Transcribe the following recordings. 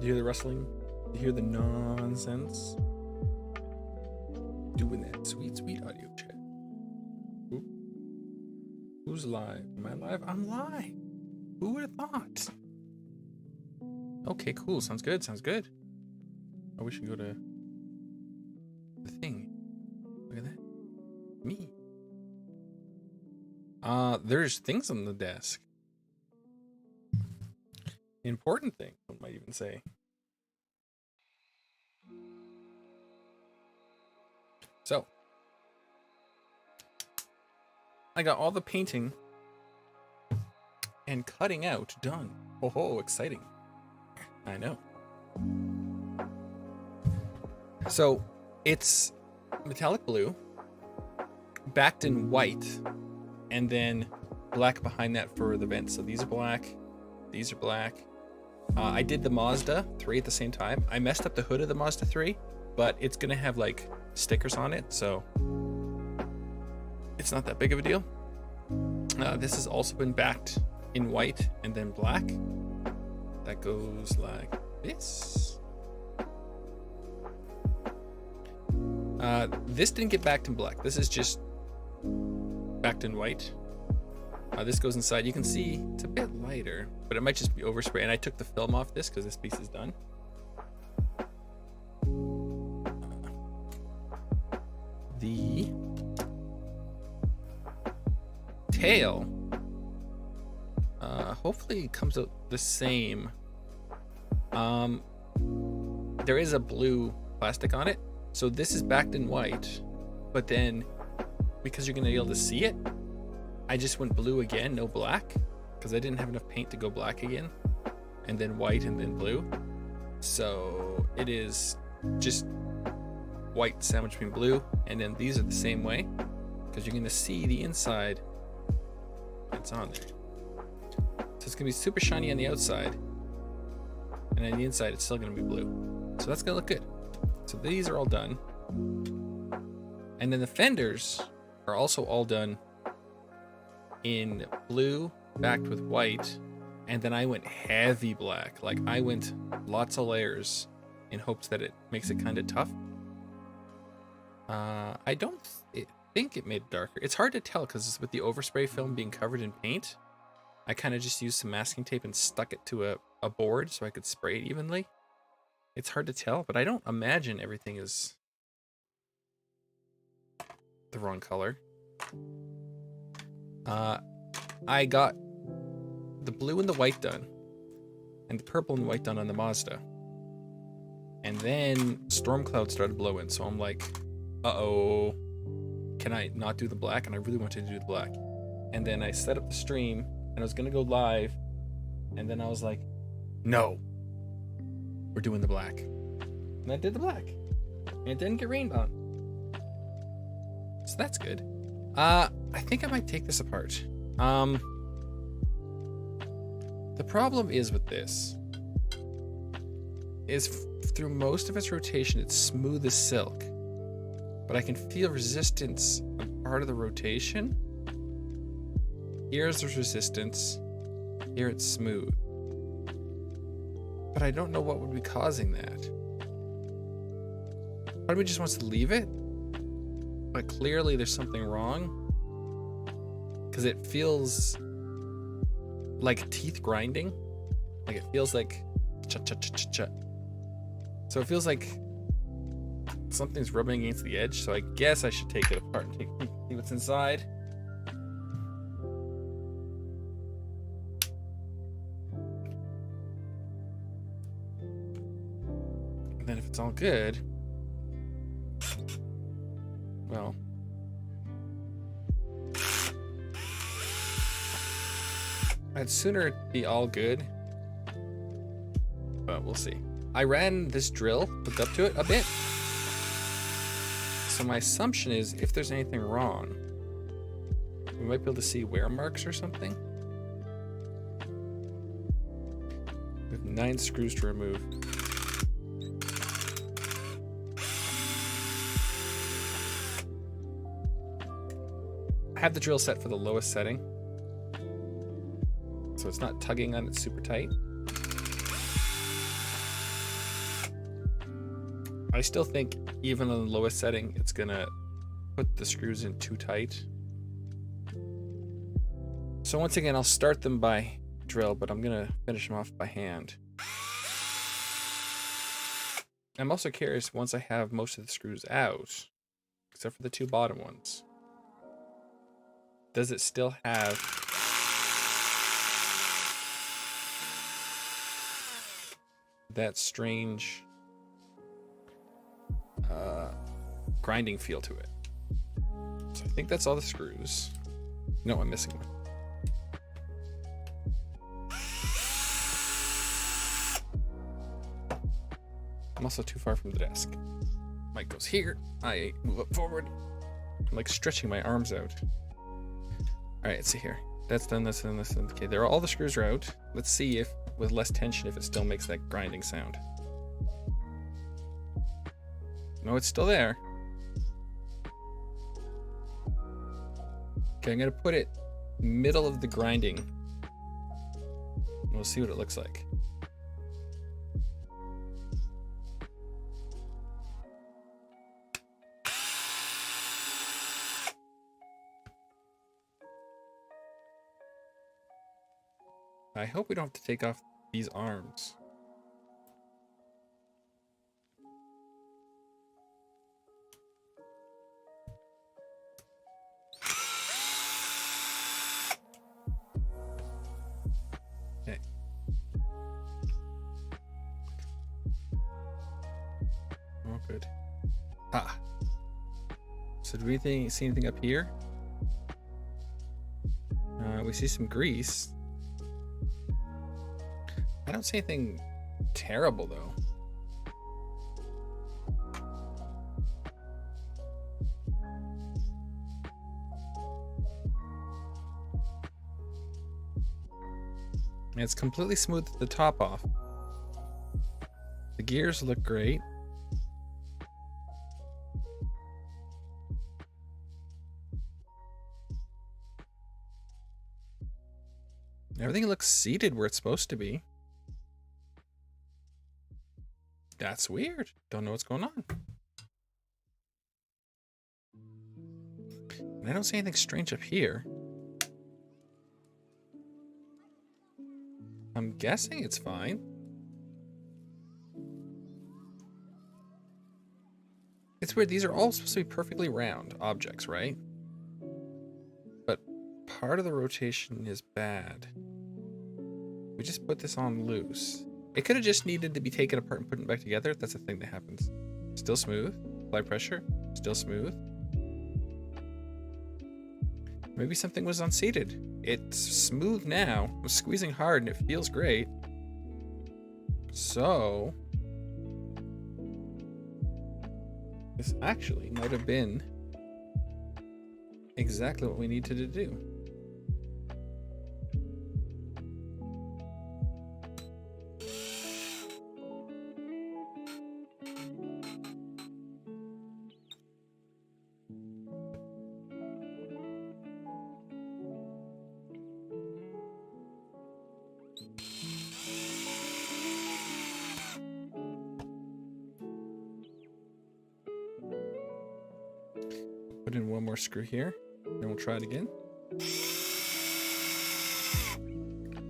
You hear the rustling? You hear the nonsense? Doing that sweet, sweet audio chat. Ooh. Who's live? Am I live? I'm live. Who would have thought? Okay, cool. Sounds good. Sounds good. Oh, we should go to the thing. Look at that. Me. There's things on the desk. Important thing, one might even say. So, I got all the painting and cutting out done. Oh, exciting. I know. So, it's metallic blue, backed in white, and then black behind that for the vents. So these are black, these are black. I did the Mazda 3 at the same time. I messed up the hood of the Mazda 3, but it's gonna have like stickers on it, so it's not that big of a deal. This has also been backed in white and then black. That goes like this. This didn't get backed in black. This is just backed in white. This goes inside. You can see it's a bit lighter, but it might just be overspray. And I took the film off this because this piece is done. The tail hopefully comes out the same. There is a blue plastic on it, so this is backed in white, but then because you're gonna be able to see it, I just went blue again, no black, because I didn't have enough paint to go black again, and then white and then blue. So it is just white sandwiched between blue, and then these are the same way, because you're gonna see the inside. It's on there. So it's gonna be super shiny on the outside, and on the inside it's still gonna be blue. So that's gonna look good. So these are all done. And then the fenders are also all done in blue backed with white, and then I went heavy black. Like I went lots of layers in hopes that it makes it kind of tough. I don't think it made it darker. It's hard to tell because with the overspray film being covered in paint, I kind of just used some masking tape and stuck it to a board so I could spray it evenly. It's hard to tell, but I don't imagine everything is the wrong color. I got the blue and the white done, and the purple and white done on the Mazda. And then storm clouds started blowing, so I'm like, uh-oh, can I not do the black? And I really wanted to do the black. And then I set up the stream, and I was gonna go live, and then I was like, no, we're doing the black. And I did the black, and it didn't get rained on. So that's good. I think I might take this apart. The problem is with this is through most of its rotation, it's smooth as silk, but I can feel resistance on part of the rotation. Here's the resistance. Here it's smooth. But I don't know what would be causing that. Part of me just wants to leave it, but clearly there's something wrong. Because it feels like teeth grinding. Like it feels like cha-cha-cha-cha-cha. So it feels like something's rubbing against the edge. So I guess I should take it apart and see what's inside. And then if it's all good, well, I'd sooner it be all good, but we'll see. I ran this drill, hooked up to it a bit. So my assumption is if there's anything wrong, we might be able to see wear marks or something. We have 9 screws to remove. I have the drill set for the lowest setting, so it's not tugging on it super tight. I still think even on the lowest setting, it's gonna put the screws in too tight. So once again, I'll start them by drill, but I'm gonna finish them off by hand. I'm also curious, once I have most of the screws out, except for the two bottom ones, does it still have that strange grinding feel to it? So I think that's all the screws. No, I'm missing one. I'm also too far from the desk. Mic goes here. I move up forward. I'm like stretching my arms out. All right, let's see here. That's done, that's done, that's done. Okay, there are all the screws are out. Let's see if, with less tension, if it still makes that grinding sound. No, it's still there. Okay, I'm gonna put it middle of the grinding. We'll see what it looks like. I hope we don't have to take off these arms. Okay. Oh, good. Ah. So do we see anything up here? We see some grease. I don't see anything terrible, though. And it's completely smooth at the top off. The gears look great. Everything looks seated where it's supposed to be. That's weird. Don't know what's going on. And I don't see anything strange up here. I'm guessing it's fine. It's weird. These are all supposed to be perfectly round objects, right? But part of the rotation is bad. We just put this on loose. It could have just needed to be taken apart and put back together. That's a thing that happens. Still smooth. Apply pressure. Still smooth. Maybe something was unseated. It's smooth now. I'm squeezing hard and it feels great. So this actually might have been exactly what we needed to do. Put in one more screw here, then we'll try it again.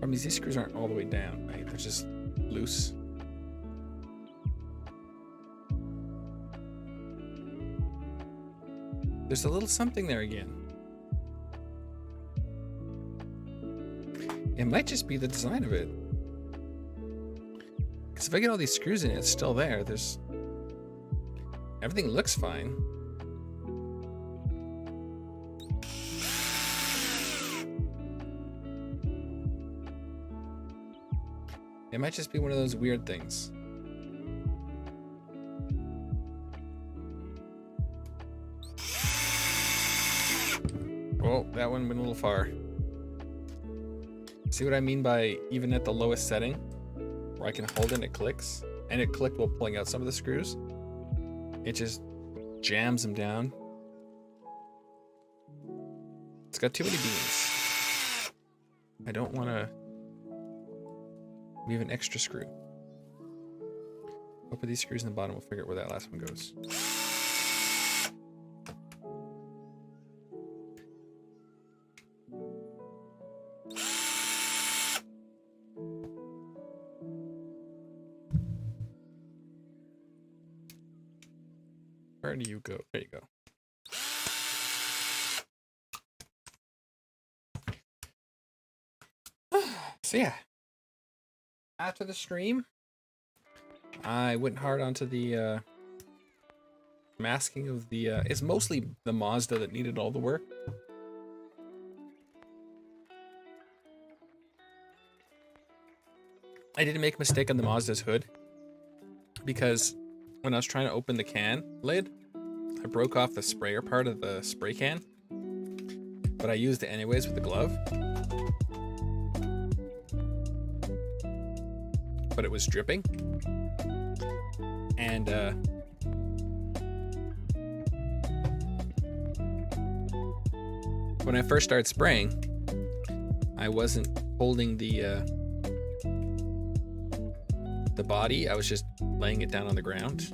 I mean, these screws aren't all the way down, right? They're just loose. There's a little something there again. It might just be the design of it. Because if I get all these screws in, it's still there. Everything looks fine. It might just be one of those weird things. Oh, that one went a little far. See what I mean by even at the lowest setting, where I can hold it and it clicks, and it clicked while pulling out some of the screws. It just jams them down. It's got too many beams. I don't want to leave an extra screw. I'll put these screws in the bottom. We'll figure out where that last one goes. Where do you go? There you go. So yeah, after the stream, I went hard onto the masking of the, it's mostly the Mazda that needed all the work. I didn't make a mistake on the Mazda's hood because when I was trying to open the can lid, I broke off the sprayer part of the spray can, but I used it anyways with the glove. But it was dripping. And when I first started spraying, I wasn't holding the body. I was just laying it down on the ground.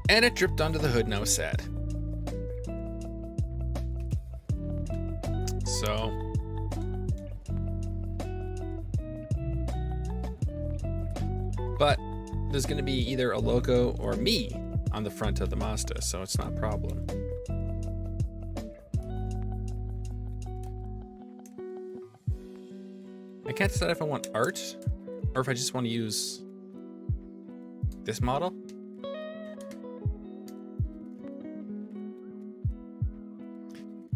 And it dripped onto the hood and I was sad. So but there's going to be either a logo or me on the front of the Mazda, so it's not a problem. I can't decide if I want art or if I just want to use this model.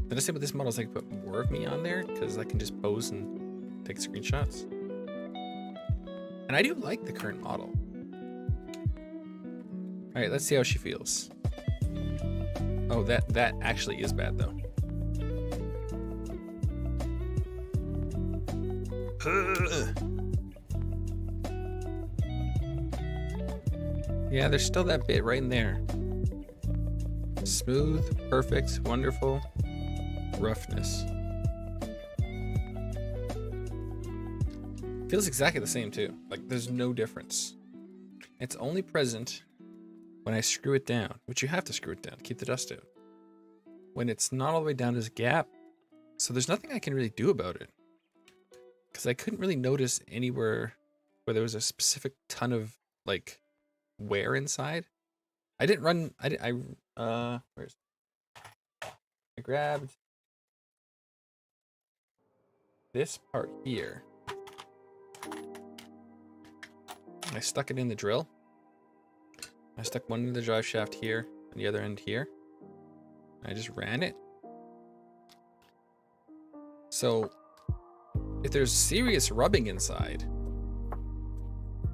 Did I say with this model is I can put more of me on there because I can just pose and take screenshots? And I do like the current model. All right, let's see how she feels. Oh, that actually is bad though. Yeah, there's still that bit right in there. Smooth, perfect, wonderful, roughness. Feels exactly the same too. Like there's no difference. It's only present when I screw it down, which you have to screw it down to keep the dust out. When it's not all the way down, there's a gap. So there's nothing I can really do about it. Because I couldn't really notice anywhere where there was a specific ton of like wear inside. I didn't run, I grabbed this part here. I stuck it in the drill. I stuck one in the drive shaft here and the other end here. I just ran it. So if there's serious rubbing inside,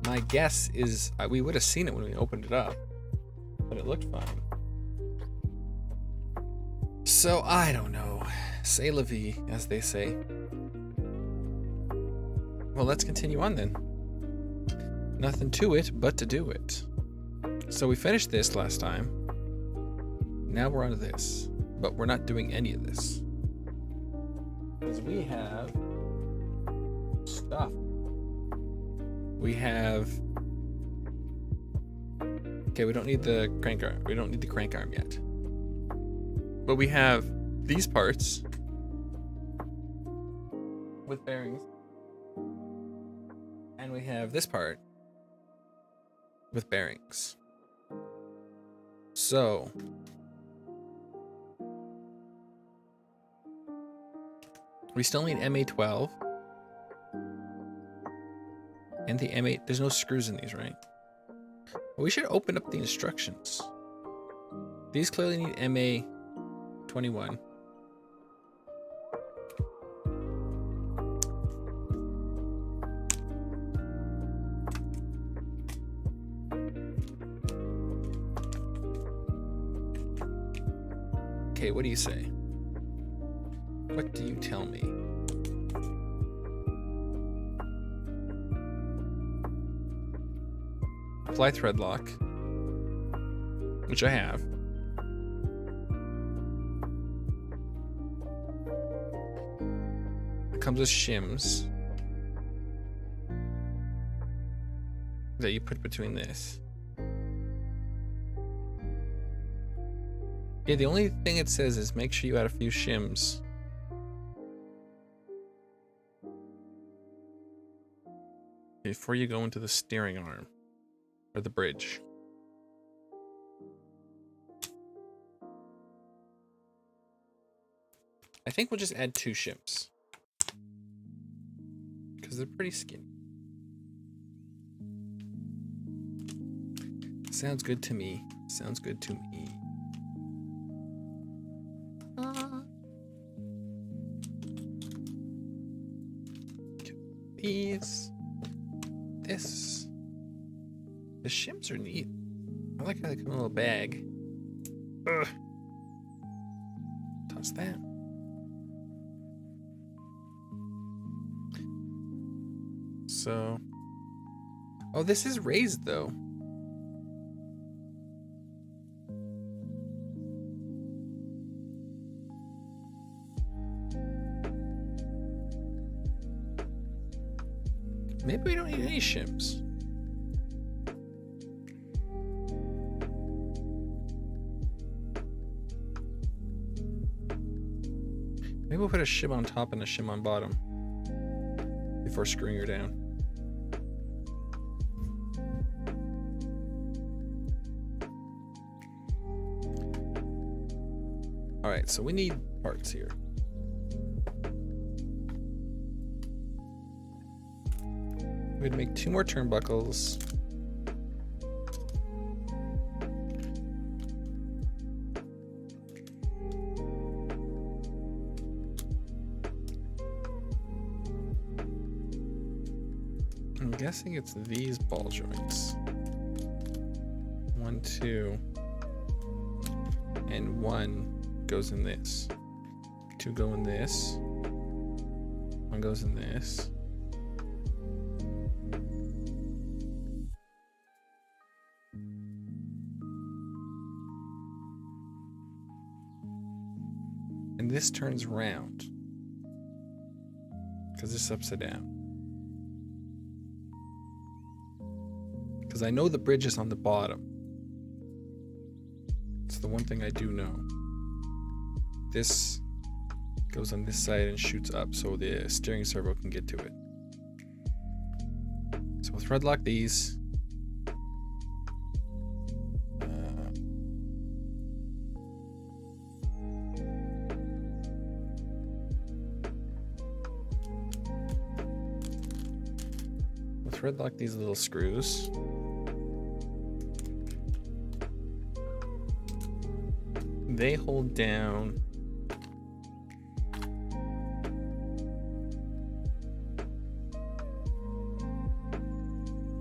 my guess is we would have seen it when we opened it up, but it looked fine. So I don't know. C'est la vie, as they say. Well, let's continue on then. Nothing to it but to do it. So we finished this last time. Now we're on to this, but we're not doing any of this because we have stuff. We have. Okay, we don't need the crank arm. We don't need the crank arm yet. But we have these parts with bearings, and we have this part with bearings. So we still need MA12 and the M8. There's no screws in these, right? Well, we should open up the instructions. These clearly need MA21. Okay, what do you say? What do you tell me? Apply thread lock, which I have. It comes with shims. that you put between this. Yeah, the only thing it says is make sure you add a few shims. Before you go into the steering arm or the bridge. I think we'll just add 2 shims because they're pretty skinny. Sounds good to me. Sounds good to me. These. This. The shims are neat. I like how they come in a little bag. Ugh. Toss that. So. Oh, this is raised though. Maybe we don't need any shims. Maybe we'll put a shim on top and a shim on bottom before screwing her down. All right, so we need parts here. We'd make 2 more turnbuckles. I'm guessing it's these ball joints. 1, 2, and 1 goes in this. 2 go in this. 1 goes in this. And this turns round because it's upside down. Because I know the bridge is on the bottom. It's the one thing I do know. This goes on this side and shoots up so the steering servo can get to it. So we'll thread lock these. Thread lock these little screws. They hold down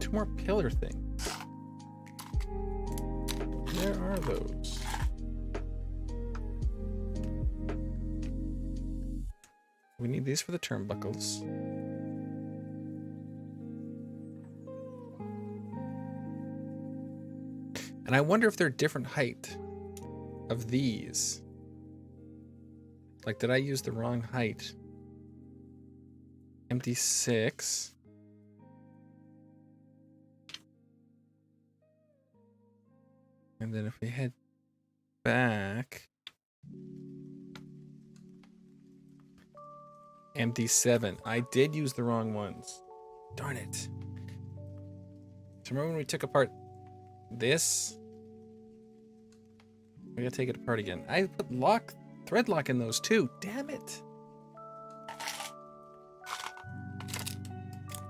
two more pillar things. Where are those? We need these for the turnbuckles. And I wonder if they're different height of these. Like, did I use the wrong height? Empty 6. And then if we head back, empty 7. I did use the wrong ones. Darn it. So remember when we took apart this? We gotta take it apart again. I put thread lock in those too. Damn it.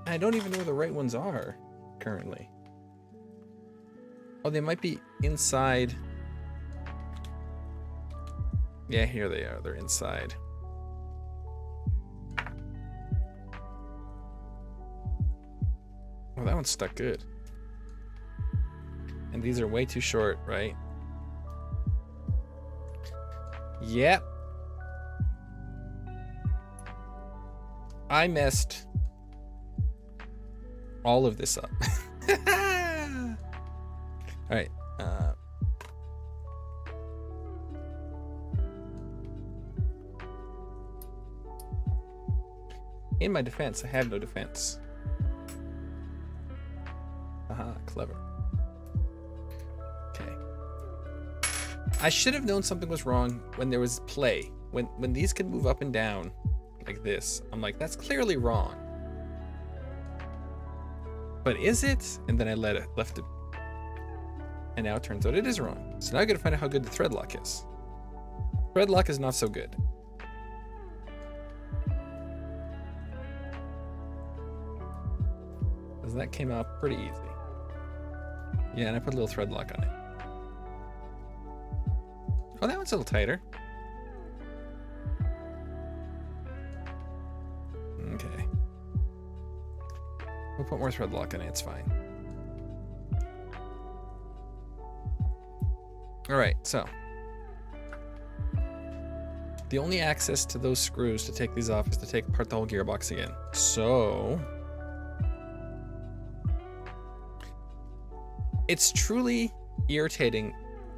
I don't even know where the right ones are currently. Oh, they might be inside. Yeah, here they are. They're inside. Oh, that one's stuck good. And these are way too short, right? Yep. I messed all of this up. All right. In my defense, I have no defense. Haha, clever. Okay. I should have known something was wrong when there was play. When these can move up and down like this, I'm like, that's clearly wrong. But is it? And then I left it. And now it turns out it is wrong. So now I gotta find out how good the thread lock is. Thread lock is not so good. Because that came out pretty easy. Yeah, and I put a little thread lock on it. Oh, that one's a little tighter. Okay. We'll put more thread lock on it, it's fine. Alright, so. The only access to those screws to take these off is to take apart the whole gearbox again. So. It's truly irritating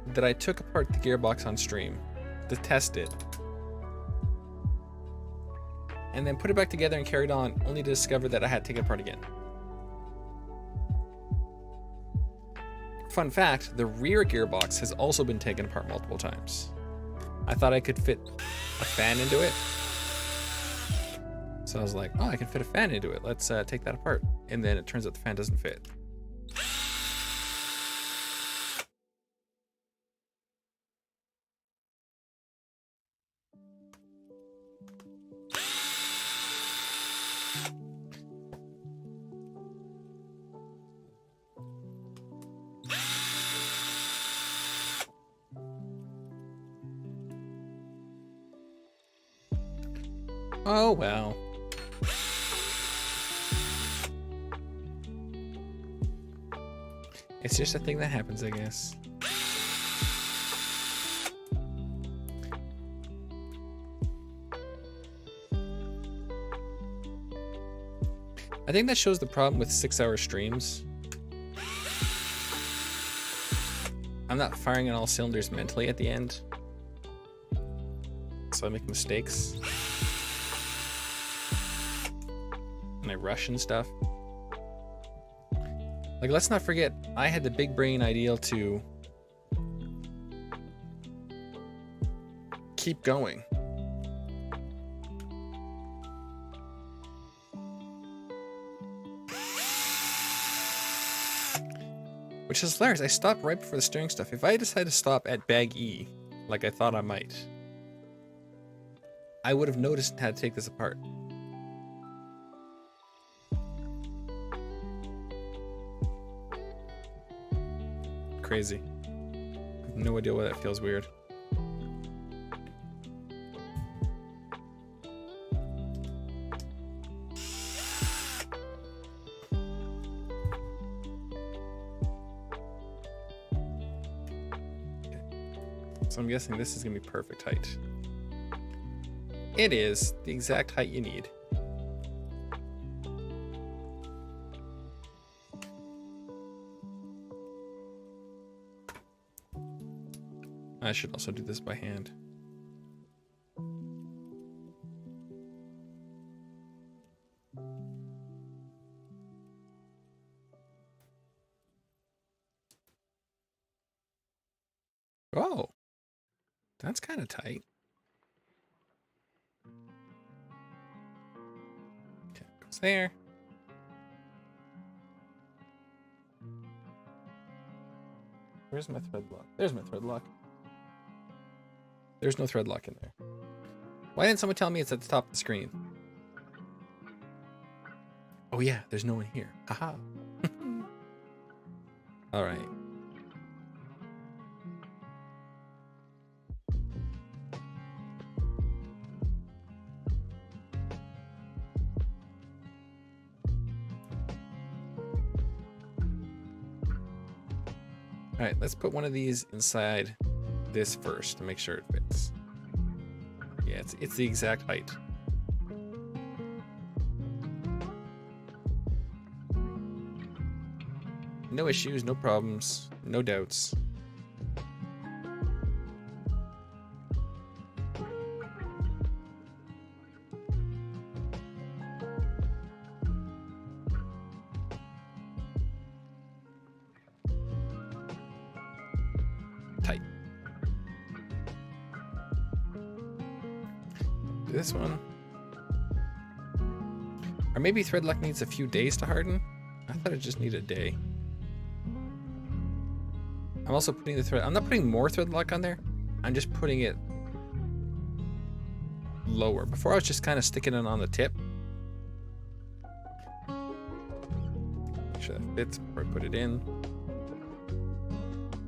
that I took apart the gearbox on stream to test it. And then put it back together and carried on, only to discover that I had to take it apart again. Fun fact, the rear gearbox has also been taken apart multiple times. I thought I could fit a fan into it. So I was like, oh, I can fit a fan into it. Let's take that apart. And then it turns out the fan doesn't fit. Oh, well. It's just a thing that happens, I guess. I think that shows the problem with 6-hour streams. I'm not firing on all cylinders mentally at the end. So I make mistakes. And I rush and stuff. Like, let's not forget, I had the big brain ideal to keep going. Which is hilarious. I stopped right before the steering stuff. If I decided to stop at bag E, like I thought I might, I would have noticed how to take this apart. Crazy. I have no idea why that feels weird. So I'm guessing this is gonna be perfect height. It is the exact height you need. I should also do this by hand. Oh, that's kind of tight. Okay, goes there. Where's my thread lock? There's my thread lock. There's no thread lock in there. Why didn't someone tell me it's at the top of the screen? Oh yeah, there's no one here. Haha. All right. All right, let's put one of these inside this first to make sure it fits. Yeah, it's the exact height. No issues, no problems, no doubts. Do this one. Or maybe thread lock needs a few days to harden. I thought it just needed a day. I'm also putting the thread. I'm not putting more thread lock on there. I'm just putting it lower. Before I was just kind of sticking it on the tip. Make sure that fits before I put it in.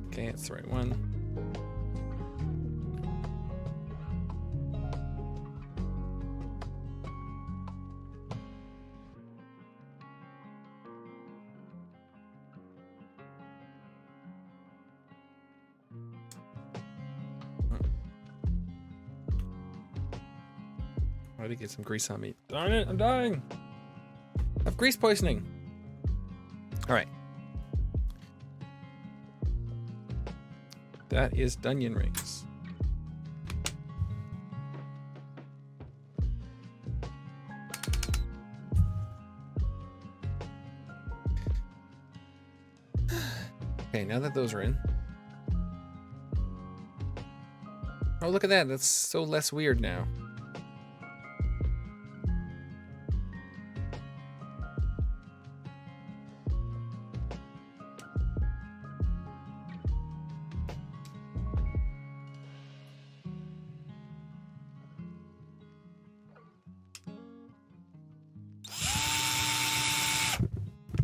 Okay, it's the right one. I did get some grease on me. Darn it, I'm dying. I have grease poisoning. All right. That is Dunyan rings. Okay, now that those are in. Oh, look at that. That's so less weird now.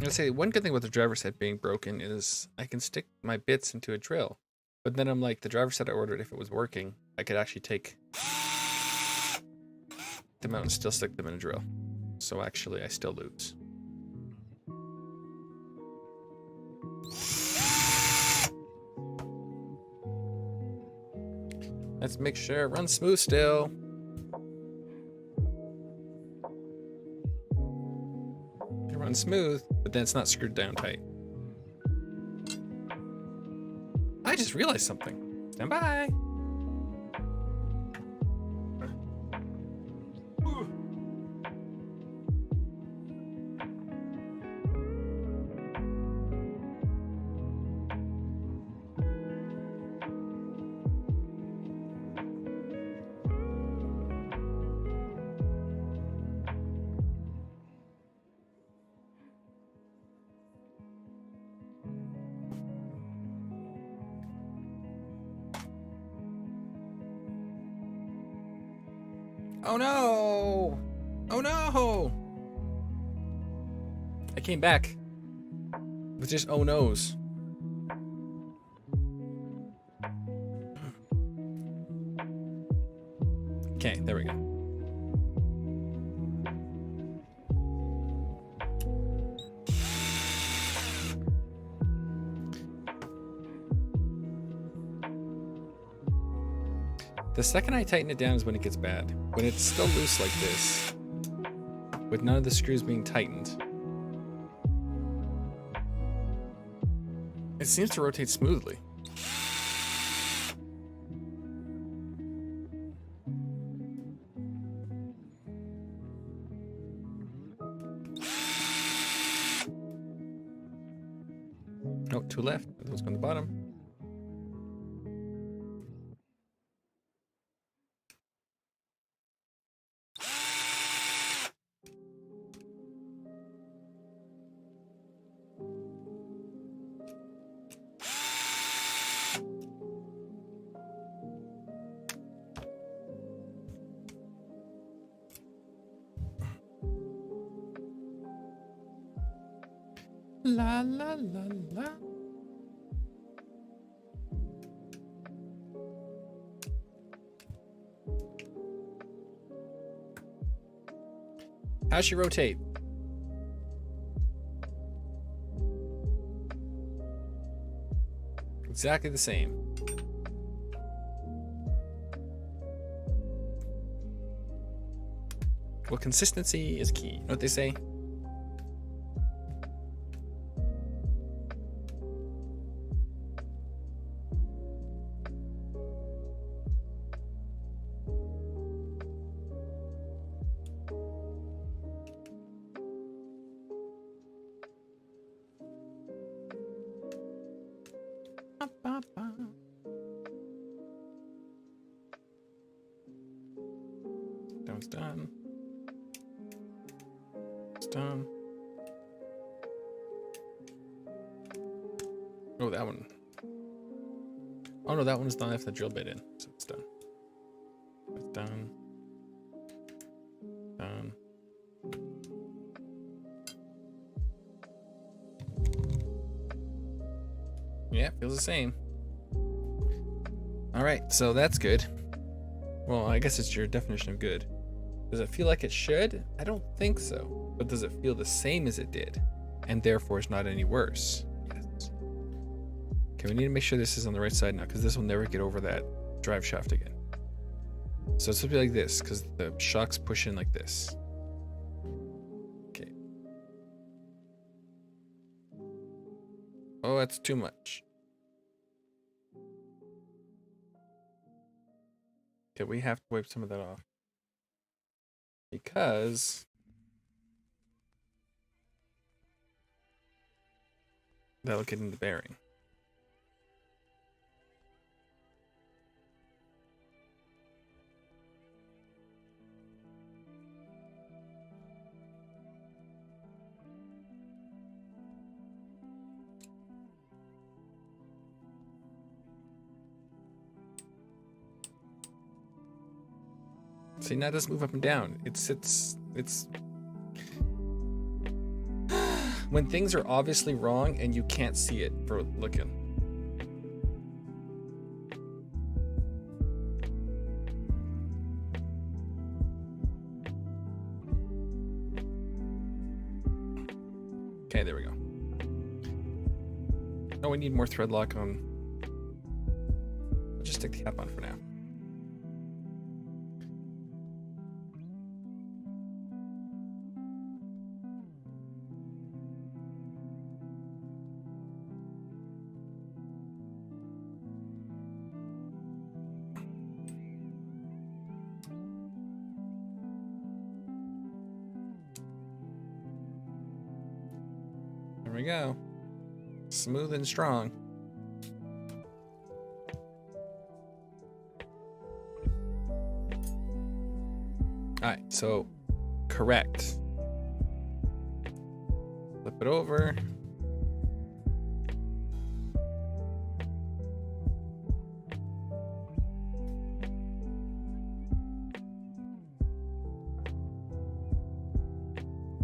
I'd say one good thing with the driver's set being broken is I can stick my bits into a drill. But then I'm like, the driver's set I ordered, if it was working, I could actually take them out and still stick them in a drill. So actually, I still lose. Let's make sure it runs smooth still. It runs smooth, but then it's not screwed down tight. I just realized something. Stand by. Oh no! Oh no! I came back with just oh no's. Okay, there we go. The second I tighten it down is when it gets bad. When it's still loose like this, with none of the screws being tightened, it seems to rotate smoothly. Oh, two left. Those go on the bottom. La la la la. How she rotate? Exactly the same. Well, consistency is key. You know what they say? Down one's done. It's done. Oh, that one. Oh no, that one's done. I have the drill bit in, so it's done. It's done. Done. Yeah, feels the same. All right, so that's good. Well, I guess it's your definition of good. Does it feel like it should? I don't think so. But does it feel the same as it did? And therefore it's not any worse? Yes. Okay, we need to make sure this is on the right side now, because this will never get over that drive shaft again. So it's supposed to be like this, because the shocks push in like this. Okay. Oh, that's too much. Okay, we have to wipe some of that off. Because that'll get in the bearing. See, now it doesn't move up and down. It's when things are obviously wrong and you can't see it for looking. Okay, there we go. Oh, we need more thread lock on. I'll just stick the cap on for now. There we go. Smooth and strong. All right, so correct. Flip it over.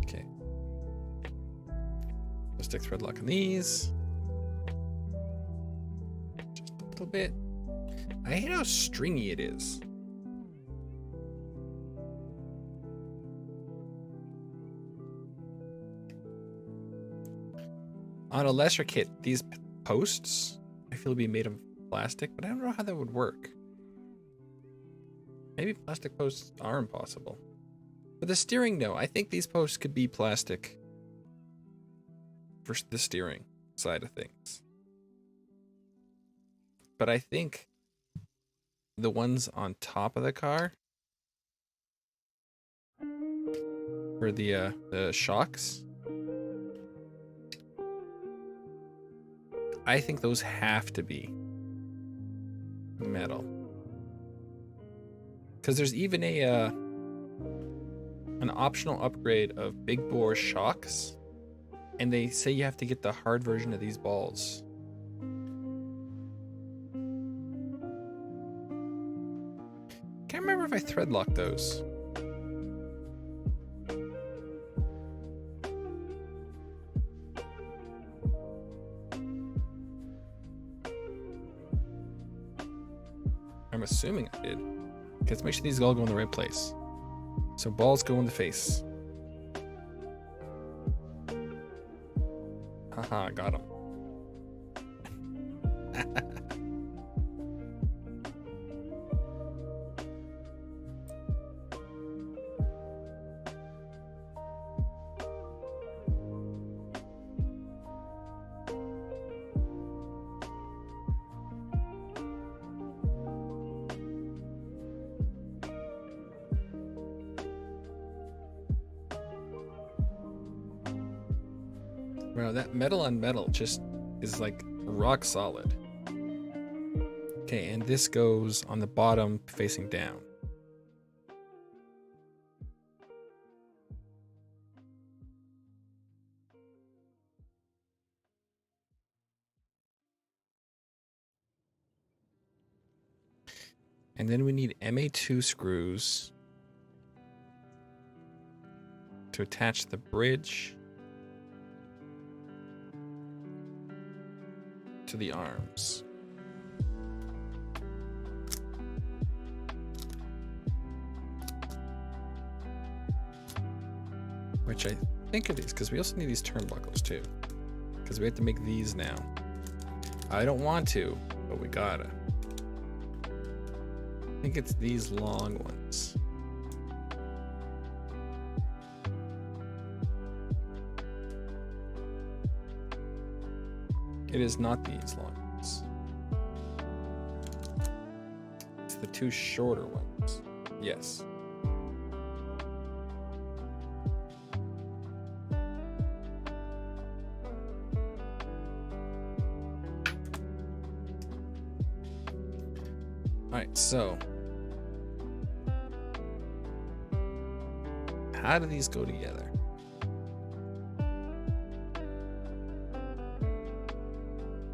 Okay. Let's stick thread lock on these. Just a little bit. I hate how stringy it is. On a lesser kit, these posts, I feel would be made of plastic, but I don't know how that would work. Maybe plastic posts are impossible. For the steering, no. I think these posts could be plastic for the steering side of things. But I think the ones on top of the car for the shocks, I think those have to be metal. Because there's even an optional upgrade of big bore shocks, and they say you have to get the hard version of these balls. Can't remember if I thread locked those. I'm assuming I did. Okay, let's make sure these all go in the right place. So balls go in the face. Haha, got him. Wow, that metal on metal just is like rock solid. Okay, and this goes on the bottom facing down. And then we need MA2 screws to attach the bridge to the arms. Which I think it is, because we also need these turnbuckles too. Because we have to make these now. I don't want to, but we gotta. I think it's these long ones. It is not these long ones. It's the two shorter ones. Yes. Alright, so how do these go together?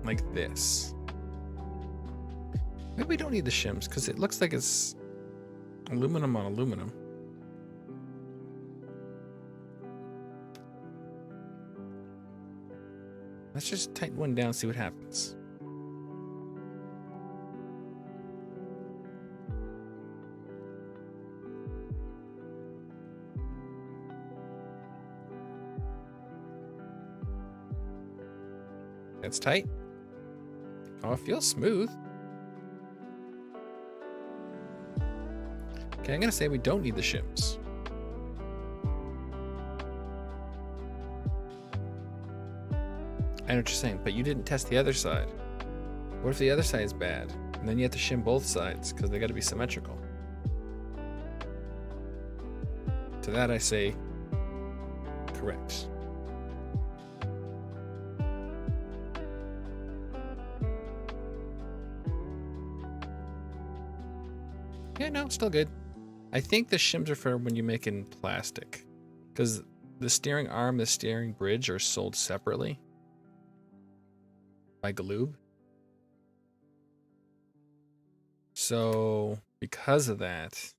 Like this. Maybe we don't need the shims because it looks like it's aluminum on aluminum. Let's just tighten one down, see what happens. That's tight. Oh, it feels smooth. Okay, I'm gonna say we don't need the shims. I know what you're saying, but you didn't test the other side. What if the other side is bad? And then you have to shim both sides because they gotta be symmetrical. To that I say, correct. Yeah, no, still good. I think the shims are for when you make it in plastic. Because the steering arm, the steering bridge are sold separately by Galoob. So, because of that,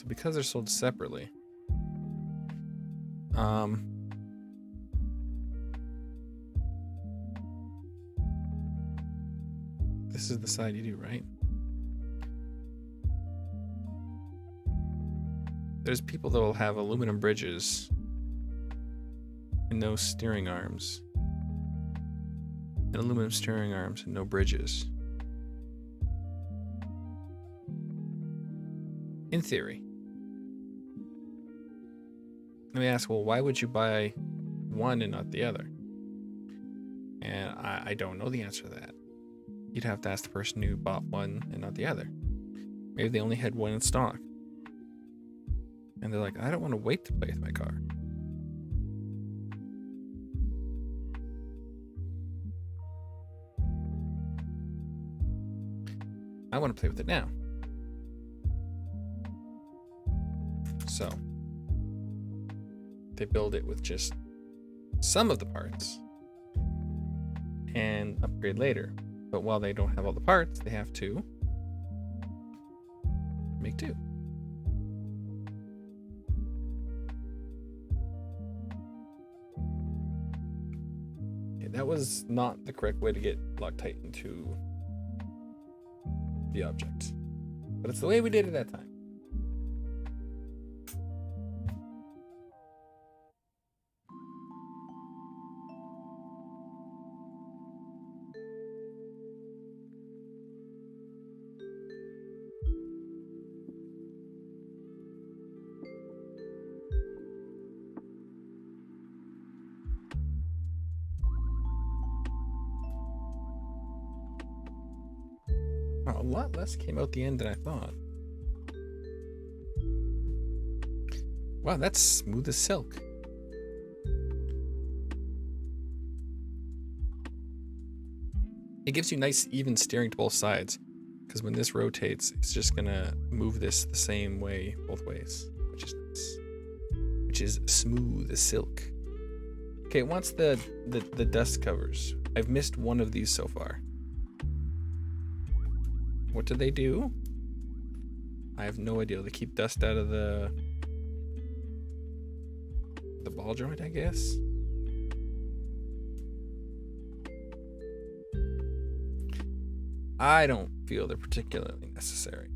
because they're sold separately, this is the side you do, right? There's people that will have aluminum bridges and no steering arms, and aluminum steering arms and no bridges. In theory. Let me ask, well, why would you buy one and not the other? And I don't know the answer to that. You'd have to ask the person who bought one and not the other. Maybe they only had one in stock. And they're like, I don't want to wait to play with my car. I want to play with it now. So they build it with just some of the parts and upgrade later. But while they don't have all the parts, they have to make two. Okay, that was not the correct way to get Loctite into the object, but it's the way we did it that time. Oh, a lot less came out the end than I thought. Wow, that's smooth as silk. It gives you nice even steering to both sides, because when this rotates, it's just gonna move this the same way both ways, which is this, which is smooth as silk. Okay, it wants the dust covers. I've missed one of these so far. What do they do? I have no idea. They keep dust out of the ball joint, I guess. I don't feel they're particularly necessary.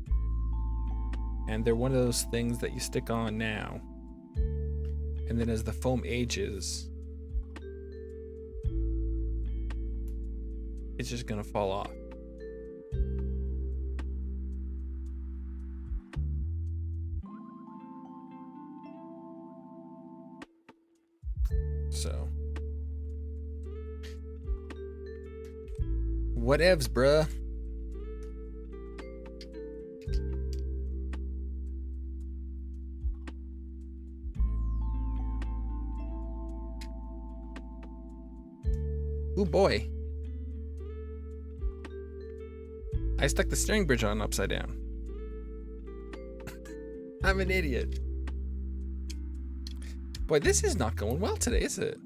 And they're one of those things that you stick on now, and then as the foam ages, it's just gonna fall off. So, whatevs, bruh. Ooh boy. I stuck the steering bridge on upside down. I'm an idiot. Boy, this is not going well today, is it?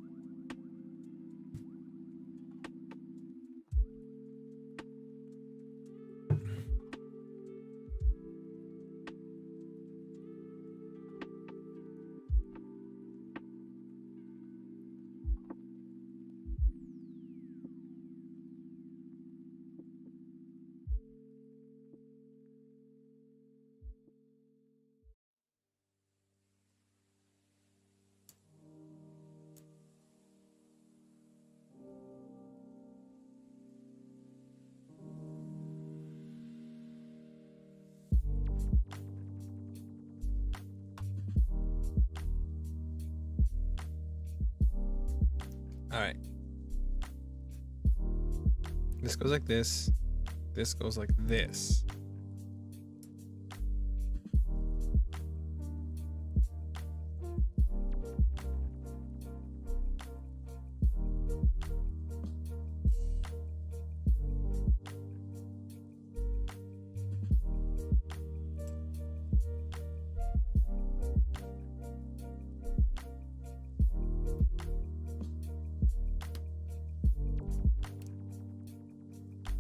All right. This goes like this. This goes like this.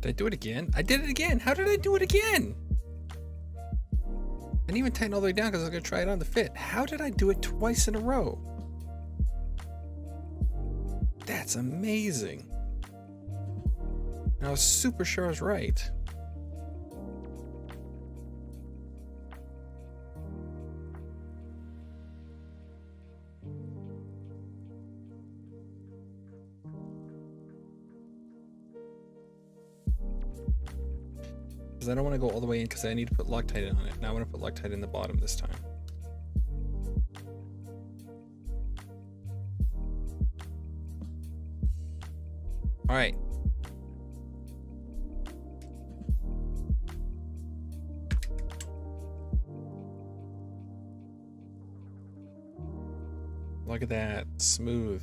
Did I do it again? I did it again. How did I do it again? I didn't even tighten all the way down because I was going to try it on the fit. How did I do it twice in a row? That's amazing. I was super sure I was right. Because I don't want to go all the way in because I need to put Loctite on it. Now I want to put Loctite in the bottom this time. All right. Look at that. Smooth.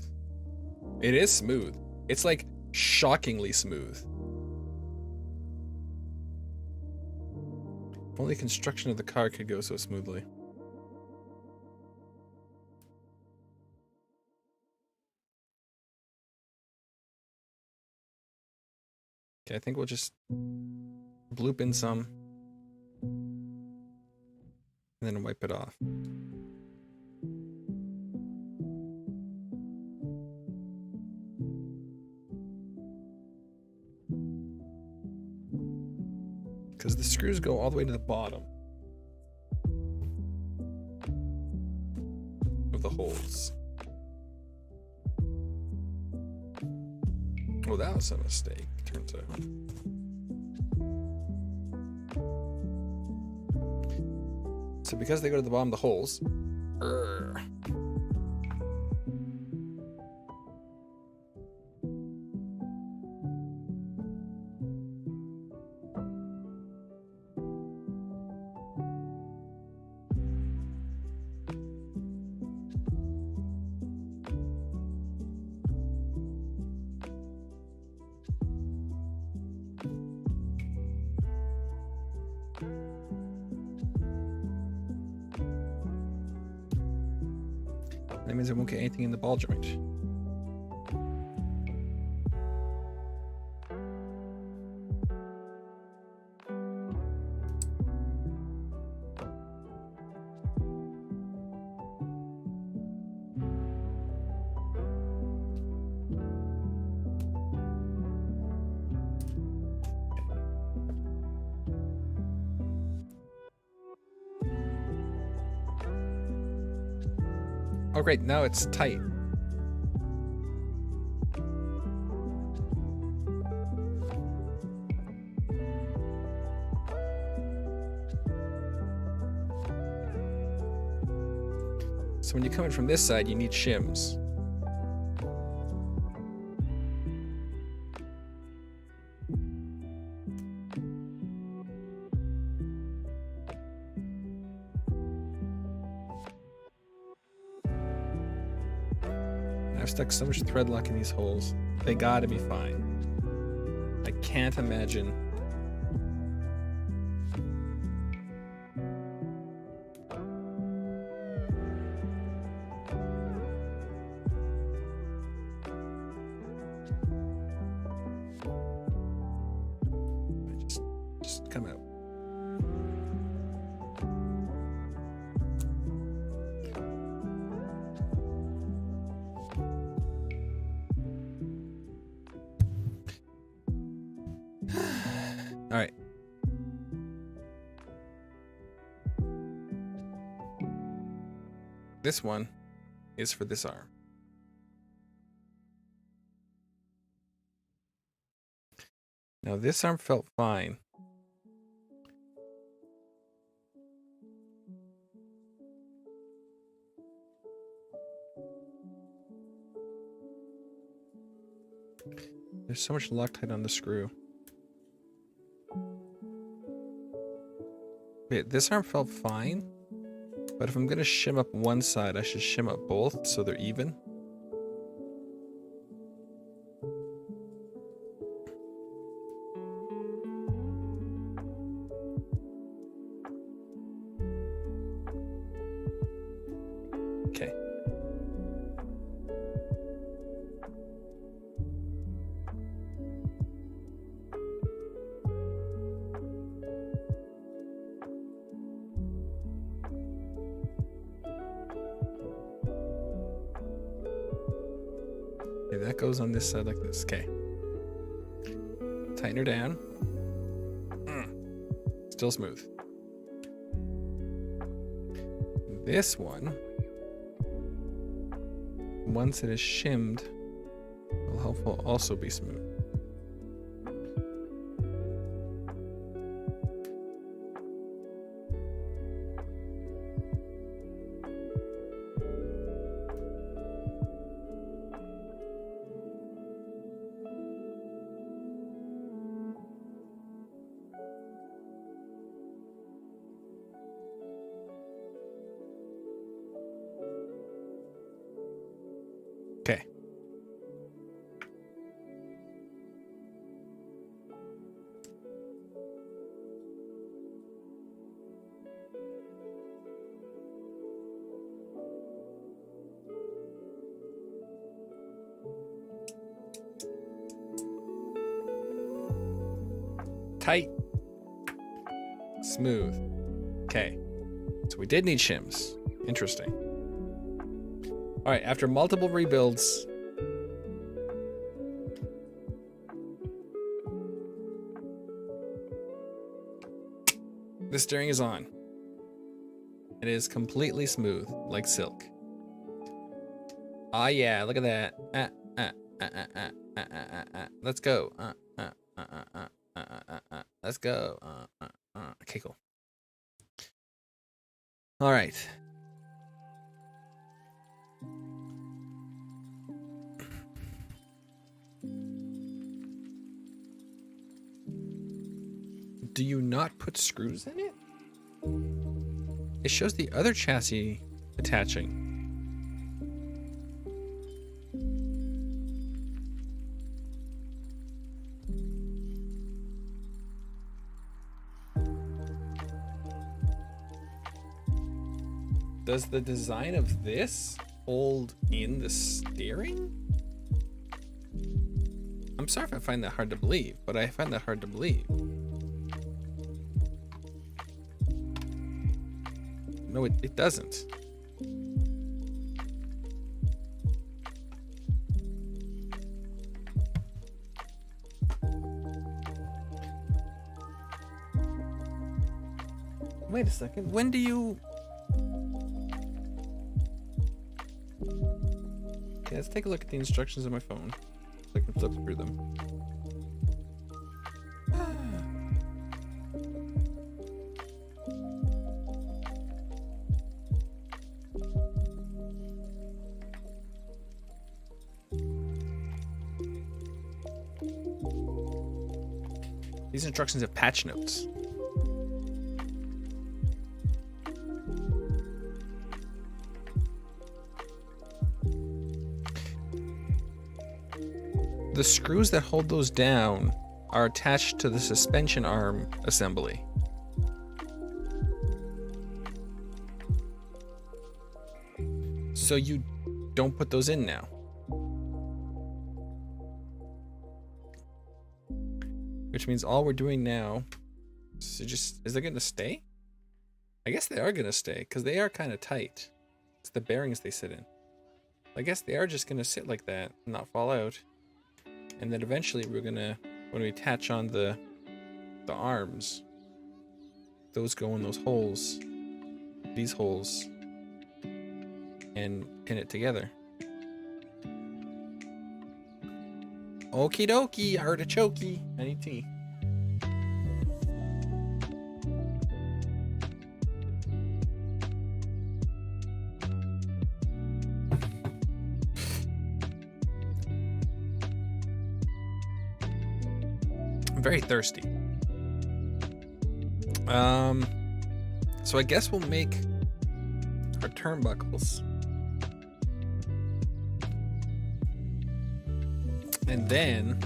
It is smooth. It's like shockingly smooth. If only construction of the car could go so smoothly. Okay, I think we'll just bloop in some and then wipe it off. Because the screws go all the way to the bottom of the holes. Oh, that was a mistake, turns out. So because they go to the bottom of the holes, That means I won't get anything in the ball joint. Oh great, now it's tight. So when you come in from this side, you need shims. I've stuck so much thread lock in these holes. They gotta be fine. I can't imagine. Just come out. All right. This one is for this arm. Now this arm felt fine. There's so much Loctite on the screw. Okay, this arm felt fine, but if I'm gonna shim up one side, I should shim up both so they're even. Okay. Okay, that goes on this side like this. Okay. Tighten her down. Still smooth. This one, once it is shimmed, will hopefully also be smooth. Okay. Tight. Smooth. Okay. So we did need shims. Interesting. All right, after multiple rebuilds, the steering is on. It is completely smooth, like silk. Ah, yeah, look at that. Let's go. Let's go. Okay, cool. All right. Do you not put screws in it? It shows the other chassis attaching. Does the design of this hold in the steering? I'm sorry if I find that hard to believe, but I find that hard to believe. No, it doesn't. Wait a second. When do you... Okay, let's take a look at the instructions on my phone so I can flip through them. These instructions have patch notes. The screws that hold those down are attached to the suspension arm assembly. So you don't put those in now. Which means all we're doing now is they going to stay? I guess they are going to stay because they are kind of tight. It's the bearings they sit in. I guess they are just going to sit like that and not fall out. And then eventually we're going to, when we attach on the arms, those go in those holes, these holes, and pin it together. Okie dokie, artichokey. I need tea. I'm very thirsty. So I guess we'll make our turnbuckles. And then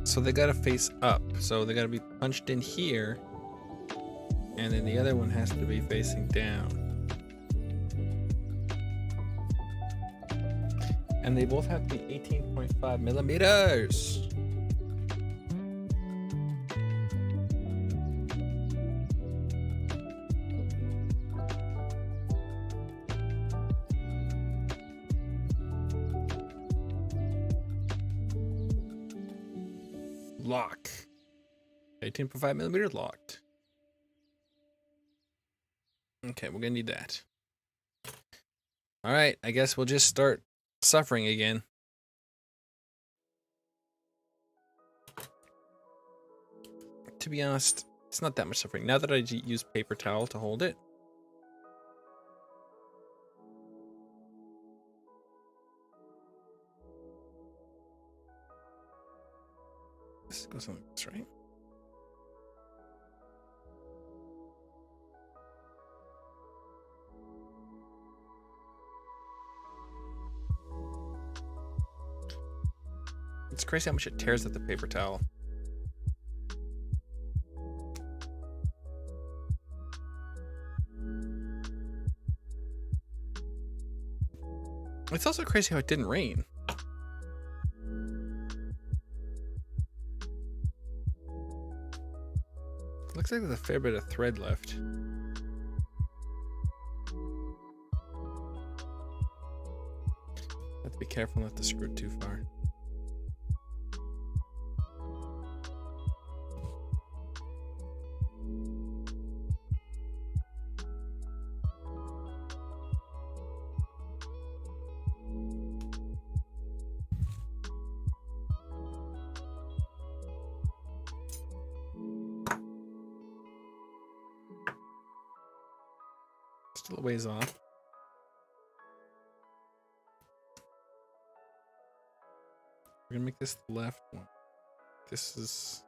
so they gotta face up. So they gotta be punched in here. And then the other one has to be facing down. And they both have to be 18.5 millimeters. Lock. 18.5 millimeters locked. Okay, we're gonna need that. All right, I guess we'll just start suffering again. To be honest, it's not that much suffering. Now that I use paper towel to hold it. This goes like this, right? It's crazy how much it tears at the paper towel. It's also crazy how it didn't rain. Looks like there's a fair bit of thread left. Have to be careful not to screw it too far. Still a ways off. We're gonna make this the left one. This is...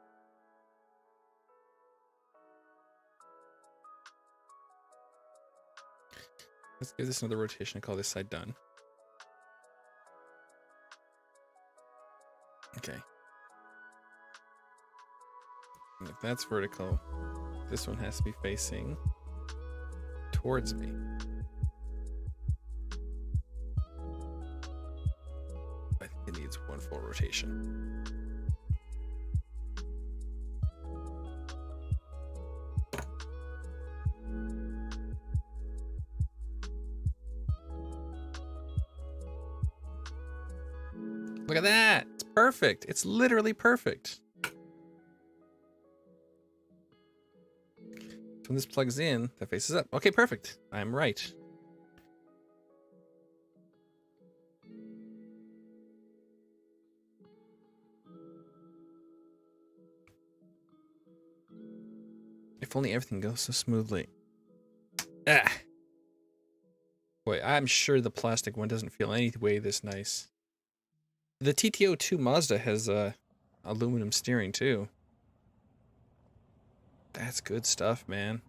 Let's give this another rotation and call this side done. Okay. And if that's vertical, this one has to be facing towards me. I think it needs one full rotation. Look at that. It's perfect. It's literally perfect. When this plugs in, that faces up. Okay, perfect. I'm right. If only everything goes so smoothly. Ah. Boy, I'm sure the plastic one doesn't feel any way this nice. The TTO2 Mazda has aluminum steering too. That's good stuff, man.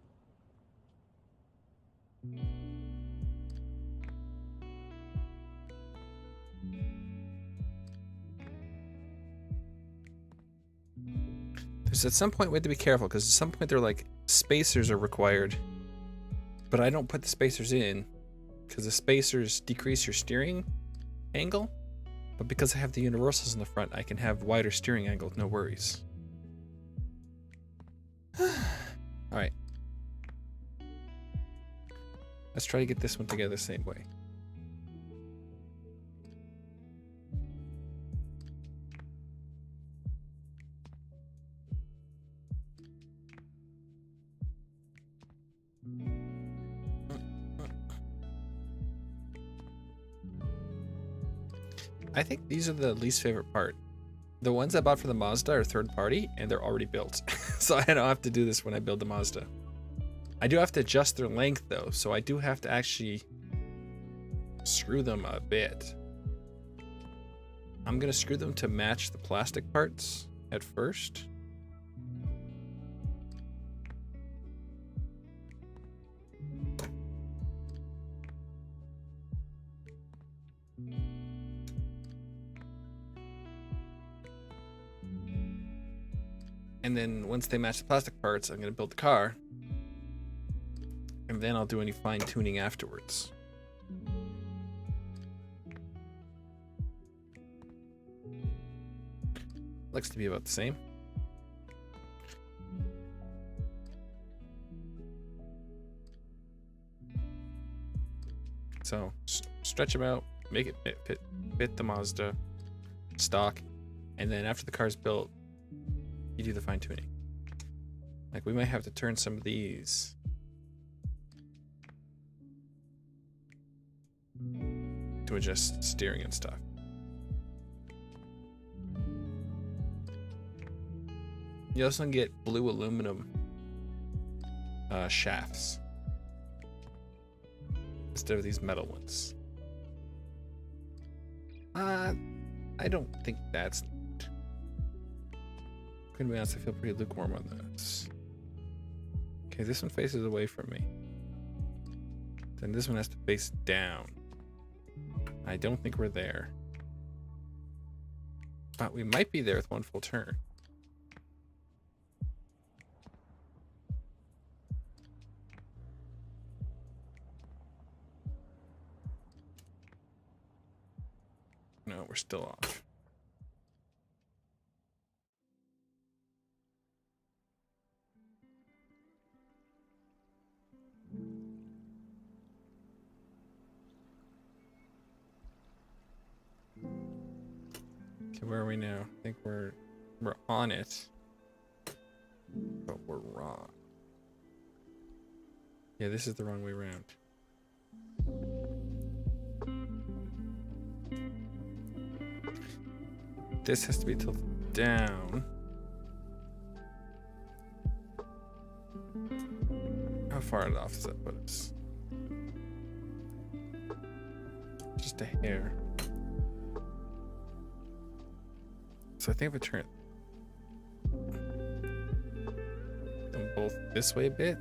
There's at some point we have to be careful because at some point they're like spacers are required, but I don't put the spacers in because the spacers decrease your steering angle. But because I have the universals in the front, I can have wider steering angle with no worries. All right. Let's try to get this one together the same way. I think these are the least favorite part. The ones I bought for the Mazda are third party and they're already built. So I don't have to do this when I build the Mazda. I do have to adjust their length though, so I do have to actually screw them a bit. I'm gonna screw them to match the plastic parts at first. And then once they match the plastic parts, I'm gonna build the car. And then I'll do any fine tuning afterwards. Looks to be about the same. So stretch them out, make it fit the Mazda stock, and then after the car's built, you do the fine tuning. Like we might have to turn some of these to adjust steering and stuff. You also get blue aluminum shafts instead of these metal ones. I don't think that's. Gonna be honest, I feel pretty lukewarm on this. Okay, this one faces away from me. Then this one has to face down. I don't think we're there. But we might be there with one full turn. No, we're still off. Okay, where are we now? I think we're on it, but we're wrong. Yeah, this is the wrong way around. This has to be tilted down. How far off does that put us? Just a hair. So I think if I turn them both this way a bit.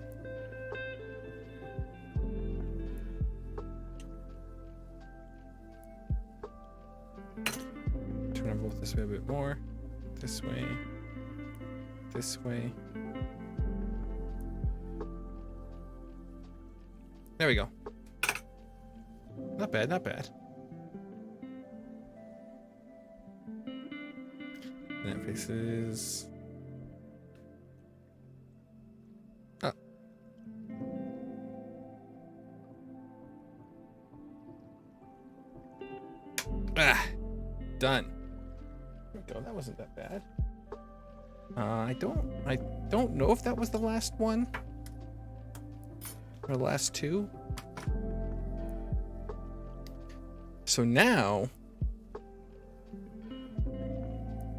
this way a bit more. This way. This way. There we go. Not bad, not bad. And that faces... Oh. Ah! Done. There we go, that wasn't that bad. I don't know if that was the last one. Or the last two. So now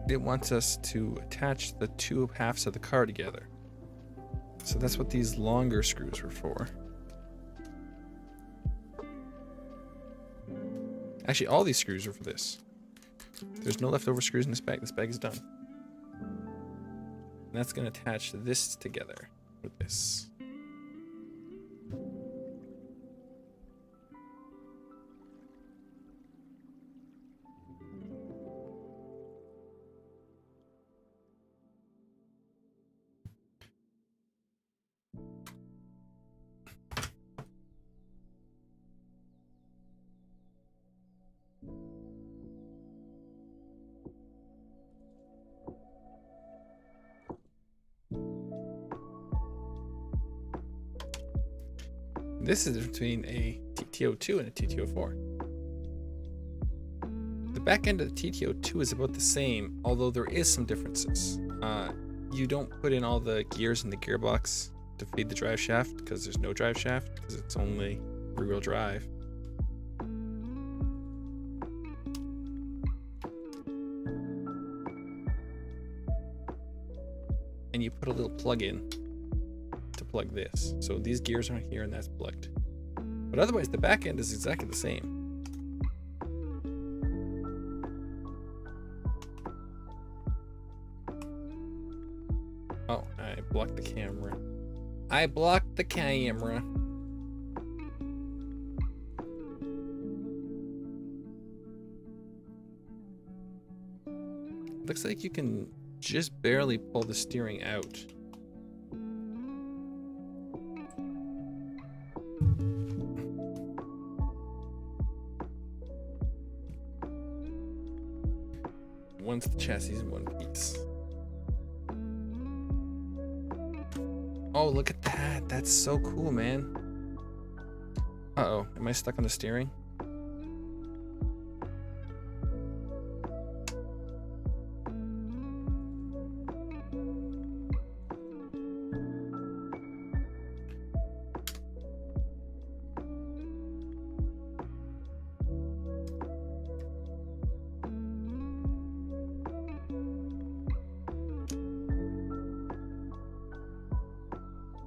it wants us to attach the two halves of the car together. So that's what these longer screws were for. Actually, all these screws are for this. There's no leftover screws in this bag. This bag is done. And that's going to attach this together with this. This is between a TTO2 and a TTO4. The back end of the TTO2 is about the same, although there is some differences. You don't put in all the gears in the gearbox to feed the drive shaft because there's no drive shaft because it's only rear-wheel drive. And you put a little plug in to plug this. So these gears are here and that's plugged. But otherwise the back end is exactly the same. Oh, I blocked the camera. I blocked the camera. Looks like you can just barely pull the steering out. Once the chassis is in one piece. Oh, look at that. That's so cool, man. Uh-oh. Am I stuck on the steering?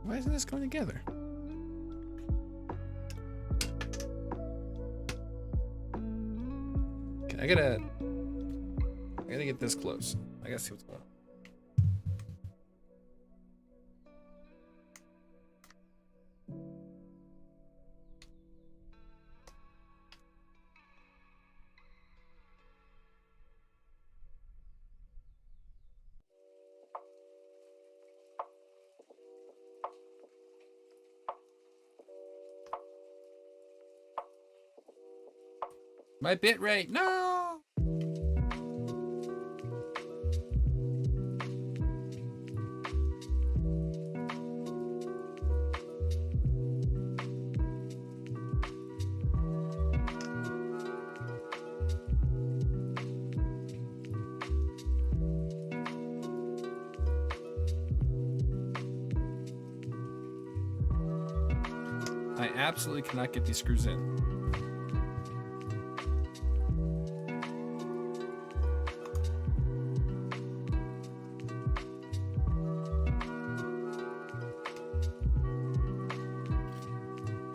Why isn't this going together? Okay, I gotta get this close. I gotta see what's going on. My bit rate, no! I absolutely cannot get these screws in.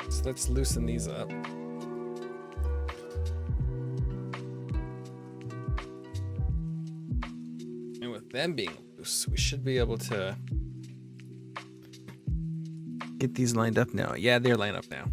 So let's loosen these up. And with them being loose, we should be able to get these lined up now. Yeah, they're lined up now.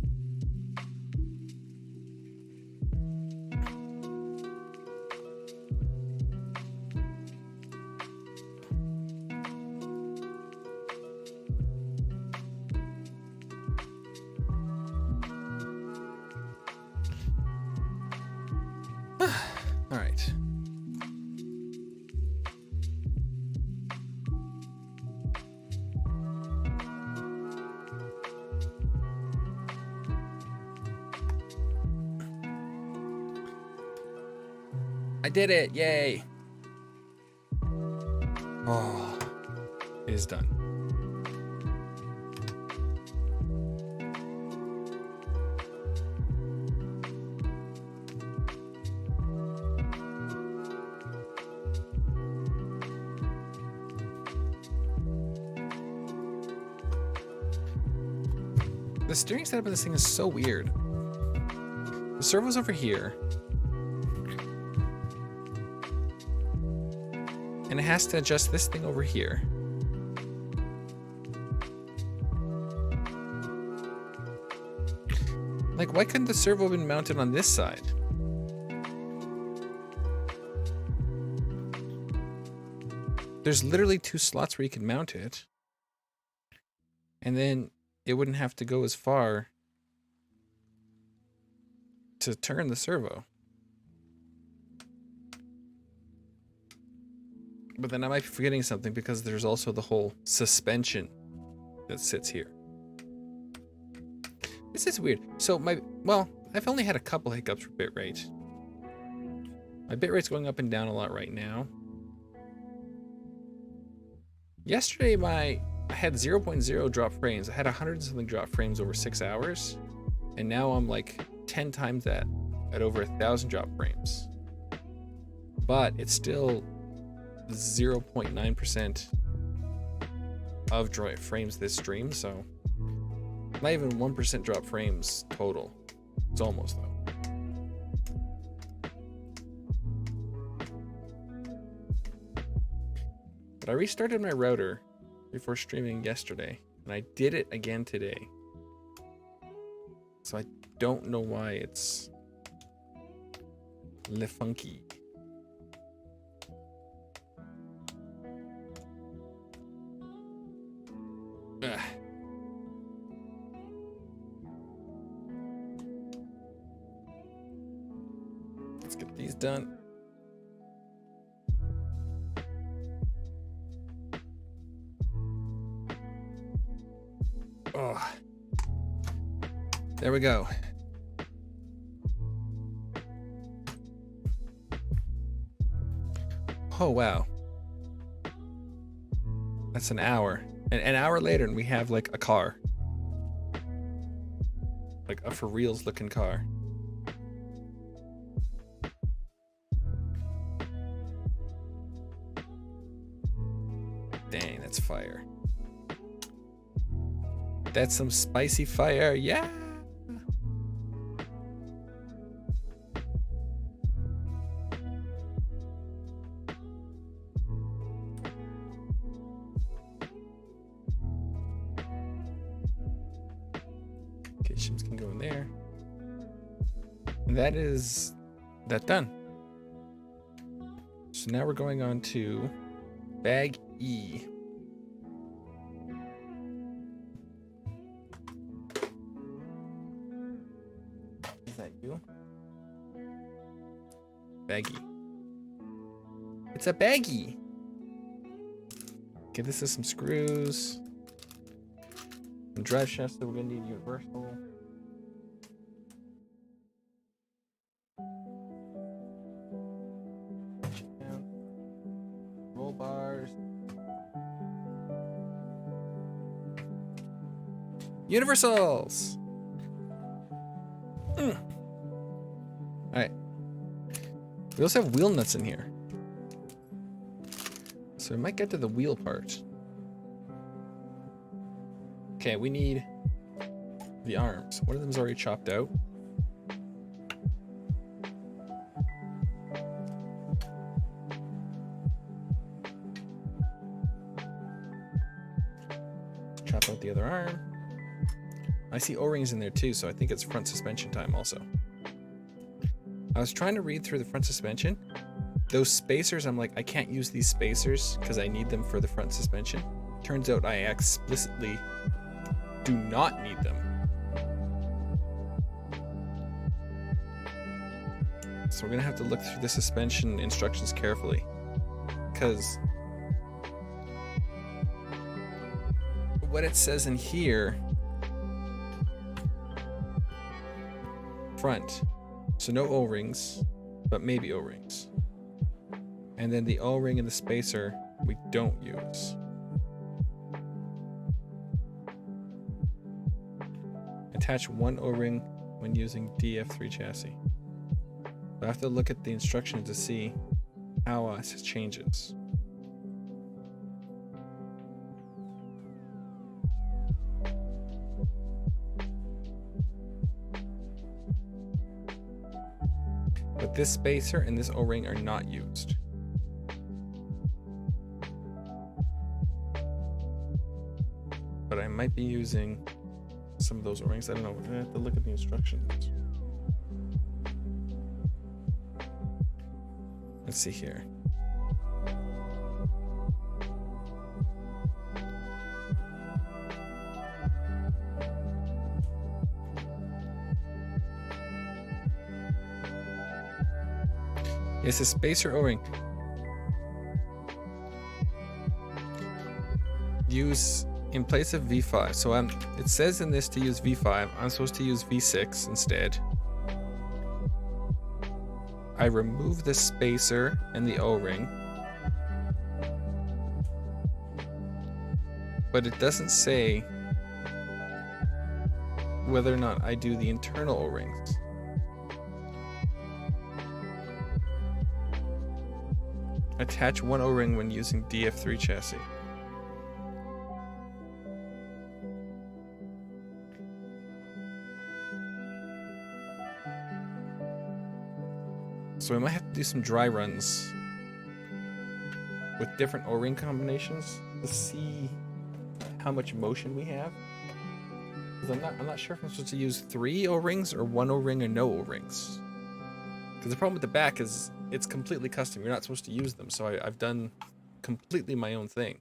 I did it, yay. Oh, it is done. The steering setup of this thing is so weird. The servo's over here. And it has to adjust this thing over here. Like, why couldn't the servo have been mounted on this side? There's literally 2 slots where you can mount it. And then it wouldn't have to go as far to turn the servo. But then I might be forgetting something because there's also the whole suspension that sits here. This is weird. So I've only had a couple hiccups for bitrate. My bitrate's going up and down a lot right now. Yesterday I had 0.0 drop frames. I had 100 and something drop frames over 6 hours. And now I'm like 10 times that at over 1,000 drop frames. But it's still 0.9% of drop frames this stream, so not even 1% drop frames total. It's almost though. But I restarted my router before streaming yesterday, and I did it again today. So I don't know why it's le funky. Ugh. Let's get these done. Oh, there we go. Oh, wow. That's an hour. And an hour later, and we have like a car. Like a for reals looking car. Dang, that's fire. That's some spicy fire, yeah. Okay, shims can go in there. And that is that done. So now we're going on to bag E. Baggy. It's a baggy. Okay, this is some screws. Some drive shafts that we're gonna need universal. Roll bars. Universals. All right. We also have wheel nuts in here. So we might get to the wheel part. Okay, we need the arms. One of them's already chopped out. Chop out the other arm. I see O-rings in there too, so I think it's front suspension time also. I was trying to read through the front suspension. Those spacers, I'm like, I can't use these spacers because I need them for the front suspension. Turns out I explicitly do not need them. So we're gonna have to look through the suspension instructions carefully, because what it says in here, front. So no O-rings, but maybe O-rings. And then the O-ring and the spacer we don't use. Attach one O-ring when using DF3 chassis. I have to look at the instructions to see how it changes. But this spacer and this O-ring are not used. But I might be using some of those O-rings. I don't know. We're gonna have to look at the instructions. Let's see here. It's a spacer O-ring. Use in place of V5. So it says in this to use V5. I'm supposed to use V6 instead. I remove the spacer and the O-ring. But it doesn't say whether or not I do the internal O-rings. Attach one O-ring when using DF3 chassis. So I might have to do some dry runs with different O-ring combinations to see how much motion we have. Because I'm not sure if I'm supposed to use 3 O-rings or 1 O-ring or no O-rings. Because the problem with the back is it's completely custom. You're not supposed to use them, so I've done completely my own thing.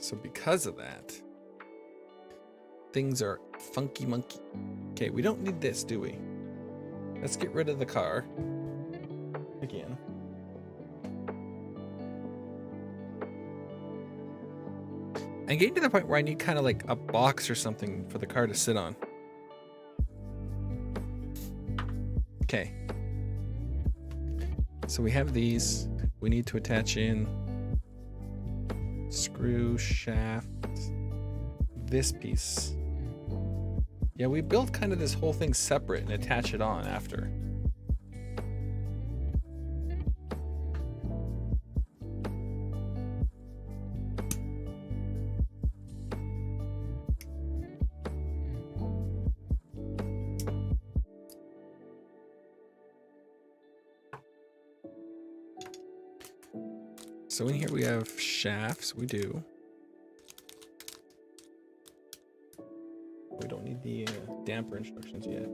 So because of that, things are funky monkey. Okay, we don't need this, do we? Let's get rid of the car again. I'm getting to the point where I need kind of like a box or something for the car to sit on. Okay. So we have these. We need to attach in screw, shaft, this piece. Yeah, we built kind of this whole thing separate and attach it on after. So in here we have shafts, we do. We don't need the damper instructions yet.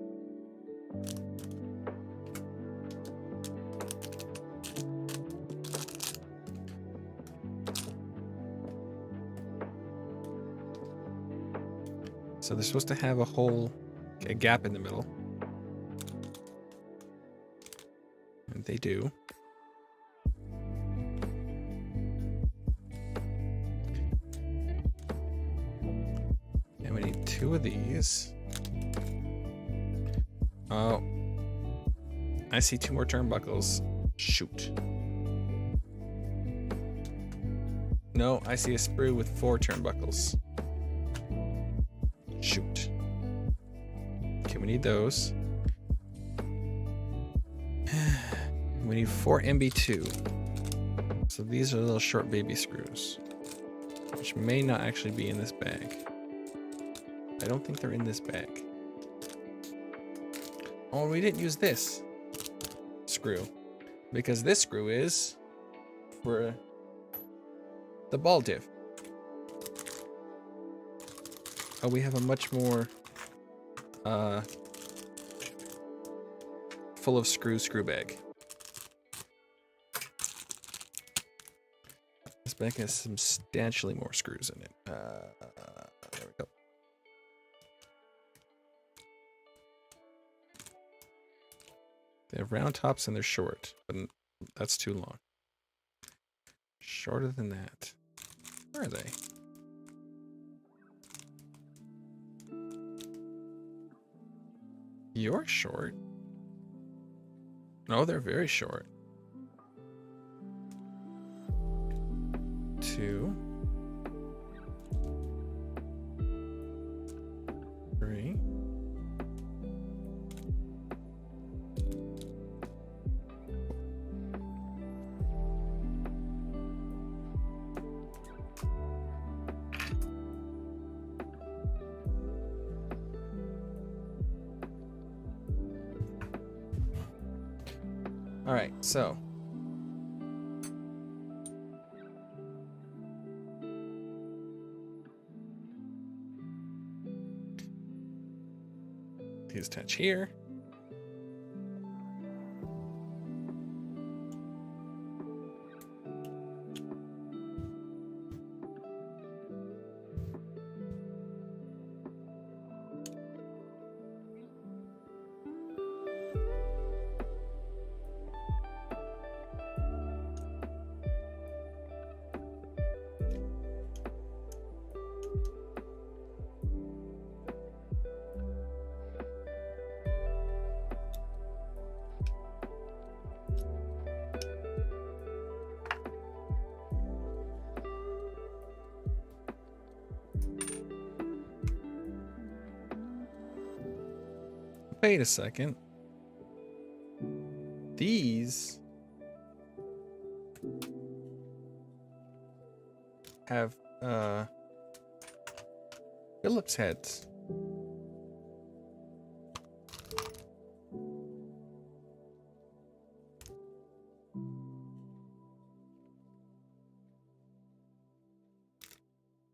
So they're supposed to have a gap in the middle. And they do. And we need 2 of these. Oh. I see 2 more turnbuckles. Shoot. No, I see a sprue with 4 turnbuckles. Shoot. Okay, we need those. We need 4 MB2. So these are little short baby screws, which may not actually be in this bag. I don't think they're in this bag. Oh, we didn't use this screw because this screw is for the ball diff. Oh, we have a much more full of screw bag. This bag has substantially more screws in it. There we go. They have round tops and they're short, but that's too long. Shorter than that. Where are they? You're short. No, they're very short. 2, 3. All right, so these attach here. Wait a second. These have Phillips heads.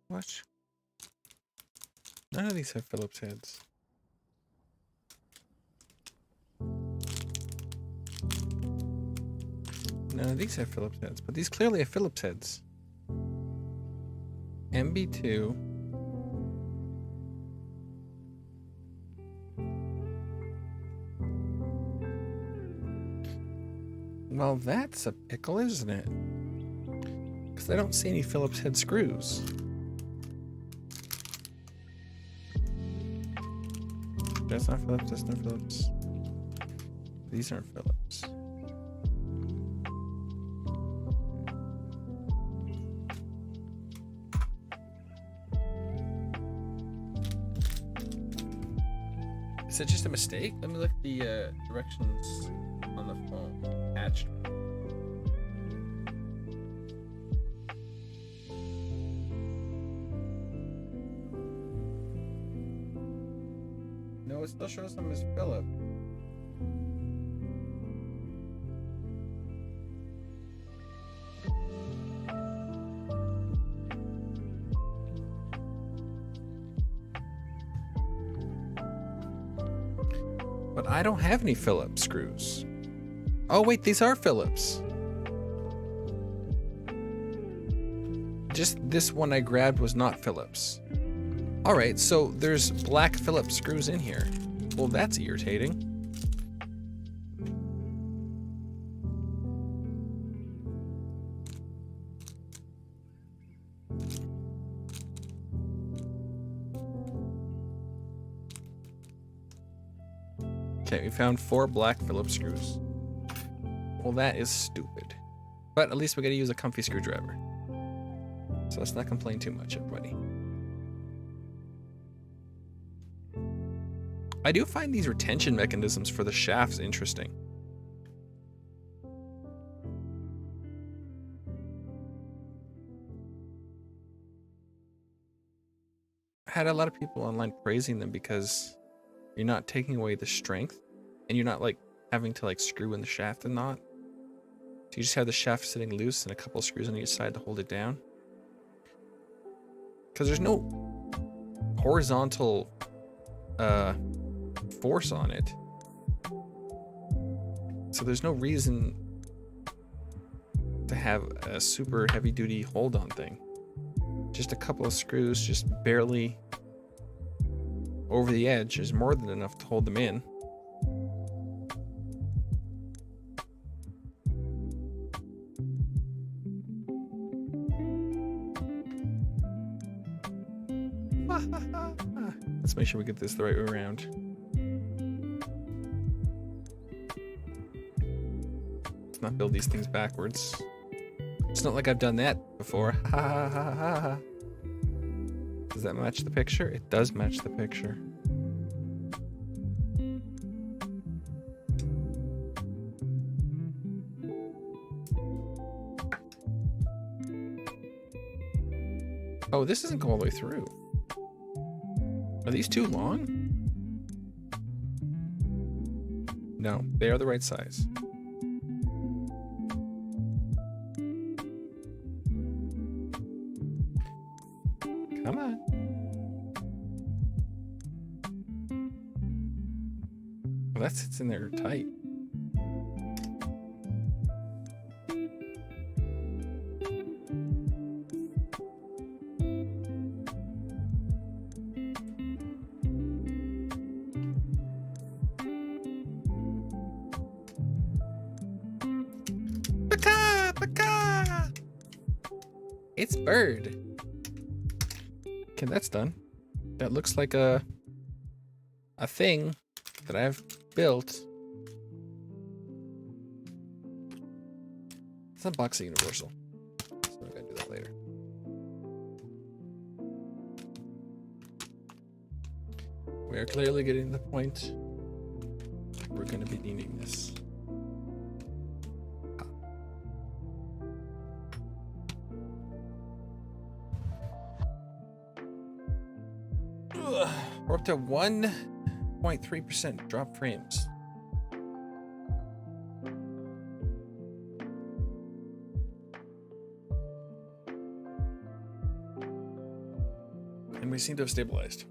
What? None of these have Phillips heads. None of these have Phillips heads, but these clearly have Phillips heads. MB2. Well, that's a pickle, isn't it? Because I don't see any Phillips head screws. That's not Phillips, that's not Phillips. These aren't Phillips. Is it just a mistake? Let me look at the directions on the phone. Attached. No, it still shows them as Philip. But I don't have any Phillips screws. Oh wait, these are Phillips. Just this one I grabbed was not Phillips. All right, so there's black Phillips screws in here. Well, that's irritating. Okay, we found 4 black Phillips screws. Well, that is stupid. But at least we gotta use a comfy screwdriver. So let's not complain too much, everybody. I do find these retention mechanisms for the shafts interesting. I had a lot of people online praising them because you're not taking away the strength and you're not like having to like screw in the shaft and knot. So you just have the shaft sitting loose and a couple of screws on each side to hold it down. Because there's no horizontal force on it. So there's no reason to have a super heavy duty hold on thing. Just a couple of screws just barely over the edge is more than enough to hold them in. Let's make sure we get this the right way around. Let's not build these things backwards. It's not like I've done that before. Ha ha ha ha ha. Does that match the picture? It does match the picture. Oh, this doesn't go all the way through. Are these too long? No, they are the right size. Come on. Well, that sits in there tight. It's bird. Okay, that's done. That looks like a thing that I've built. Let's unbox the universal. So I'm gonna do that later. We are clearly getting to the point. We're gonna be needing this. We're up to 1.3% drop frames. And we seem to have stabilized.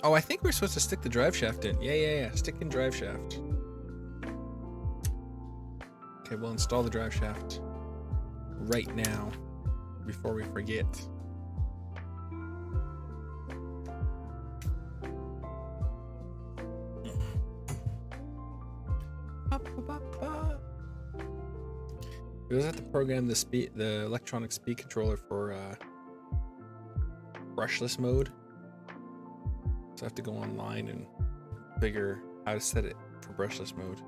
Oh, I think we're supposed to stick the drive shaft in. Yeah. Stick in drive shaft. Okay, we'll install the drive shaft right now before we forget. We also have to program the electronic speed controller for brushless mode. So I have to go online and figure how to set it for brushless mode.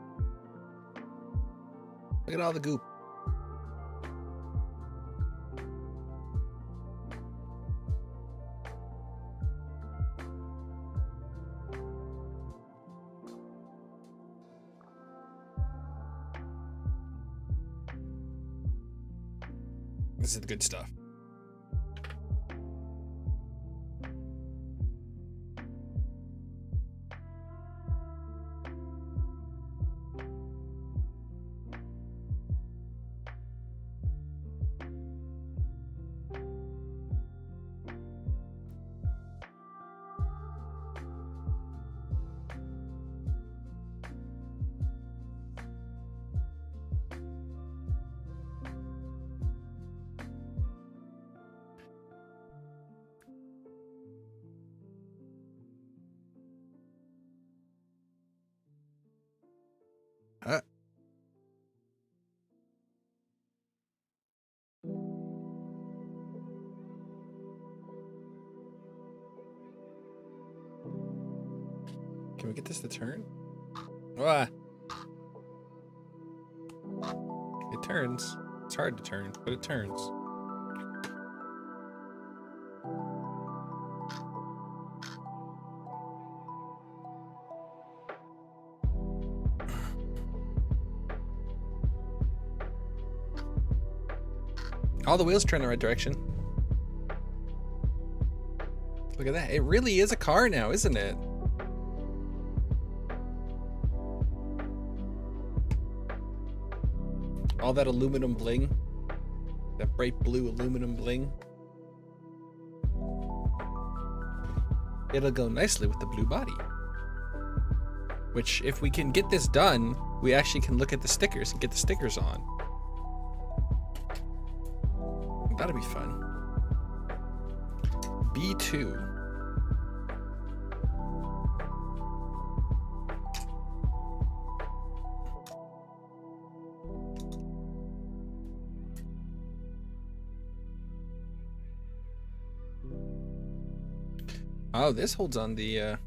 Look at all the goop. This is the good stuff. Can we get this to turn? Ah. It turns. It's hard to turn, but it turns. All the wheels turn in the right direction. Look at that. It really is a car now, isn't it? All that aluminum bling. That bright blue aluminum bling. It'll go nicely with the blue body. Which, if we can get this done, we actually can look at the stickers and get the stickers on. That'll be fun. B2. Oh, this holds on the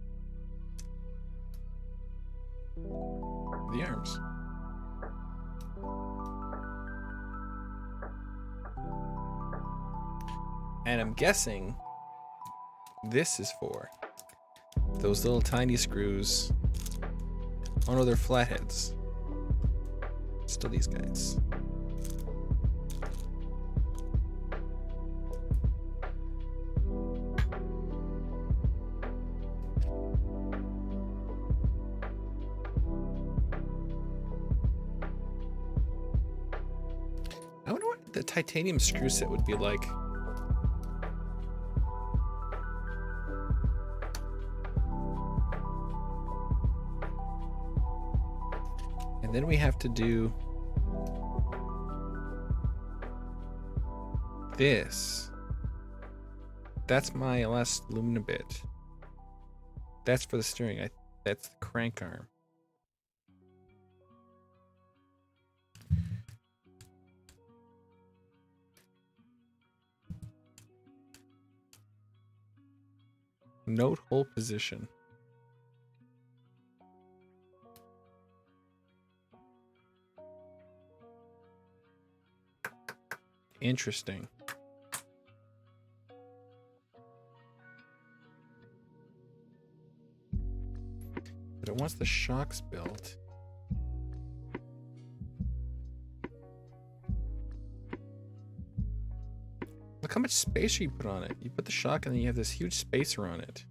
And I'm guessing this is for those little tiny screws. Oh no, they're flatheads. Still these guys. I wonder what the titanium screw set would be like. And then we have to do this. That's my last Lumina bit. That's for the steering. That's the crank arm. Note hole position. Interesting. But it wants the shocks built. Look how much spacer you put on it. You put the shock and then you have this huge spacer on it.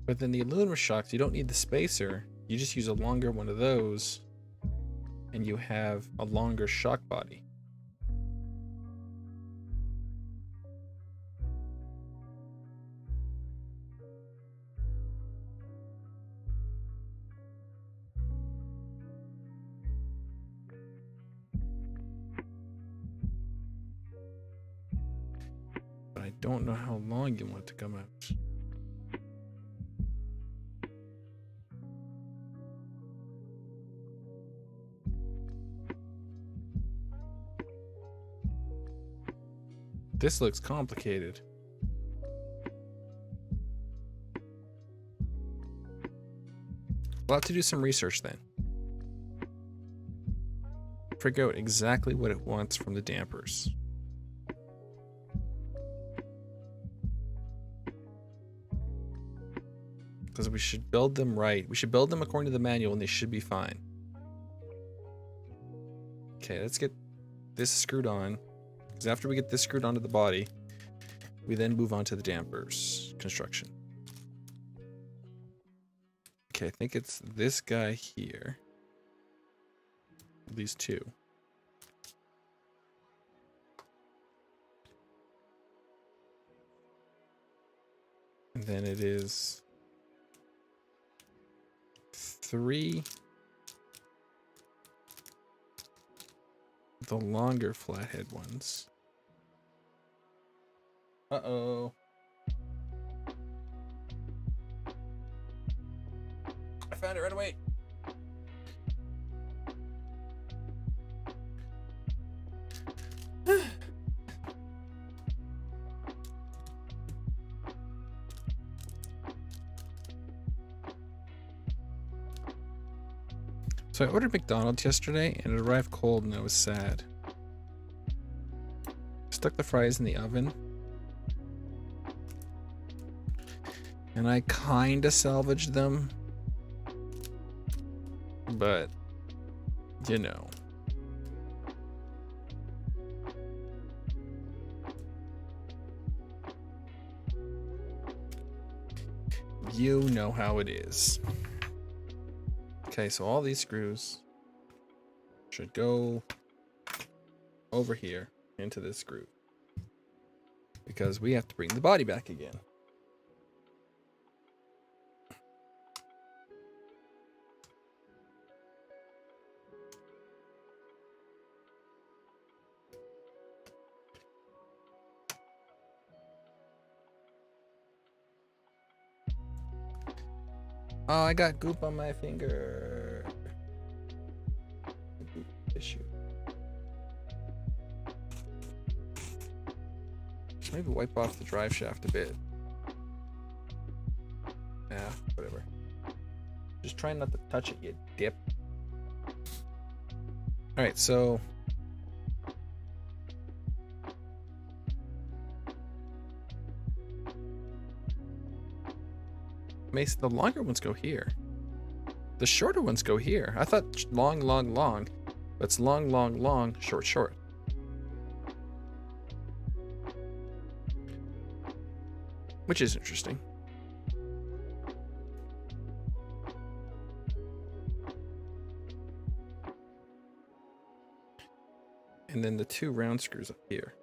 But then the aluminum shocks, you don't need the spacer. You just use a longer one of those and you have a longer shock body. But I don't know how long you want it to come out. This looks complicated. We'll have to do some research then. Figure out exactly what it wants from the dampers. Because we should build them right. We should build them according to the manual and they should be fine. Okay, let's get this screwed on. Because after we get this screwed onto the body, we then move on to the dampers construction. Okay, I think it's this guy here. These two. And then it is 3. The longer flathead ones. Uh-oh. I found it right away. So I ordered McDonald's yesterday and it arrived cold and I was sad. Stuck the fries in the oven. And I kinda salvaged them. But, you know. You know how it is. Okay, so all these screws should go over here into this groove. Because we have to bring the body back again. Oh, I got goop on my finger. Goop issue. Just maybe wipe off the drive shaft a bit. Yeah, whatever. Just try not to touch it, you dip. All right, so Mason, the longer ones go here. The shorter ones go here. I thought long, long, long, but it's long, long, long, short, short. Which is interesting. And then the 2 round screws up here.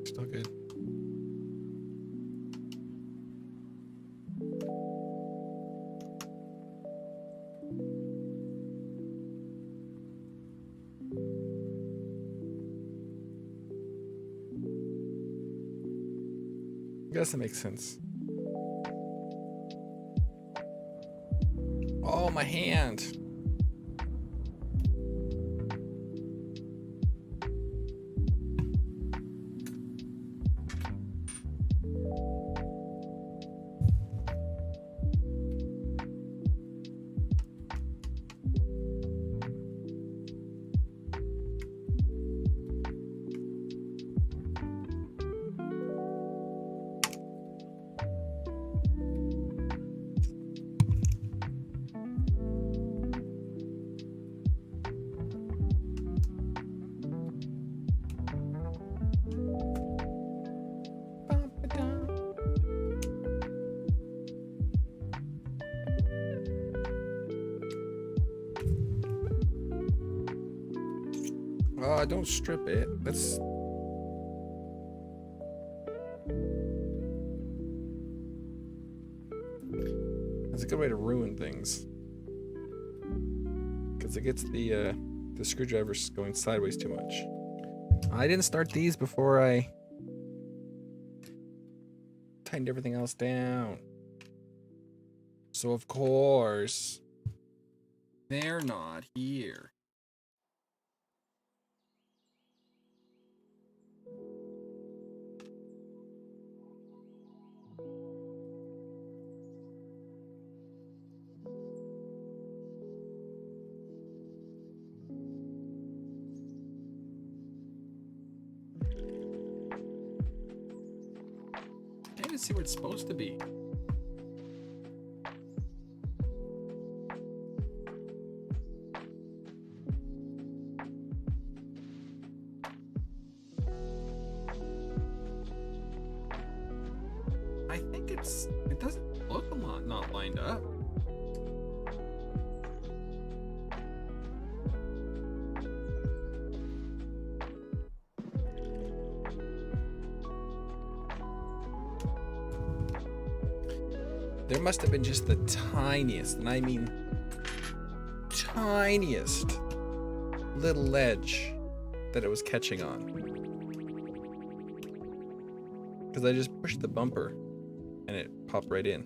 Still good. I guess that makes sense. Oh, my hand. Oh, don't strip it. That's a good way to ruin things. Because it gets the screwdrivers going sideways too much. I didn't start these before I tightened everything else down. So of course, they're not here. Can't even see where it's supposed to be. I think it doesn't look a lot not lined up. There must have been just the tiniest, and I mean tiniest, little ledge that it was catching on. Because I just pushed the bumper and it popped right in.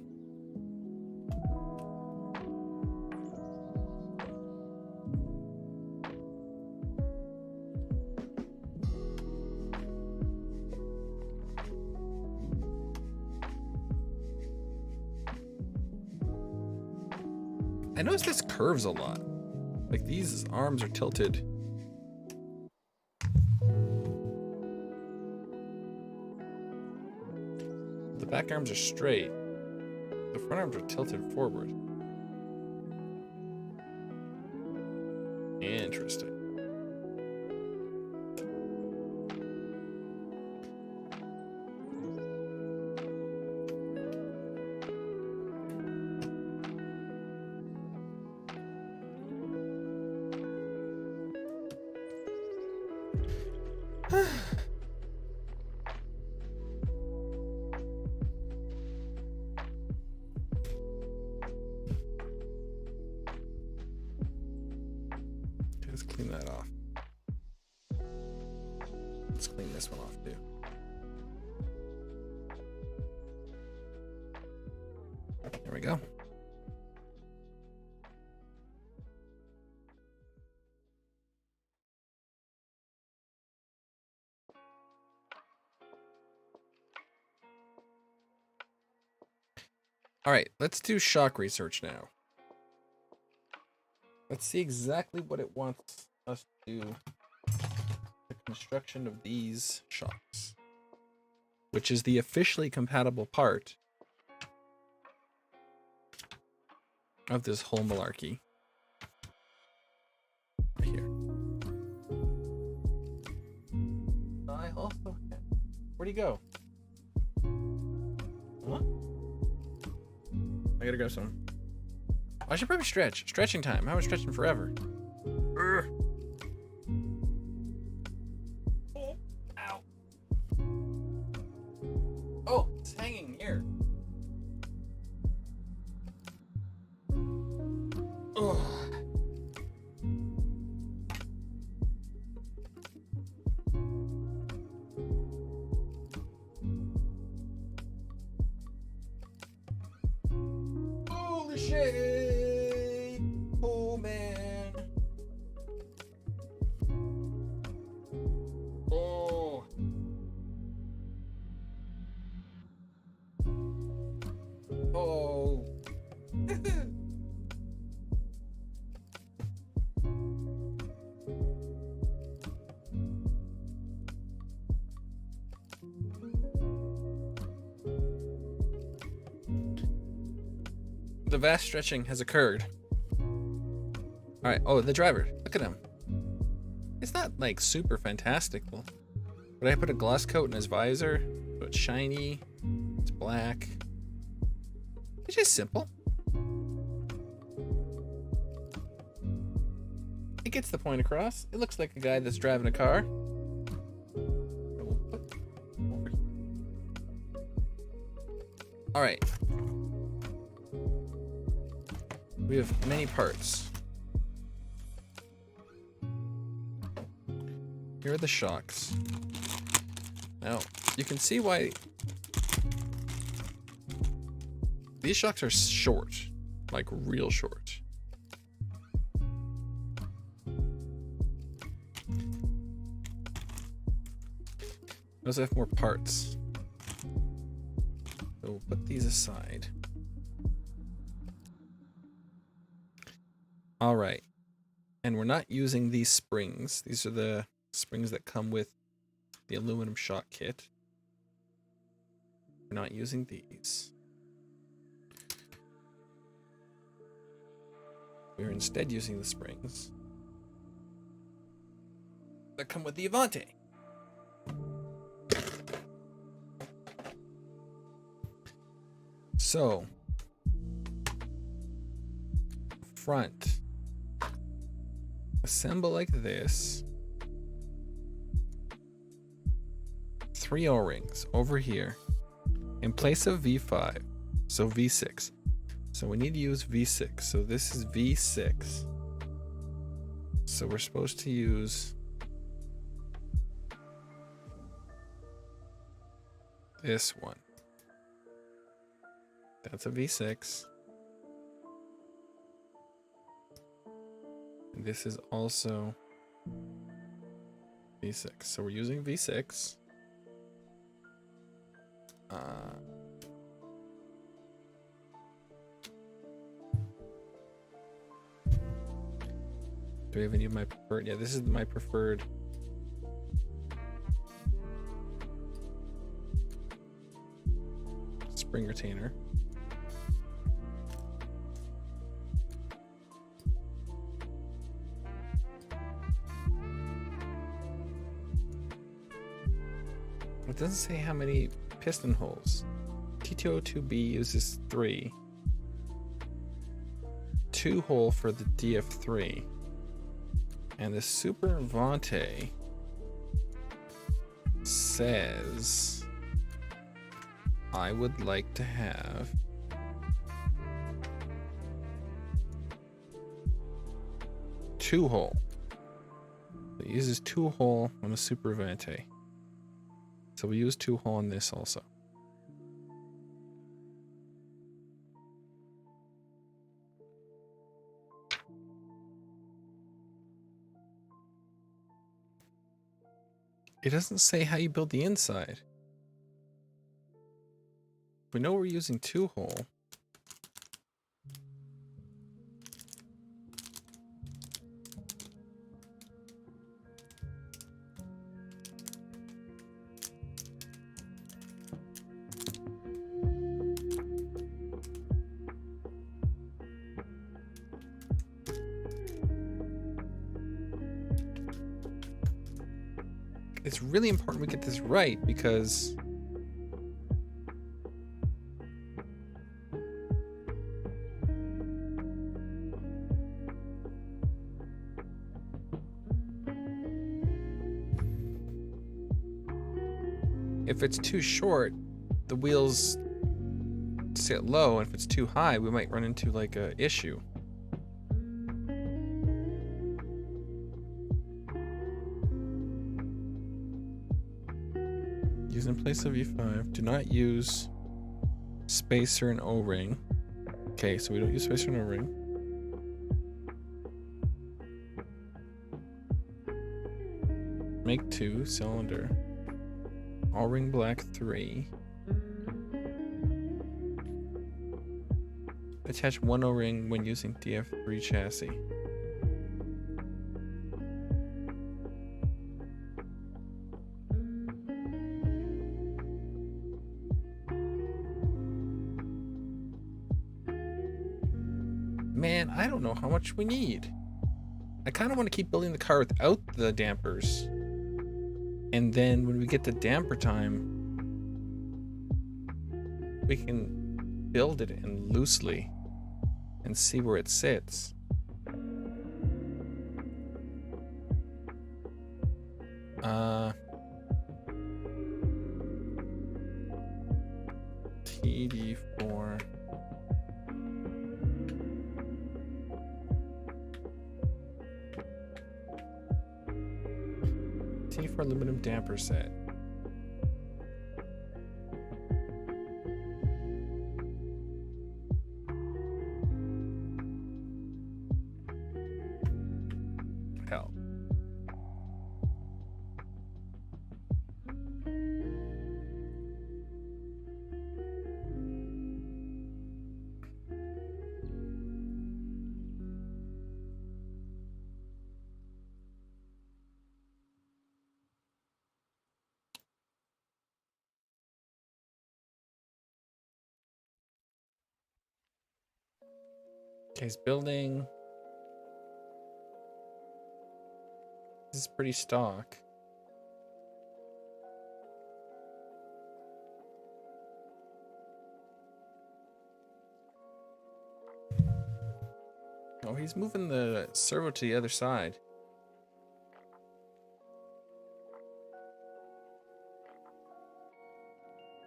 I noticed this curves a lot. Like these arms are tilted. The back arms are straight. The front arms are tilted forward. Interesting. this one off too. There we go. All right, let's do shock research now. Let's see exactly what it wants us to do. The construction of these shocks, which is the officially compatible part of this whole malarkey. Right here. I also have... Where'd he go? Huh? I gotta grab some. I should probably stretch. Stretching time. I was stretching forever. Urgh. Oh, ow. Oh, it's hanging here. Oh. Holy shit! Oh man! Oh! Oh! The vast stretching has occurred. All right. Oh, the driver. Look at him. It's not like super fantastical, but I put a gloss coat in his visor, so it's shiny. It's black. It's just simple. It gets the point across. It looks like a guy that's driving a car. All right. We have many parts. Here are the shocks. Now, you can see why these shocks are short, like real short. I also have more parts. So we'll put these aside. All right. And we're not using these springs. These are the springs that come with the aluminum shock kit. We're not using these. We're instead using the springs that come with the Avante. So, front. Assemble like this. 3 O-rings over here in place of V5, so V6. So we need to use V6. So this is V6. So we're supposed to use this one. That's a V6. And this is also V6. So we're using V6. Do we have any of my preferred? Yeah, this is my preferred. Spring retainer. It doesn't say how many piston holes. T202B uses 3. 2 hole for the DF3. And the Super Avante says I would like to have two hole. It uses 2 hole on the Super Avante. So we use 2-hole on this also. It doesn't say how you build the inside. We know we're using 2-hole. It's really important we get this right because if it's too short, the wheels sit low, and if it's too high, we might run into like a issue. Use in place of E5. Do not use spacer and O-ring. Okay, so we don't use spacer and O-ring. Make 2 cylinder. O-ring black 3. Attach 1 O-ring when using DF3 chassis. Man, I don't know how much we need. I kind of want to keep building the car without the dampers. And then when we get to damper time, we can build it in loosely and see where it sits. TD4. TD4 aluminum damper set. Hell. Okay, he's building. This is pretty stock. Oh, he's moving the servo to the other side.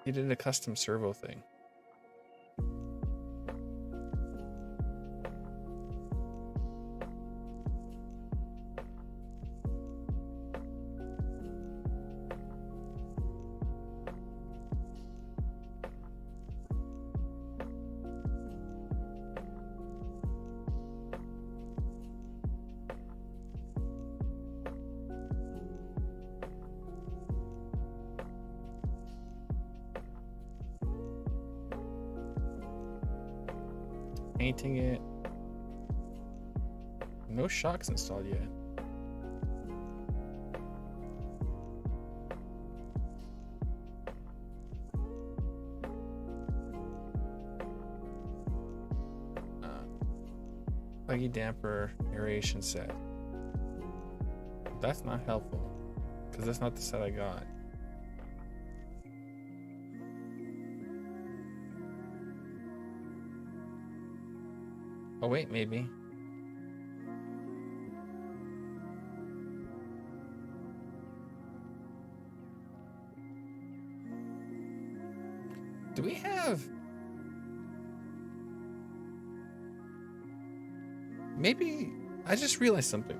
He did a custom servo thing. Painting it. No shocks installed yet. Buggy damper aeration set. That's not helpful because that's not the set I got. Oh wait, maybe. Do we have... Maybe I just realized something.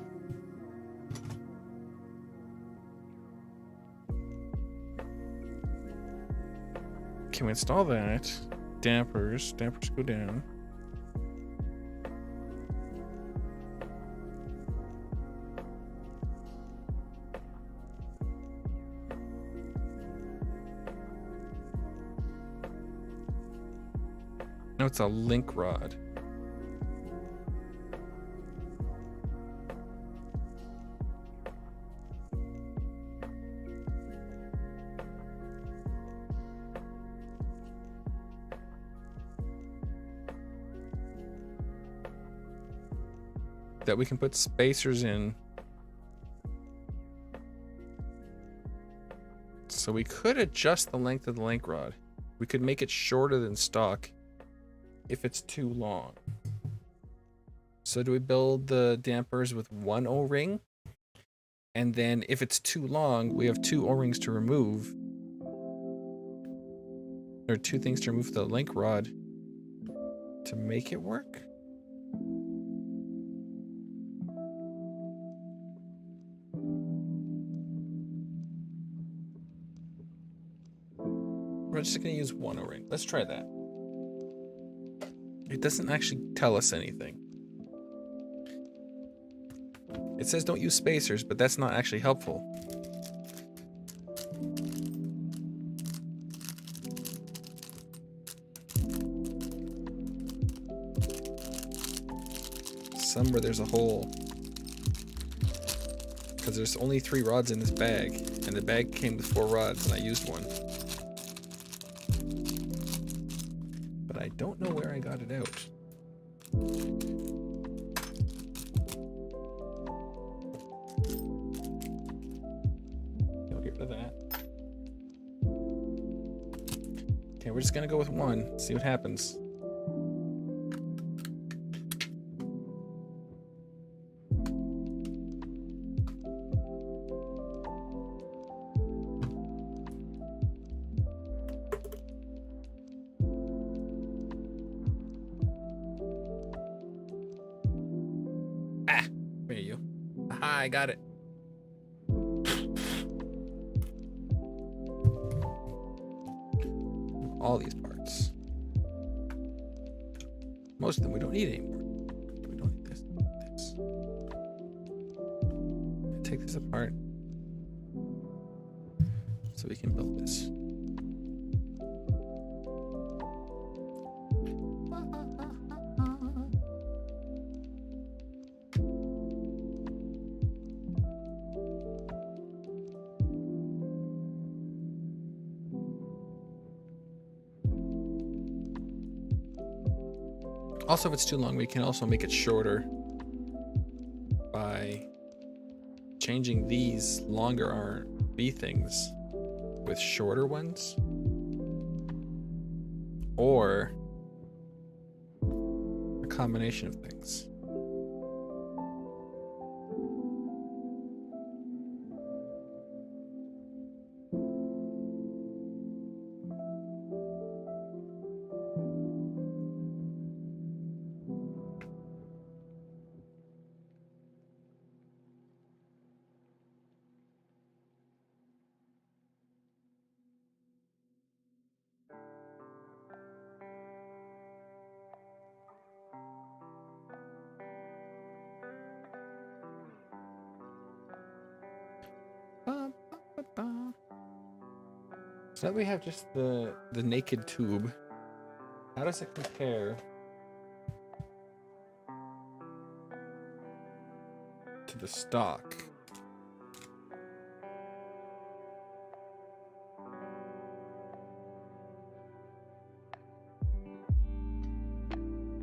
Can we install that? Dampers go down. No, it's a link rod. That we can put spacers in. So we could adjust the length of the link rod. We could make it shorter than stock if it's too long. So do we build the dampers with one O-ring? And then if it's too long, we have 2 O-rings to remove. Or 2 things to remove the link rod to make it work? We're just gonna use 1 O-ring. Let's try that. It doesn't actually tell us anything. It says don't use spacers, but that's not actually helpful. Somewhere there's a hole. Because there's only 3 rods in this bag, and the bag came with 4 rods, and I used 1. But I don't know where I got it out. I'll get rid of that. Okay, we're just gonna go with 1, see what happens. I got it. All these parts. Most of them we don't need anymore. We don't need this. Take this apart so we can build this. Also, if it's too long, we can also make it shorter by changing these longer R&B things with shorter ones, or a combination of things. So now we have just the naked tube. How does it compare to the stock?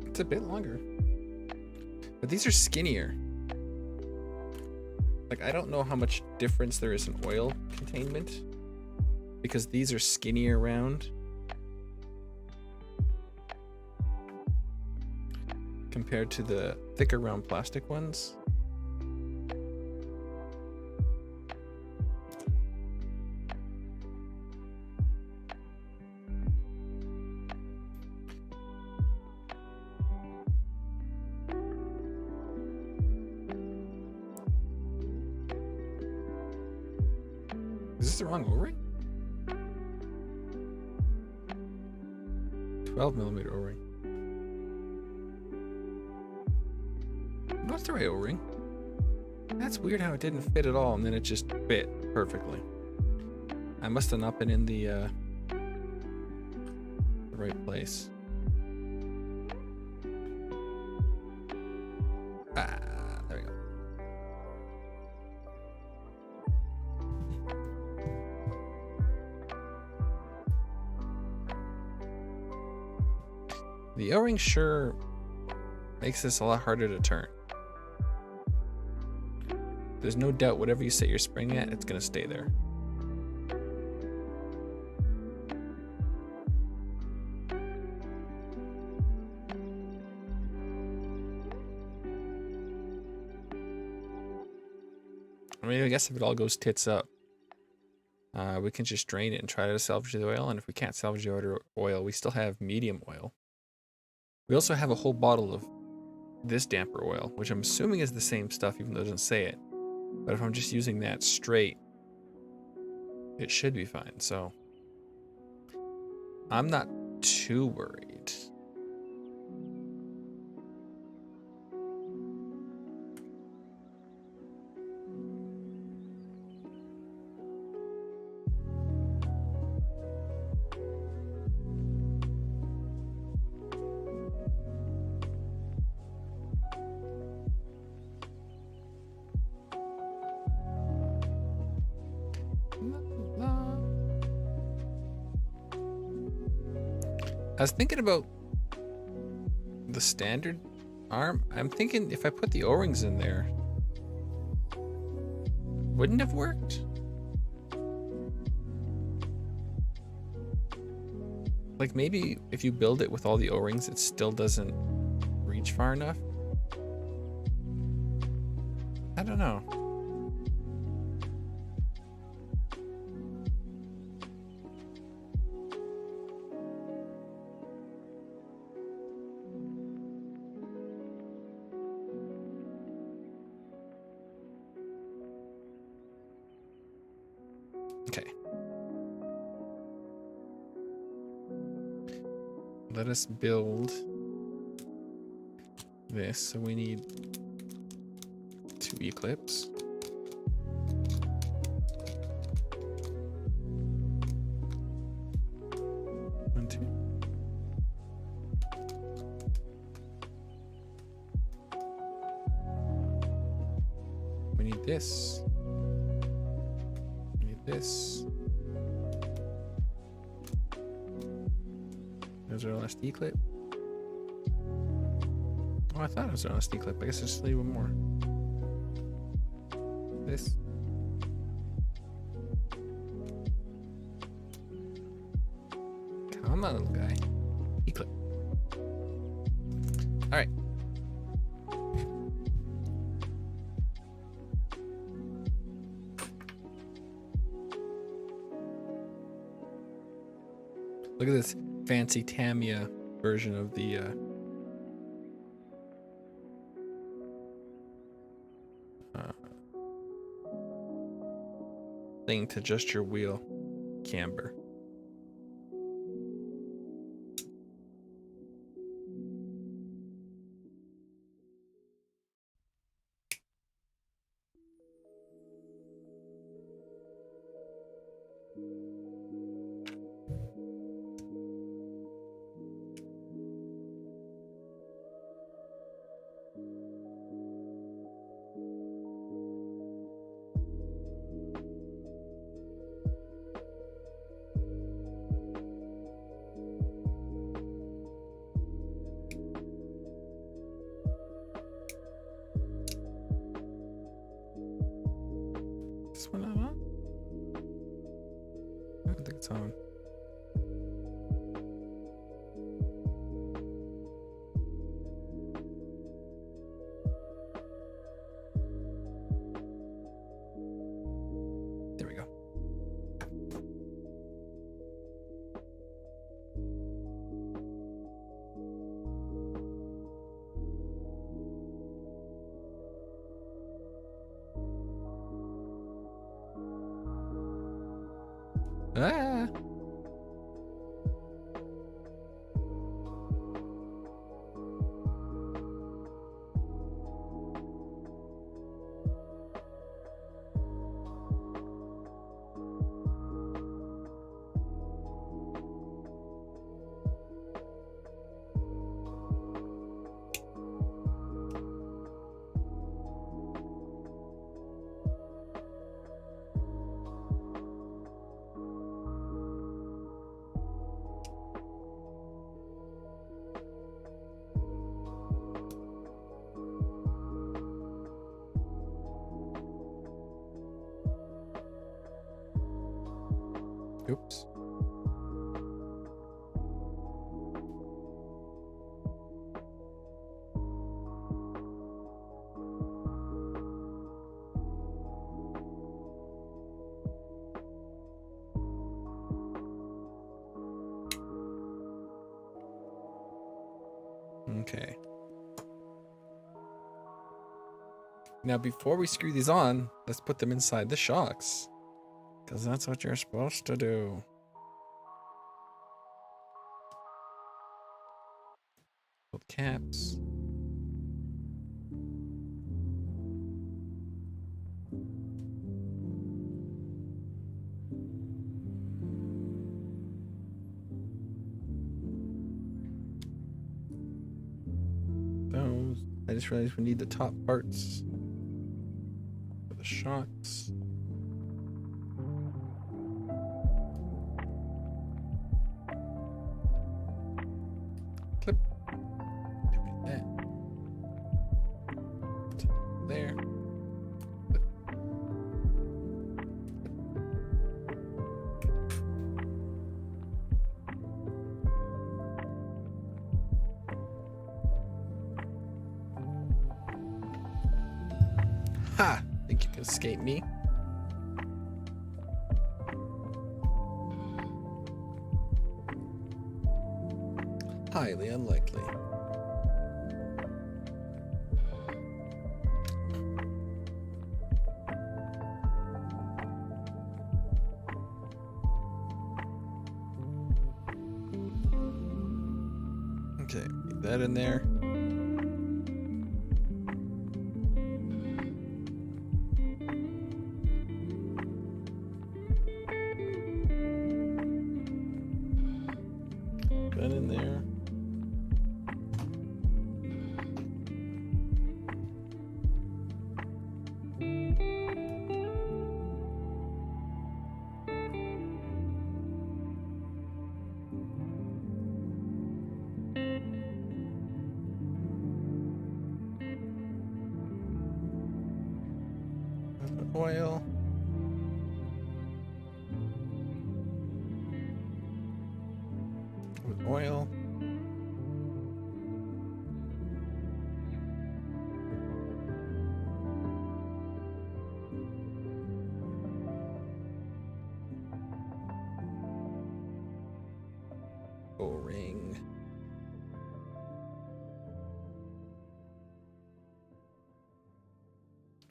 It's a bit longer, but these are skinnier. Like, I don't know how much difference there is in oil containment, because these are skinnier round compared to the thicker round plastic ones. Is this the wrong O-ring? 12mm O-ring. That's the right O-ring. That's weird how it didn't fit at all and then it just fit perfectly. I must have not been in the right place. Ah, there we go. The O-ring sure makes this a lot harder to turn. There's no doubt whatever you set your spring at, it's gonna stay there. I mean, I guess if it all goes tits up, we can just drain it and try to salvage the oil. And if we can't salvage the oil, we still have medium oil. We also have a whole bottle of this damper oil, which I'm assuming is the same stuff, even though it doesn't say it. But if I'm just using that straight, it should be fine. So I'm not too worried. I was thinking about the standard arm. I'm thinking if I put the O-rings in there, wouldn't have worked? Like maybe if you build it with all the O-rings, it still doesn't reach far enough. I don't know. Okay. Let us build this. So we need 2 E-clips. One, two. We need this. We need this. There's our last E-clip. Oh, I thought it was our last E-clip. I guess I just need one more. This. Come on, little guy. E-clip. All right. Look at this fancy Tamiya version of the thing to adjust your wheel camber. This one not on? I don't think it's on. There we go. Ah. Oops. Okay. Now, before we screw these on, let's put them inside the shocks. Because that's what you're supposed to do. Put caps. Those. I just realized we need the top parts for the shocks. Clip. Like that. There. Clip. Ha! Think you can escape me? Highly unlikely. Okay, get that in there. That in there. Oil. With oil. O-ring.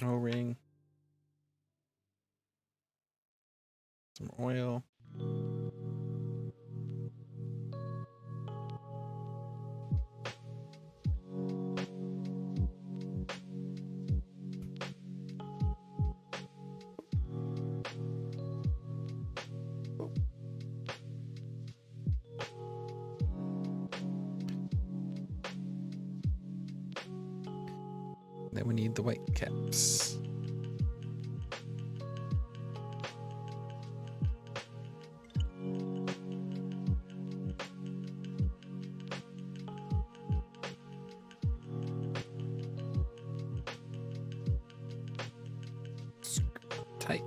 O-ring. Some oil. Then we need the white caps. Tight.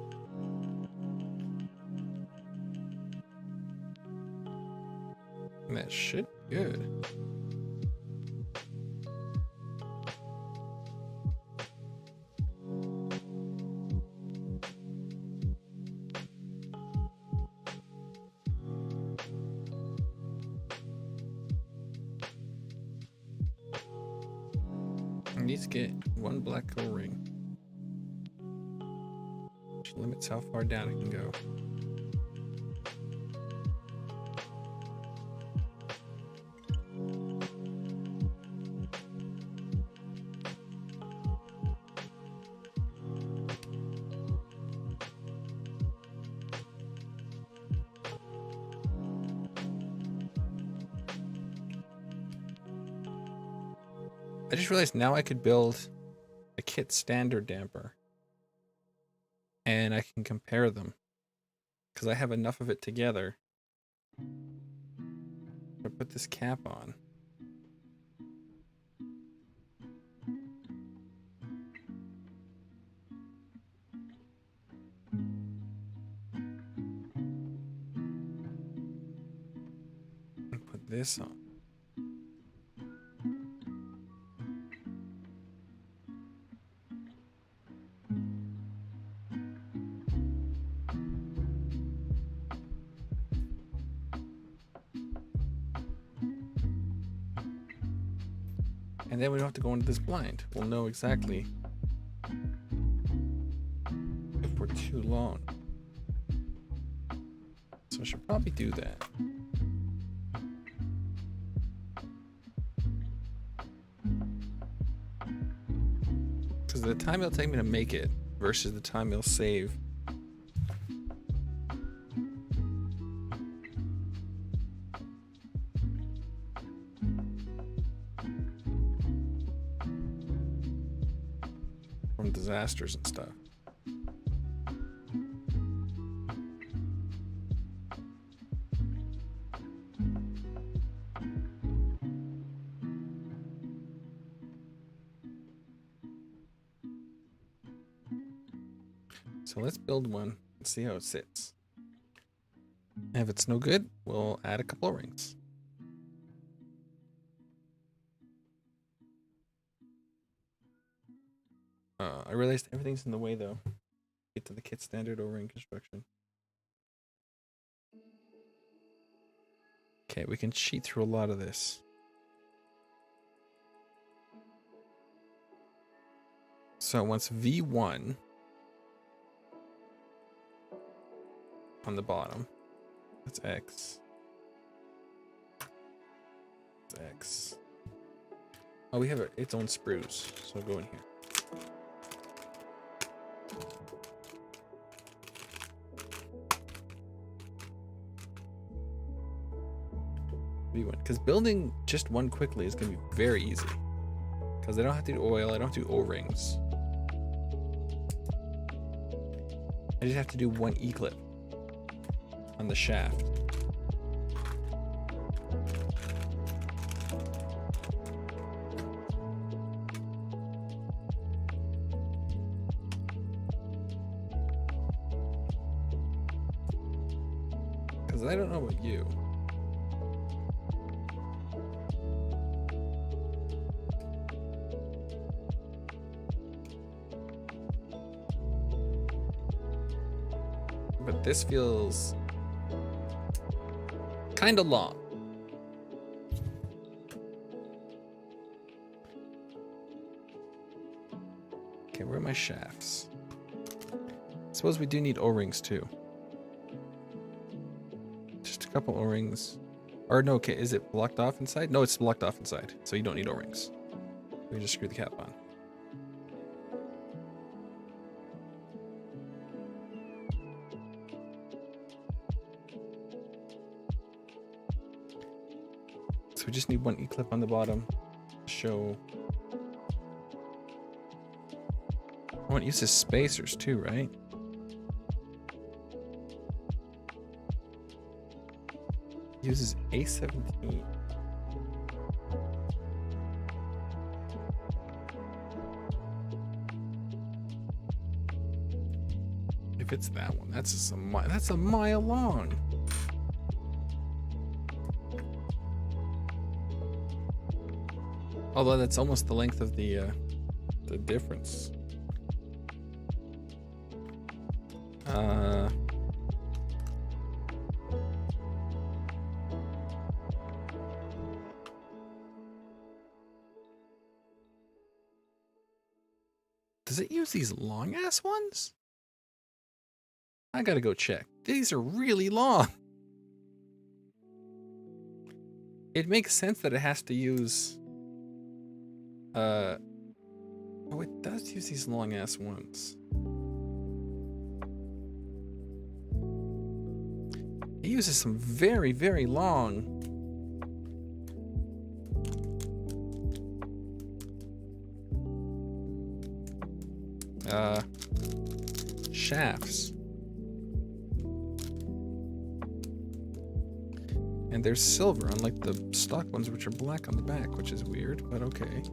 And that should be good. I need to get one black O-ring, which limits how far down it can go. I just realized now I could build a kit standard damper and I can compare them because I have enough of it together. I put this cap on. And put this on. And then we don't have to go into this blind. We'll know exactly if we're too long. So I should probably do that. Because the time it'll take me to make it versus the time it'll save. From disasters and stuff. So let's build one and see how it sits. And if it's no good, we'll add a couple of rings. I realized everything's in the way though. Get to the kit standard O-ring construction. Okay, we can cheat through a lot of this. So it wants V1 on the bottom. That's X. That's X. Oh, we have its own sprues, so I'll go in here. V1, because building just one quickly is going to be very easy. Because I don't have to do oil, I don't have to do O-rings. I just have to do one E-clip on the shaft. Because I don't know about you. But this feels kind of long. Okay, where are my shafts? Suppose we do need O-rings too. Just a couple O-rings. Or no, okay, is it blocked off inside? No, it's blocked off inside, so you don't need O-rings. We just screw the cap on. So we just need one E-clip on the bottom to show. I want to use his spacers too, right? Uses A17. If it's that one, that's just that's a mile long. Although that's almost the length of the difference. Does it use these long ass ones? I gotta go check. These are really long. It makes sense that it has to use oh, it does use these long ass ones. It uses some very, very long shafts. And they're silver, unlike the stock ones, which are black on the back, which is weird, but okay.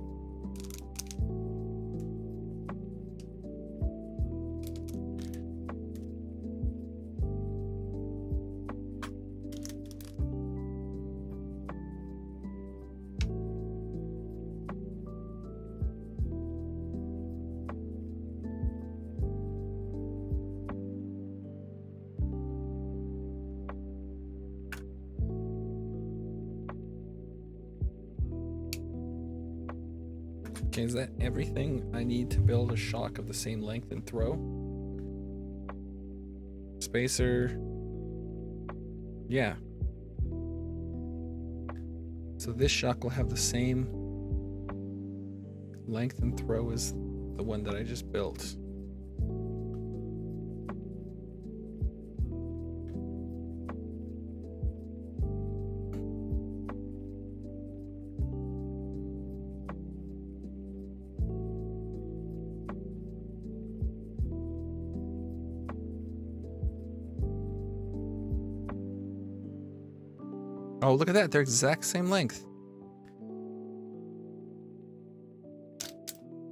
Okay, is that everything I need to build a shock of the same length and throw? Spacer. Yeah. So this shock will have the same length and throw as the one that I just built. Oh, look at that. They're exact same length.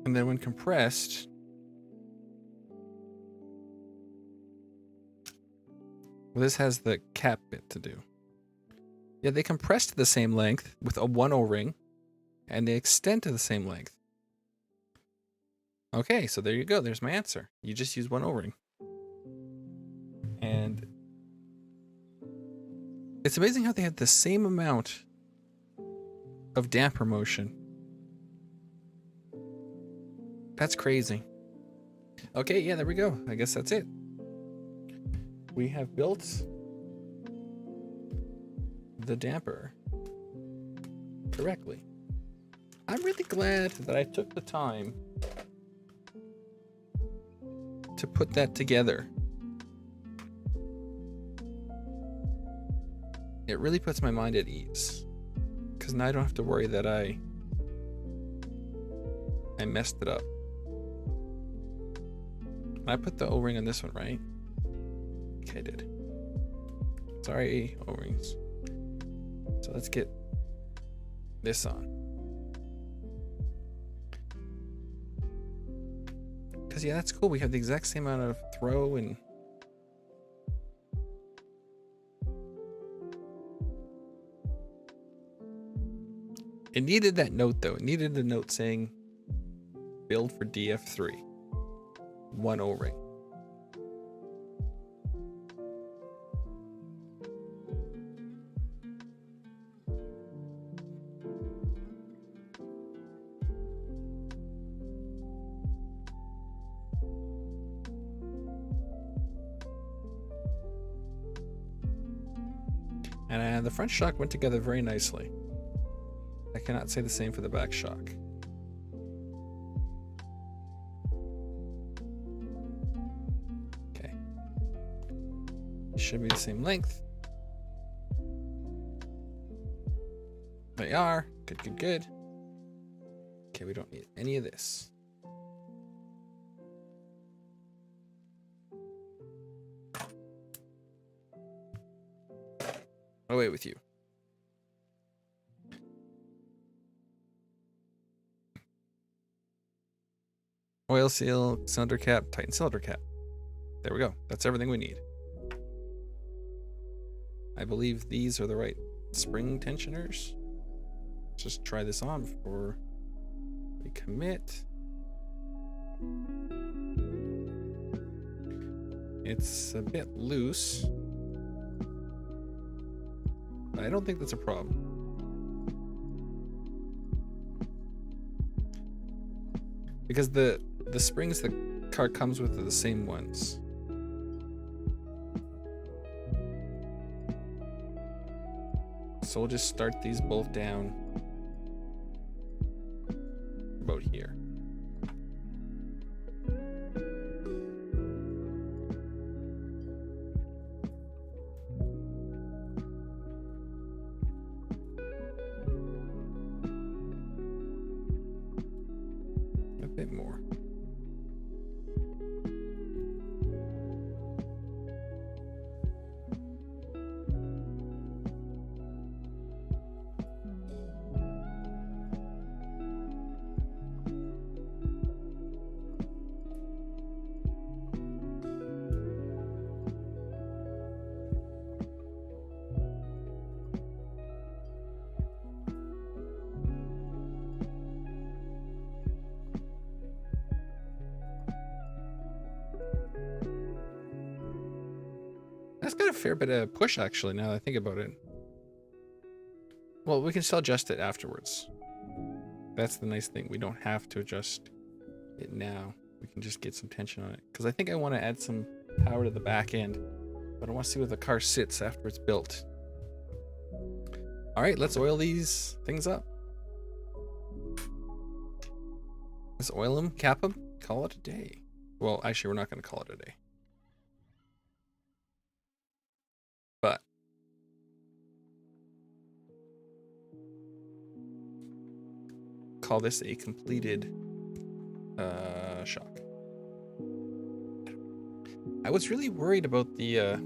And then when compressed, well, this has the cap bit to do. Yeah, they compress to the same length with a 1 O-ring, and they extend to the same length. Okay, so there you go. There's my answer. You just use 1 O-ring. And it's amazing how they had the same amount of damper motion. That's crazy. Okay, yeah, there we go. I guess that's it. We have built the damper correctly. I'm really glad that I took the time to put that together. It really puts my mind at ease, because now I don't have to worry that I messed it up. I put the O-ring on this one, right? Okay, I did. Sorry, O-rings. So let's get this on. Because yeah, that's cool. We have the exact same amount of throw and it needed that note though. It needed a note saying build for DF3. 1 O-ring. And the front shock went together very nicely. I cannot say the same for the back shock. Okay. It should be the same length. They are. Good, good, good. Okay, we don't need any of this. Away with you. Oil seal, cylinder cap, tighten cylinder cap. There we go. That's everything we need. I believe these are the right spring tensioners. Let's just try this on before we commit. It's a bit loose. I don't think that's a problem. Because the springs the car comes with are the same ones. So we'll just start these both down about here. Bit more. That's got a fair bit of push, actually, now that I think about it. Well, we can still adjust it afterwards. That's the nice thing. We don't have to adjust it now. We can just get some tension on it. Because I think I want to add some power to the back end. But I want to see where the car sits after it's built. All right, let's oil these things up. Let's oil them, cap them, call it a day. Well, actually, we're not going to call it a day. But call this a completed shock. I was really worried about the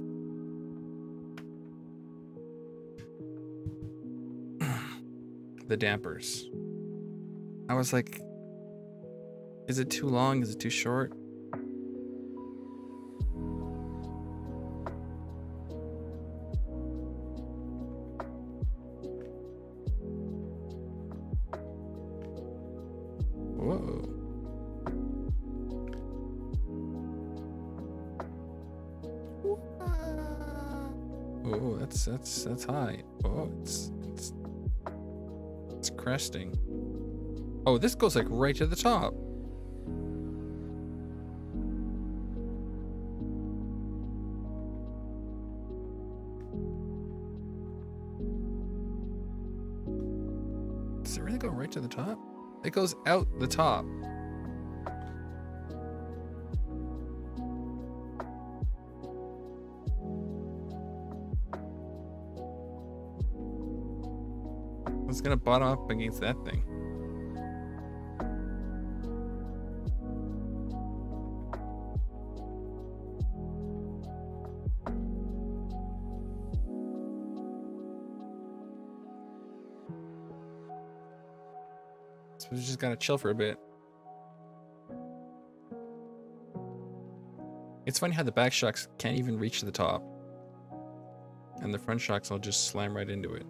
dampers. I was like, is it too long? Is it too short? Whoa. Oh, that's high. Oh, it's cresting. Oh, this goes like right to the top. Does it really go right to the top? It goes out the top. It's gonna bottom up against that thing. So we just gotta chill for a bit. It's funny how the back shocks can't even reach the top. And the front shocks will just slam right into it.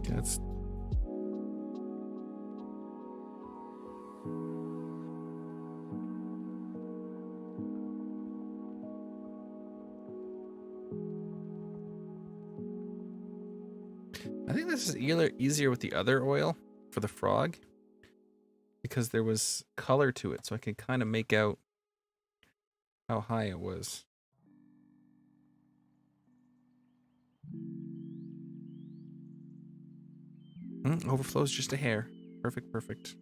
That's I think this is easier with the other oil for the frog because there was color to it, so I could kind of make out how high it was. Overflows just a hair. Perfect, perfect.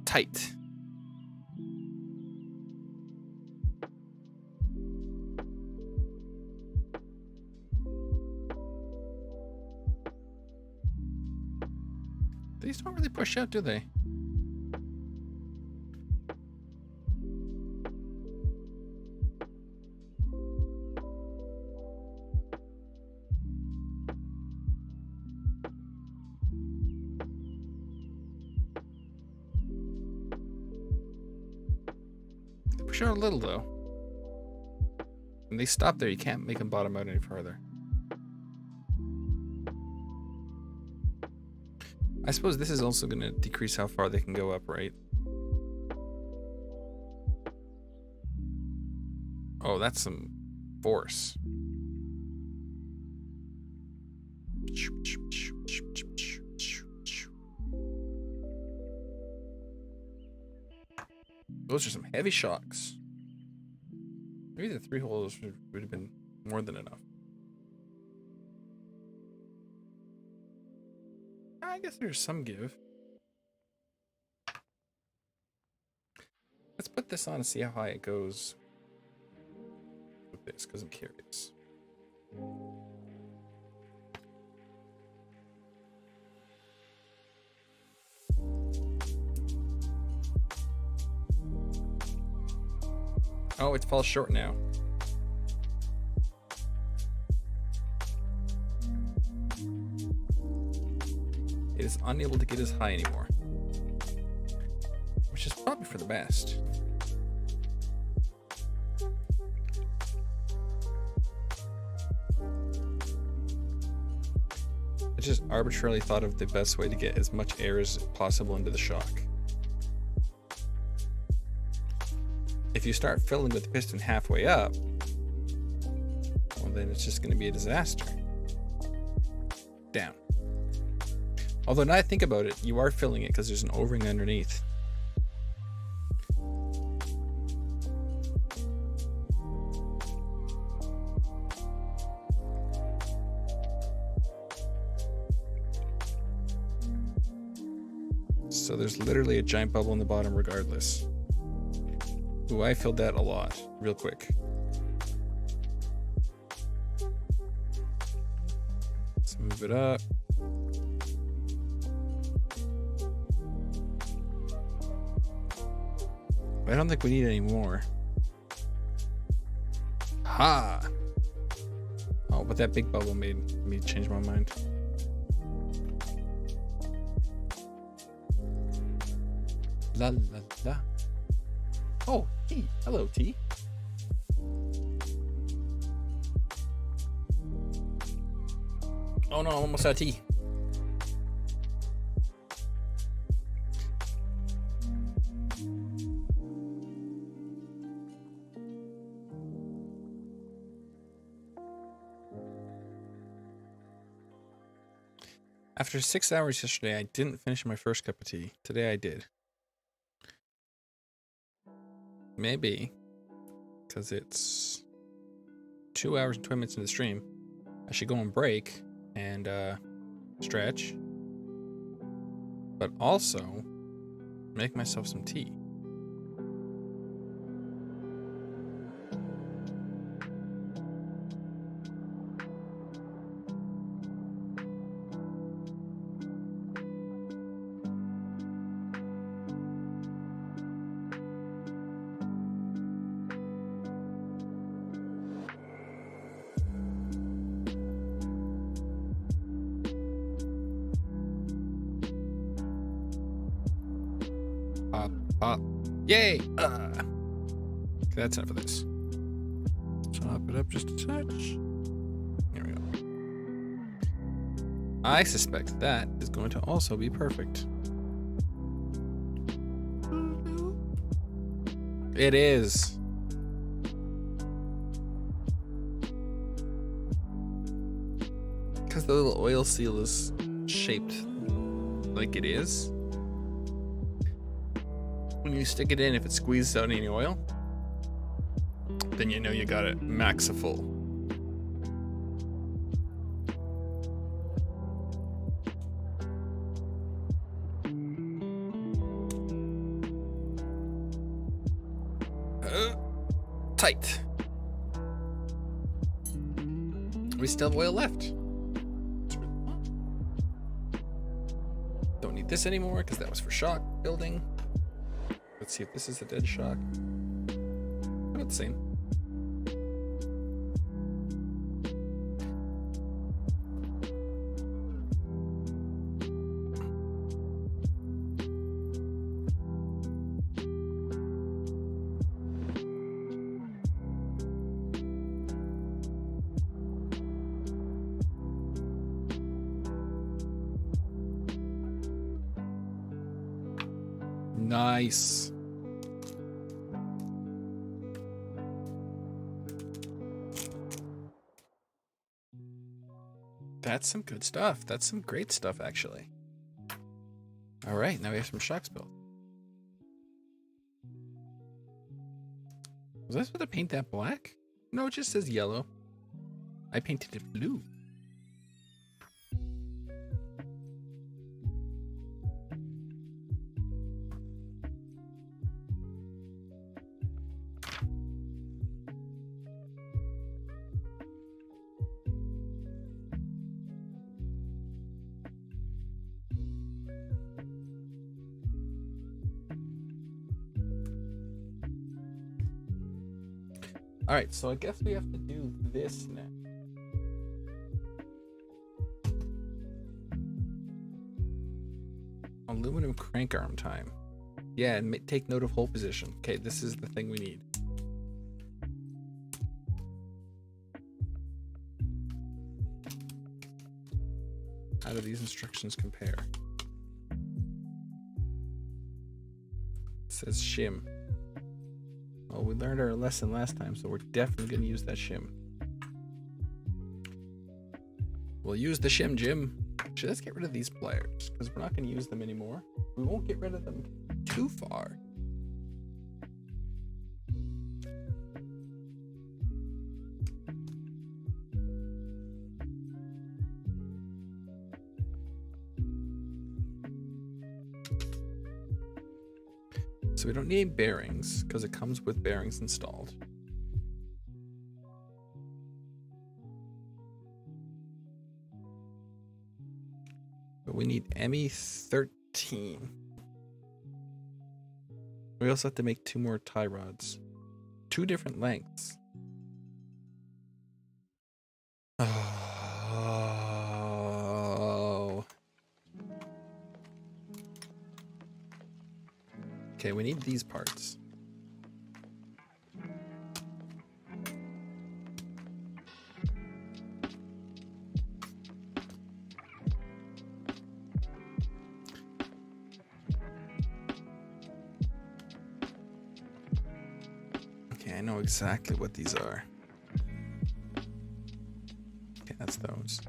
Tight. These don't really push out, do they? Push out a little though. When they stop there, you can't make them bottom out any further. I suppose this is also going to decrease how far they can go up, right? Oh, that's some force. Those are some heavy shocks. Maybe the 3 holes would have been more than enough. guess there's some give. Let's put this on and see how high it goes with this, because I'm curious. Oh, it falls short now. It is unable to get as high anymore, which is probably for the best. I just arbitrarily thought of the best way to get as much air as possible into the shock. If you start filling with the piston halfway up, well, then it's just going to be a disaster. Down. Although now I think about it, you are filling it because there's an O-ring underneath. So there's literally a giant bubble in the bottom regardless. Ooh, I filled that a lot, real quick. Let's move it up. I don't think we need any more. Ha! Oh, but that big bubble made me change my mind. La la la. Oh, T. Hello, T. Oh no, I'm almost out of tea. After 6 hours yesterday, I didn't finish my first cup of tea. Today I did. Maybe, because it's 2 hours and 20 minutes into the stream, I should go on break and stretch, but also make myself some tea. Yay! Okay, that's enough of this. Top it up just a touch. There we go. I suspect that is going to also be perfect. It is. Because the little oil seal is shaped like it is. When you stick it in, if it squeezes out any oil, then you know you got it max a full. Tight. We still have oil left. Don't need this anymore because that was for shock building. Let's see if this is a dead shock. About the same. Nice. That's some good stuff. That's some great stuff, actually. All right, now we have some shocks built. Was I supposed to paint that black? No, it just says yellow. I painted it blue. All right, so I guess we have to do this next. Aluminum crank arm time. Yeah, and take note of hole position. Okay, this is the thing we need. How do these instructions compare? It says shim. Well, we learned our lesson last time, so we're definitely going to use that shim. We'll use the shim, Jim. Actually, let's get rid of these pliers, because we're not going to use them anymore. We won't get rid of them too far. So we don't need bearings because it comes with bearings installed. But we need ME13. We also have to make 2 more tie rods. 2 different lengths. Oh. Okay, we need these parts. Okay, I know exactly what these are. Okay, that's those.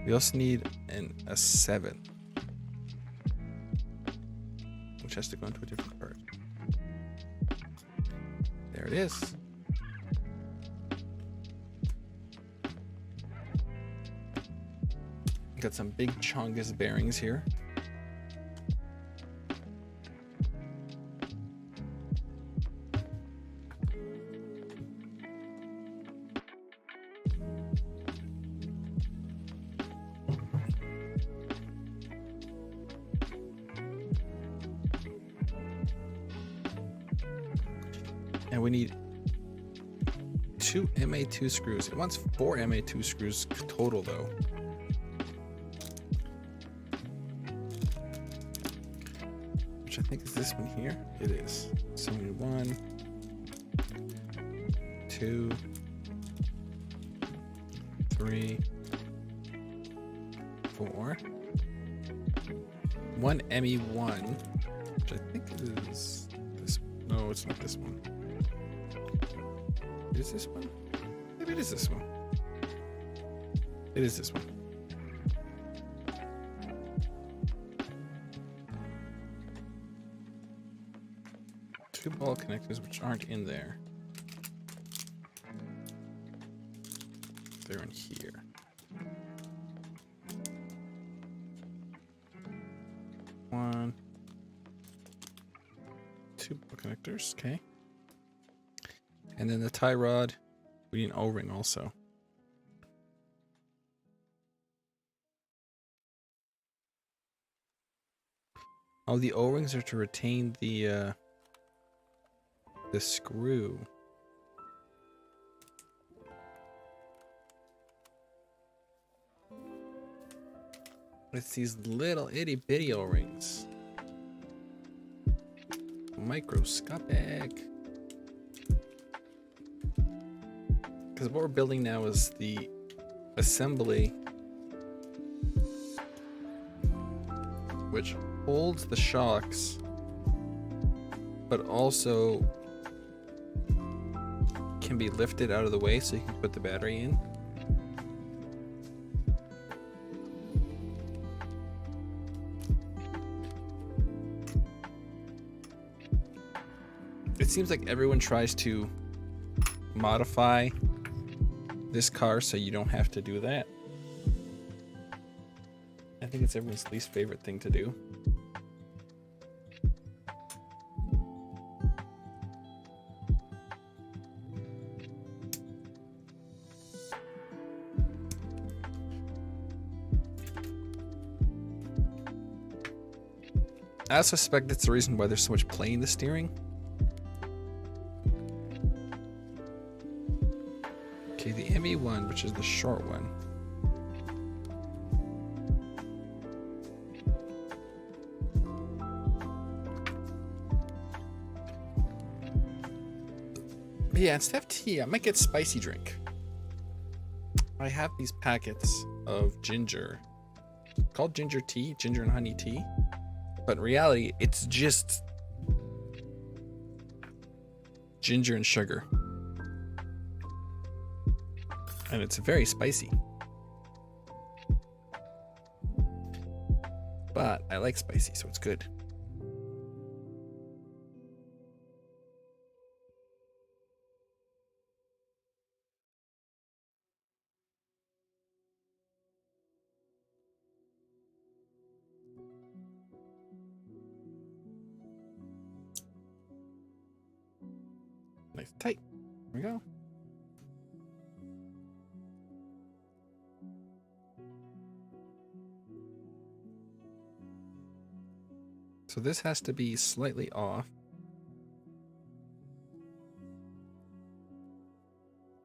We also need a 7. Which has to go into a different part. There it is. Got some big Chongus bearings here. And we need 2 MA2 screws. It wants 4 MA2 screws total though. Which I think is this one here. It is. So we need 1, 2, 3, 4. 1 ME1, which I think is this. No, it's not this one. Is this one? Maybe it is this one. It is this one. Two ball connectors which aren't in there. They're in here. One. 2 ball connectors, okay. And then the tie rod, we need an O-ring also. Oh, the O-rings are to retain the screw. It's these little itty bitty O-rings. Microscopic. Because what we're building now is the assembly which holds the shocks but also can be lifted out of the way so you can put the battery in. It seems like everyone tries to modify this car so you don't have to do that. I think it's everyone's least favorite thing to do. I also suspect that's the reason why there's so much play in the steering. Okay, the ME1, which is the short one. But yeah, instead of tea, I might get spicy drink. I have these packets of ginger, called ginger tea, ginger and honey tea. But in reality, it's just ginger and sugar. And it's very spicy. But I like spicy, so it's good. Nice and tight. There we go. So this has to be slightly off.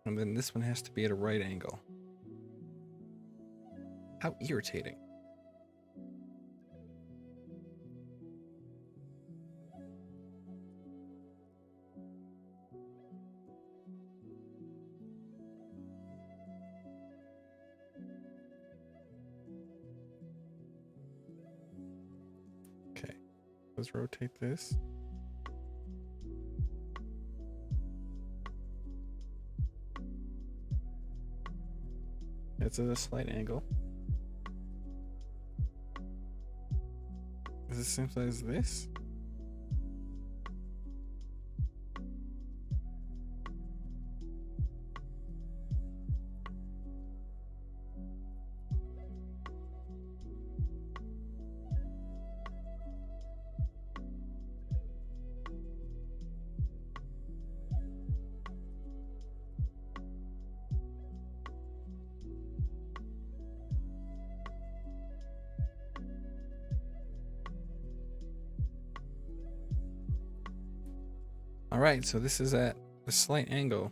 And then this one has to be at a right angle. How irritating. Okay, let's rotate this. It's at a slight angle. Is it the same size as this? All right, so this is at a slight angle.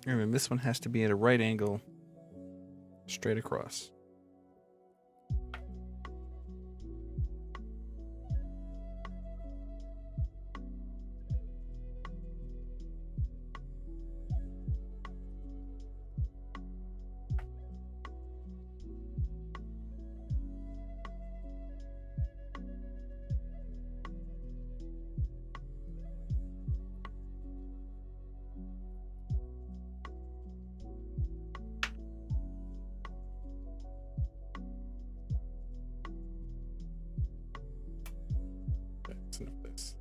And then this one has to be at a right angle, straight across. That's enough of this.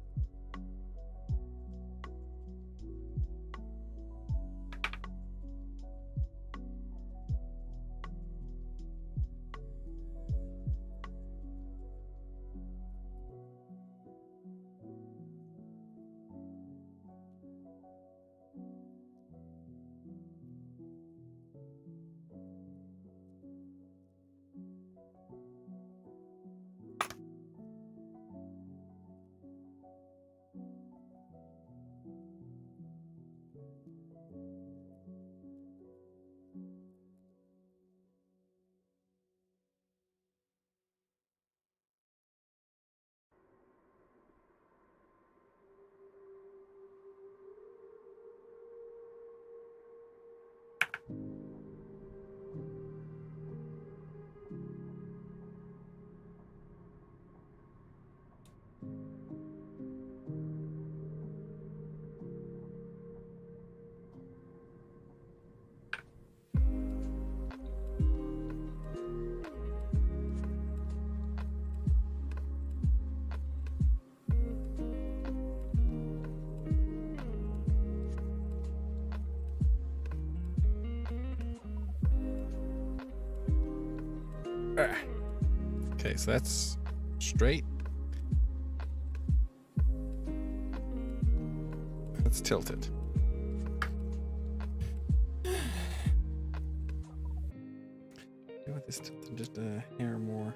Okay, so that's straight. Let's tilt it. just a hair more.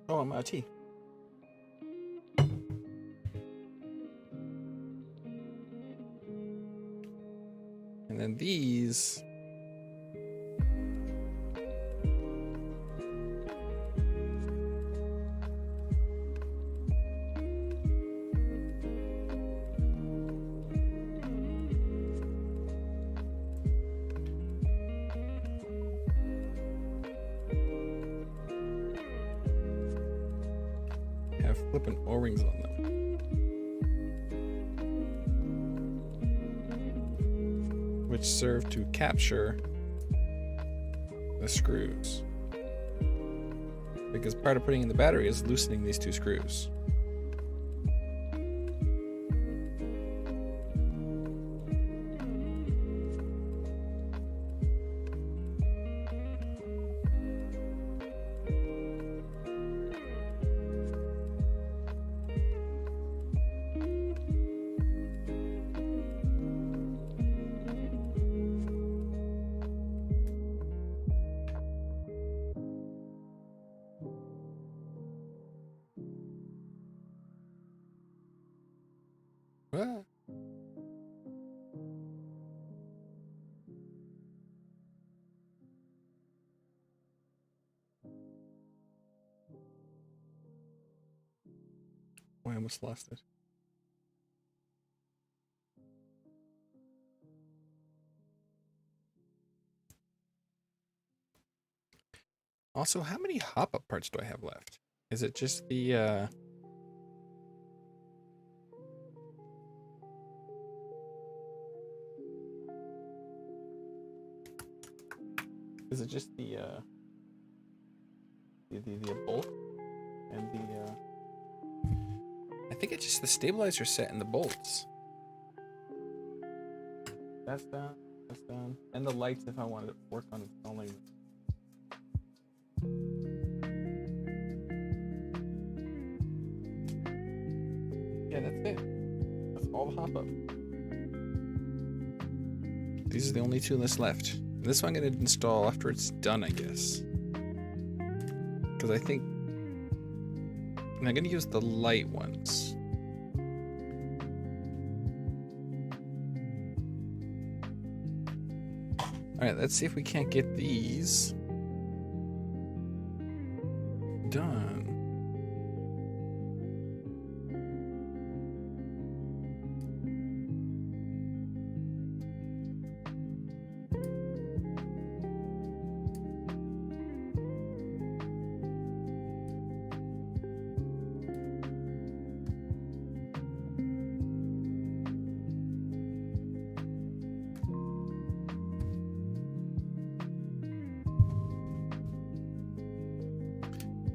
Oh, I'm out of tea. And then these. Have flippin' O-rings on them. Which serve to capture the screws. Because part of putting in the battery is loosening these two screws. What? Oh, I almost lost it. Also, how many hop-up parts do I have left? Is it just the, Is it just the bolt and the, I think it's just the stabilizer set and the bolts. That's done, and the lights if I wanted to work on installing. Yeah, that's it. That's all the hop-up. These are the only two lists left. This one I'm going to install after it's done, I guess. Because I think I'm going to use the light ones. Alright, let's see if we can't get these done.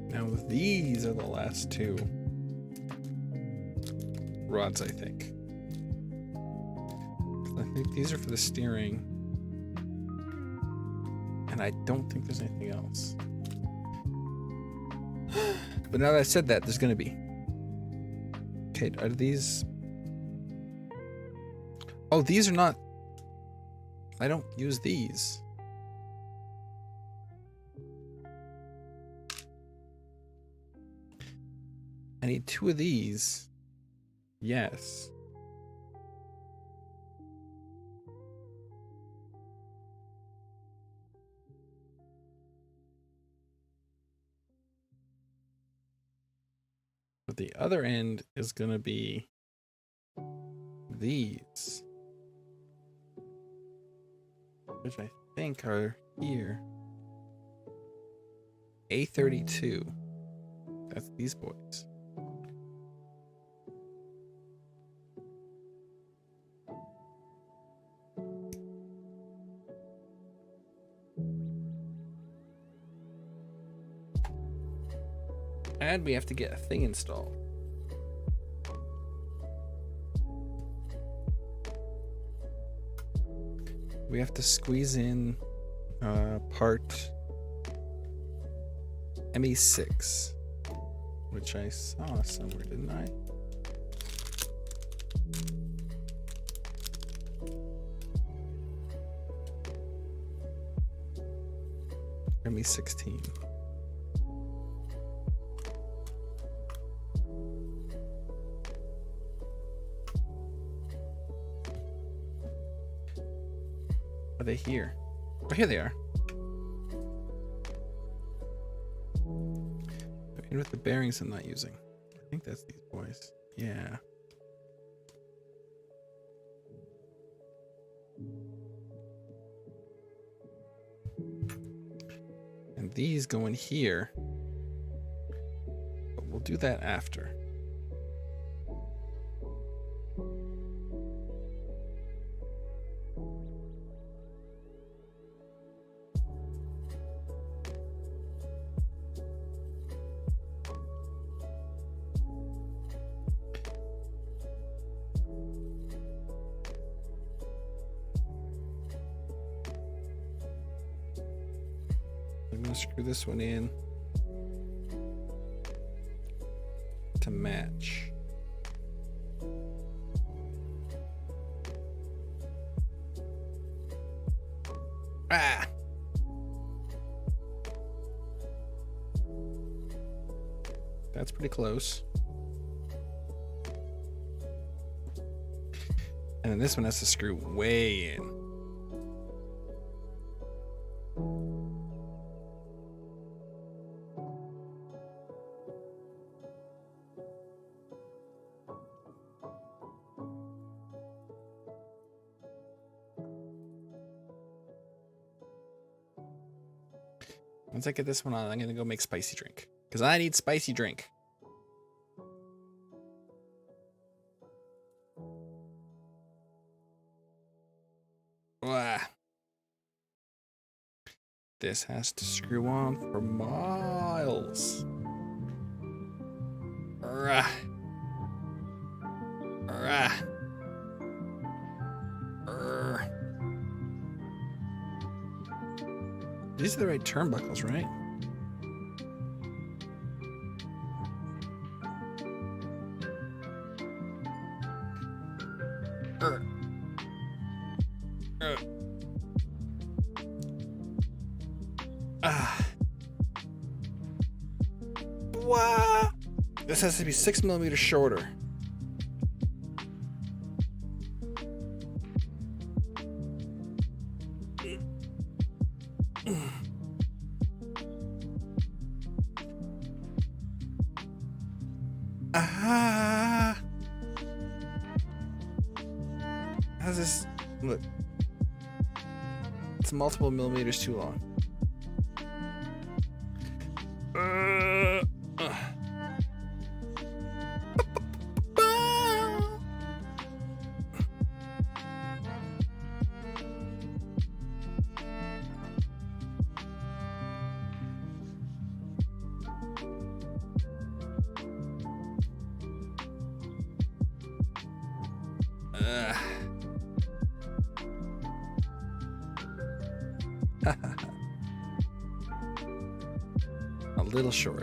Now these are the last two rods, I think. I think these are for the steering. And I don't think there's anything else. But now that I said that, there's gonna be. Okay, are these... Oh, these are not... I don't use these. I need two of these. Yes. But the other end is going to be these, which I think are here. A32. That's these boys. And we have to get a thing installed. We have to squeeze in Part ME6, which I saw somewhere, didn't I? ME16. Are they here? Oh, here they are. And with the bearings I'm not using. I think that's these boys. Yeah. And these go in here. But we'll do that after. I'm going to screw this one in to match. Ah! That's pretty close. And then this one has to screw way in. Once I get this one on, I'm gonna go make spicy drink. Because I need spicy drink. Wah. This has to screw on for miles. Rah. Rah. Rah. These are the right turnbuckles, right? Wow. This has to be 6 millimeters shorter. Ah. How's this look? It's multiple millimeters too long. A little short.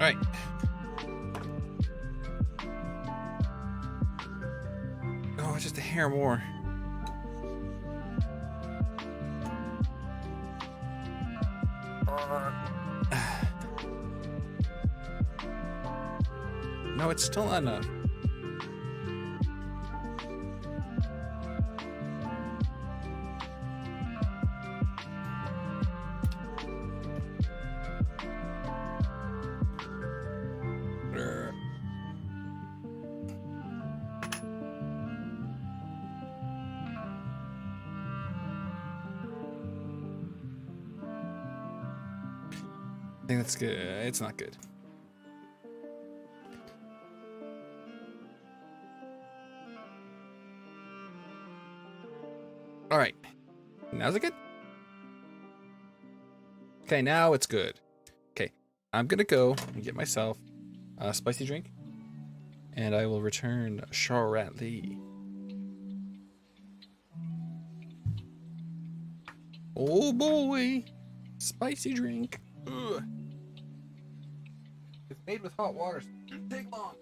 All right. Oh, just a hair more. No, it's still not enough. think that's good. It's not good. All right. Now's it good? Okay, now it's good. Okay, I'm gonna go and get myself a spicy drink, and I will return shortly. Oh boy, spicy drink. Ugh. It's made with hot water, so it shouldn't take long.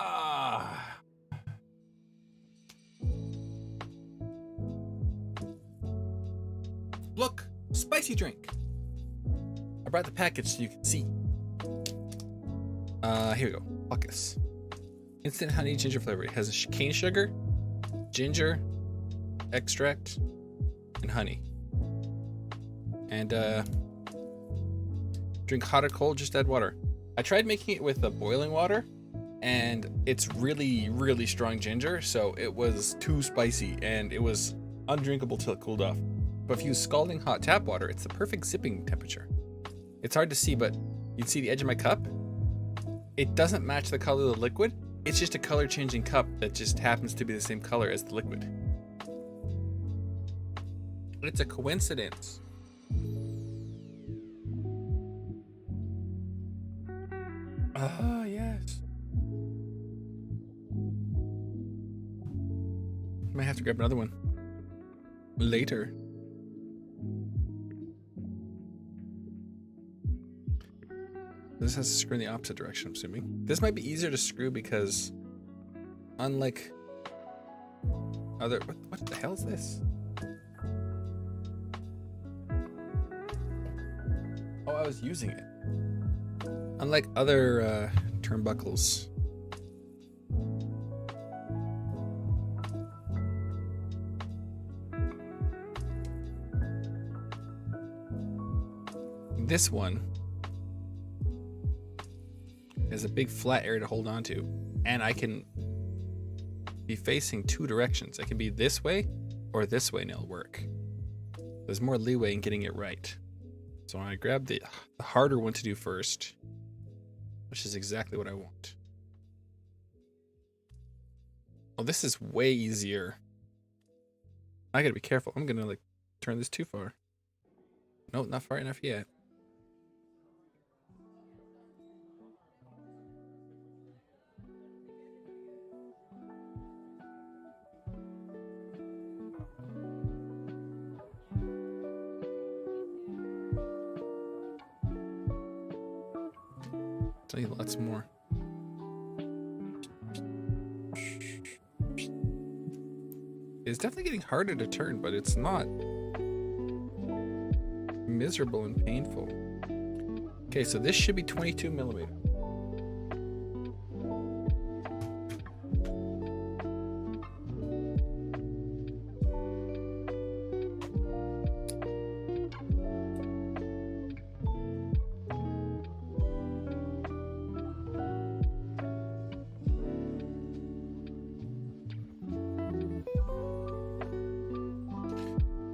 Ah. Look, spicy drink. I brought the package so you can see. Here we go. Buckus. Instant honey ginger flavor. It has cane sugar, ginger, extract, and honey. And drink hot or cold, just add water. I tried making it with boiling water, and it's really, really strong ginger, so it was too spicy, and it was undrinkable till it cooled off. But if you use scalding hot tap water, it's the perfect sipping temperature. It's hard to see, but you'd see the edge of my cup. It doesn't match the color of the liquid. It's just a color changing cup that just happens to be the same color as the liquid. It's a coincidence. Ah, yes. Might have to grab another one later. This has to screw in the opposite direction, I'm assuming. This might be easier to screw because, unlike other... What the hell is this? Oh, I was using it. Unlike other turnbuckles. This one is a big flat area to hold on to, and I can be facing two directions. It can be this way or this way and it'll work. There's more leeway in getting it right. So I grab the harder one to do first, which is exactly what I want. Oh, this is way easier. I gotta be careful. I'm gonna like turn this too far. No, not far enough yet. Tell you lots more. It's definitely getting harder to turn, but it's not miserable and painful. Okay, so this should be 22 millimeter.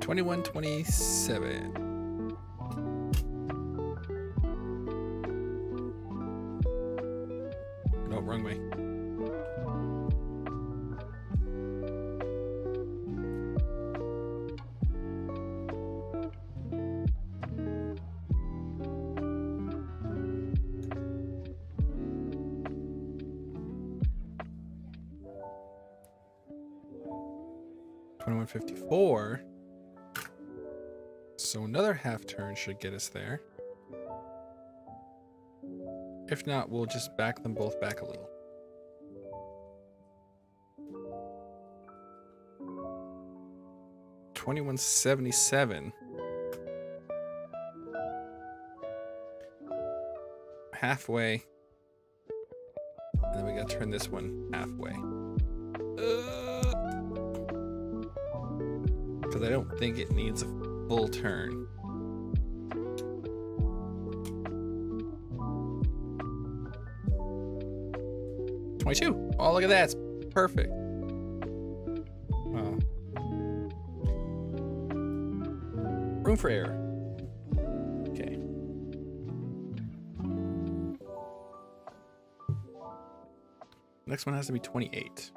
$21.27. No, wrong way. $21.54. So another half turn should get us there. If not, we'll just back them both back a little. $21.77. Halfway. And then we gotta turn this one halfway. Because I don't think it needs a full turn. $22. Oh, look at that. It's perfect. Wow. Room for error. Okay. Next one has to be 28.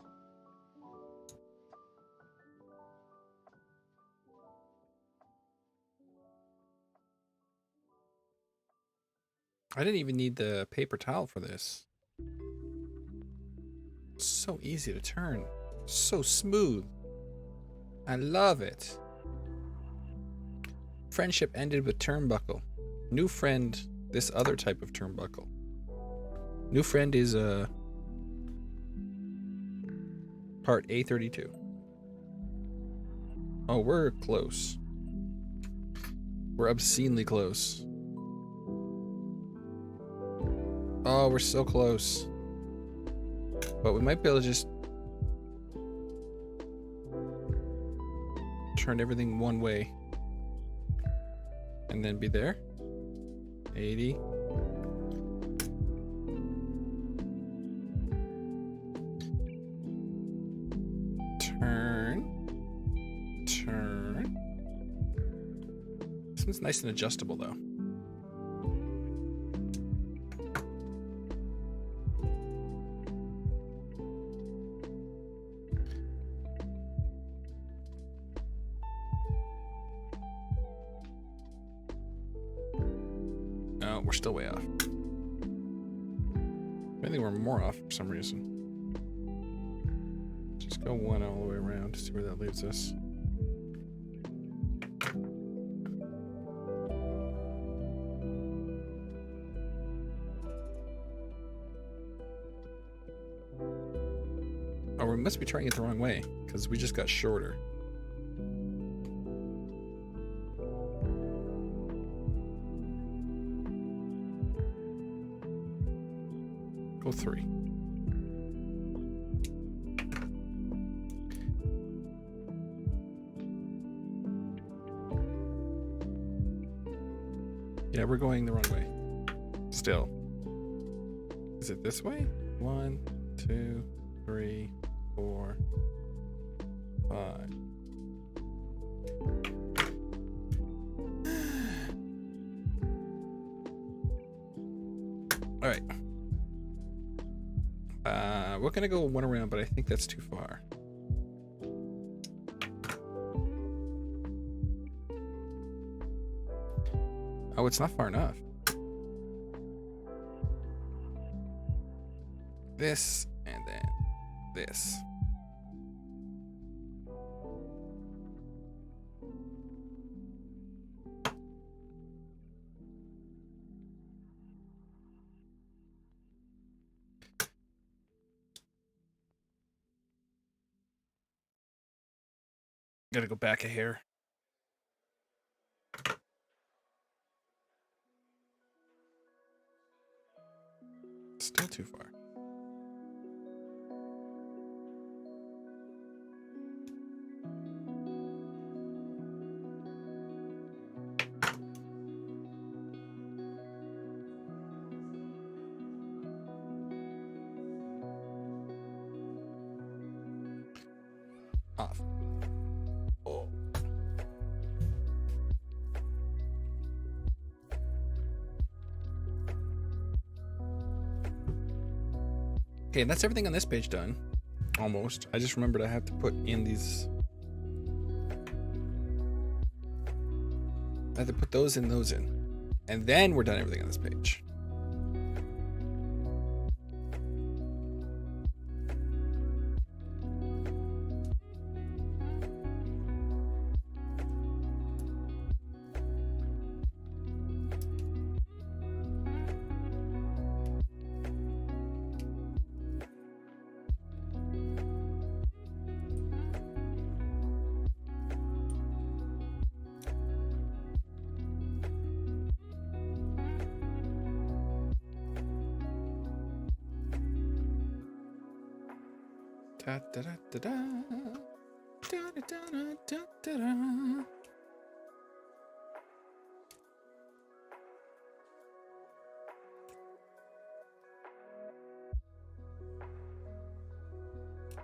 I didn't even need the paper towel for this. So easy to turn. So smooth. I love it. Friendship ended with turnbuckle. New friend, this other type of turnbuckle. New friend is part A32. Oh, we're close. We're obscenely close. Oh, we're so close. But we might be able to just turn everything one way and then be there. 80. Turn. This one's nice and adjustable though. We're still way off. I think we're more off for some reason. Just go one all the way around to see where that leaves us. Oh, we must be trying it the wrong way because we just got shorter. Go 3. Yeah, we're going the wrong way. Still. Is it this way? 1, 2, 3, 4, 5. All right. We're gonna go one around, but I think that's too far. Oh, it's not far enough. This, and then this. Gotta go back a hair. Still too far. Off. Oh. Okay, and that's everything on this page done. Almost. I just remembered I have to put in these. I have to put those in, and then we're done everything on this page. Da, da, da, da, da. Da, da, da, da, da, da.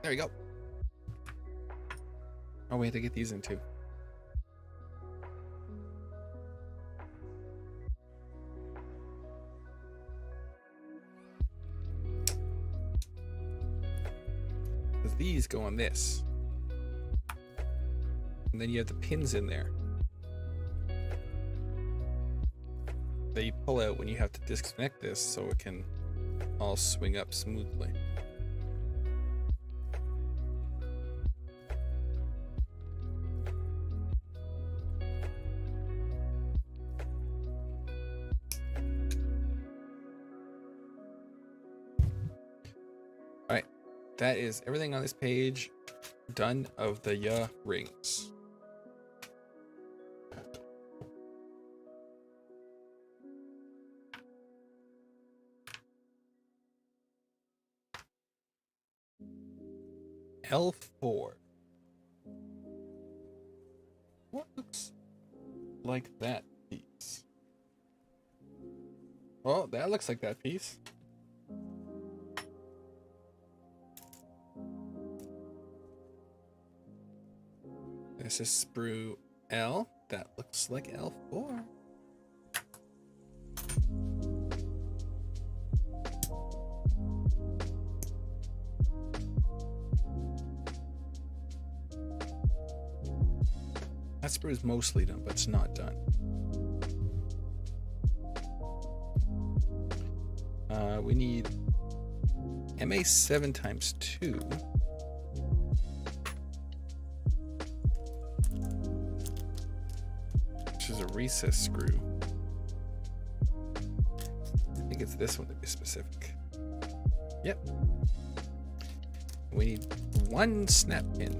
There we go. Oh, we had to get these in too. Because these go on this. And then you have the pins in there that you pull out when you have to disconnect this so it can all swing up smoothly. All right, that is everything on this page done of the rings. L4. What looks like that piece? Well, that looks like that piece. This is sprue L. That looks like L4. That sprue is mostly done, but it's not done. We need MA7 times 2. Which is a recess screw. I think it's this one to be specific. Yep. We need 1 snap pin.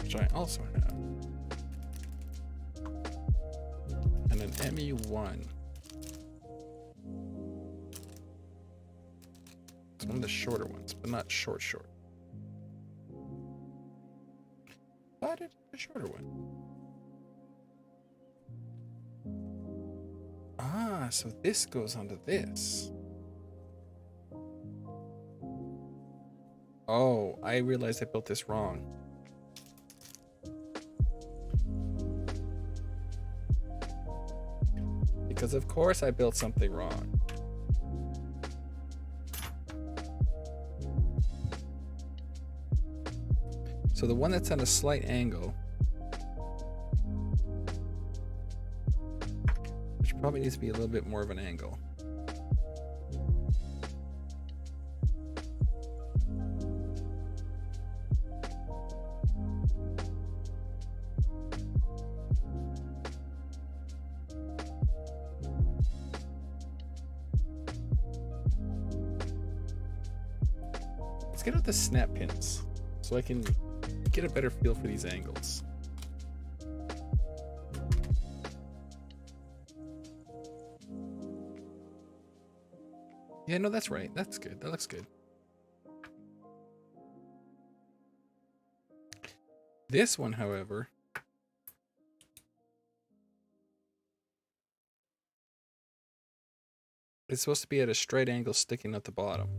Which I also have. And an ME1. It's one of the shorter ones, but not short. But it's a shorter one. Ah, so this goes onto this. Oh, I realized I built this wrong. Because of course I built something wrong. So the one that's at a slight angle, which probably needs to be a little bit more of an angle. Let's get out the snap pins so I can get a better feel for these angles. Yeah, no, that's right. That's good. That looks good. This one, however, is supposed to be at a straight angle sticking at the bottom.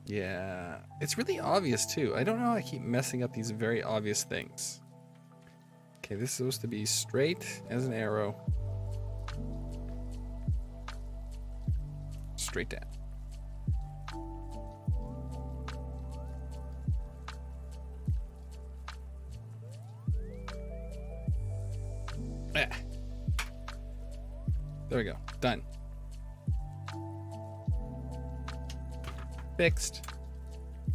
Yeah, it's really obvious too. I don't know how I keep messing up these very obvious things. Okay, this is supposed to be straight as an arrow. Straight down. Ah. There we go. Done. Fixed.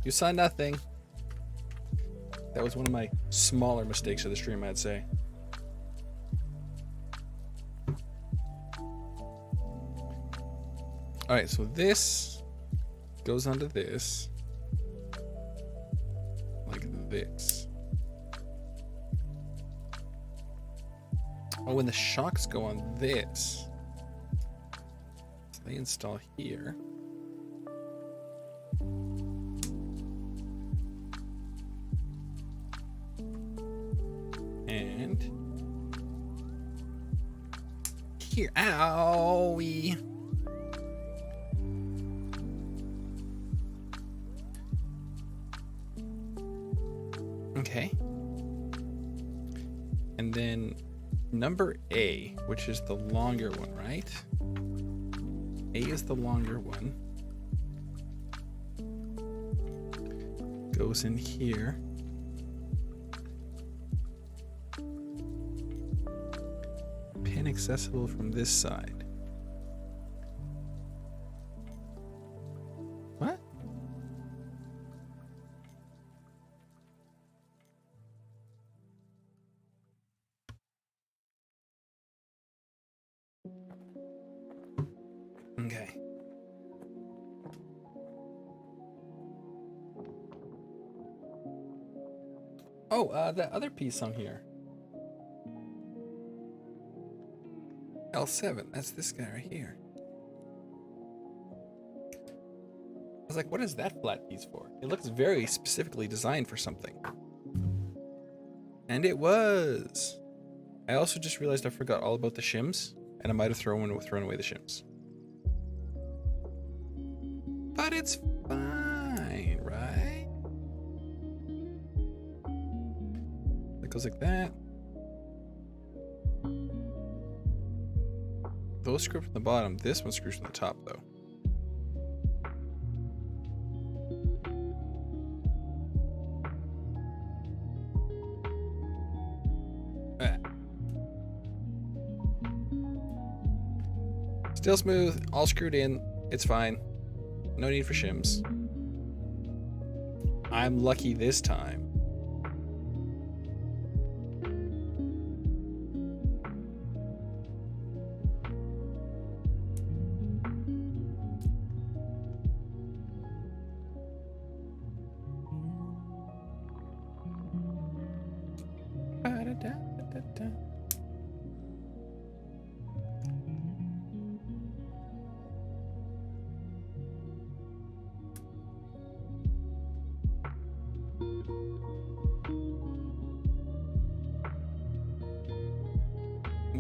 You saw nothing. That was one of my smaller mistakes of the stream, I'd say. Alright, so this goes onto this. Like this. Oh, and the shocks go on this. So they install here. And here, owie. Okay. And then number A, which is the longer one, right? A is the longer one. Goes in here. Pin accessible from this side. What? Okay. Oh, the other piece on here. L7, that's this guy right here. I was like, what is that flat piece for? It looks very specifically designed for something. And it was. I also just realized I forgot all about the shims, and I might have thrown away the shims. But it's fine, right? It goes like that. Those screw from the bottom. This one screws from the top, though. Ah. Still smooth, all screwed in. It's fine. No need for shims. I'm lucky this time.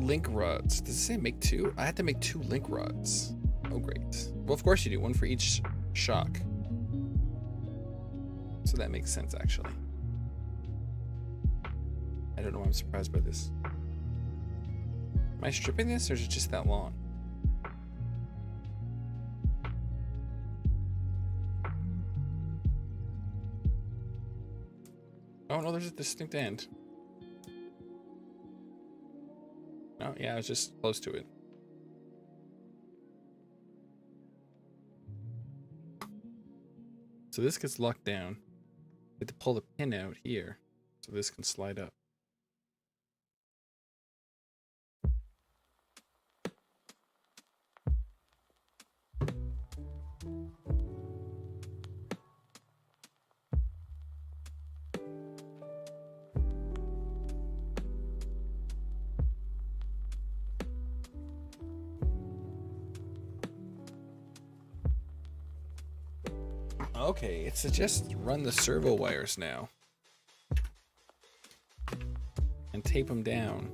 link rods. Does it say make 2? I had to make 2 link rods. Oh, great. Well, of course you do. 1 for each shock. So that makes sense, actually. I don't know why I'm surprised by this. Am I stripping this, or is it just that long? Oh, no, there's a distinct end. No, yeah, I was just close to it. So this gets locked down. I have to pull the pin out here so this can slide up. Okay, it suggests run the servo wires now and tape them down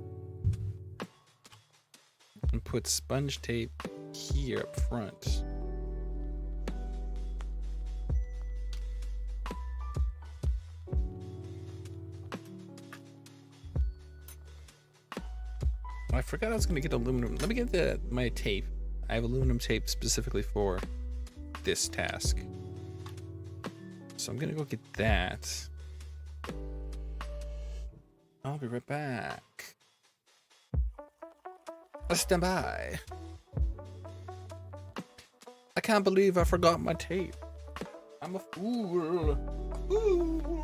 and put sponge tape here up front. I forgot I was going to get aluminum. Let me get my tape. I have aluminum tape specifically for this task. So I'm going to go get that. I'll be right back. Stand by. I can't believe I forgot my tape. I'm a fool. Ooh.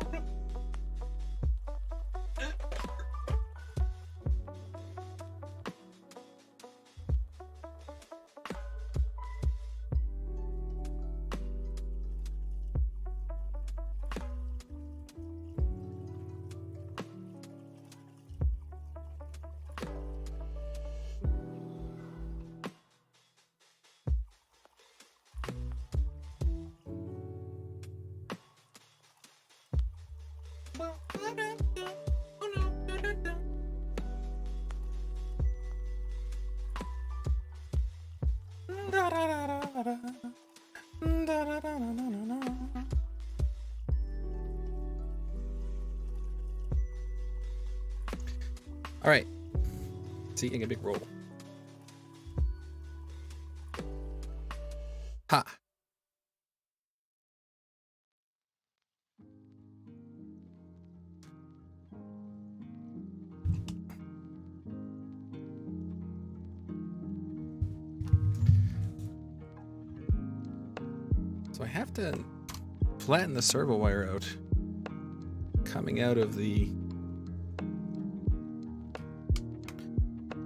All right. See, getting a big roll. Ha. So I have to flatten the servo wire out coming out of the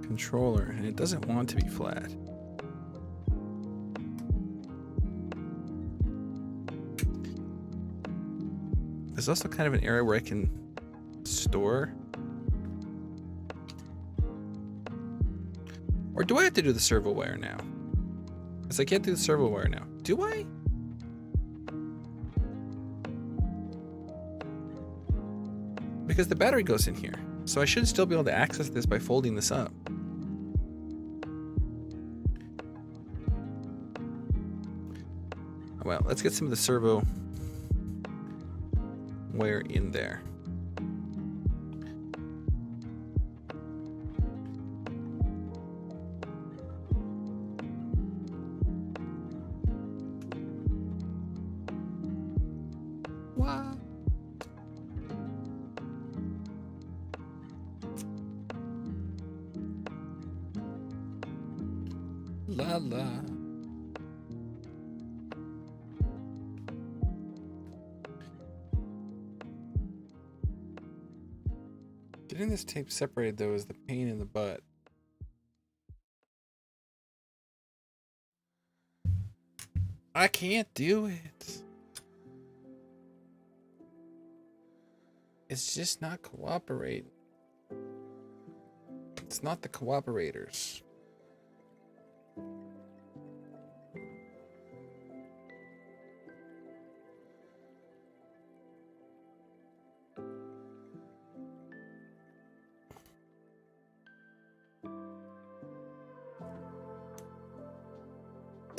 controller, and it doesn't want to be flat. There's also kind of an area where I can store. Or do I have to do the servo wire now? Because I can't do the servo wire now. Do I? Because the battery goes in here. So I should still be able to access this by folding this up. Well, let's get some of the servo wire in there. Wow. La la. Getting this tape separated though is the pain in the butt. I can't do it. It's just not cooperate. It's not the cooperators.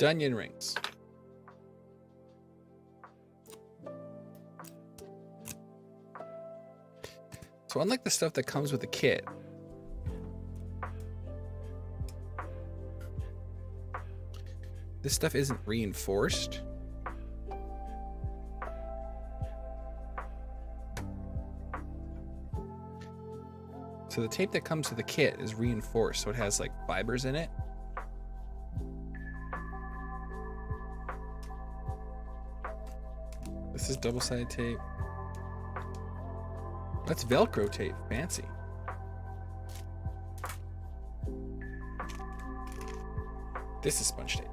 Onion rings. So unlike the stuff that comes with the kit, this stuff isn't reinforced. So the tape that comes with the kit is reinforced, so it has like fibers in it. This is double-sided tape. That's Velcro tape. Fancy. This is sponge tape.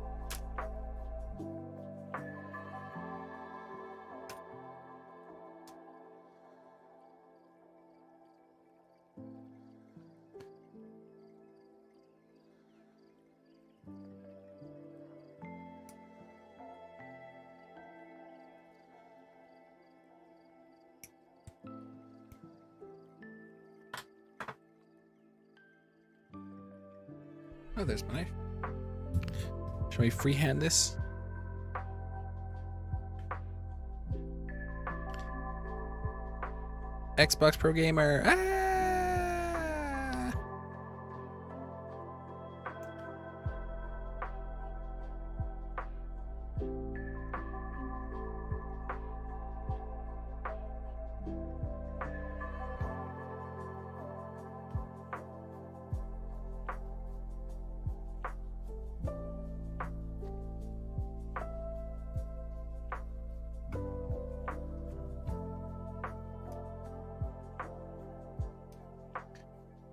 Oh, there's my knife. Shall we freehand this? Xbox Pro Gamer. Ah!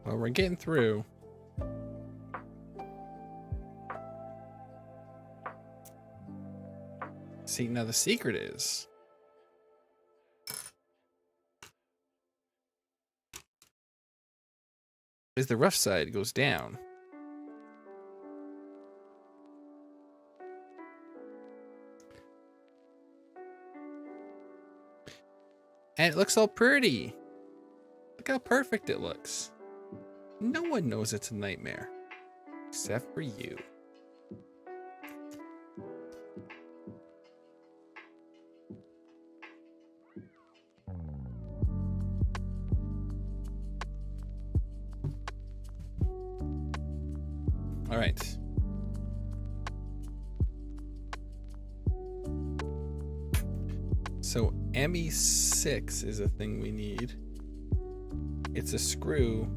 Well, we're getting through. See, now the secret is the rough side goes down. And it looks all pretty. Look how perfect it looks. No one knows it's a nightmare, except for you. All right. So ME6 is a thing we need. It's a screw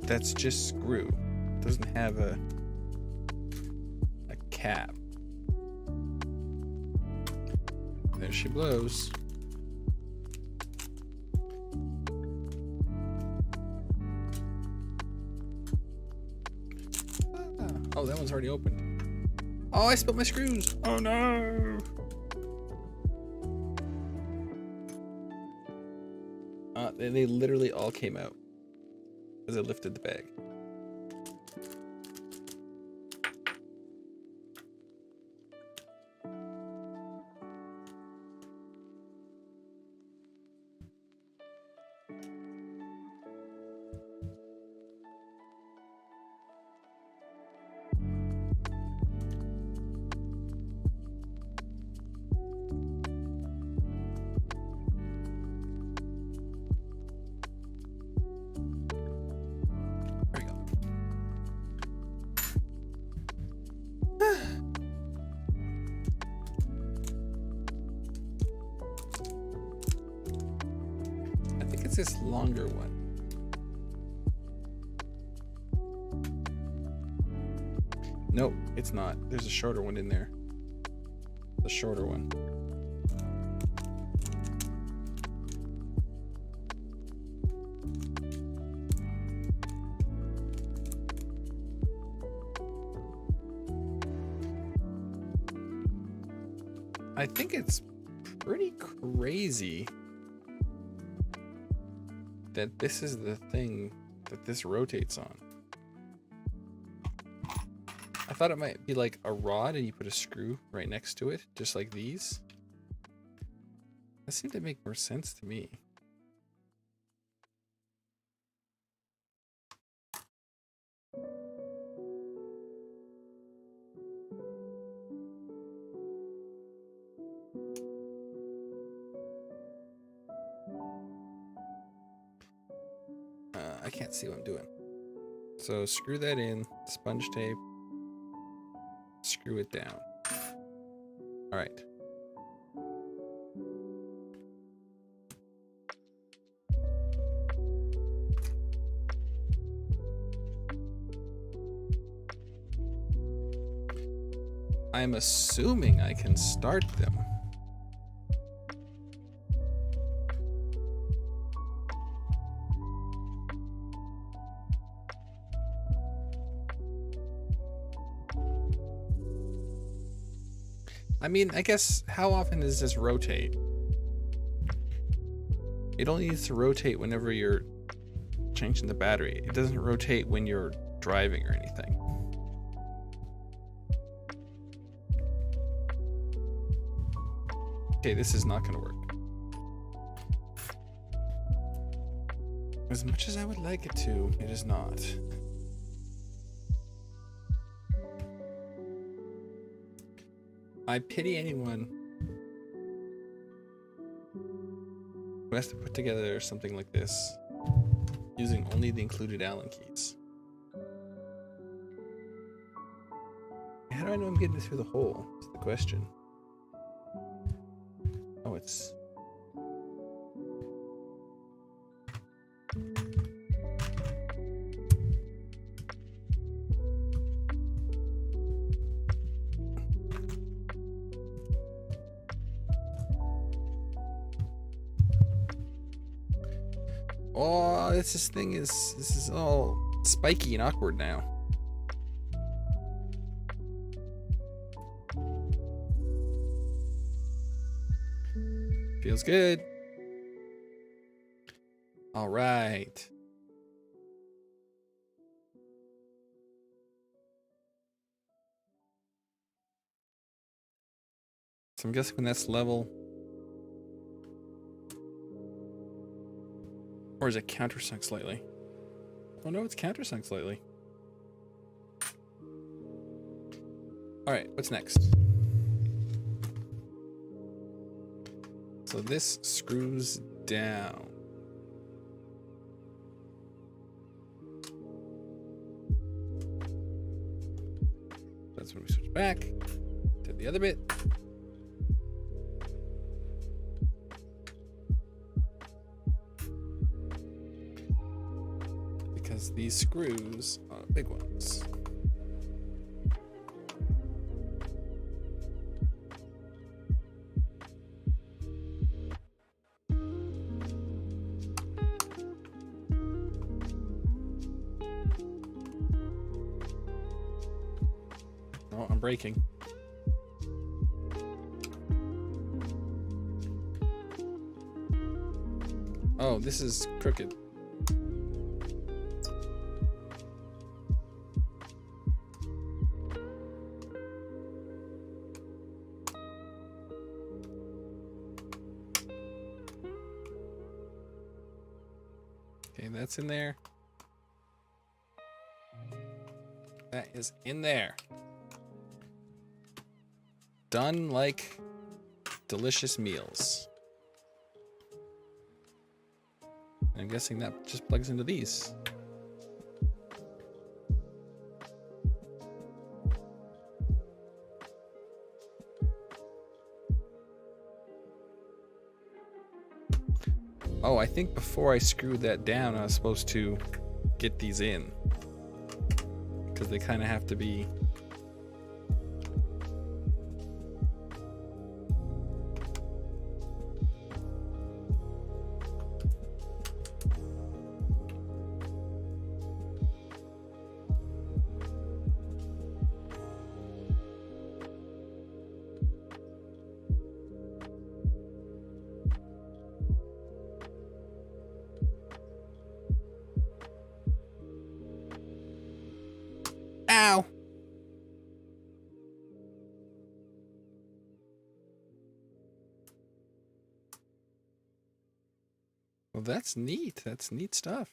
that's just screw. It doesn't have a cap. There she blows. Oh, that one's already opened. Oh, I spilled my screws. Oh no. They literally all came out as I lifted the bag. This longer one. Nope, it's not. There's a shorter one in there. The shorter one. I think it's pretty crazy that this is the thing that this rotates on. I thought it might be like a rod and you put a screw right next to it, just like these. That seemed to make more sense to me. I can't see what I'm doing. So screw that in, sponge tape, screw it down. All right. I'm assuming I can start them. I mean, I guess, how often does this rotate? It only needs to rotate whenever you're changing the battery. It doesn't rotate when you're driving or anything. Okay, this is not gonna work. As much as I would like it to, it is not. I pity anyone who has to put together something like this using only the included Allen keys. How do I know I'm getting it through the hole? That's the question. Oh, it's... Oh, this thing is... This is all spiky and awkward now. Feels good. All right. So I'm guessing when that's level. Or is it countersunk slightly? Oh no, it's countersunk slightly. All right, what's next? So this screws down. That's when we switch back to the other bit. Because these screws are big ones. Oh, I'm breaking. Oh, this is crooked. Okay, that's in there. That is in there. Done like delicious meals. I'm guessing that just plugs into these. Oh, I think before I screwed that down, I was supposed to get these in. Because they kind of have to be... Ow! Well, that's neat. That's neat stuff.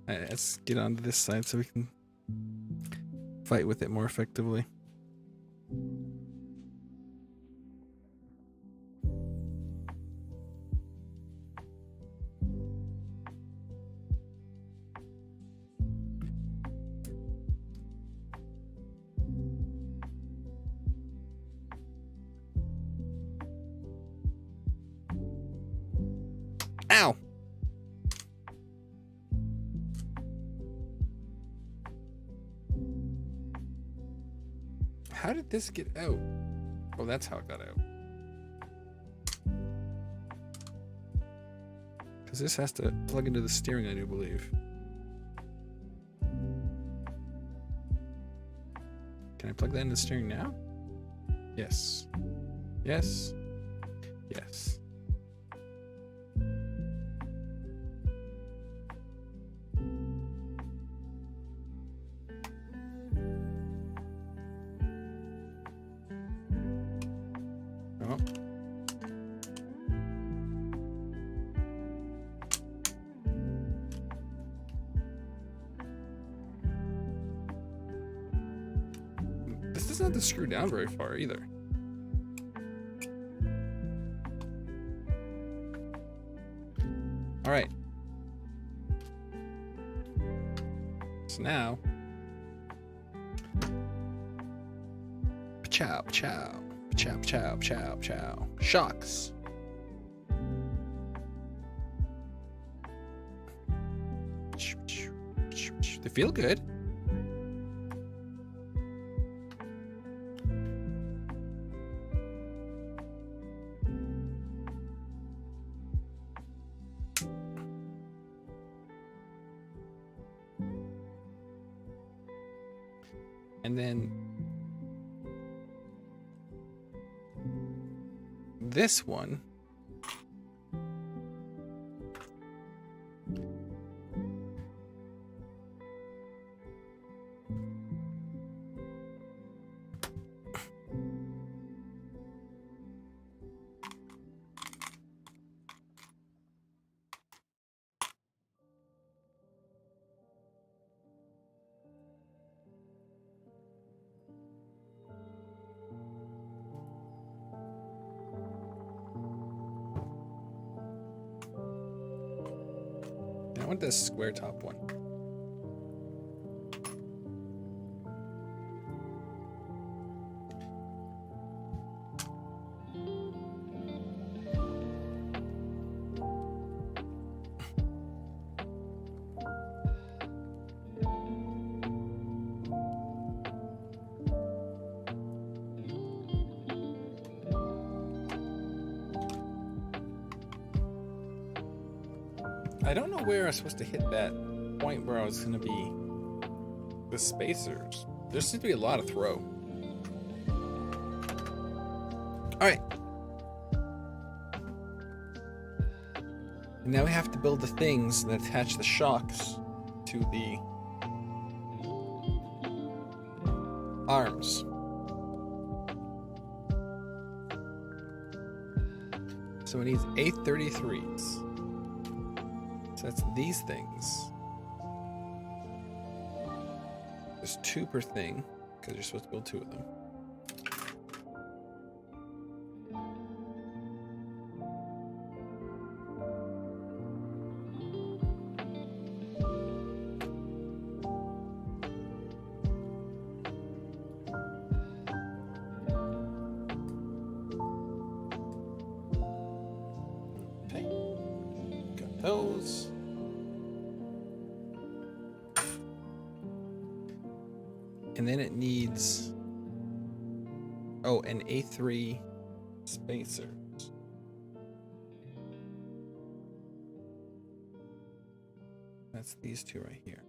Alright, let's get onto this side so we can fight with it more effectively. Ow! How did this get out? Oh, that's how it got out. Because this has to plug into the steering, I do believe. Can I plug that into the steering now? Yes. Yes. Yes. Oh. This doesn't have to screw down very far either. All right. So now, chow, chow, chow, chow, chow, chow. Shocks. They feel good. And then this one I want this square top one. I don't know where I'm supposed to hit that point where I was going to be the spacers. There seems to be a lot of throw. All right. And now we have to build the things that attach the shocks to the arms. So it needs 833s. So that's these things. There's 2 per thing, because you're supposed to build 2 of them. Those. And then it needs, oh, an A3 spacer. That's these 2 right here.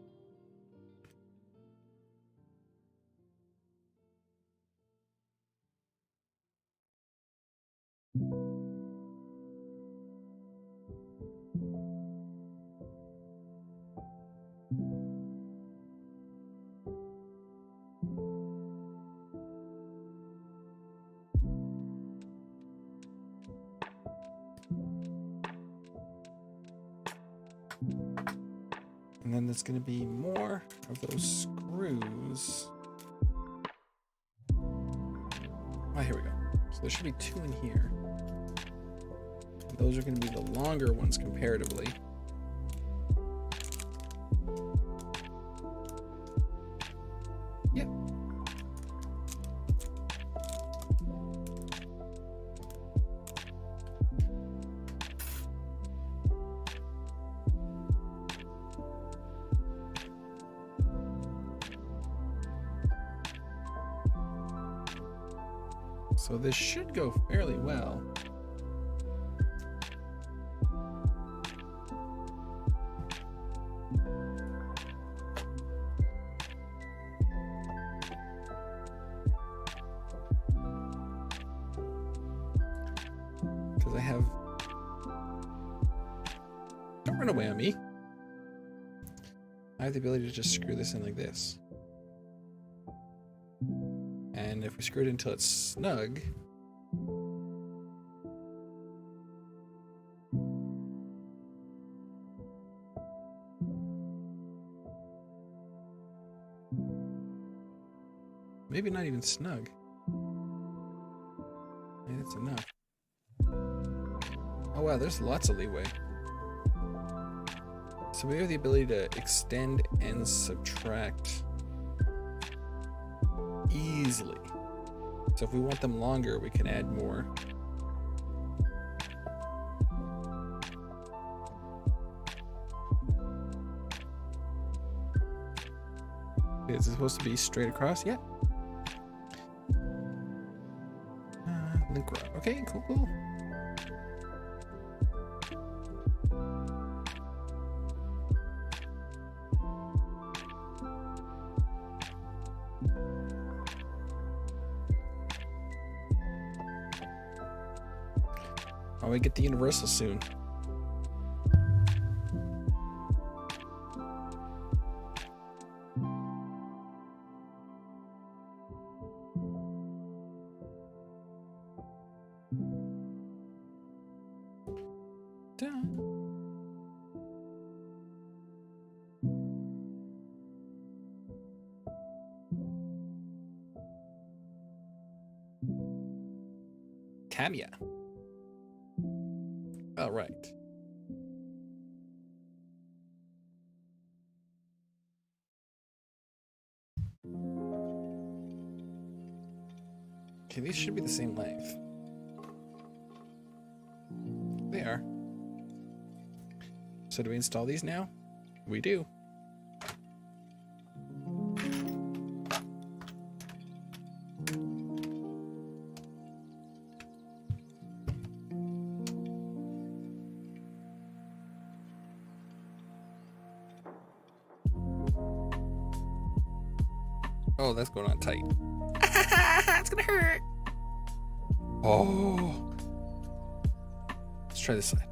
And then there's going to be more of those screws. Oh, here we go. So there should be 2 in here. And those are going to be the longer ones comparatively. Yep. So this should go fairly well. Because I have... Don't run away on me. I have the ability to just screw this in like this. And if we screw it until it's snug, maybe not even snug. Maybe that's enough. Oh wow, there's lots of leeway. So we have the ability to extend and subtract easily. So if we want them longer, we can add more. Is it supposed to be straight across? Yeah. Link rod. Okay, cool, cool. Oh, we get the universal soon. Tamiya. All right. Okay, these should be the same length. They are. So do we install these now? We do. Oh, that's going on tight. It's gonna hurt. Oh. Let's try this side.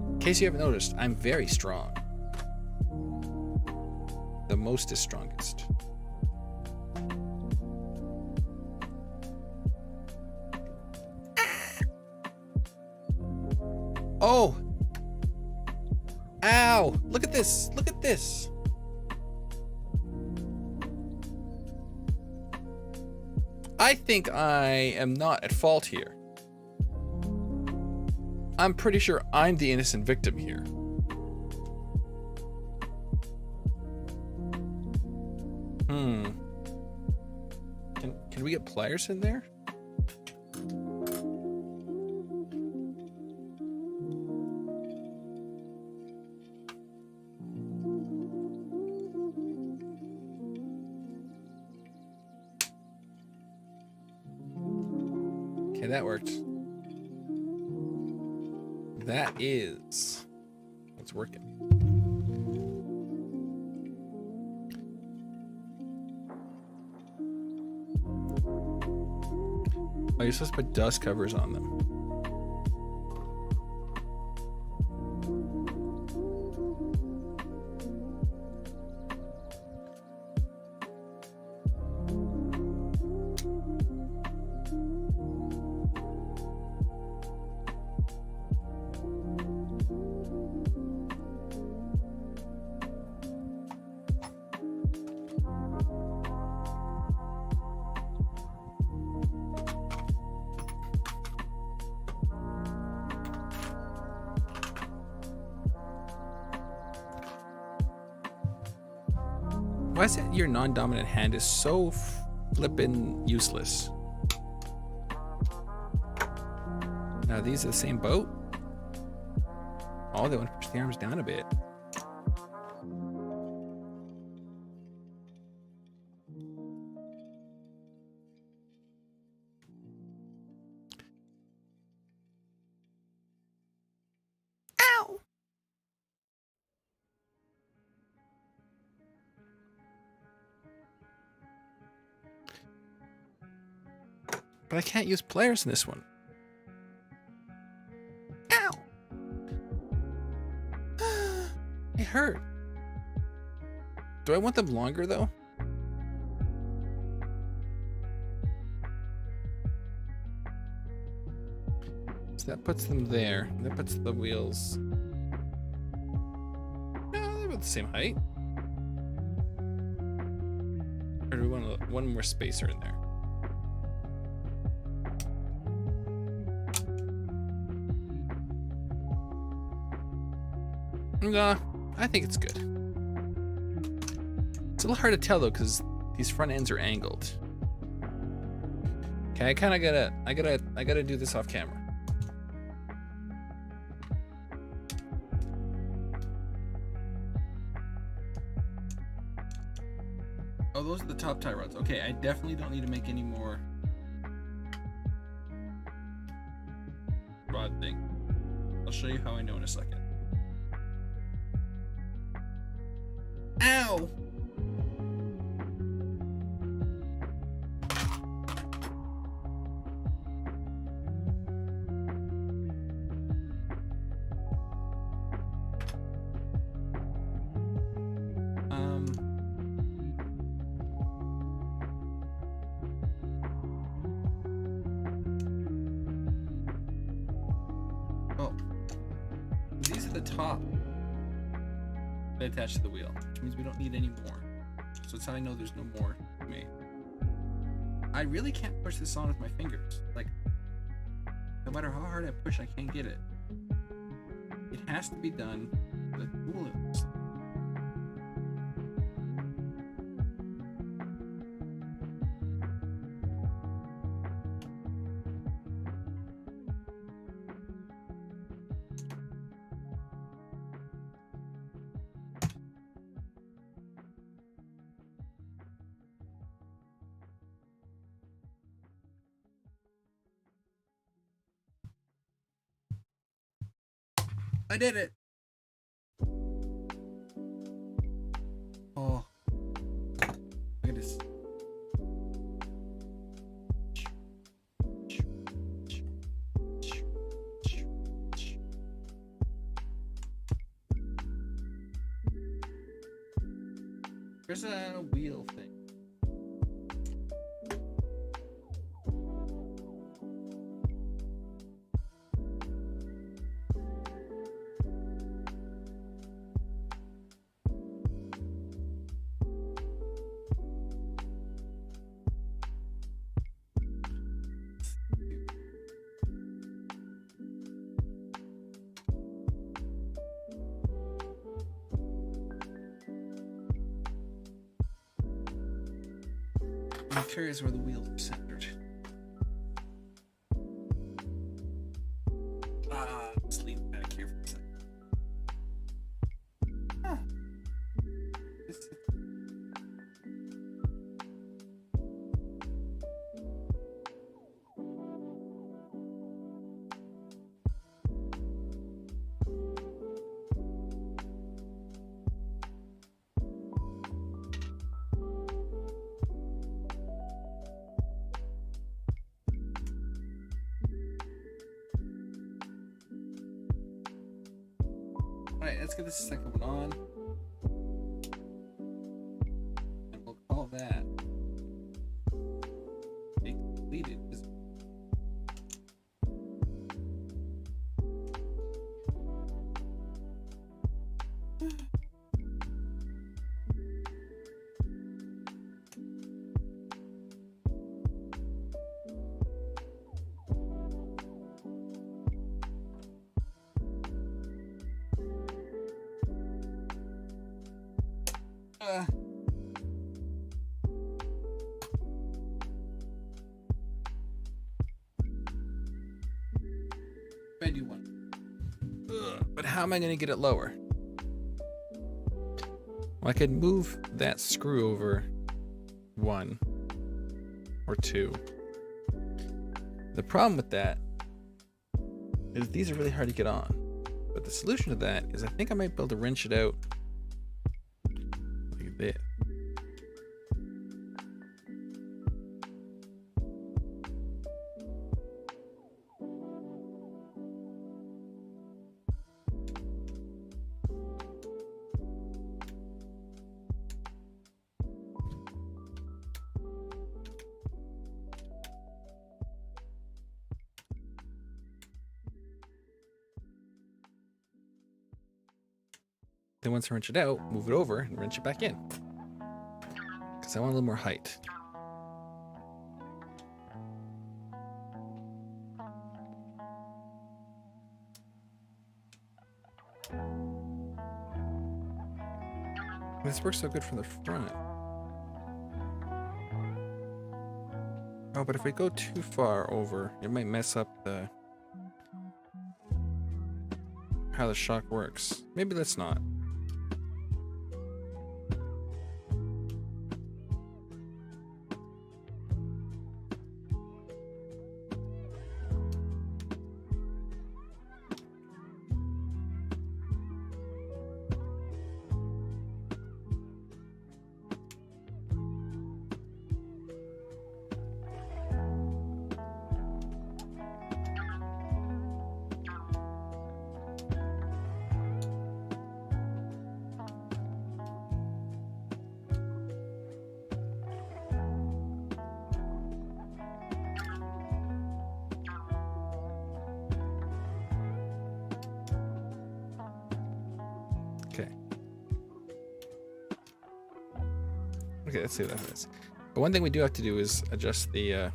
In case you haven't noticed, I'm very strong. The most is strongest. Oh! Ow! Look at this! Look at this! I think I am not at fault here. I'm pretty sure I'm the innocent victim here. Can we get pliers in there? Okay, that worked. That is what's working. Oh, you're supposed to put dust covers on them. Why is it your non-dominant hand is so flippin' useless? Now these are the same boat? Oh, they want to push the arms down a bit. Ow! But I can't use players in this one. Ow! It hurt. Do I want them longer though? So that puts them there. That puts the wheels. No, they're about the same height. Or do we want one more spacer in there? I think it's good. It's a little hard to tell though, because these front ends are angled. Okay, I gotta do this off camera. Oh, those are the top tie rods. Okay, I definitely don't need to make any more rod thing. I'll show you how I know in a second. Ow! Oh, these are the top that attach to the wheel, which means we don't need any more. So it's how I know there's no more made. I really can't push this on with my fingers. Like, no matter how hard I push, I can't get it. It has to be done with wheels. I did it. Oh, look at this. There's a wheel thing. I'm curious where the wheels are centered. Let's leave it back here for a second. Huh. Alright, let's get this second one on. And we'll call that a completed visit. If I do one. But how am I going to get it lower? Well, I could move that screw over 1 or 2. The problem with that is these are really hard to get on. But the solution to that is I think I might be able to wrench it out like this. Then once I wrench it out, move it over and wrench it back in. Because I want a little more height. This works so good from the front. Oh, but if we go too far over, it might mess up the how the shock works. Maybe let's not. Okay, let's see what that is. But one thing we do have to do is adjust the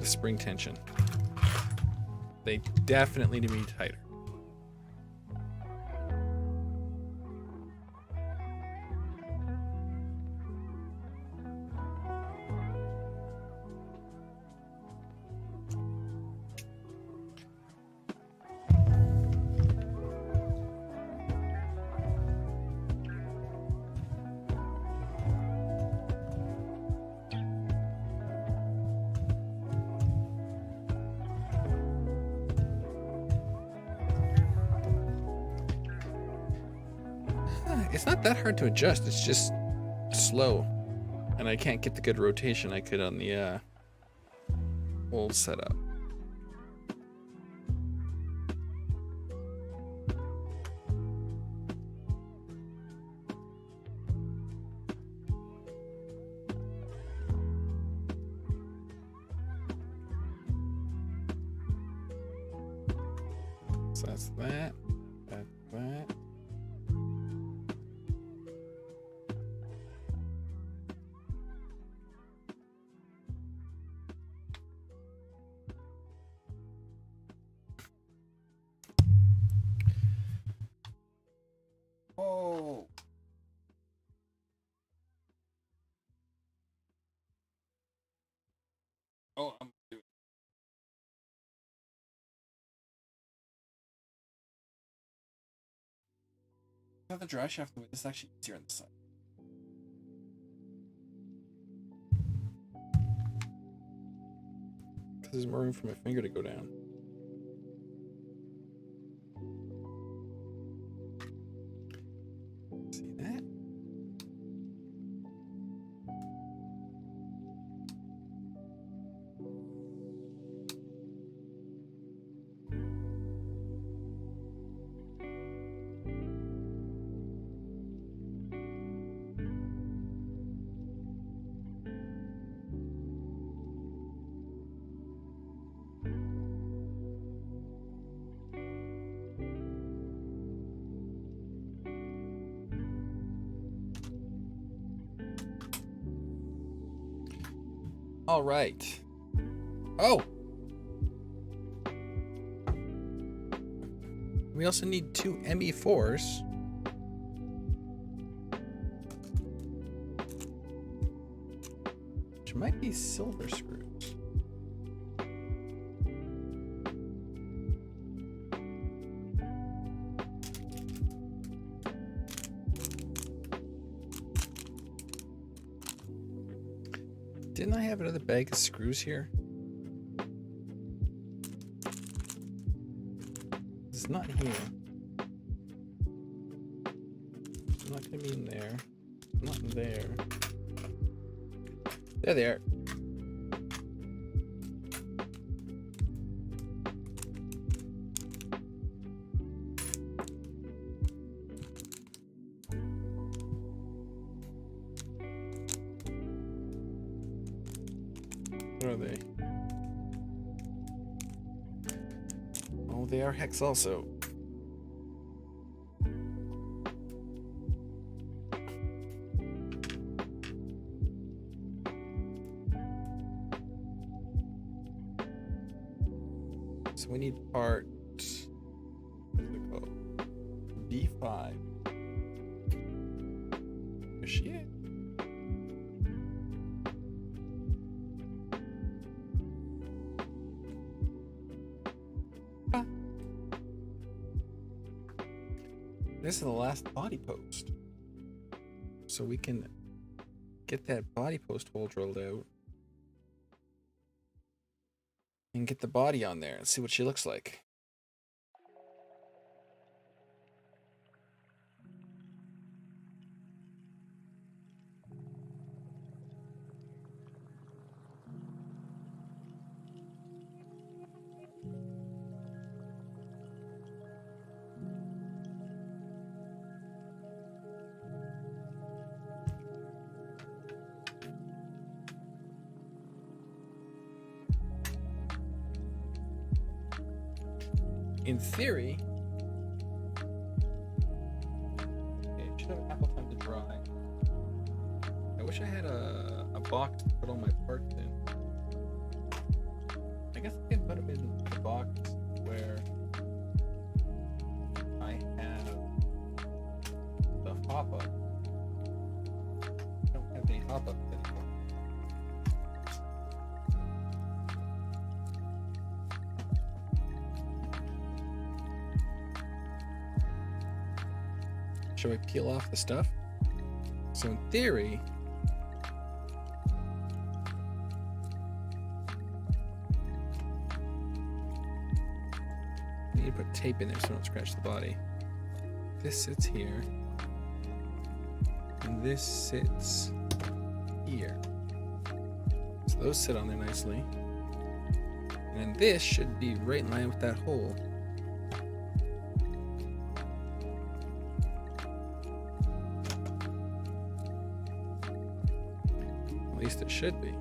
spring tension. They definitely need to be tighter. It's not that hard to adjust, it's just slow. And I can't get the good rotation I could on the old setup. So that's that. That's that. Oh. Oh, I'm doing. Got the dry shaft away. This is actually easier on the side. Because there's more room for my finger to go down. See that? All right. Oh! We also need 2 ME4s. Which might be silver screws. Didn't I have another bag of screws here? It's not here. It's not gonna be in there. Not in there. There they are. Where are they? Oh, they are hex also. So we need part, what's it called? B5. Is she it? Ah. This is the last body post. So we can get that body post hole drilled out. And get the body on there and see what she looks like. In theory, okay, it should have ample time to dry. I wish I had a box to put all my parts in. I guess I can put them in the box where I have the hop-up. I don't have any hop-ups anymore. Should I peel off the stuff? So in theory, I need to put tape in there so I don't scratch the body. This sits here, and this sits here. So those sit on there nicely. And then this should be right in line with that hole. At least it should be.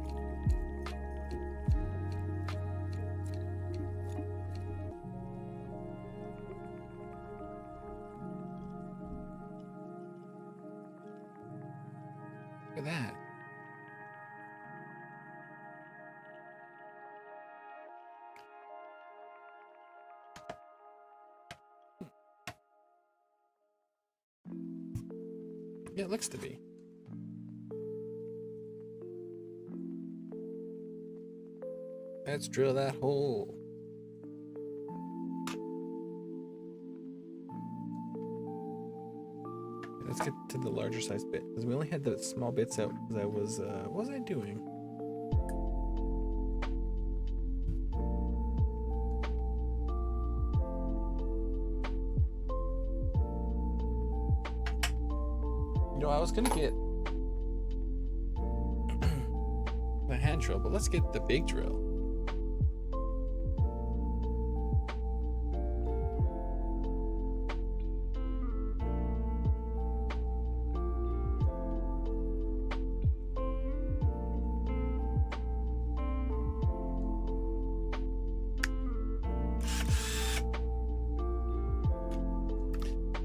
Look at that. Yeah, it looks to be. Let's drill that hole. Let's get to the larger size bit, because we only had the small bits out because I was, what was I doing? You know, I was gonna get the hand drill, but let's get the big drill.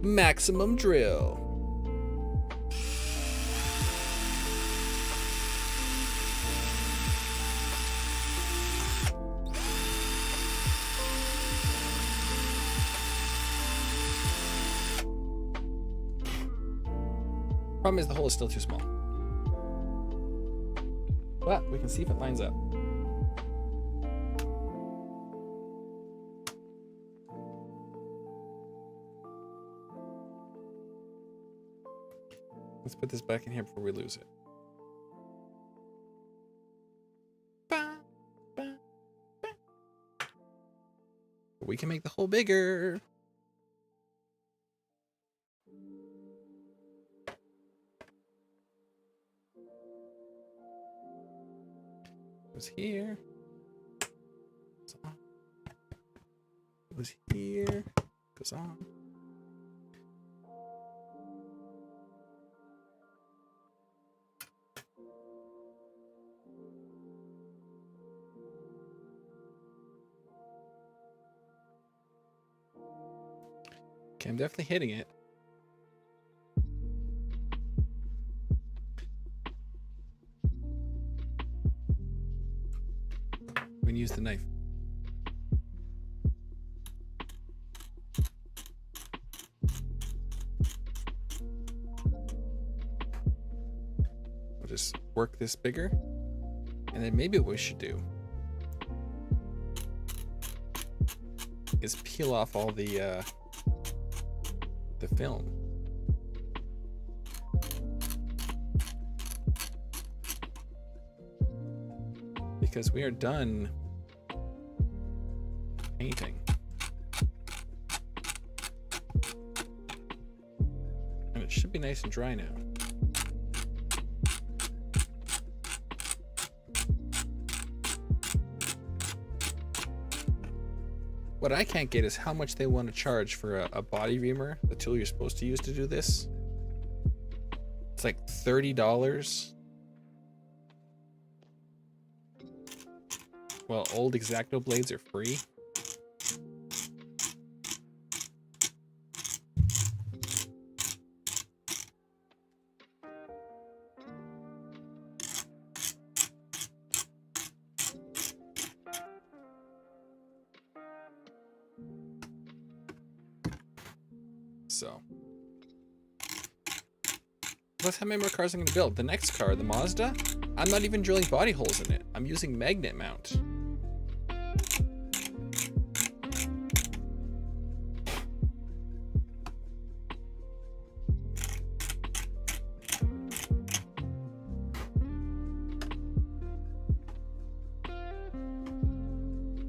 Maximum drill. Problem is the hole is still too small. But we can see if it lines up. Let's put this back in here before we lose it. We can make the hole bigger. It was here. Goes on. It was here. Goes on. Okay, I'm definitely hitting it. I'm gonna use the knife. I'll just work this bigger. And then maybe what we should do is peel off all the film. Because we are done painting. And it should be nice and dry now. What I can't get is how much they want to charge for a body reamer, the tool you're supposed to use to do this. It's like $30. Well, old X-Acto blades are free. So, plus how many more cars I'm going to build? The next car, the Mazda, I'm not even drilling body holes in it. I'm using magnet mount.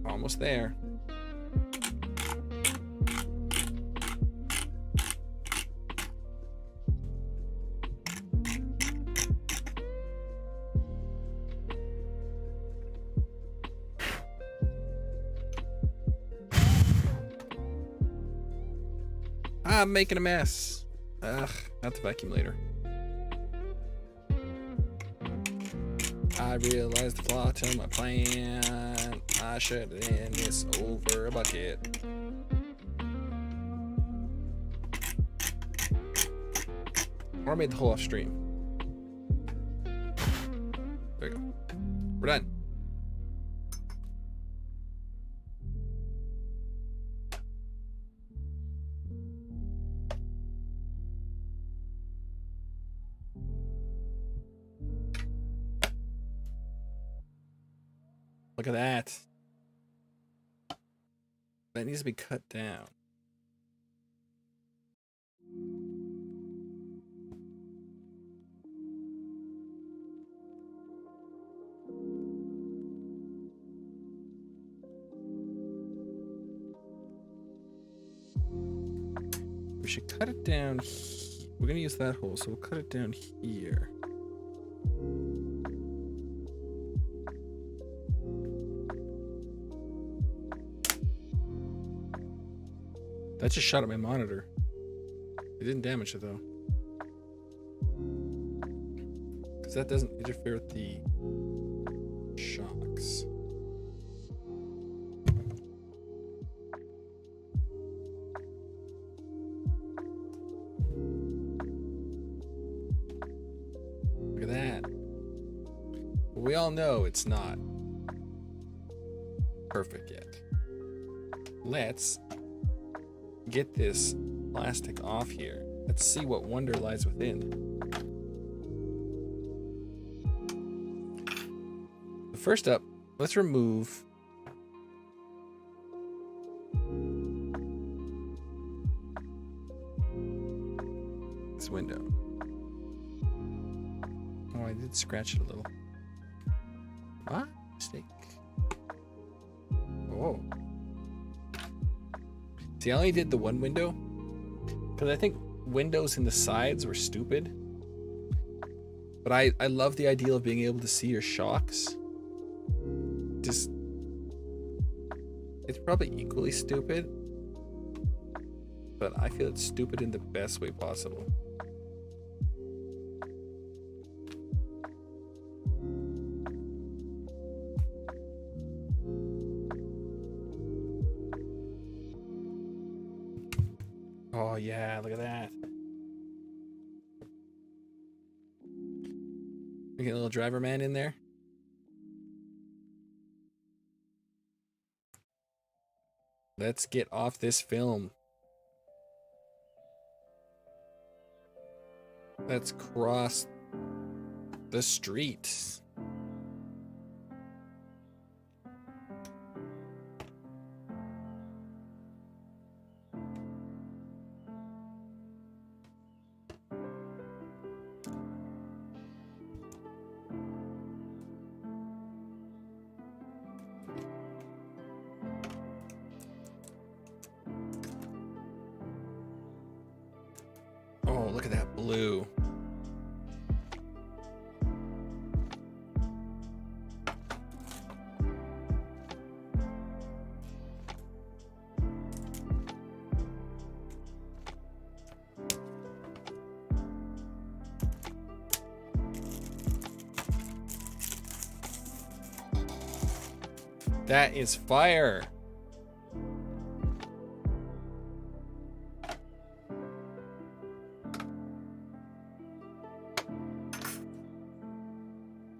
Almost there. I'm making a mess. Ugh, not the vacuum later. I realized the flaw to my plan. I should end this over a bucket. Or I made the hole off stream. There we go. We're done. Look at that. That needs to be cut down. We should cut it down. We're gonna use that hole, so we'll cut it down here. That just shot at my monitor. It didn't damage it though. Because that doesn't interfere with the shocks. Look at that. We all know it's not perfect yet. Let's get this plastic off here. Let's see what wonder lies within. First up, let's remove this window. Oh, I did scratch it a little. What? Mistake. Oh. See, I only did the one window because I think windows in the sides were stupid. But I love the idea of being able to see your shocks. Just, it's probably equally stupid, but I feel it's stupid in the best way possible. Oh yeah, look at that. We get a little driver man in there. Let's get off this film. Let's cross the street. Oh, look at that blue. That is fire.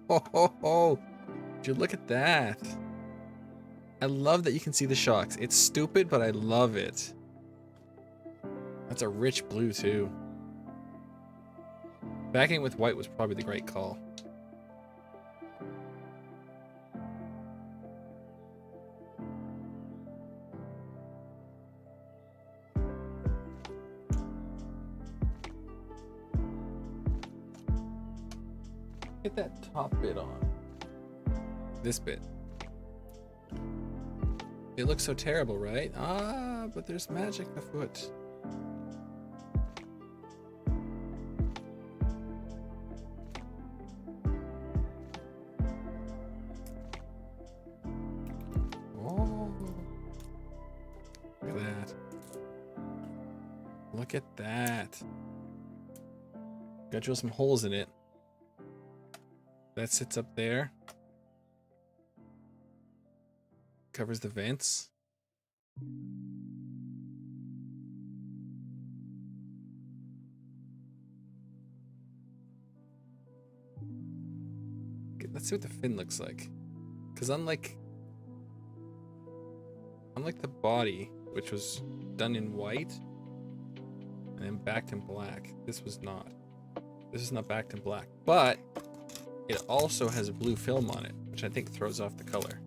Oh, ho, ho. Would you look at that? I love that you can see the shocks. It's stupid, but I love it. That's a rich blue too. Backing it with white was probably the great call. Get that top bit on. This bit. It looks so terrible, right? Ah, but there's magic afoot. Oh, look at that. Look at that. Got to drill some holes in it. That sits up there. Covers the vents. Okay, let's see what the fin looks like. Because unlike the body, which was done in white and then backed in black, this was not. This is not backed in black, but it also has a blue film on it, which I think throws off the color.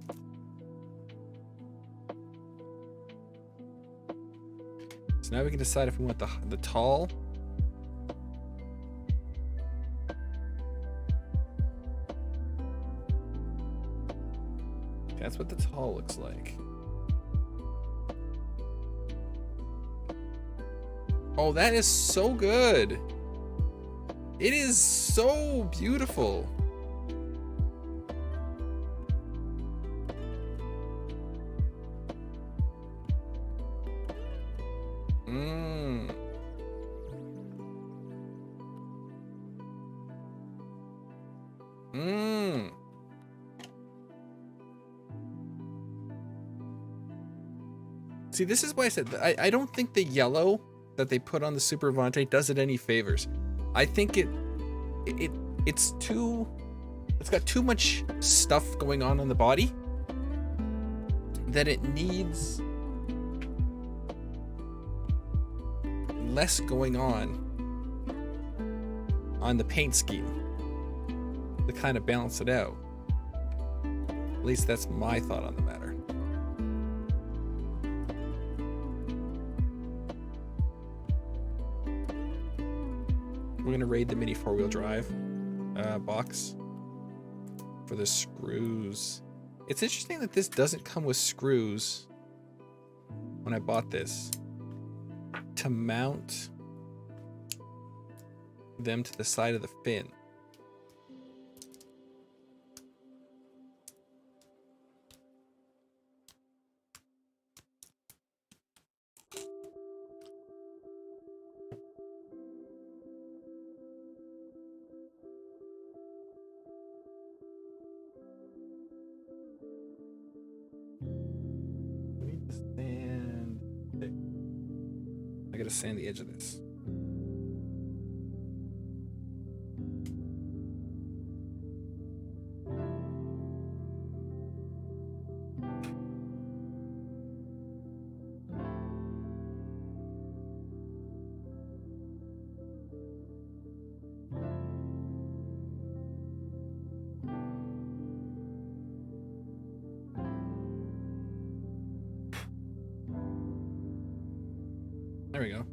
So now we can decide if we want the tall. That's what the tall looks like. Oh, that is so good. It is so beautiful. See, this is why I said I don't think the yellow that they put on the Super Avante does it any favors. I think it's got too much stuff going on the body that it needs less going on the paint scheme to kind of balance it out. At least that's my thought on the matter. We're gonna raid the mini 4-wheel drive box for the screws. It's interesting that this doesn't come with screws when I bought this. to mount them to the side of the fin. We need to sand. I gotta sand the edge of this. There we go.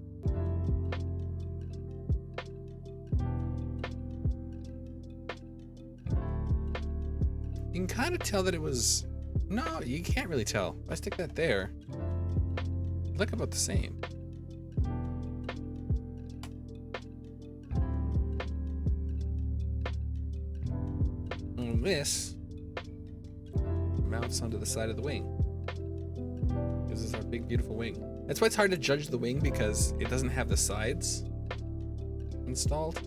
You can kind of tell that it was... No, you can't really tell. If I stick that there, they look about the same. And this mounts onto the side of the wing. This is our big, beautiful wing. That's why it's hard to judge the wing, because it doesn't have the sides installed.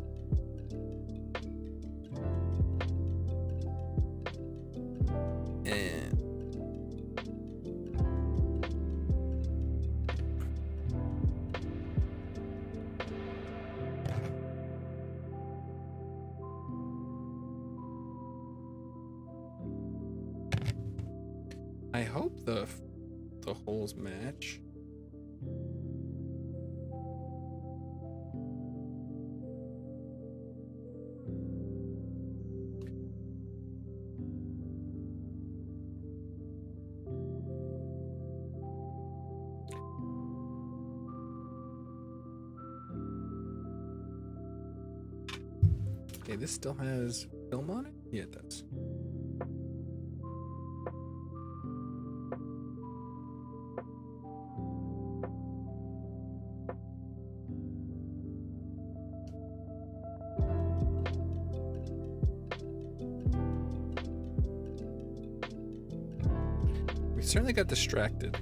And I hope the holes match. Okay, this still has film on it? Yeah, it does. We certainly got distracted.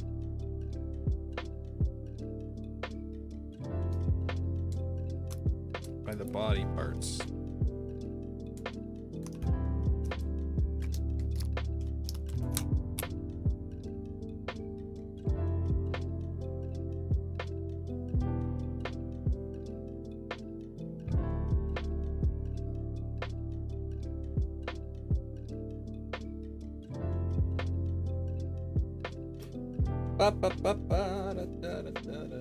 By the body parts. Ba, ba, ba, ba, da, da, da, da, da.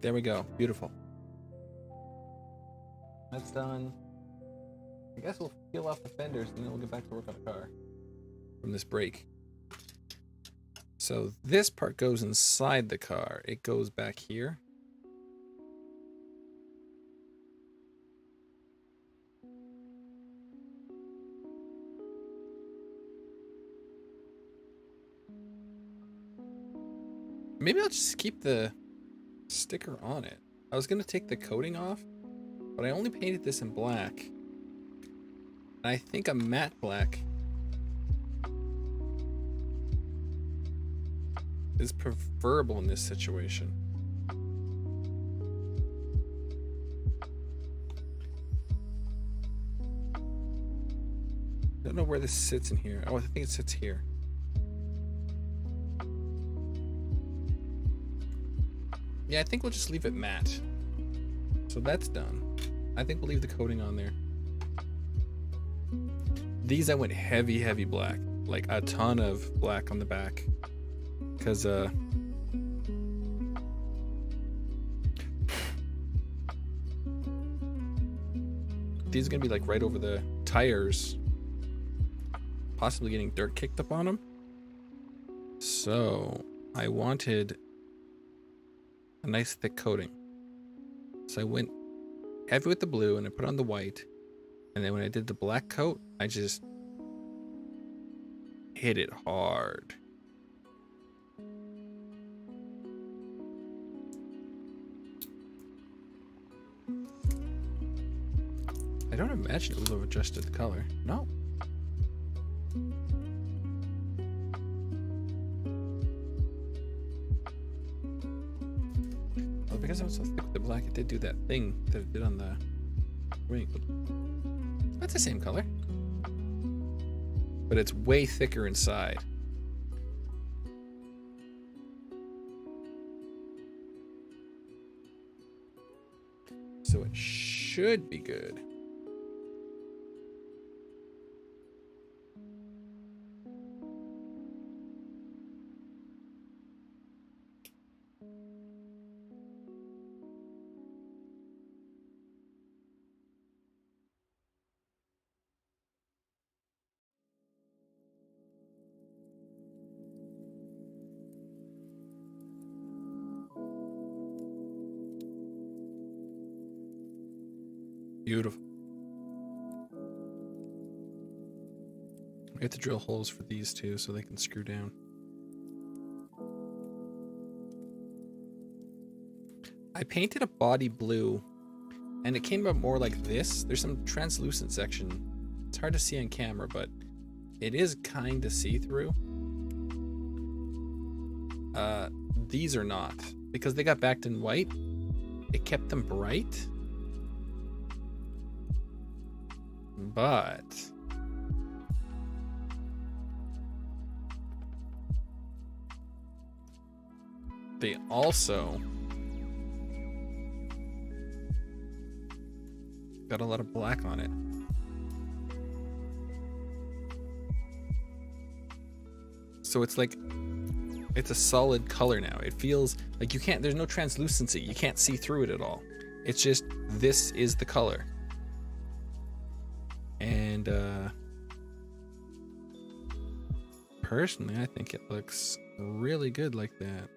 There we go. Beautiful. That's done. I guess we'll peel off the fenders and then we'll get back to work on the car from this break. So this part goes inside the car. It goes back here. Maybe I'll just keep the sticker on it. I was gonna take the coating off, but I only painted this in black. And I think a matte black is preferable in this situation. I don't know where this sits in here. Oh, I think it sits here. Yeah, I think we'll just leave it matte. So that's done. I think we'll leave the coating on there. These I went heavy, heavy black. Like a ton of black on the back. Because, these are going to be like right over the tires. Possibly getting dirt kicked up on them. So, I wanted a nice thick coating. So I went heavy with the blue and I put on the white. And then when I did the black coat, I just hit it hard. I don't imagine it would have adjusted the color. No. Well, because I was so thick with the black, it did do that thing that it did on the wing. That's the same color. But it's way thicker inside. So it should be good. Beautiful. We have to drill holes for these two so they can screw down. I painted a body blue and it came out more like this. There's some translucent section. It's hard to see on camera, but it is kind of see-through. These are not, because they got backed in white. It kept them bright. But they also got a lot of black on it. So it's like, it's a solid color now. It feels like you can't, there's no translucency. You can't see through it at all. It's just, this is the color. And personally, I think it looks really good like that.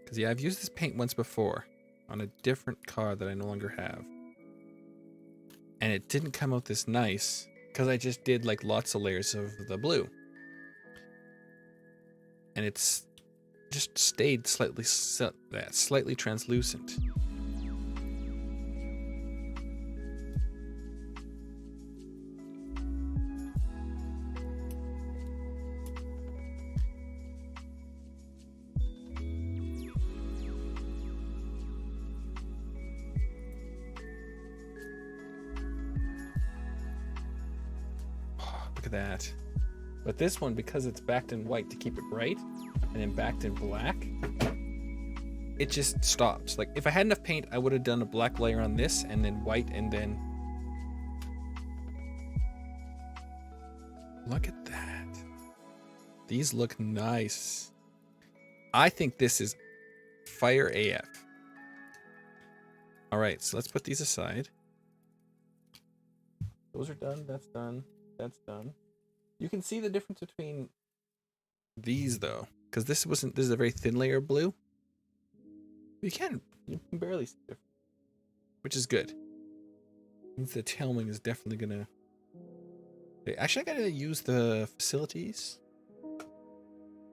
Because yeah, I've used this paint once before on a different car that I no longer have. And it didn't come out this nice because I just did like lots of layers of the blue. And it's just stayed slightly translucent. Look at that. But this one, because it's backed in white to keep it bright, and then backed in black, it just stops. Like, if I had enough paint, I would have done a black layer on this, and then white, and then... Look at that. These look nice. I think this is fire AF. Alright, so let's put these aside. Those are done, that's done. That's done. You can see the difference between these though, because this is a very thin layer of blue. You can barely see the difference, which is good. Means the tailwing is definitely gonna. Actually, I gotta use the facilities.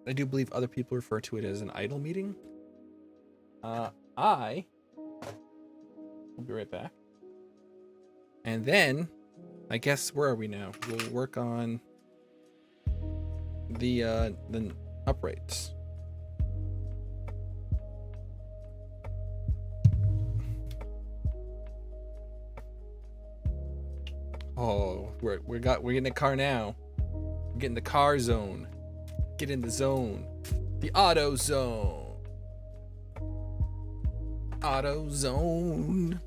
I do believe other people refer to it as an idle meeting. I'll be right back. And then, I guess, where are we now? We'll work on the uprights. Oh, we're in the car now. We're getting the car zone. Get in the zone. The auto zone. Auto zone.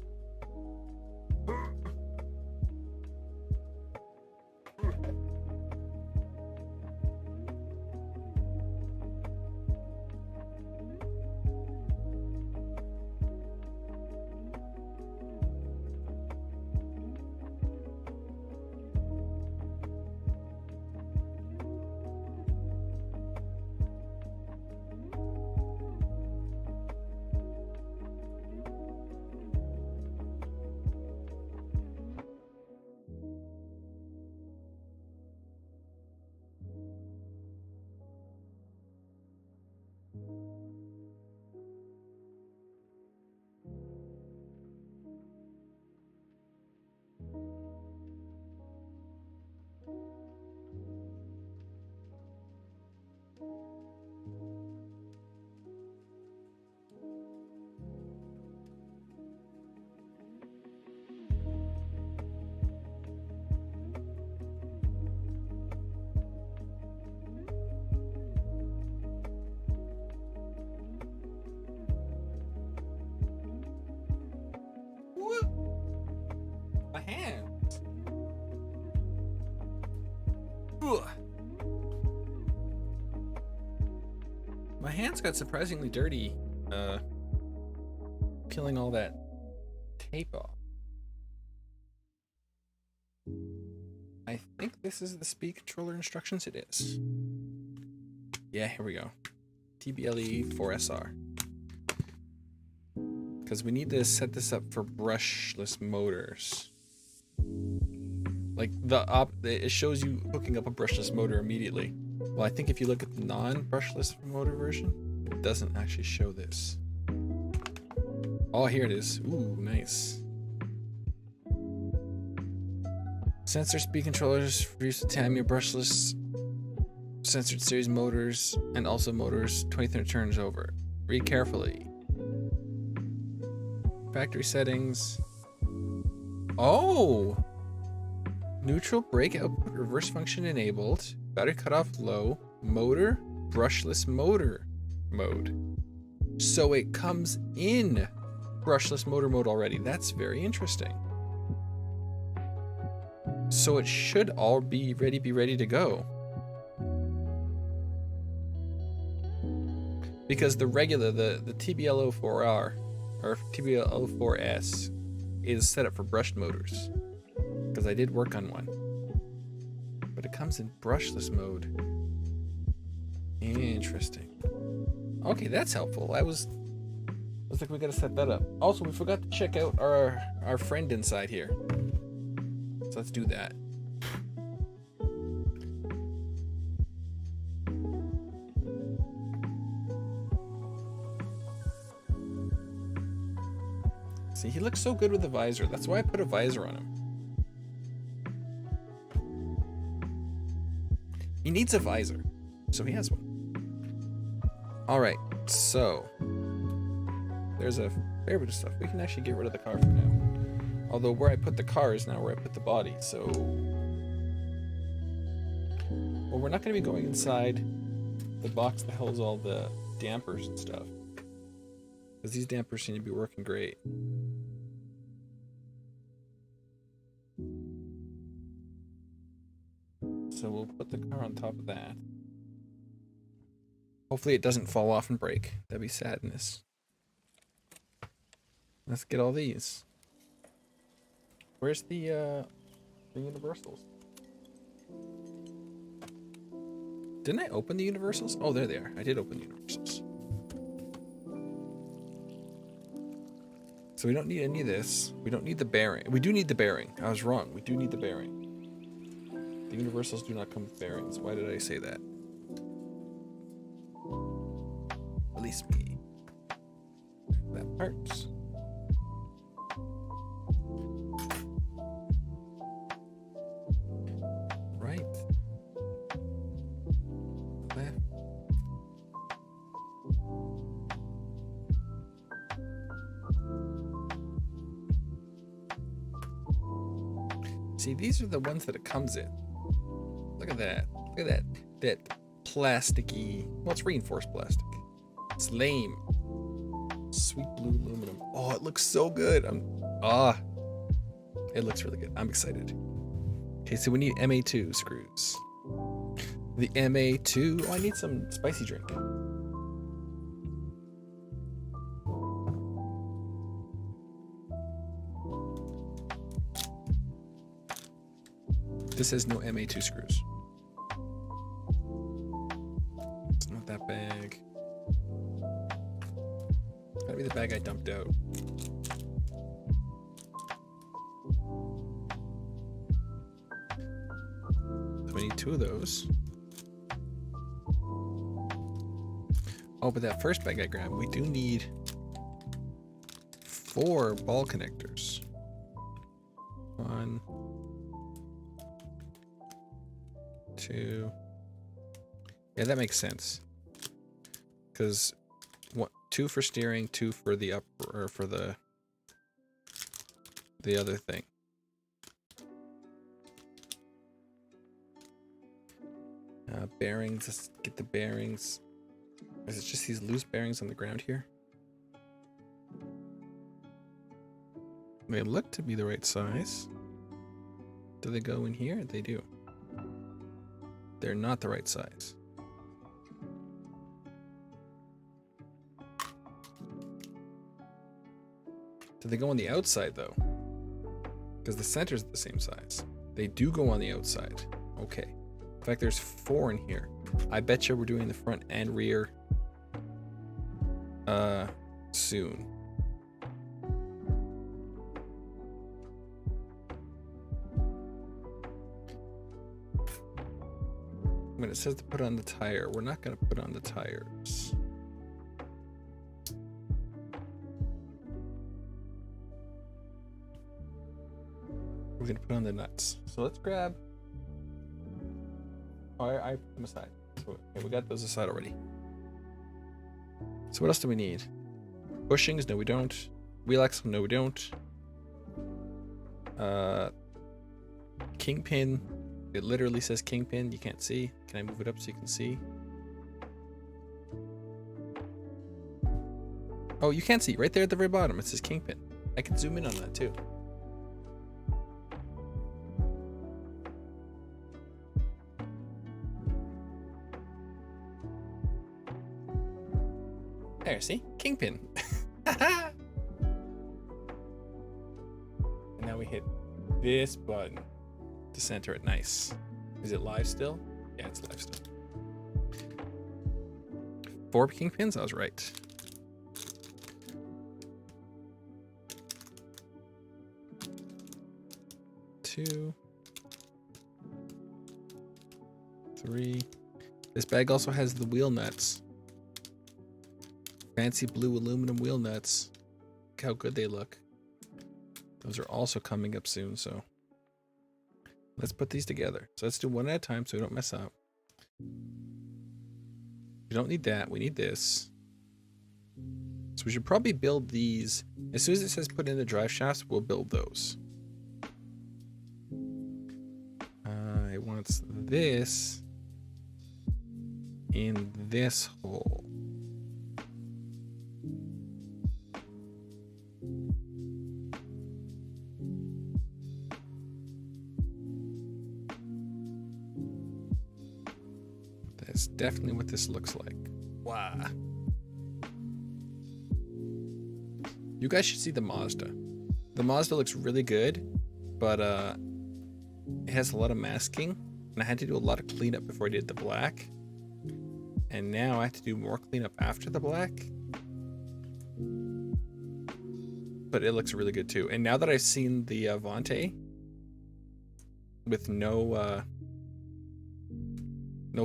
hands. Ugh. My hands got surprisingly dirty, peeling all that tape off. I think this is the speed controller instructions. It is. Yeah, here we go. TBLE 4SR. Because we need to set this up for brushless motors. Like it shows you hooking up a brushless motor immediately. Well, I think if you look at the non-brushless motor version, it doesn't actually show this. Oh, here it is. Ooh, nice. Sensor speed controllers for use with Tamiya brushless censored series motors and also motors 23 turns over. Read carefully. Factory settings. Oh! Neutral brake output reverse function enabled. Battery cutoff low. Motor brushless motor mode. So it comes in brushless motor mode already. That's very interesting. So it should all be ready to go. Because the regular, the TBL04R or TBL04S is set up for brushed motors. Because I did work on one. But it comes in brushless mode. Interesting. Okay, that's helpful. Looks like we gotta set that up. Also, we forgot to check out our friend inside here. So let's do that. See, he looks so good with the visor. That's why I put a visor on him. He needs a visor, so he has one. All right, so there's a fair bit of stuff. We can actually get rid of the car for now. Although where I put the car is now where I put the body, so... Well, we're not going to be going inside the box that holds all the dampers and stuff. Because these dampers seem to be working great. So we'll put the car on top of that. Hopefully it doesn't fall off and break. That'd be sadness. Let's get all these. Where's the universals? Didn't I open the universals? Oh, there they are. I did open the universals. So we don't need any of this. We don't need the bearing. We do need the bearing. I was wrong. We do need the bearing. The universals do not come with bearings. Why did I say that? Release me. That part. Right. Left. See, these are the ones that it comes in. Look at that. Look at that. That plasticky. Well, it's reinforced plastic. It's lame. Sweet blue aluminum. Oh, it looks so good. It looks really good. I'm excited. Okay, so we need MA2 screws. The MA2. Oh, I need some spicy drink. This has no MA2 screws. It's not that bag. It's gotta be the bag I dumped out. So we need 2 of those. Oh, but that first bag I grabbed, we do need 4 ball connectors. 1, 2. Yeah, that makes sense. Because 2 for steering, 2 for the up or for the other thing. Bearings. Let's get the bearings. Is it just these loose bearings on the ground here? They look to be the right size. Do they go in here? They do. They're not the right size. Do they go on the outside though? Because the center's the same size. They do go on the outside. Okay. In fact, there's 4 in here. I bet you we're doing the front and rear soon. When it says to put on the tire, we're not going to put on the tires. We're going to put on the nuts. So let's grab... Oh, I put them aside. So, okay, we got those aside already. So what else do we need? Bushings? No, we don't. Wheel axle? No, we don't. Kingpin. It literally says kingpin. You can't see. Can I move it up so you can see? Oh, you can't see. Right there at the very bottom. It says kingpin. I can zoom in on that too. There, see? Kingpin. And now we hit this button to center it nice. Is it live still? Yeah, it's live still. 4 kingpins? I was right. Two. 3. This bag also has the wheel nuts. Fancy blue aluminum wheel nuts. Look how good they look. Those are also coming up soon, so let's put these together. So let's do one at a time so we don't mess up. We don't need that. We need this. So we should probably build these. As soon as it says put in the drive shafts, we'll build those. It wants this in this hole. That's definitely what this looks like. Wow. You guys should see the Mazda. The Mazda looks really good, but it has a lot of masking, and I had to do a lot of cleanup before I did the black. And now I have to do more cleanup after the black. But it looks really good too. And now that I've seen the Avante with no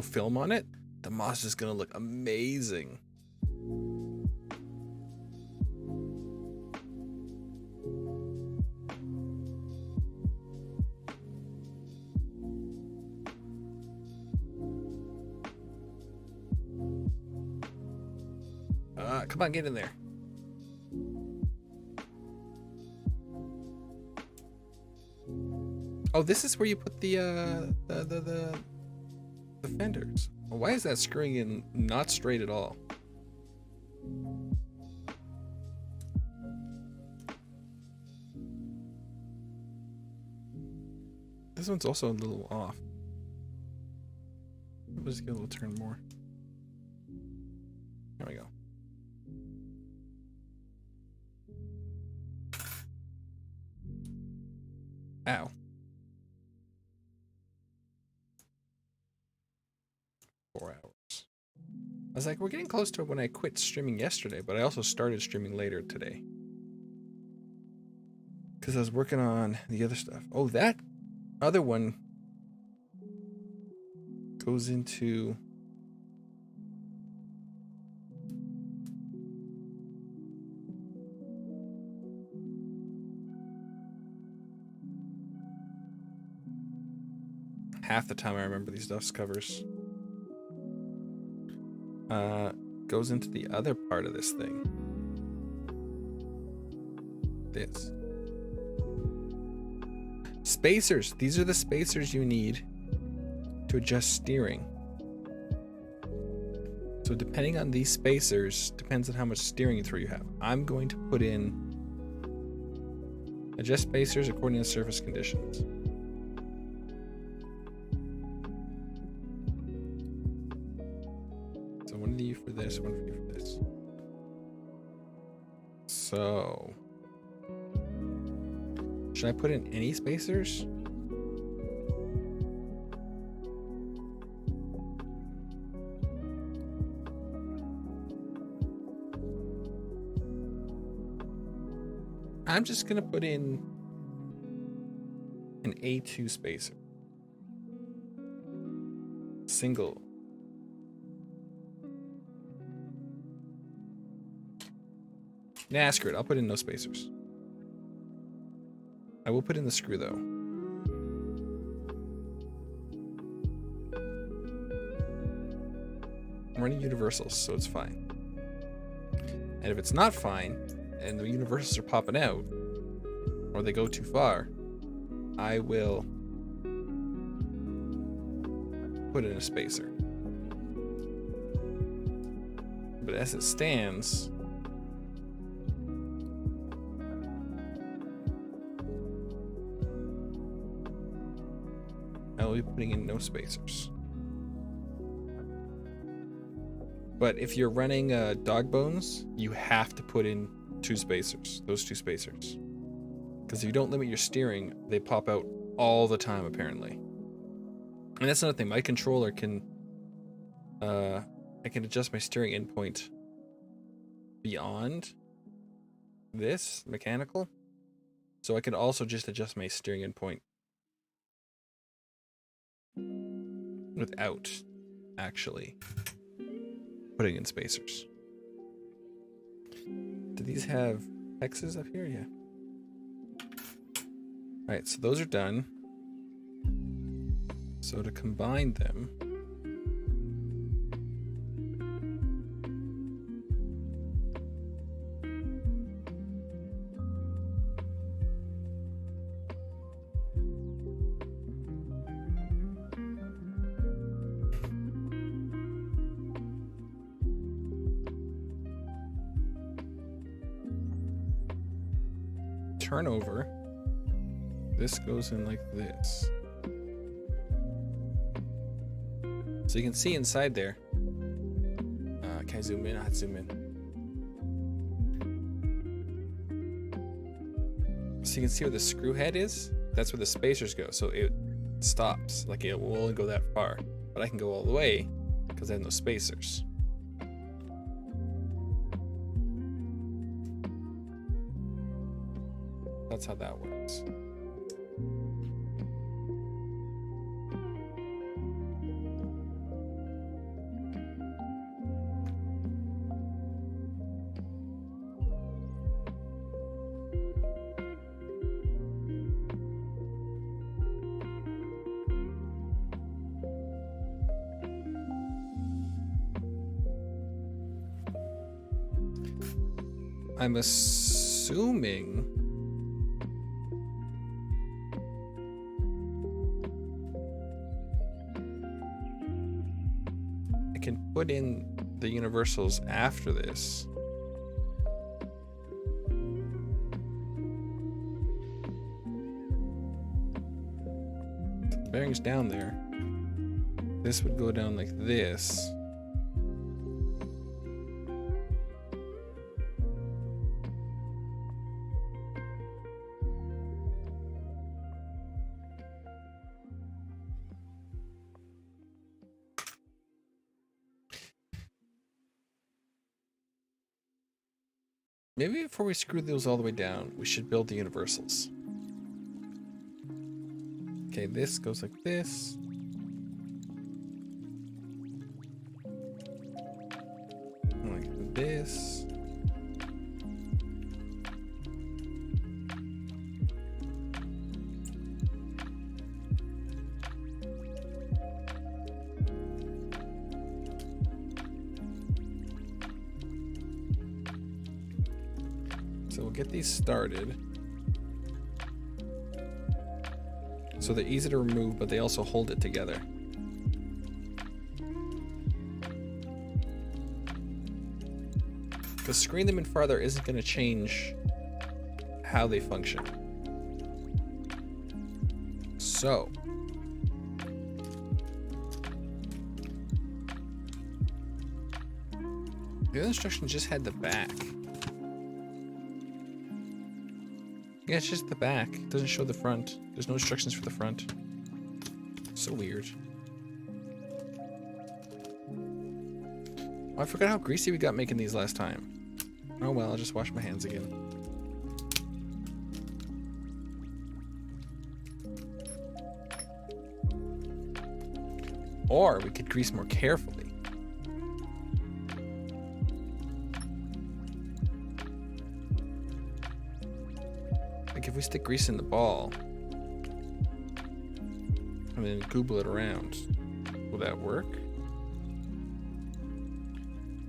film on it, the Mazda's gonna look amazing. Come on, get in there. Oh, this is where you put the fenders. Well, why is that screwing in not straight at all? This one's also a little off. Let's get a little turn more. There we go. Ow. Four hours. I was like, we're getting close to when I quit streaming yesterday, but I also started streaming later today. Because I was working on the other stuff. Oh, that other one goes into... half the time I remember these dust covers. Goes into the other part of this thing. This. Spacers. These are the spacers you need to adjust steering. So depending on these spacers, depends on how much steering through you have. I'm going to put in adjust spacers according to surface conditions. one of you for this, one for you for this. So, should I put in any spacers? I'm just gonna put in an A2 spacer. Single. Nah, screw it. I'll put in no spacers. I will put in the screw though. I'm running universals, so it's fine. And if it's not fine, and the universals are popping out, or they go too far, I will put in a spacer. But as it stands, I will be putting in no spacers. But if you're running dog bones, you have to put in two spacers, those two spacers. Because if you don't limit your steering, they pop out all the time, apparently. And that's another thing. My controller can, I can adjust my steering endpoint beyond this mechanical. So I can also just adjust my steering endpoint without actually putting in spacers. Do these have X's up here? Yeah. Alright, so those are done. So to combine them, turn over. This goes in like this. So you can see inside there. Can I zoom in? I'll zoom in. So you can see where the screw head is. That's where the spacers go. So it stops. Like it will only go that far. But I can go all the way because I have no spacers. That's how that works. I'm assuming I can put in the universals after this. The bearing's down there. This would go down like this. Maybe before we screw those all the way down, we should build the universals. Okay, this goes like this. Like this. So we'll get these started. So they're easy to remove, but they also hold it together. Because screwing them in farther isn't going to change how they function. So The other instructions just had the back. Yeah, it's just the back. It doesn't show the front. There's no instructions for the front. So weird. Oh, I forgot how greasy we got making these last time. Oh well, I'll just wash my hands again. Or we could grease more carefully. Like if we stick grease in the ball and then google it around, will that work?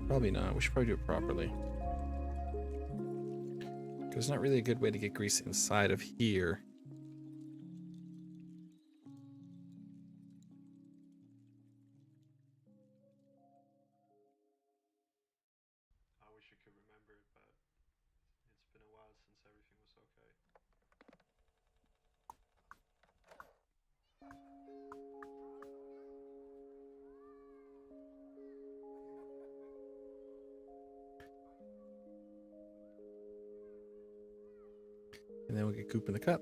Probably not. We should probably do it properly. There's not really a good way to get grease inside of here. I wish I could remember it, but it's been a while since everything was okay. And then we'll get goop in the cup.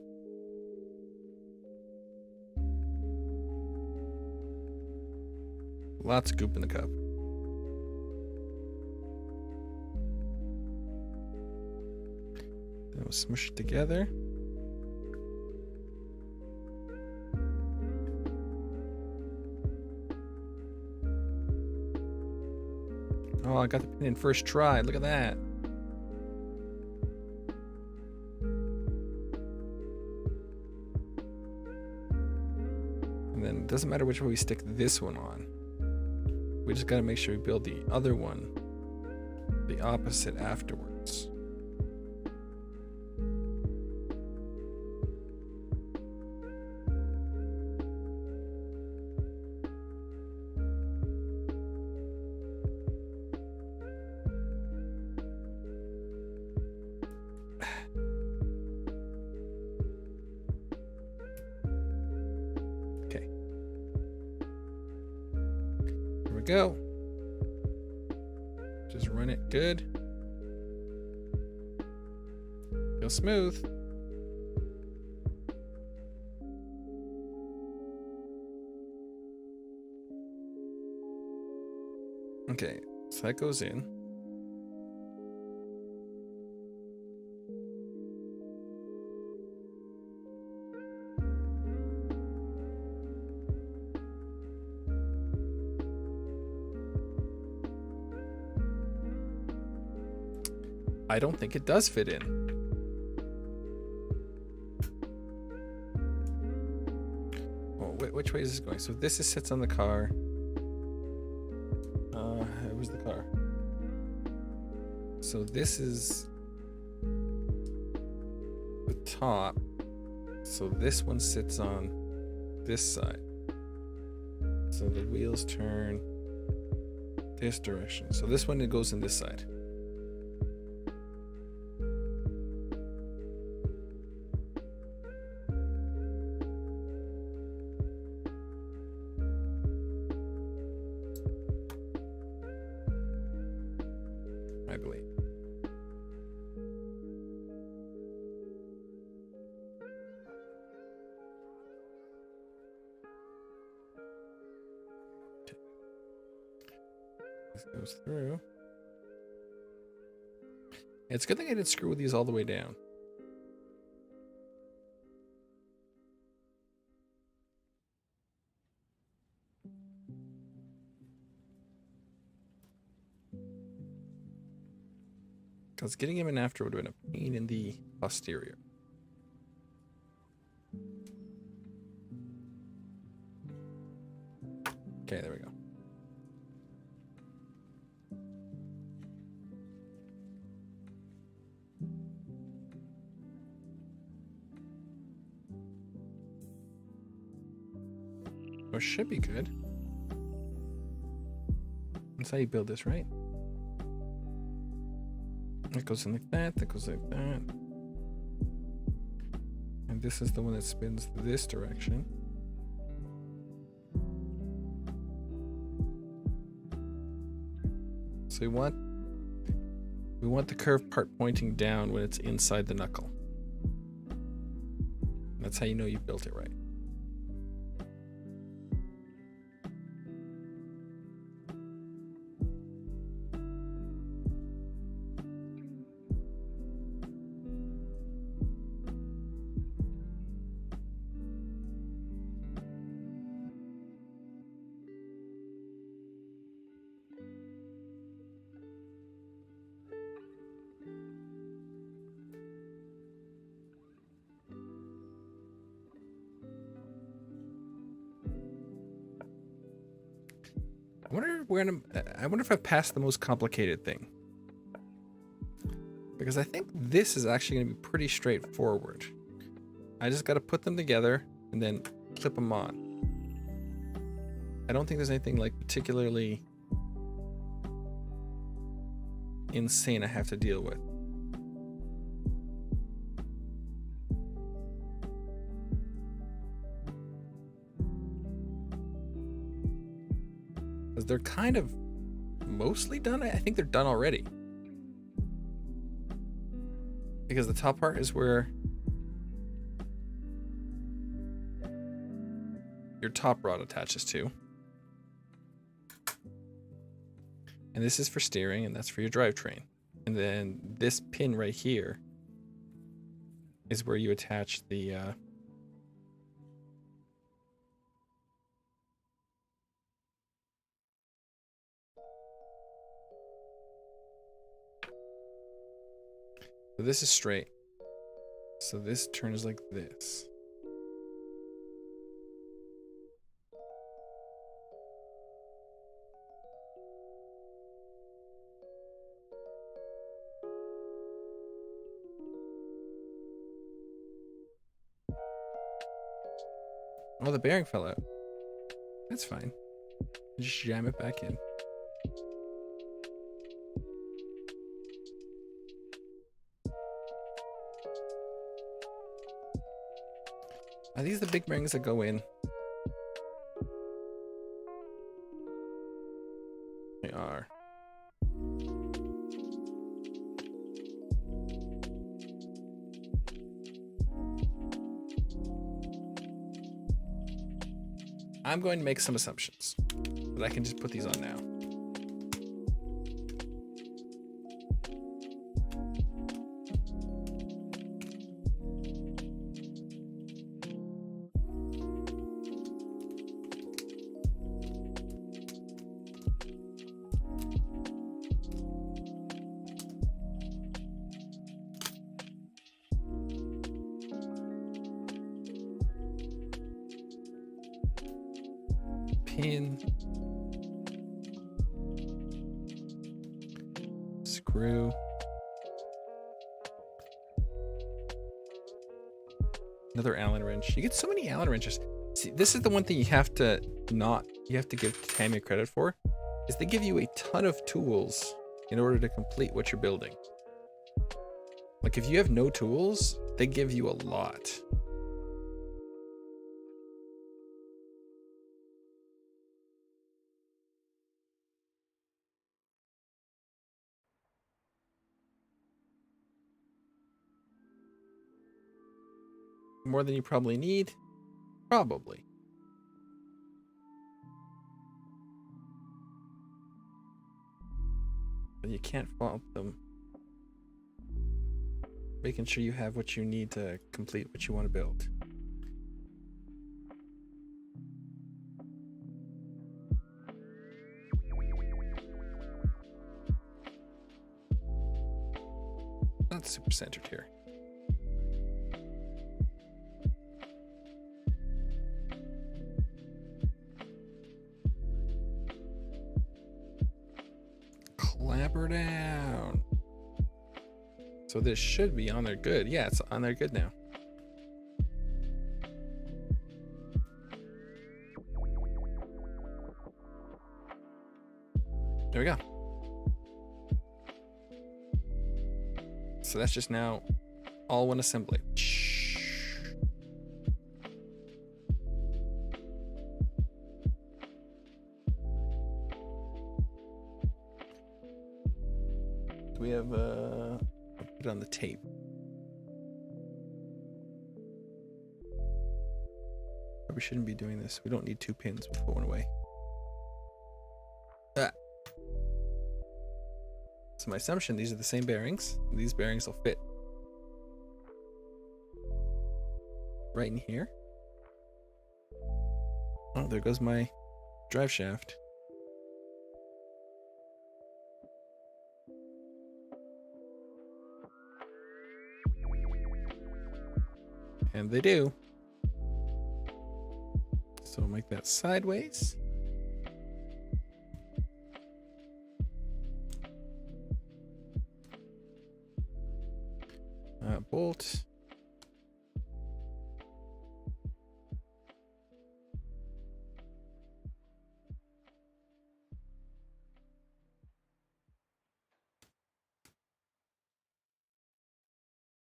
Lots of goop in the cup. Then we'll smush it together. Oh, I got the pin in first try. Look at that. And then it doesn't matter which way we stick this one on. We just got to make sure we build the other one the opposite afterwards. Okay. Here we go. Just run it good. Feel smooth. Okay, so that goes in. I don't think it does fit in. Oh, which way is this going? So this sits on the car. Where's the car? So this is the top. So this one sits on this side. So the wheels turn this direction. So this one, it goes in this side. I believe. Okay. This goes through. It's a good thing I didn't screw these all the way down. Because getting him in after would have been a pain in the posterior. Okay, there we go. Well, should be good. That's how you build this, right? That goes in like that, that goes like that. And this is the one that spins this direction. So we want We want the curved part pointing down when it's inside the knuckle. That's how you know you built it right. I wonder if I passed the most complicated thing. Because I think this is actually going to be pretty straightforward. I just got to put them together and then clip them on. I don't think there's anything like particularly insane I have to deal with. Because they're kind of mostly done. I think they're done already. Because the top part is where your top rod attaches to. And this is for steering, and that's for your drivetrain. And then this pin right here is where you attach the so this is straight. So this turns like this. Oh, the bearing fell out. That's fine. Just jam it back in. Are these the big rings that go in? They are. I'm going to make some assumptions, but I can just put these on now. Pin, screw, another Allen wrench. You get so many Allen wrenches. See, this is the one thing you have to give Tamiya credit for, is they give you a ton of tools in order to complete what you're building. Like if you have no tools, they give you a lot. More than you probably need? Probably. But you can't fault them. Making sure you have what you need to complete what you want to build. Not super centered here. Clapper down. So this should be on there good. Yeah, it's on there good now. There we go. So that's just now all one assembly. Do we have I'll put it on the tape. Probably shouldn't be doing this. We don't need 2 pins. We'll put one away. Ah. So my assumption, these are the same bearings. These bearings will fit right in here. Oh, there goes my drive shaft. And they do. So I'll make that sideways. Bolt.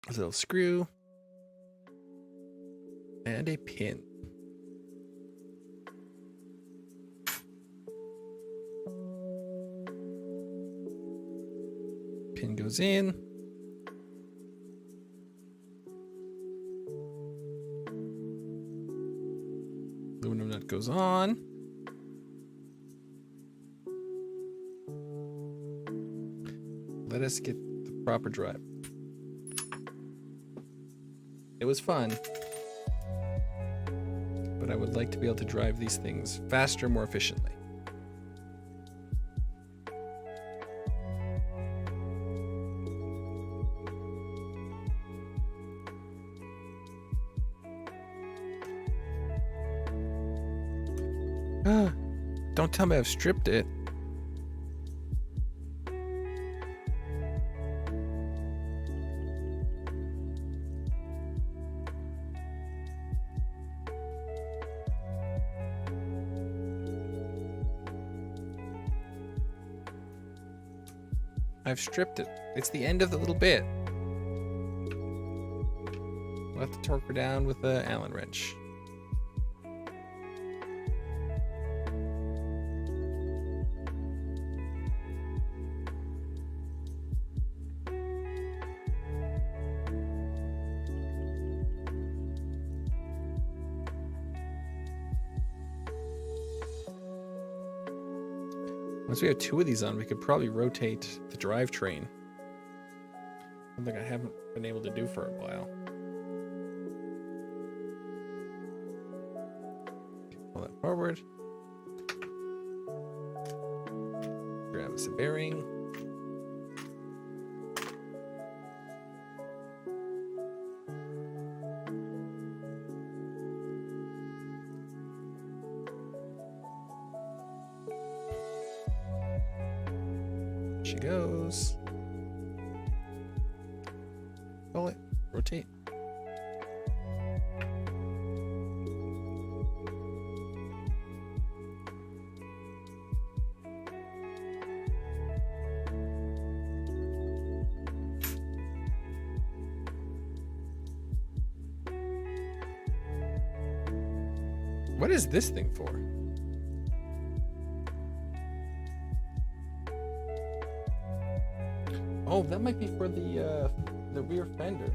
A little screw. And a pin. Pin goes in. Aluminum nut goes on. Let us get the proper drive. It was fun, but I would like to be able to drive these things faster, more efficiently. Don't tell me I've stripped it. I've stripped it. It's the end of the little bit. We'll have to torque her down with the Allen wrench. Once we have 2 of these on, we could probably rotate the drivetrain. Something I haven't been able to do for a while. Pull that forward. Grab us a bearing. She goes. Pull it. Rotate. What is this thing for? Oh, that might be for the rear fender.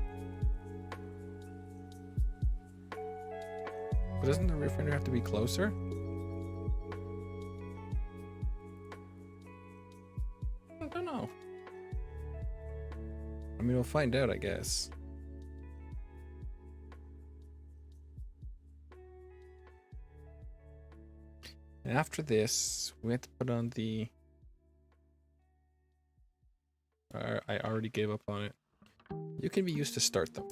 But doesn't the rear fender have to be closer? I don't know. I mean, we'll find out, I guess. And after this, we have to put on the... I already gave up on it. You can be used to start them.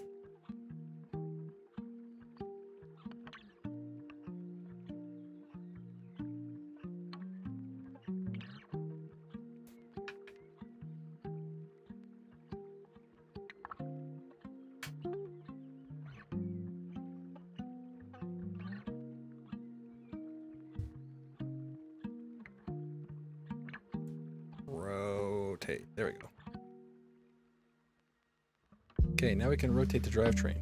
Rotate. There we go. Okay, now we can rotate the drivetrain.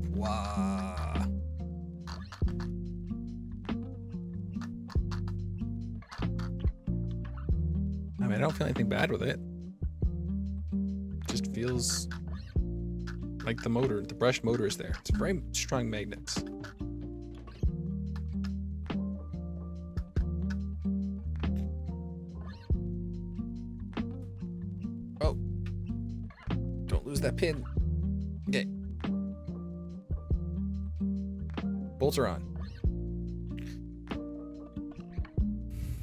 Wow. I mean, I don't feel anything bad with it. feels like the motor, the brush motor is there. It's very strong magnets. Oh, don't lose that pin. Okay. Bolts are on.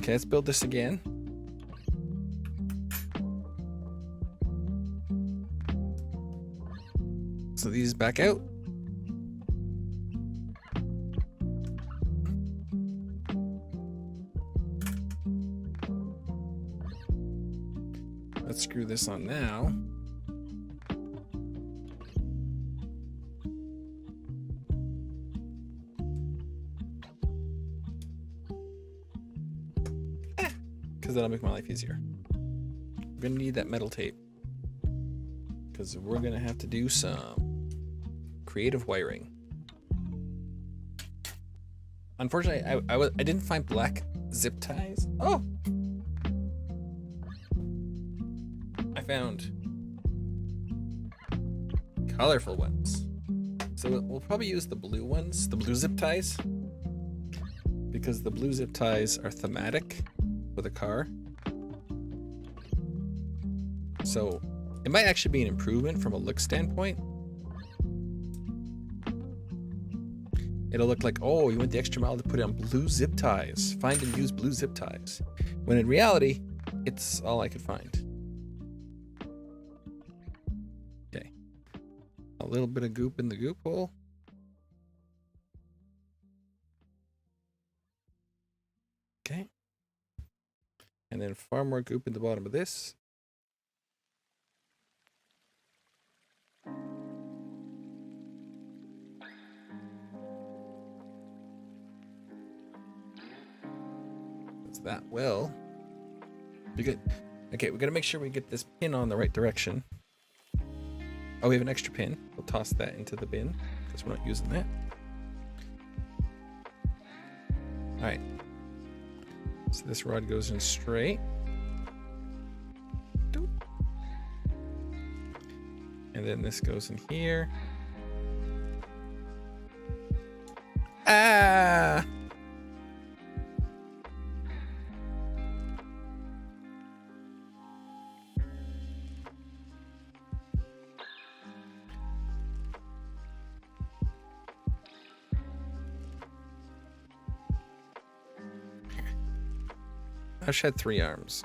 Okay, let's build this again. So these back out. Let's screw this on now. Because that'll make my life easier. We're gonna need that metal tape. Because we're gonna have to do some creative wiring. Unfortunately, I didn't find black zip ties. Oh! I found colorful ones. So we'll probably use the blue ones, the blue zip ties. Because the blue zip ties are thematic for the car. So it might actually be an improvement from a look standpoint. It'll look like, oh, you went the extra mile to put on blue zip ties. Find and use blue zip ties. When in reality, it's all I could find. Okay. A little bit of goop in the goop hole. Okay. And then far more goop in the bottom of this. That will be good. Okay, we gotta make sure we get this pin on the right direction. Oh, we have an extra pin. We'll toss that into the bin because we're not using that. All right. So this rod goes in straight. And then this goes in here. Ah! I just had 3 arms.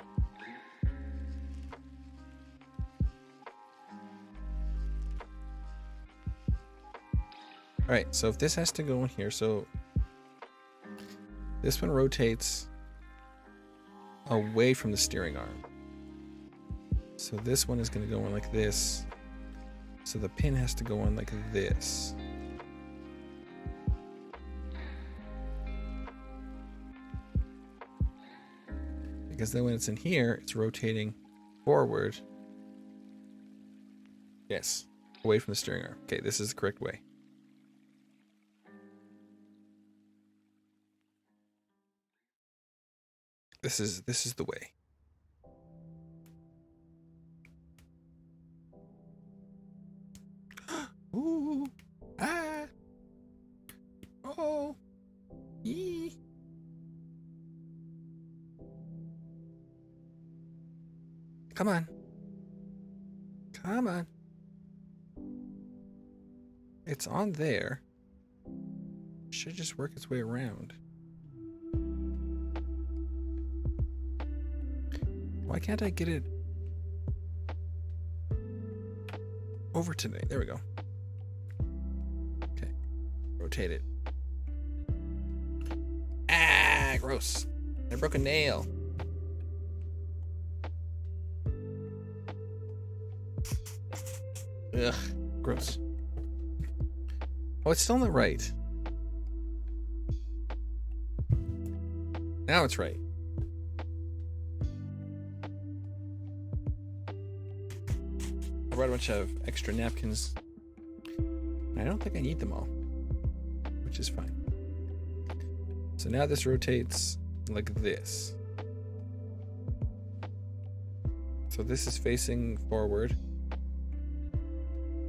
All right, so if this has to go in here, so this one rotates away from the steering arm. So this one is going to go in like this. So the pin has to go in like this. Because then when it's in here, it's rotating forward. Yes, away from the steering arm. Okay, this is the correct way. This is the way. Ooh, ah, oh, yee. Come on. Come on. It's on there. Should just work its way around. Why can't I get it over today? There we go. Okay. Rotate it. Ah, gross. I broke a nail. Ugh, gross. Oh, it's still not right. Now it's right. I brought a bunch of extra napkins. I don't think I need them all, which is fine. So now this rotates like this. So this is facing forward.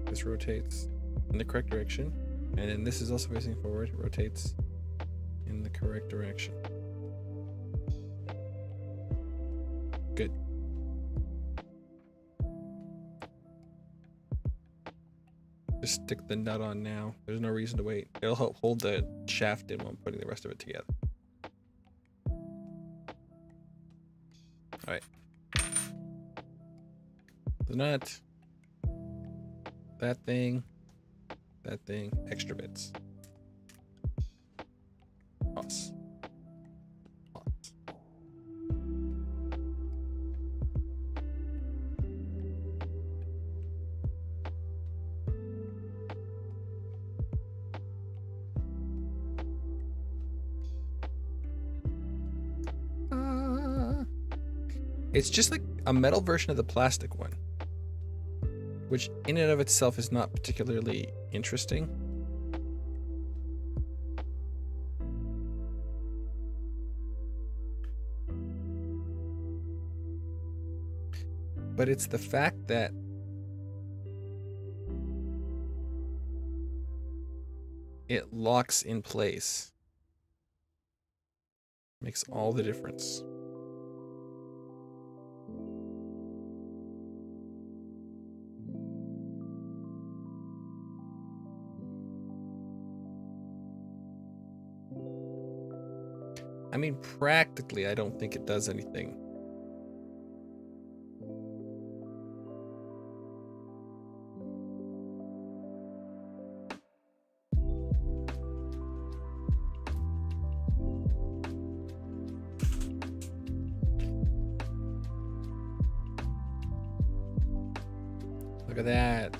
This rotates in the correct direction. And then this is also facing forward. It rotates in the correct direction. Good. Just stick the nut on now. There's no reason to wait. It'll help hold the shaft in while I'm putting the rest of it together. Alright. The nut. That thing. That thing. Extra bits. Toss. Toss. It's just like a metal version of the plastic one, which in and of itself is not particularly interesting. But it's the fact that it locks in place. Makes all the difference. I mean, practically, I don't think it does anything. Look at that.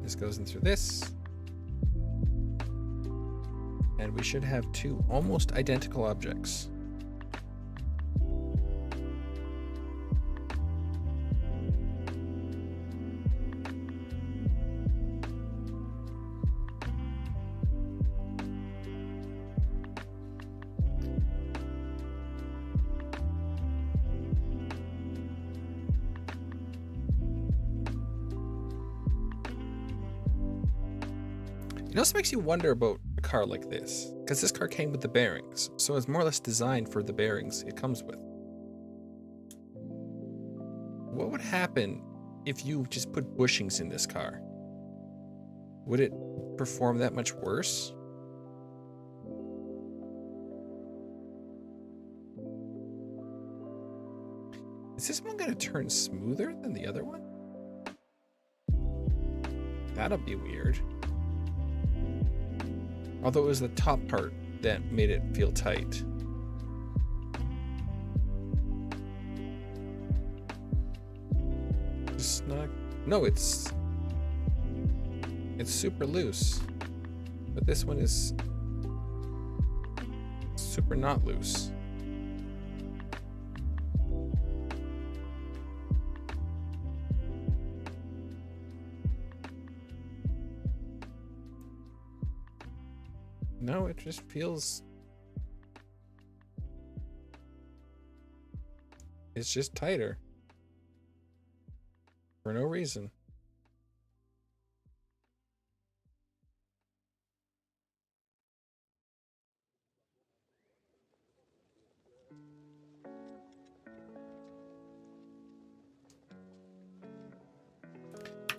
This goes in through this. And we should have two almost identical objects. It also makes you wonder about a car like this, because this car came with the bearings, so it's more or less designed for the bearings it comes with. What would happen if you just put bushings in this car? Would it perform that much worse? Is this one going to turn smoother than the other one? That'll be weird. Although it was the top part that made it feel tight. It's not... No, it's super loose. But this one is super not loose. No, it just feels... It's just tighter. For no reason.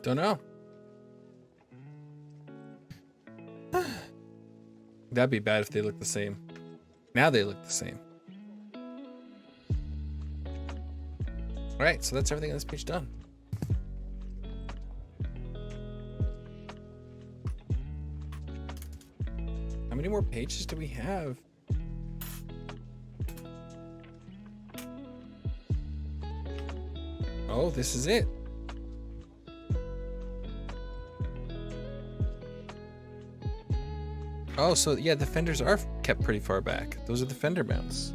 Don't know. That'd be bad if they look the same. Now they look the same. Alright, so that's everything on this page done. How many more pages do we have? Oh, this is it. Oh, so yeah, the fenders are kept pretty far back. Those are the fender mounts.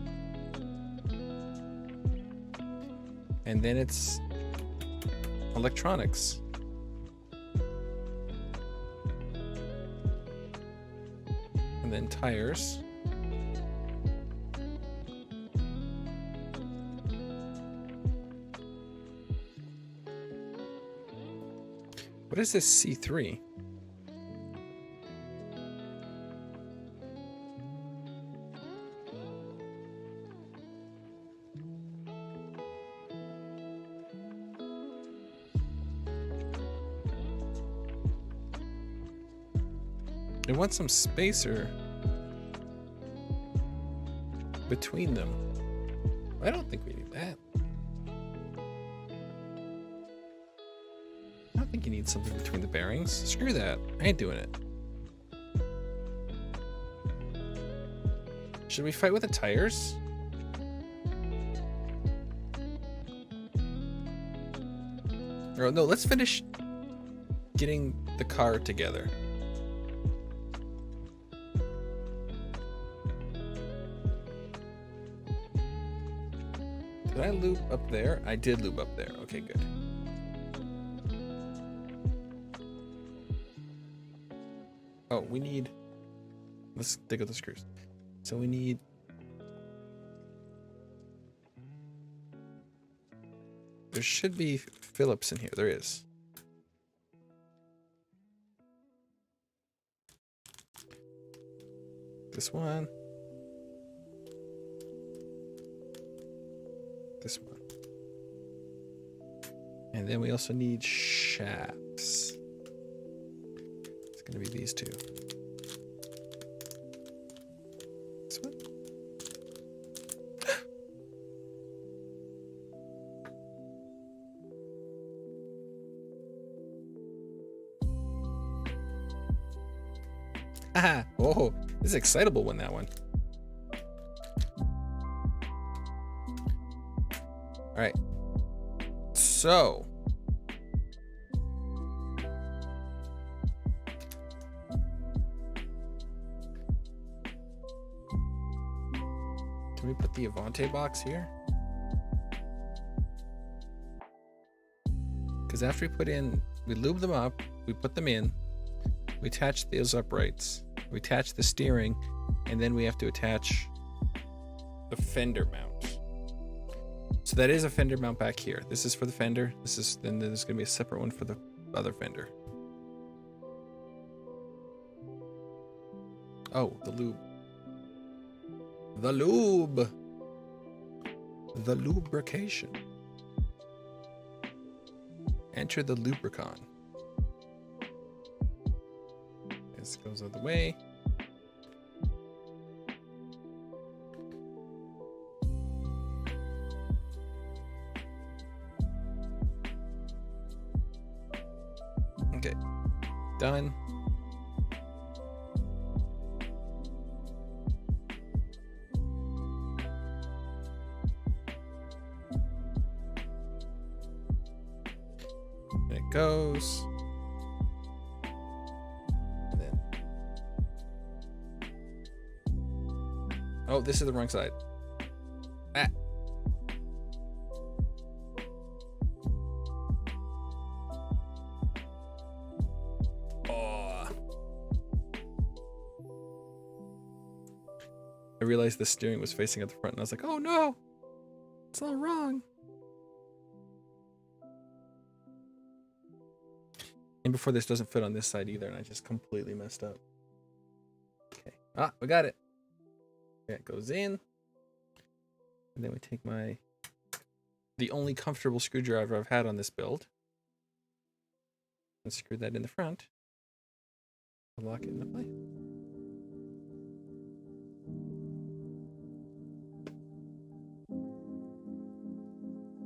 And then it's electronics. And then tires. What is this C3? I want some spacer between them. I don't think we need that. I don't think you need something between the bearings. Screw that. I ain't doing it. Should we fight with the tires? Or no, let's finish getting the car together. Did I loop up there? I did loop up there. Okay, good. Oh, we need... Let's dig out the screws. So we need... There should be Phillips in here. There is. This one. This one. And then we also need shafts. It's going to be these two. This one. Haha. Oh, this is an excitable one, that one. All right. So. Can we put the Avante box here? Because after we lube them up, we put them in, we attach those uprights, we attach the steering, and then we have to attach the fender mount. So that is a fender mount back here. This is for the fender. Then there's going to be a separate one for the other fender. Oh, the lube. The lube. The lubrication. Enter the lubricon. This goes out of the way. Okay, done. And it goes. And then. Oh, this is the wrong side. Ah. I realized the steering was facing at the front, and I was like, oh no, it's all wrong. And before this doesn't fit on this side either, and I just completely messed up. Okay, we got it. Okay, it goes in. And then we take the only comfortable screwdriver I've had on this build, and screw that in the front. Lock it into place.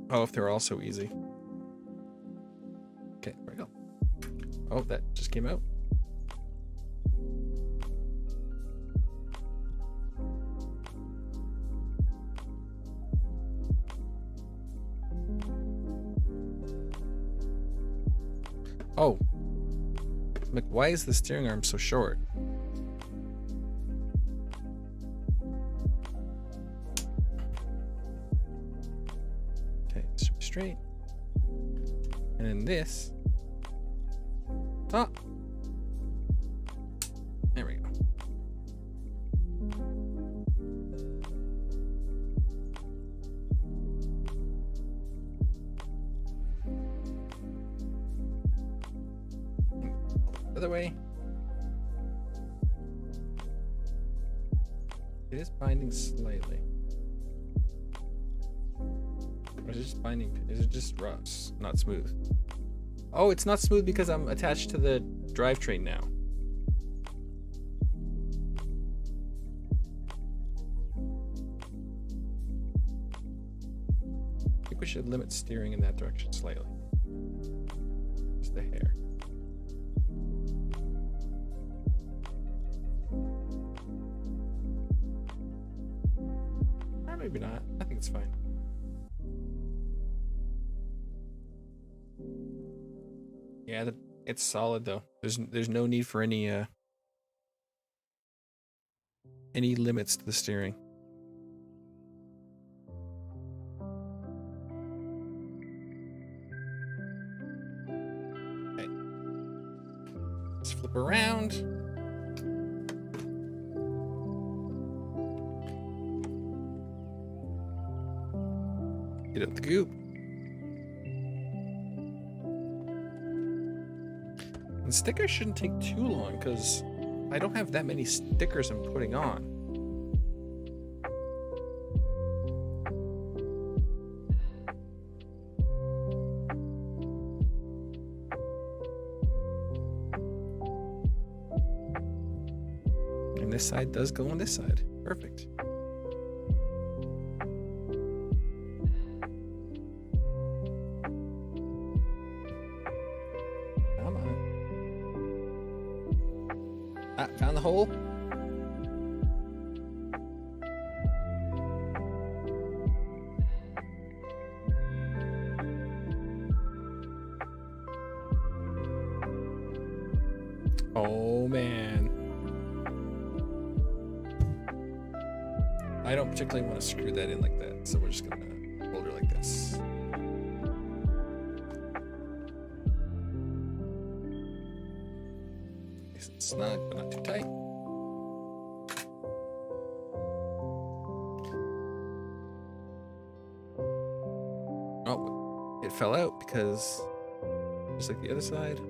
Oh, if they're all so easy. Okay, there we go. Oh, that just came out. Oh. Like, why is the steering arm so short? Straight. And then this. Oh. There we go. Other way. It is binding slightly. Or is it just binding? Is it just rough? Not smooth? Oh, it's not smooth because I'm attached to the drivetrain now. I think we should limit steering in that direction slightly. Just the hair. Or maybe not. I think it's fine. Yeah, it's solid though. There's no need for any limits to the steering. Okay. Let's flip around. Get out the goop. And stickers shouldn't take too long because I don't have that many stickers I'm putting on. And this side does go on this side. Perfect. Come on. Ah, found the hole. Oh man. I don't particularly want to screw that in like that, so we're just gonna hold her like this. Nice and snug, but not too tight. Oh, it fell out because just like the other side.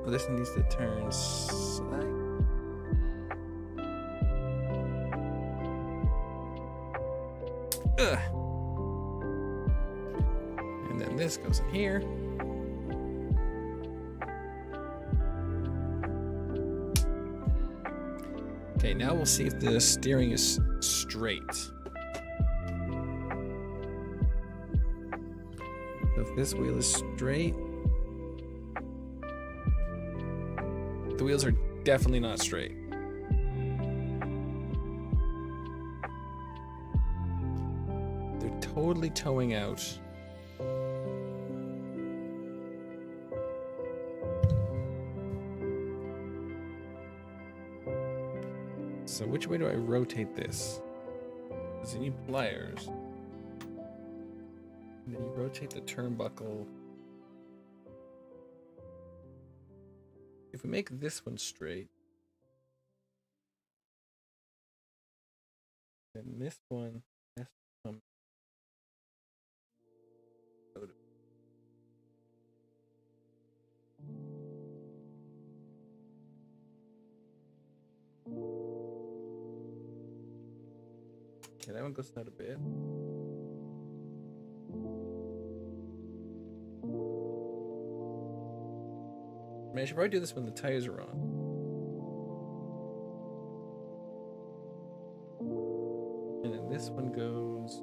Oh, this one needs to turn side. Ugh. And then this goes in here. Okay, now we'll see if the steering is straight. So if this wheel is straight, the wheels are definitely not straight. They're totally towing out. So which way do I rotate this? Because you need pliers. And then you rotate the turnbuckle. If we make this one straight, then this one has to come out. Okay, that one goes out a bit. I mean, I should probably do this when the tires are on. And then this one goes.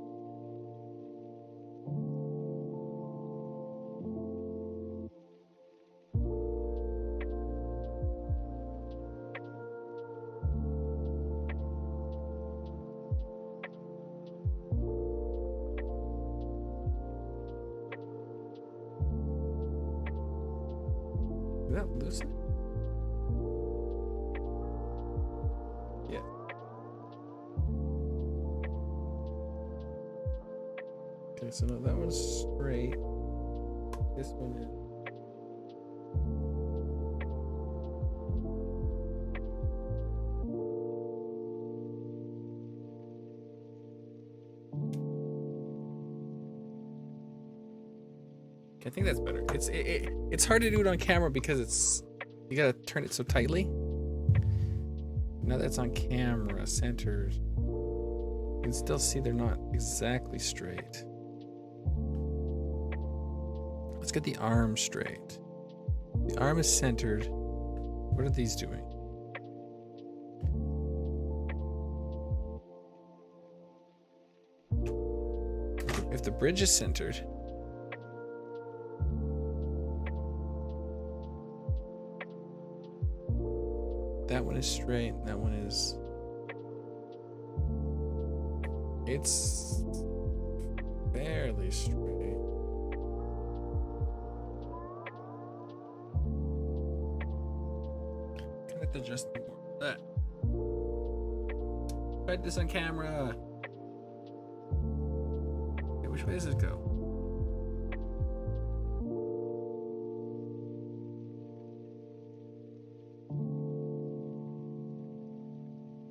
Is that loosen? Yeah. Okay, so no, that one's straight. This one is. I think that's better. It's hard to do it on camera because you gotta turn it so tightly. Now that's on camera, centered. You can still see they're not exactly straight. Let's get the arm straight. The arm is centered. What are these doing? If the bridge is centered, that one is straight, and that one is... It's fairly straight. Kind of have to adjust more of that. Tried this on camera. Okay, which way does it go?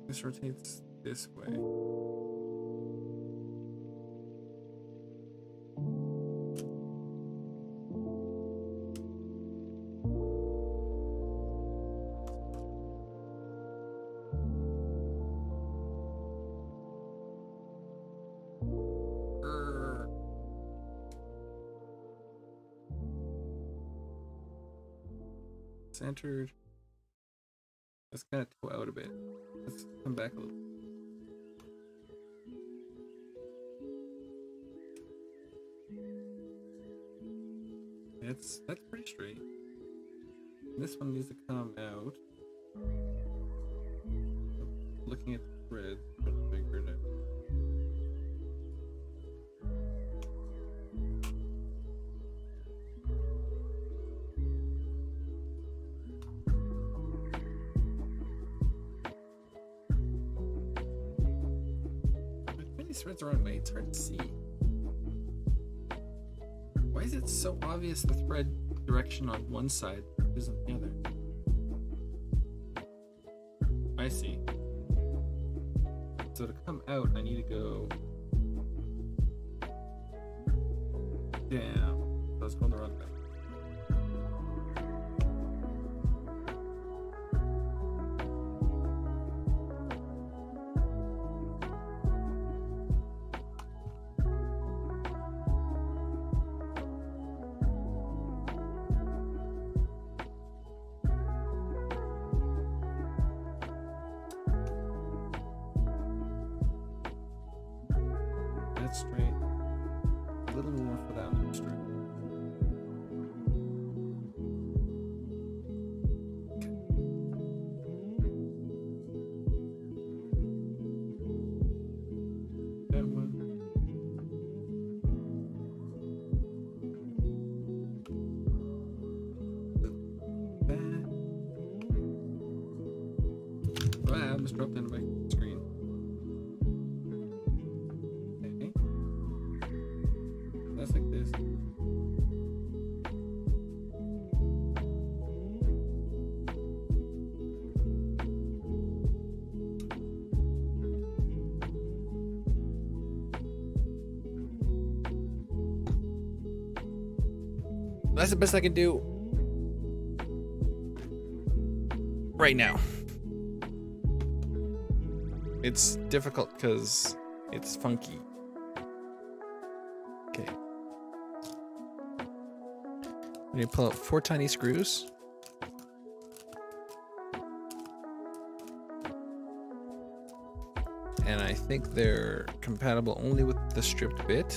This rotates this way. Centered. Let's kind of toe out a bit. Let's come back a little. That's pretty straight. And this one needs to come out. Looking at the thread, trying to figure it out. These threads the wrong way, it's hard to see. Why is it so obvious the thread direction on one side is on the other? I see. So to come out, I need to go down. So I was going the wrong way. Straight. A little more for that one straight. That one. That. Wow, I almost dropped into my screen. That's like this. That's the best I can do right now. It's difficult because it's funky. Okay. I'm gonna pull out 4 tiny screws. And I think they're compatible only with the stripped bit.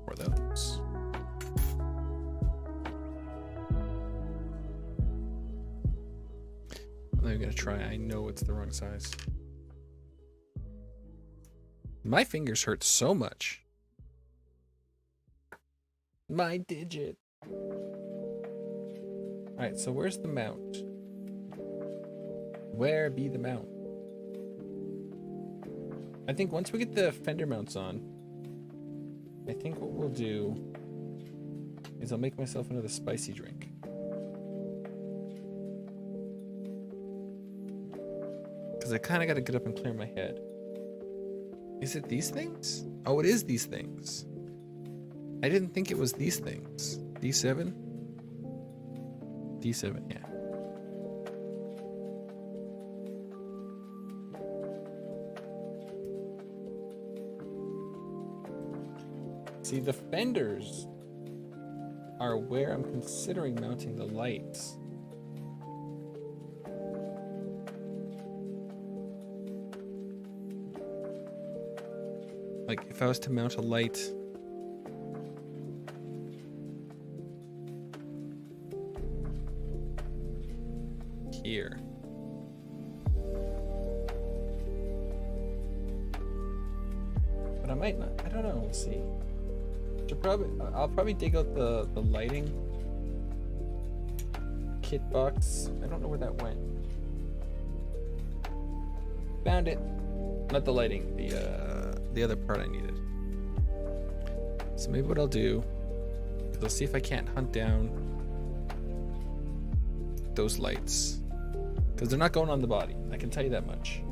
For those. I'm gonna try. I know it's the wrong size. My fingers hurt so much. My digit. Alright, so where's the mount? Where be the mount? I think once we get the fender mounts on, I think what we'll do is I'll make myself another spicy drink. Because I kind of got to get up and clear my head. Is it these things? Oh, it is these things. I didn't think it was these things. D7? D7, yeah. See, the fenders are where I'm considering mounting the lights. Like, if I was to mount a light here. But I might not. I don't know. We'll see. I'll probably dig out the lighting kit box. I don't know where that went. Found it. Not the lighting. The other part I needed. So maybe what I'll do is I'll see if I can't hunt down those lights, because they're not going on the body. I can tell you that much.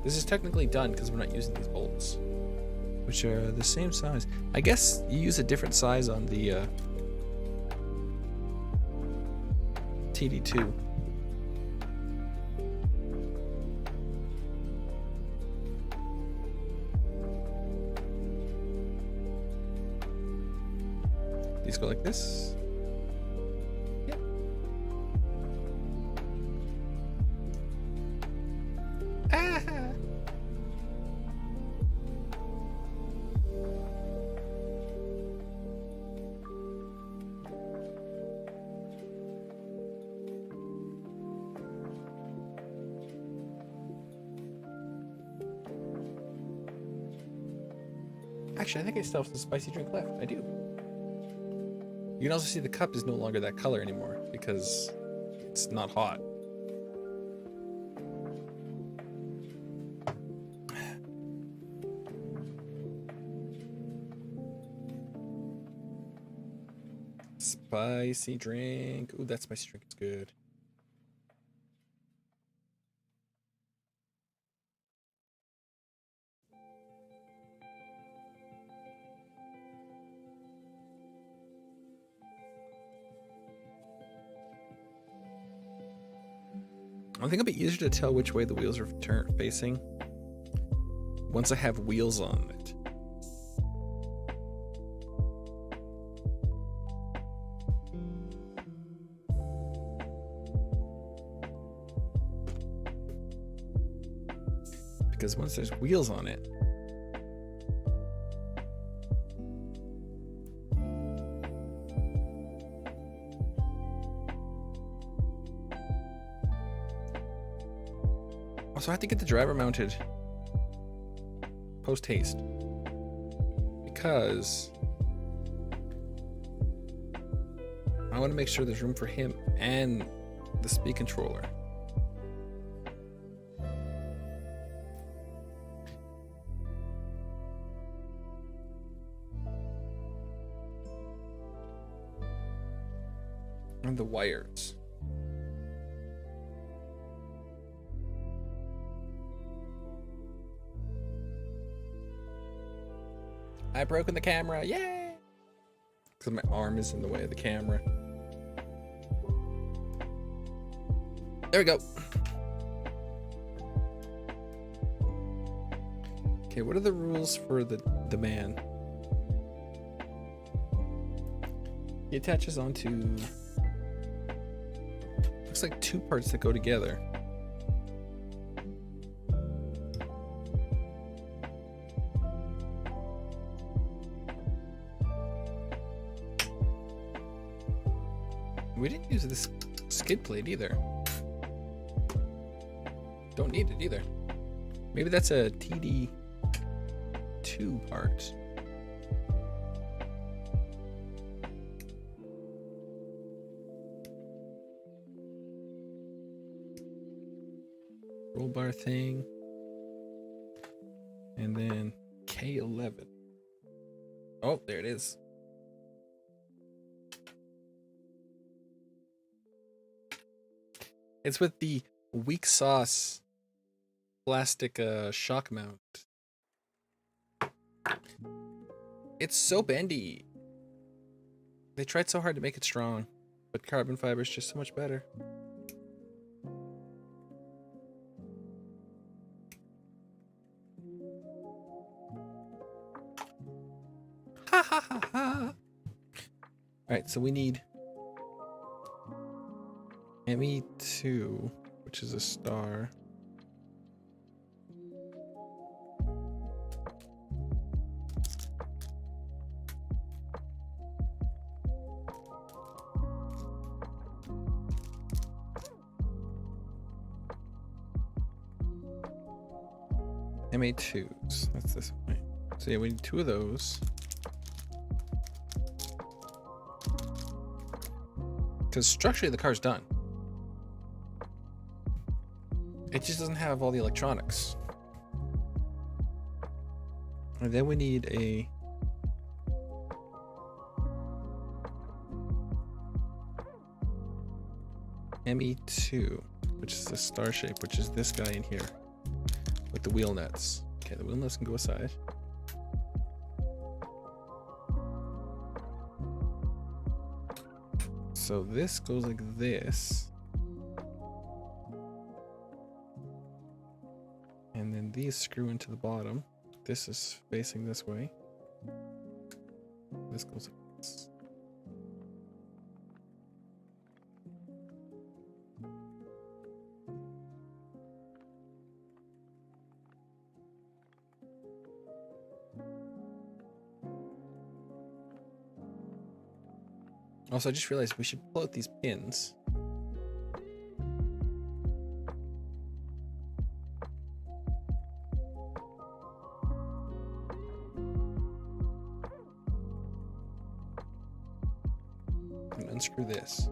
This is technically done because we're not using these bolts, which are the same size. I guess you use a different size on the TD2. These go like this. Yep. Ah! Actually, I think I still have some spicy drink left. I do. You can also see the cup is no longer that color anymore because it's not hot. Spicy drink. Ooh, that spicy drink is good. I think it'll be easier to tell which way the wheels are facing once I have wheels on it. Because once there's wheels on it, also I have to get the driver mounted post haste because I want to make sure there's room for him and the speed controller. And the wires. I've broken the camera, yay! Because my arm is in the way of the camera. There we go. Okay, what are the rules for the man? He attaches onto, looks like two parts that go together. We didn't use this skid plate either. Don't need it either. Maybe that's a TD2 part. Roll bar thing. And then K11. Oh, there it is. It's with the weak sauce plastic shock mount It's so bendy. They tried so hard to make it strong, but carbon fiber is just so much better. Ha ha ha ha. Alright, so we need ME2, which is a star. MA2s, that's this way. So yeah, we need 2 of those. Because structurally the car's done. It just doesn't have all the electronics. And then we need a ME2, which is the star shape, which is this guy in here with the wheel nuts. Okay, the wheel nuts can go aside. So this goes like this. And then these screw into the bottom. This is facing this way. This goes like this. Also, I just realized we should pull out these pins. And unscrew this.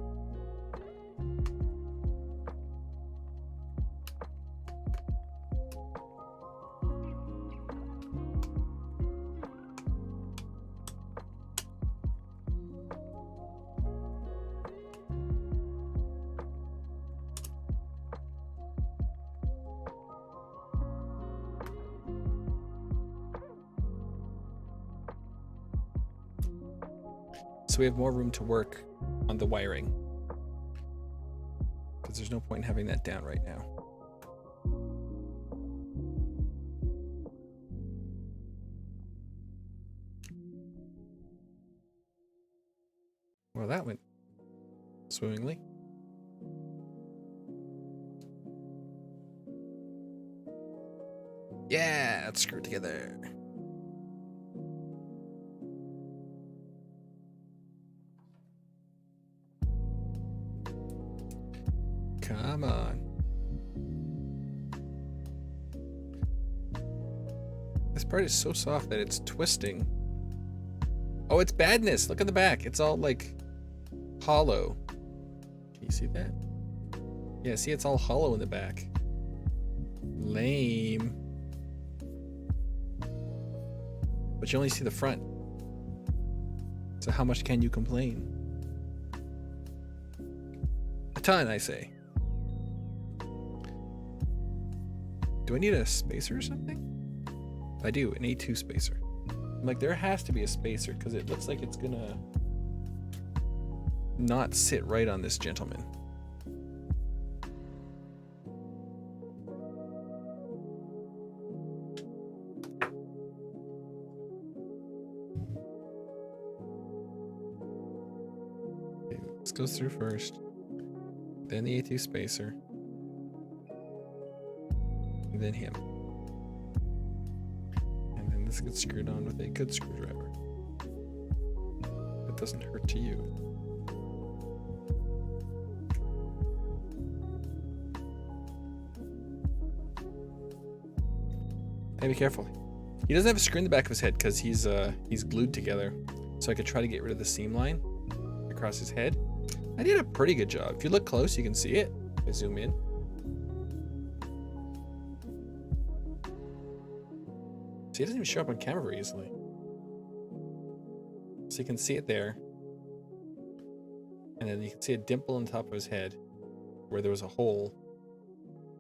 So we have more room to work on the wiring, because there's no point in having that down right now. Well, that went swimmingly. Yeah, let's screw it together. Come on. This part is so soft that it's twisting. Oh, it's badness. Look at the back. It's all like hollow. Can you see that? Yeah, see, it's all hollow in the back. Lame. But you only see the front. So how much can you complain? A ton, I say. Do I need a spacer or something? I do, an A2 spacer. I'm like, there has to be a spacer because it looks like it's gonna not sit right on this gentleman. Okay, this goes through first, then the A2 spacer. And then him. And then this gets screwed on with a good screwdriver. It doesn't hurt to you. Hey, be careful. He doesn't have a screw in the back of his head because he's glued together. So I could try to get rid of the seam line across his head. I did a pretty good job. If you look close, you can see it. I zoom in. See, it doesn't even show up on camera very easily. So you can see it there. And then you can see a dimple on top of his head where there was a hole.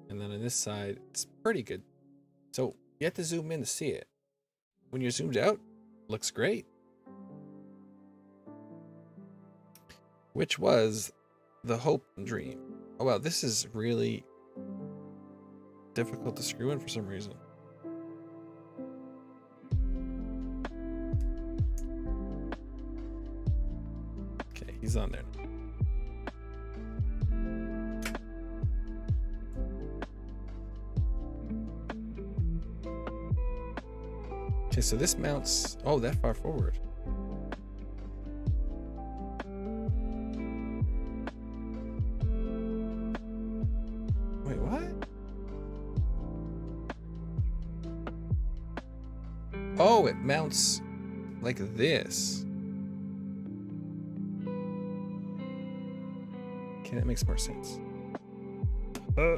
And then on this side, it's pretty good. So you have to zoom in to see it. When you're zoomed out, it looks great. which was the hope and dream. Oh wow, this is really difficult to screw in for some reason. Okay, he's on there now. Okay, so this mounts, oh, that far forward. Wait, what? Oh, it mounts like this. Okay, that makes more sense. uh.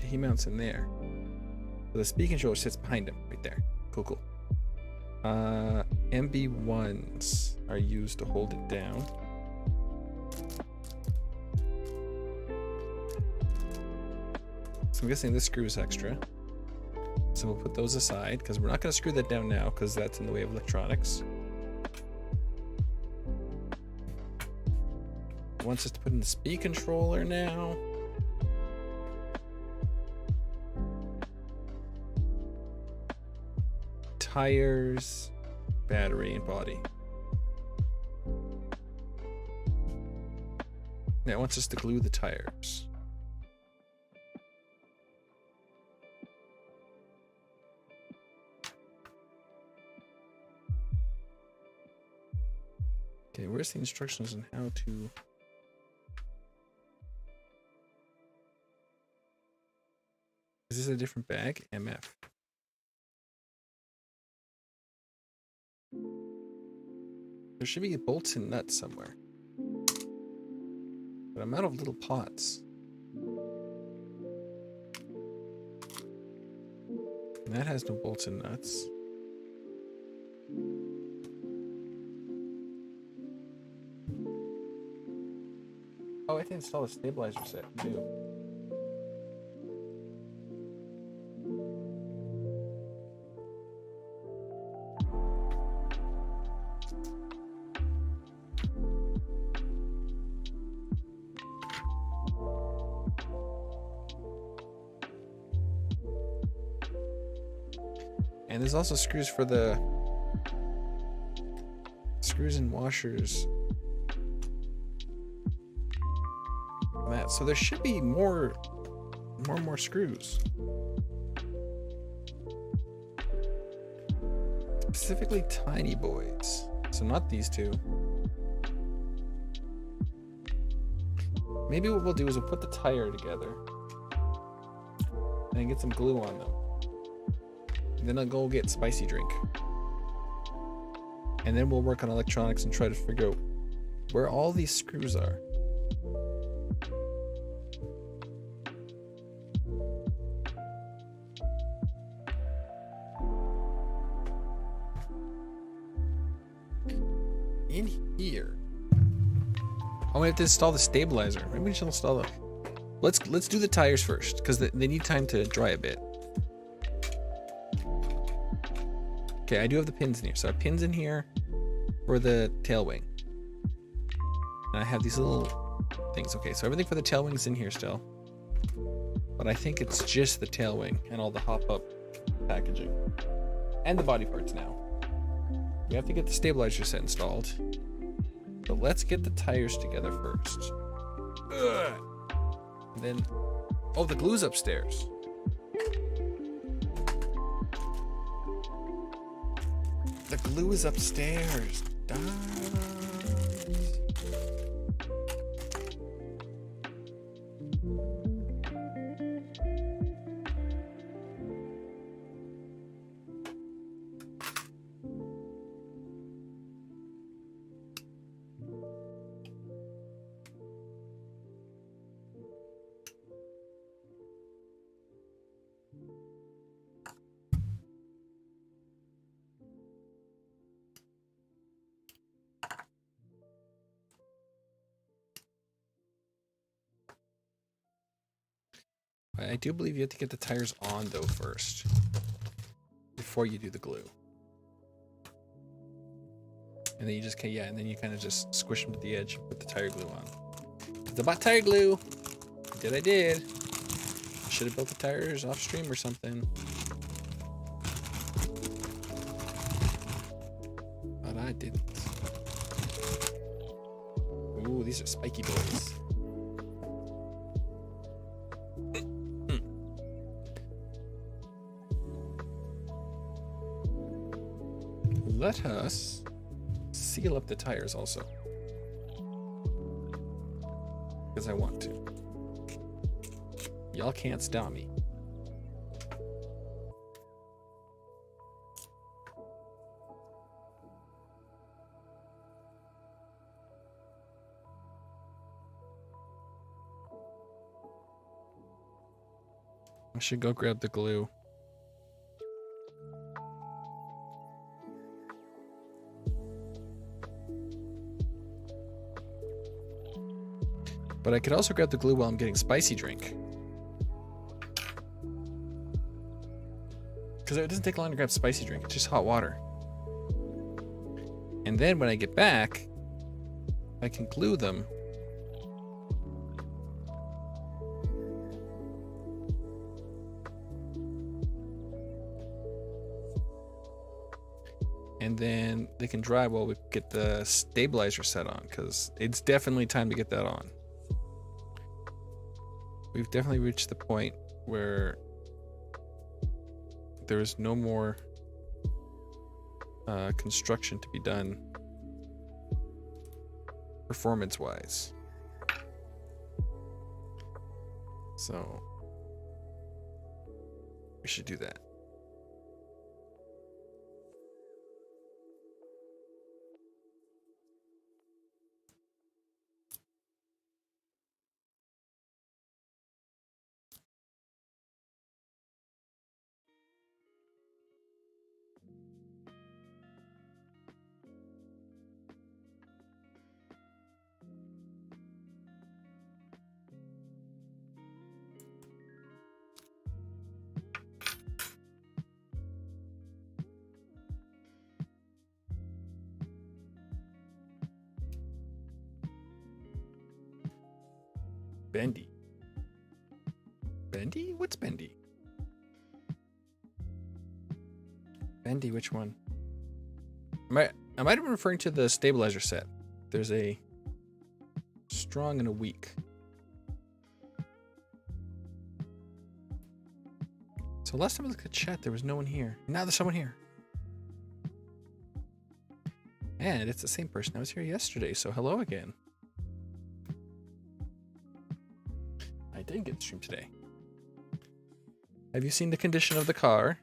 He mounts in there. So the speed controller sits behind him, right there. Cool, cool. MB1s are used to hold it down. So I'm guessing this screw is extra. So we'll put those aside because we're not going to screw that down now because that's in the way of electronics. It wants us to put in the speed controller now. Tires, battery, and body. Now it wants us to glue the tires. Okay, where's the instructions on how to... Is this a different bag? MF. There should be bolts and nuts somewhere. But I'm out of little pots. And that has no bolts and nuts. Oh, I have to install a stabilizer set too. And there's also screws for the screws and washers. That. So there should be more screws. Specifically tiny boys. So not these two. Maybe what we'll do is we'll put the tire together and get some glue on them. Then I'll go get spicy drink. And then we'll work on electronics and try to figure out where all these screws are. In here. Oh, we have to install the stabilizer. Maybe we should install the... Let's do the tires first, because they need time to dry a bit. Okay, I do have the pins in here. So I have pins in here for the tail wing. And I have these little things. Okay, so everything for the tail wing's in here still. But I think it's just the tail wing and all the hop-up packaging. And the body parts now. We have to get the stabilizer set installed. But let's get the tires together first. Ugh. And then, oh, the glue's upstairs. The glue is upstairs. I do believe you have to get the tires on though first, before you do the glue. And then you just, yeah, and then you kind of just squish them to the edge, put the tire glue on. It's about tire glue. I did. I should have built the tires off stream or something. But I didn't. Ooh, these are spiky boys. Let us seal up the tires also, because I want to. Y'all can't stop me. I should go grab the glue. But I could also grab the glue while I'm getting spicy drink. Because it doesn't take long to grab spicy drink, it's just hot water. And then when I get back, I can glue them. And then they can dry while we get the stabilizer set on, because it's definitely time to get that on. We've definitely reached the point where there is no more construction to be done performance-wise. So we should do that. Bendy. Bendy? What's Bendy? Bendy, which one? I might have been referring to the stabilizer set. There's a strong and a weak. So last time I looked at chat, there was no one here. Now there's someone here. And it's the same person that was here yesterday, so hello again. I didn't get to stream today. Have you seen the condition of the car?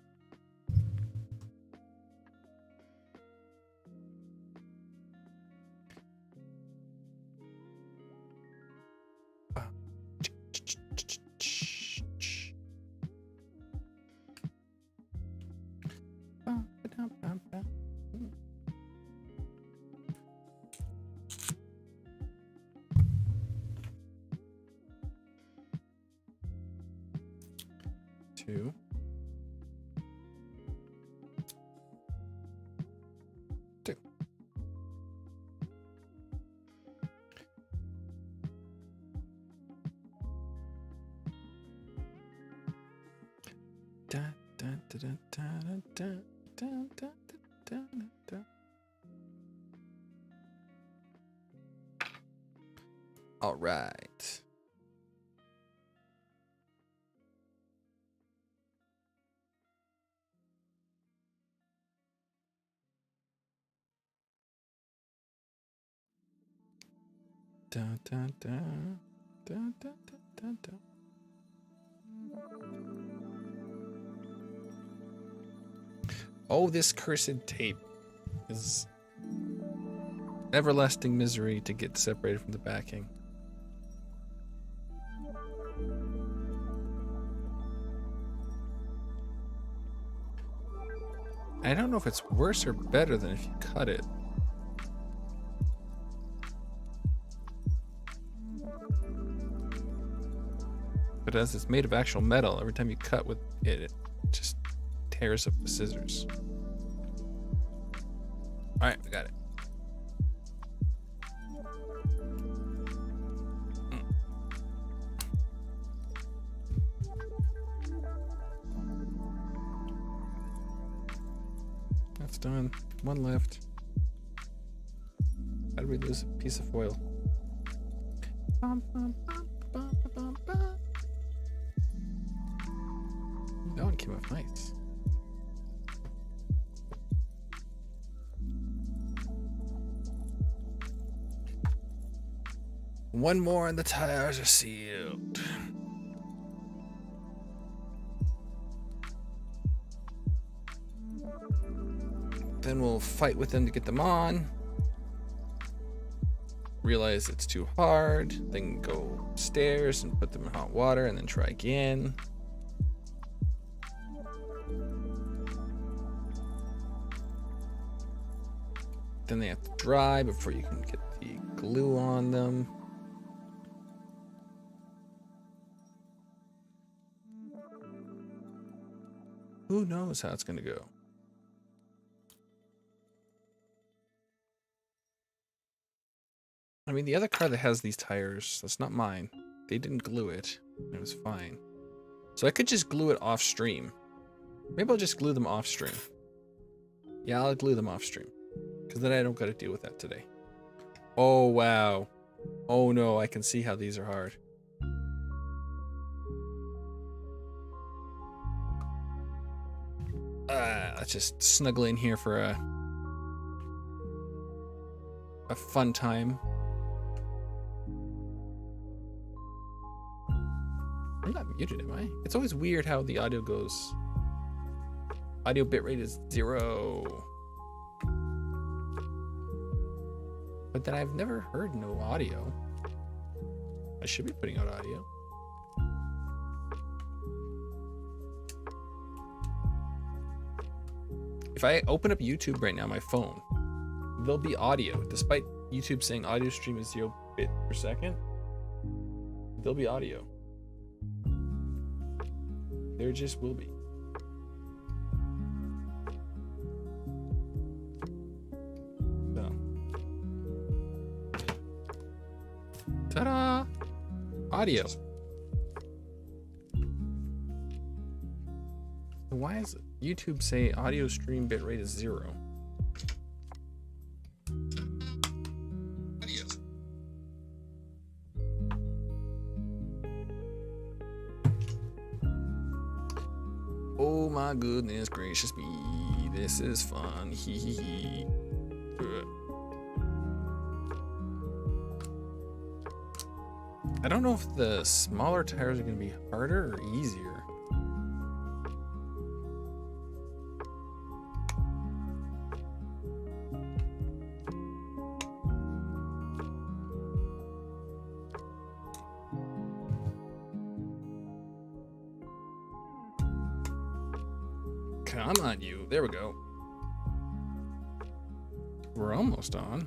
Two. Two. Da, da, da, da, da, da, da, da, da, da. All right. Da, da, da, da, da, da, da. Oh, this cursed tape is everlasting misery to get separated from the backing. I don't know if it's worse or better than if you cut it. But as it's made of actual metal, every time you cut with it, it just tears up the scissors. All right, we got it. That's done. One left. How did we lose a piece of foil? That one came off nice. One more and the tires are sealed. Then we'll fight with them to get them on. Realize it's too hard. Then go upstairs and put them in hot water and then try again. Then they have to dry before you can get the glue on them. Who knows how it's going to go? I mean, the other car that has these tires, that's not mine. They didn't glue it. It was fine. So I could just glue it off stream. Maybe I'll just glue them off stream. Yeah, I'll glue them off stream. Because then I don't got to deal with that today. Oh, wow. Oh, no, I can see how these are hard. Let's just snuggle in here for a fun time. I'm not muted, am I? It's always weird how the audio goes. Audio bitrate is 0. But then I've never heard no audio. I should be putting out audio. If I open up YouTube right now on my phone, there'll be audio. Despite YouTube saying audio stream is 0 bit per second, there'll be audio. There just will be. So. Ta-da! Audio. Why is YouTube say audio stream bitrate is 0? Oh my goodness gracious me, this is fun. Hee hee hee. I don't know if the smaller tires are going to be harder or easier. Come on, you. There we go. We're almost on.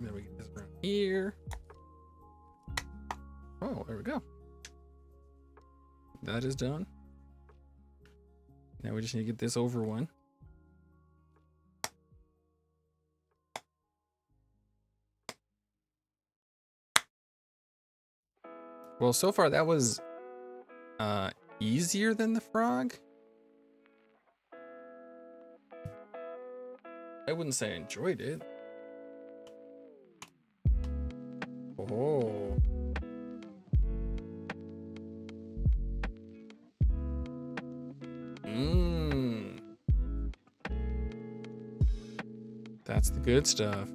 Then we get this around here. Oh, there we go. That is done. Now we just need to get this over one. Well, so far that was easier than the frog. I wouldn't say I enjoyed it. Oh. That's the good stuff.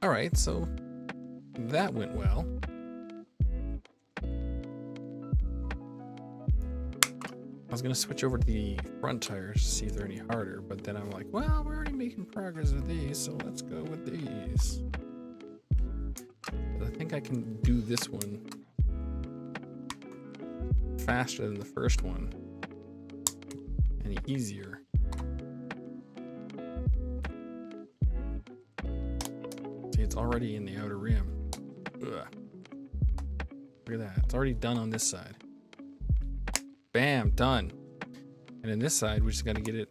All right, so that went well. I was gonna switch over to the front tires to see if they're any harder, but then I'm like, well, we're already making progress with these, so let's go with these. But I think I can do this one faster than the first one and easier. it's already in the outer rim. Ugh. Look at that. It's already done on this side. Bam, done. And in this side, we just got to get it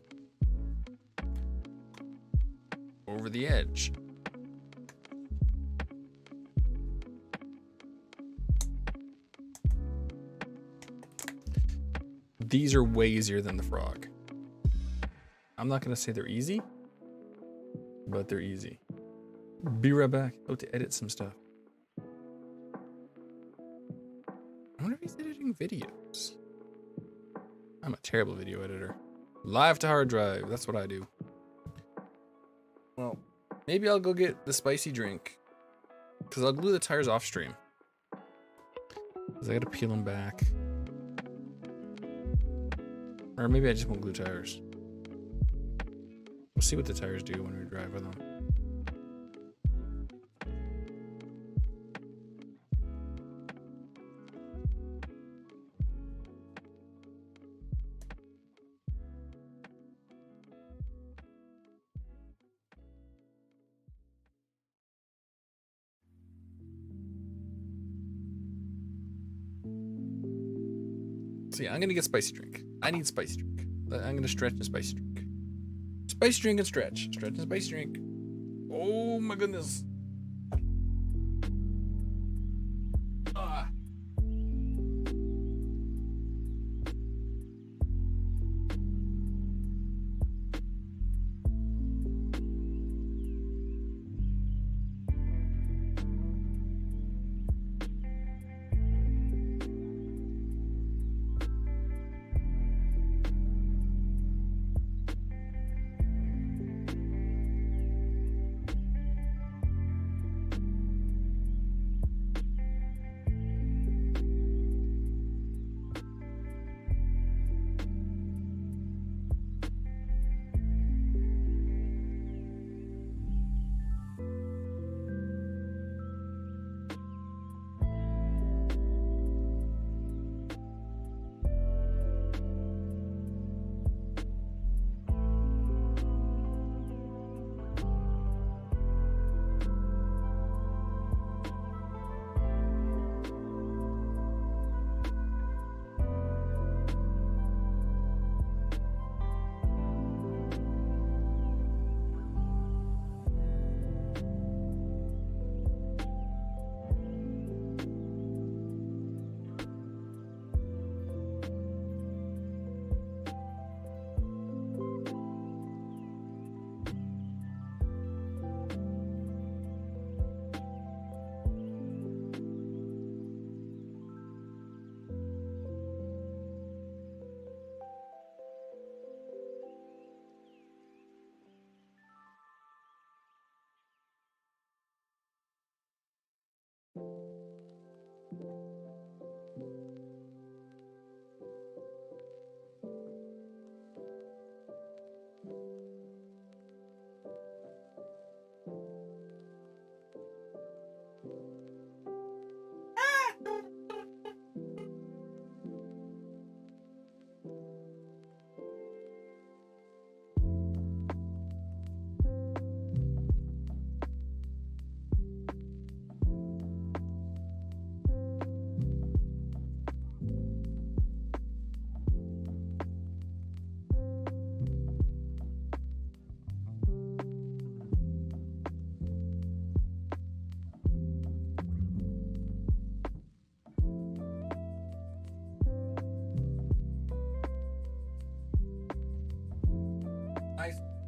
over the edge. These are way easier than the frog. I'm not going to say they're easy, but they're easy. Be right back. Out to edit some stuff. I wonder if he's editing videos. I'm a terrible video editor. Live to hard drive. That's what I do. Well, maybe I'll go get the spicy drink. Because I'll glue the tires off stream. Because I got to peel them back. Or maybe I just won't glue tires. We'll see what the tires do when we drive with them. So yeah, I'm gonna get spicy drink. I need spicy drink. I'm gonna stretch and spicy drink. Spicy drink and stretch. Stretch and spicy drink. Oh my goodness. Ah.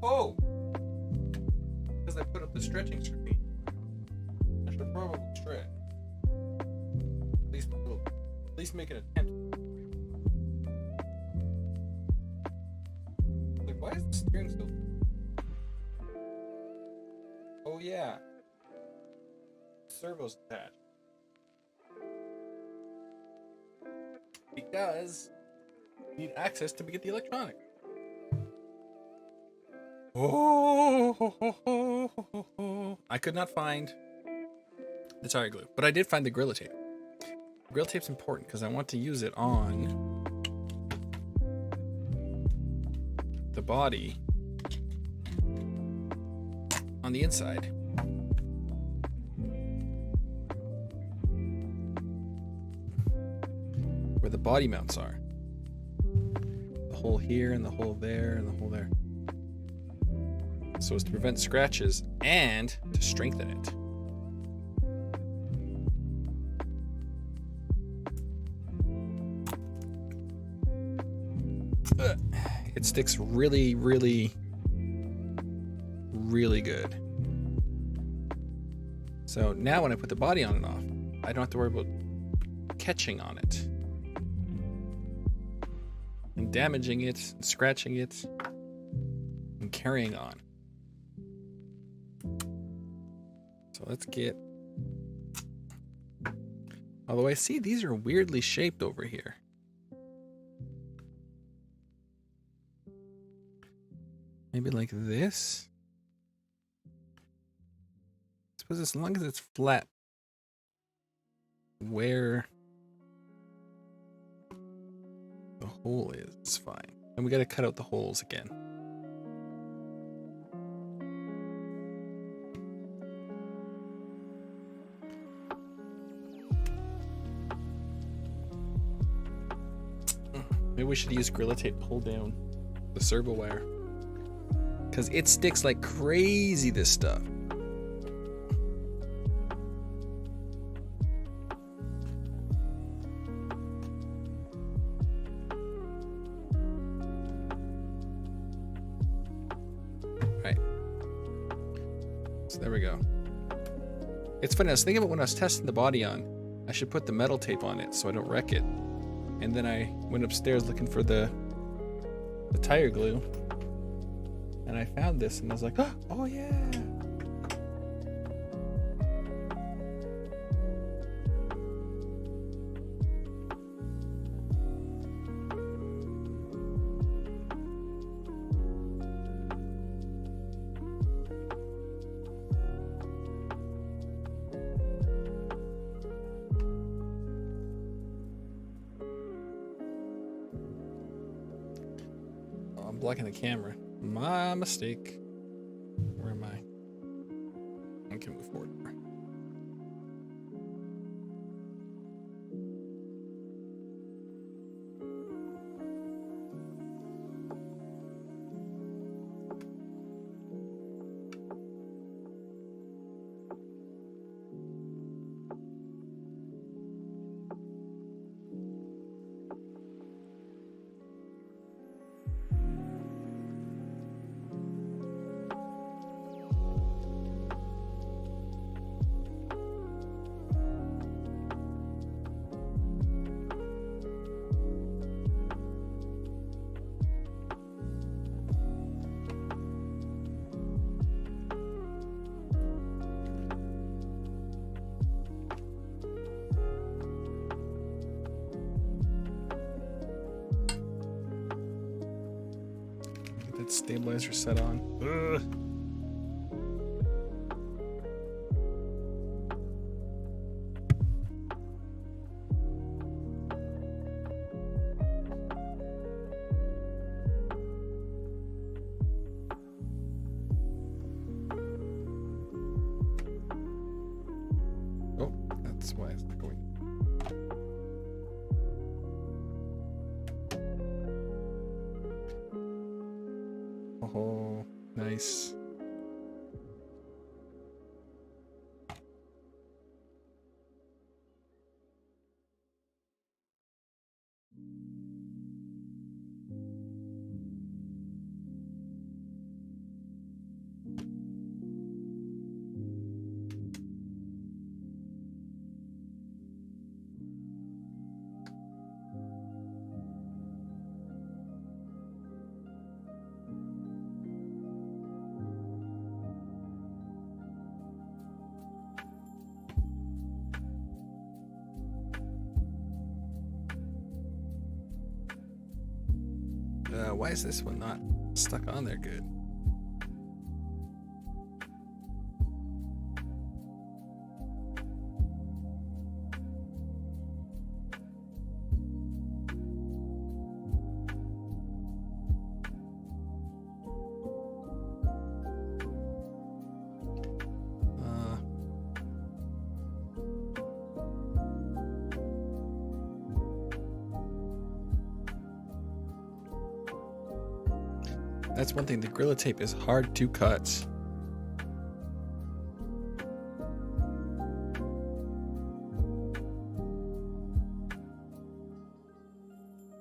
Oh! Because I put up the stretching screen. I should probably stretch. At least make an attempt. Like, why is the steering still? Oh yeah. Servo's attached. Because you need access to get the electronic. Oh, I could not find the tire glue, but I did find the Gorilla Tape. Gorilla Tape's important because I want to use it on the body on the inside. where the body mounts are. The hole here and the hole there and the hole there. So as to prevent scratches and to strengthen it. It sticks really, really, really good. So now when I put the body on and off, I don't have to worry about catching on it and damaging it, and scratching it, and carrying on. So let's get... Although I see these are weirdly shaped over here. Maybe like this? I suppose as long as it's flat, where the hole is, it's fine. And we gotta cut out the holes again. Maybe we should use Gorilla Tape pull down the servo wire. Because it sticks like crazy, this stuff. Right. So there we go. It's funny, I was thinking about when I was testing the body on, I should put the metal tape on it so I don't wreck it. And then I went upstairs looking for the tire glue. And I found this and I was like, oh yeah. Oh, I'm blocking the camera. My mistake. Where am I? I can move forward more. Get that stabilizer set on. Ugh. Oh, that's why it's not going. Oh, nice. Why is this one not stuck on there good? That's one thing. The Gorilla Tape is hard to cut.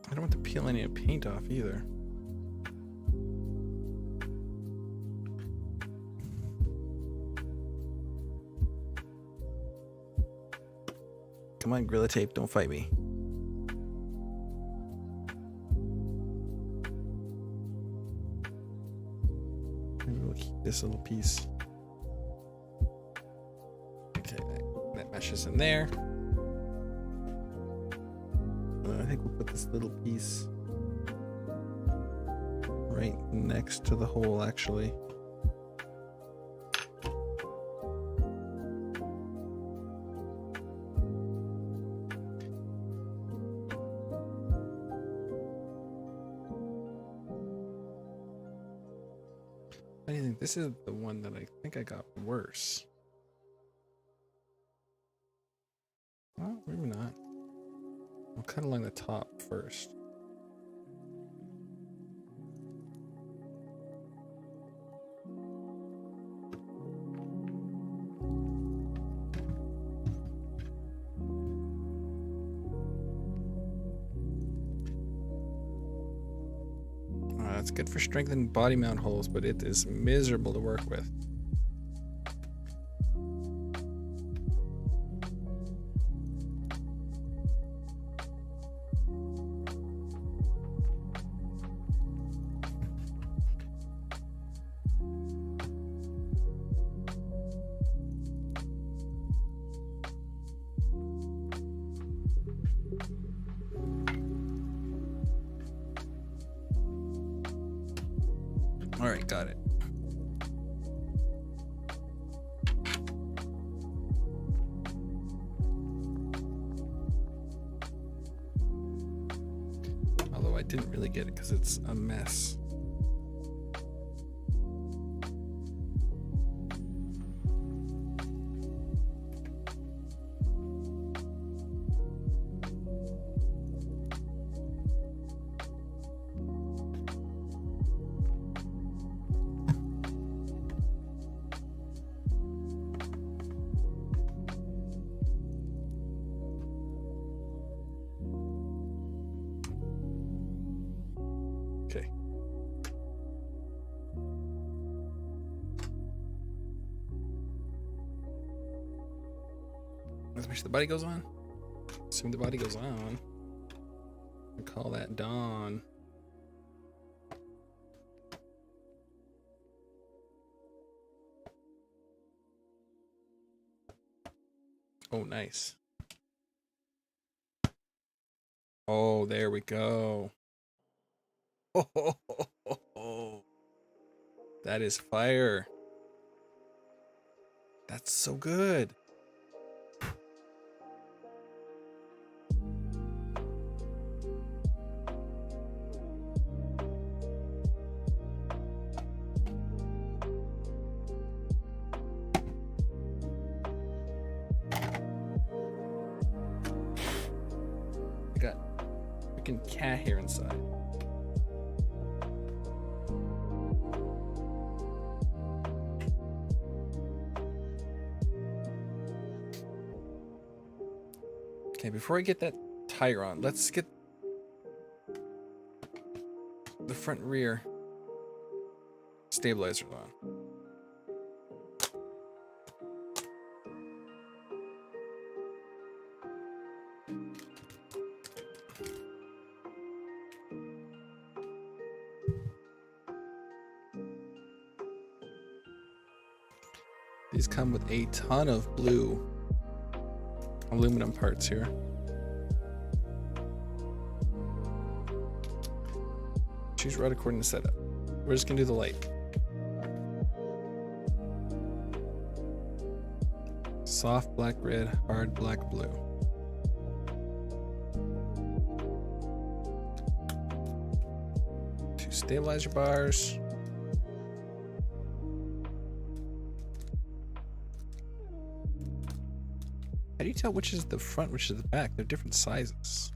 I don't want to peel any paint off either. Come on, Gorilla Tape, don't fight me. Maybe we'll keep this little piece. Okay, that meshes in there. I think we'll put this little piece right next to the hole, actually. I think this is the one that I think I got worse. Well, maybe not. I'll cut along the top first. It's good for strengthening body mount holes, but it is miserable to work with. All right, got it. Although I didn't really get it because it's a mess. Okay. Let's make sure the body goes on. Assume the body goes on. We call that dawn. Oh, nice. Oh, there we go. Oh, that is fire. That's so good. I got freaking cat hair inside. Okay, before I get that tire on, let's get the front and rear stabilizers on. These come with a ton of blue aluminum parts here. Choose rod according to setup. We're just gonna do the light. Soft black red, hard black blue. Two stabilizer bars. How do you tell which is the front, which is the back? They're different sizes.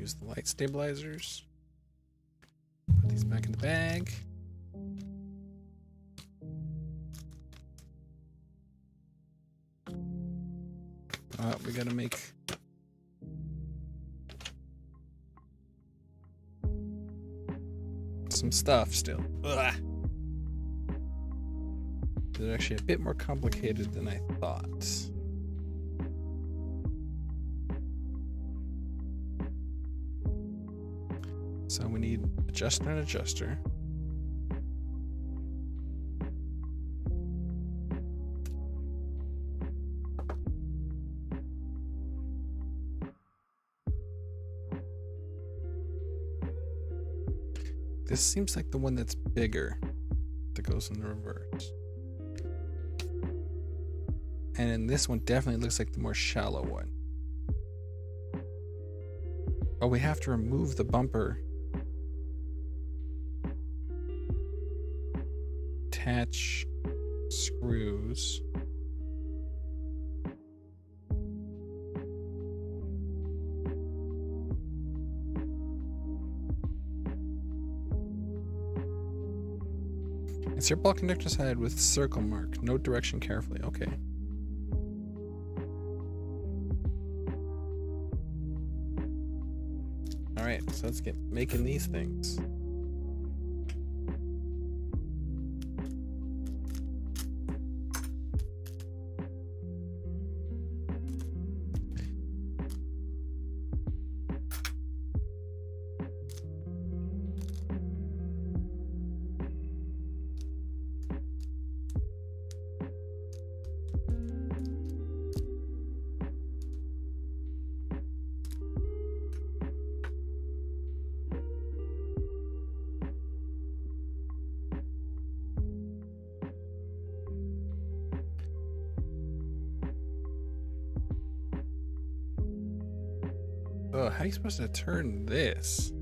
use the light stabilizers. Put these back in the bag. We gotta make some stuff still. Ugh. They're actually a bit more complicated than I thought. So we need adjuster and adjuster. This seems like the one that's bigger that goes in the reverse. And then this one definitely looks like the more shallow one. Oh, we have to remove the bumper. Attach screws. Insert ball conductor side with circle mark. Note direction carefully. Okay. Alright, so let's get making these things. Oh, how are you supposed to turn this?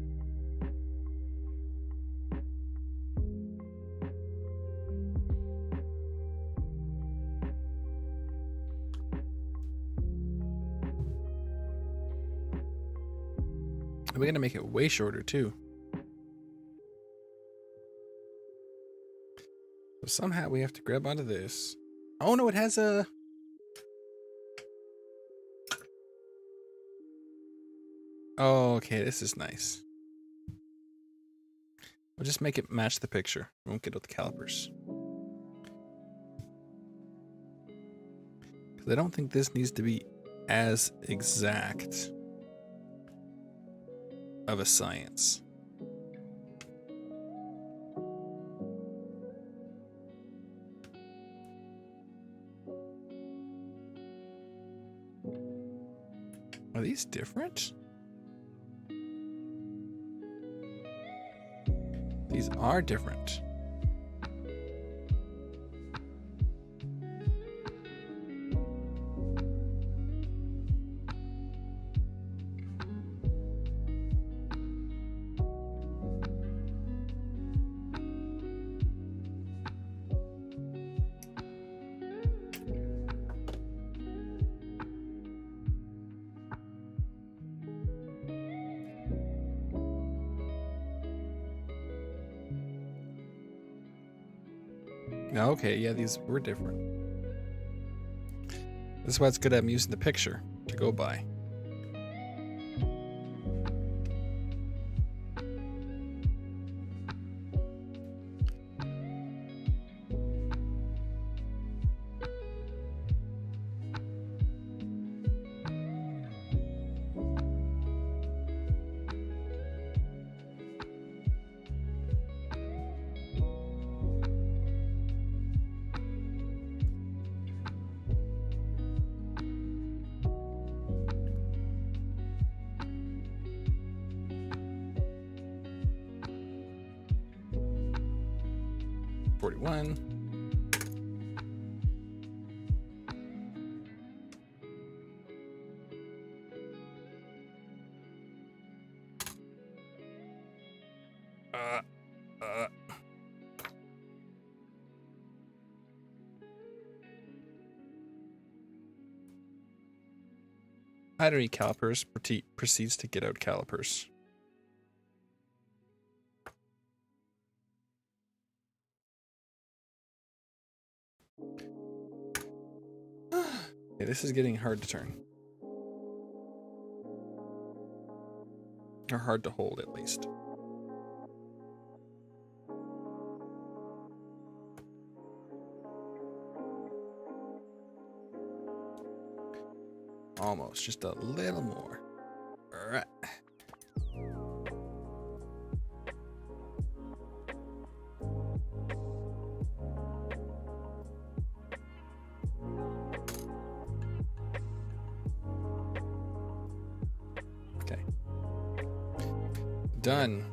We're gonna make it way shorter too. So somehow we have to grab onto this. Oh no, it has a... Oh, okay, this is nice. We'll just make it match the picture. We won't get out the calipers. Because I don't think this needs to be as exact of a science. Are these different? These are different. Okay, yeah, these were different. This is why it's good I'm using the picture to go by. $41. I don't need calipers. Proceeds to get out calipers. Okay, this is getting hard to turn. Or hard to hold, at least. Almost, just a little more. All right. Okay. Done.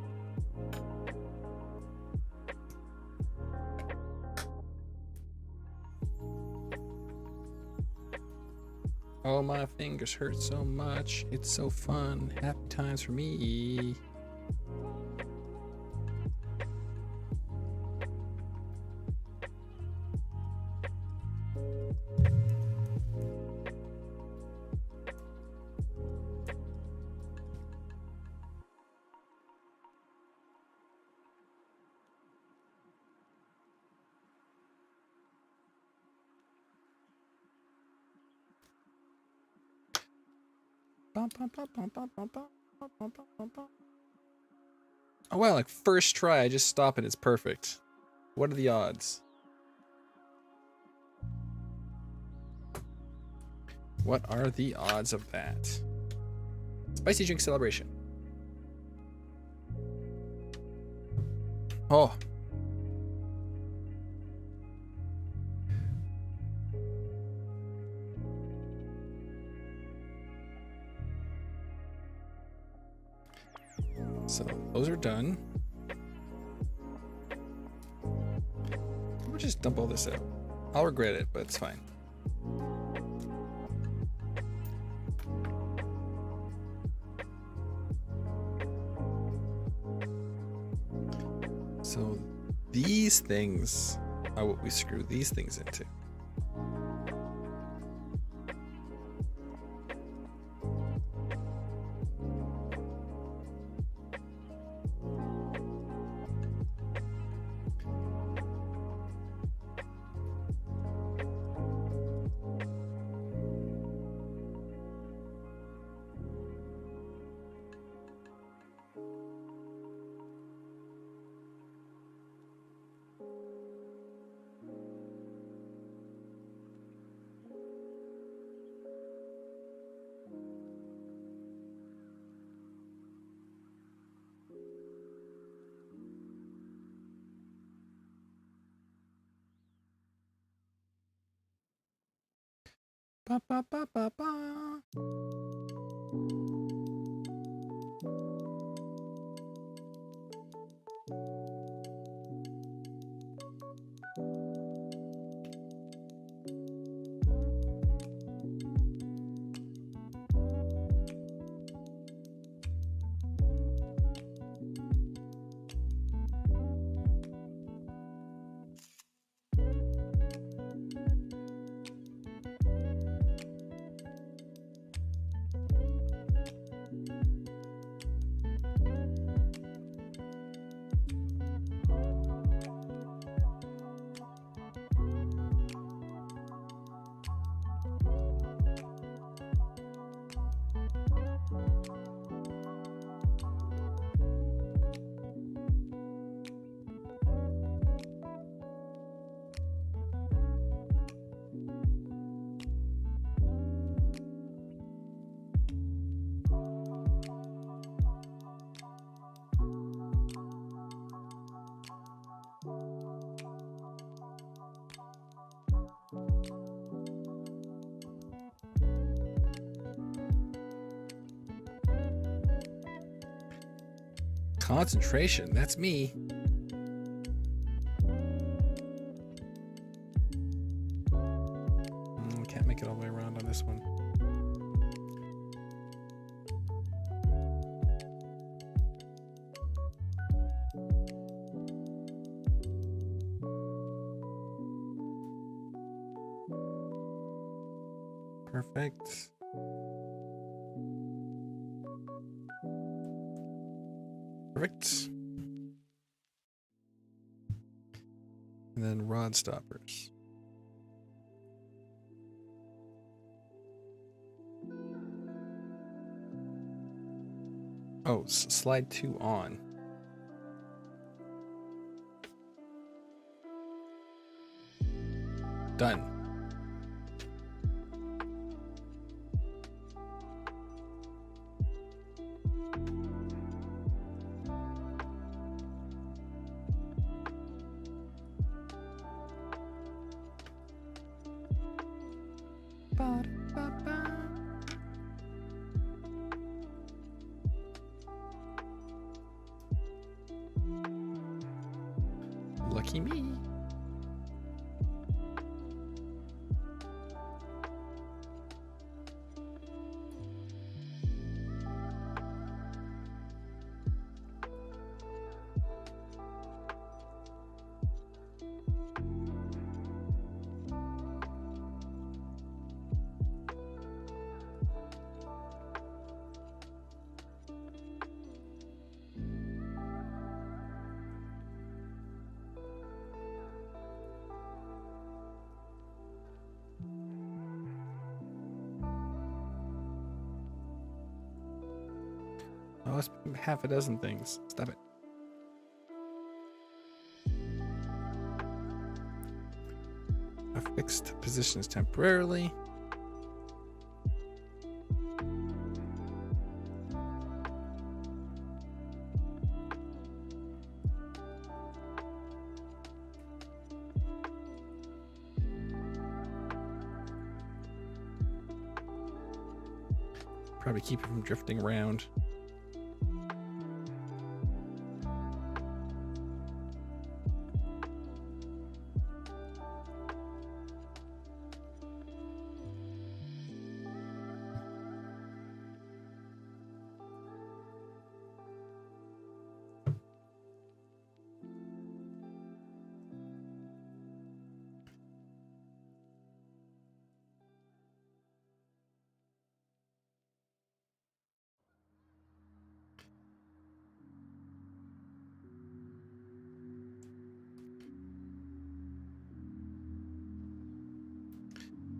Oh, my fingers hurt so much. It's so fun. Happy times for me. Oh wow, like first try, I just stop and it's perfect. What are the odds? What are the odds of that? Spicy drink celebration. Oh. So those are done. We'll just dump all this out. I'll regret it, but it's fine. So these things are what we screw these things into. Ba, ba, ba, ba, ba. Concentration, that's me. Can't make it all the way around on this one. Perfect. Perfect. And then rod stoppers. Oh, slide 2 on. Done. Lucky me. Oh, it's half a dozen things. Stop it. Affixed positions temporarily. Probably keep it from drifting around.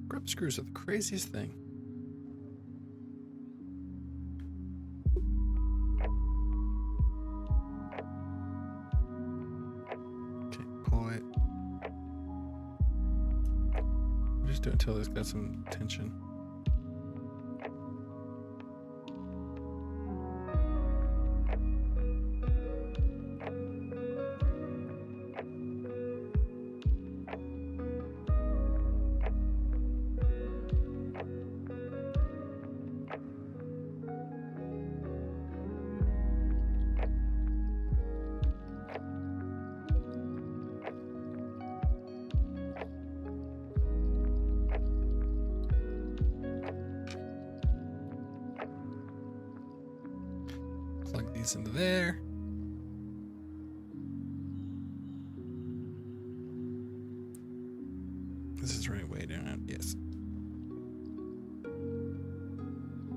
Grub screws are the craziest thing. Okay, pull it. Just do it until it's got some tension. Plug these into there. This is the right way down. Yes.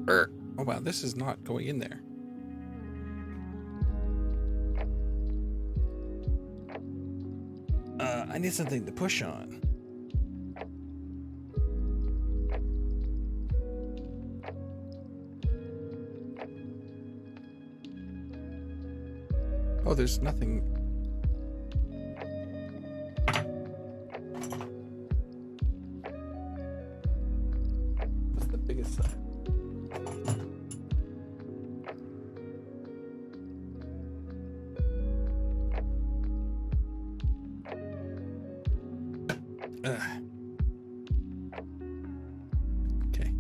Oh wow, this is not going in there. I need something to push on. Oh, there's nothing. What's the biggest side? Okay.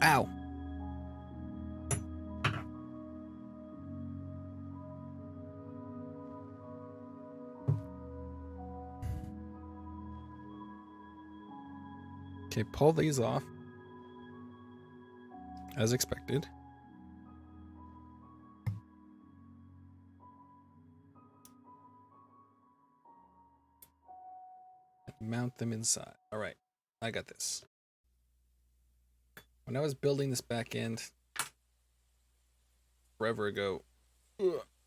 Ow. Okay, pull these off. As expected. Mount them inside. All right, I got this. When I was building this back end forever ago,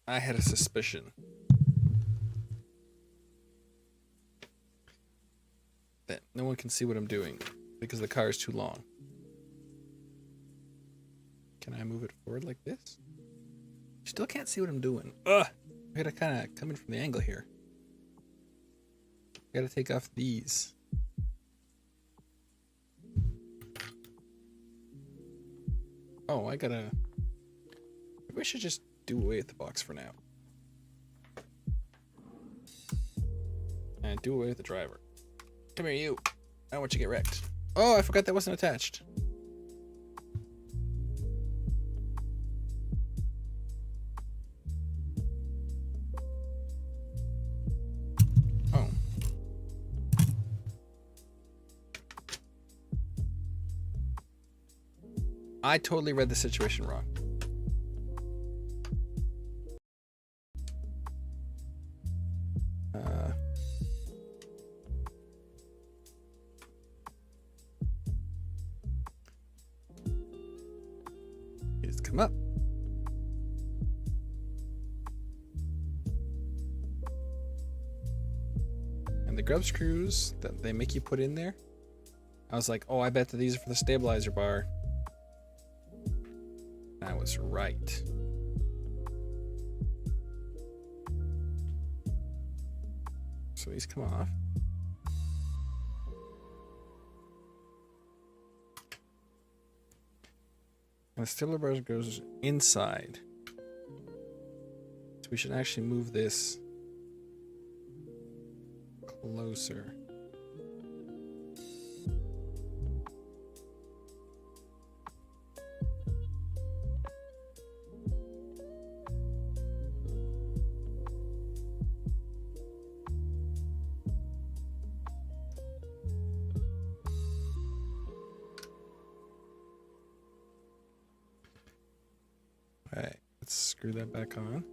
I had a suspicion that no one can see what I'm doing because the car is too long. Can I move it forward like this? You still can't see what I'm doing. I gotta kind of come in from the angle here. Gotta take off these. Oh, maybe I should just do away with the box for now. And do away with the driver. Come here, you. I don't want you to get wrecked. Oh, I forgot that wasn't attached. Oh. I totally read the situation wrong. Just come up. And the grub screws that they make you put in there, I was like, oh, I bet that these are for the stabilizer bar. I was right. So these come off. And the stabilizer bar goes inside. So we should actually move this closer. Alright, let's screw that back on.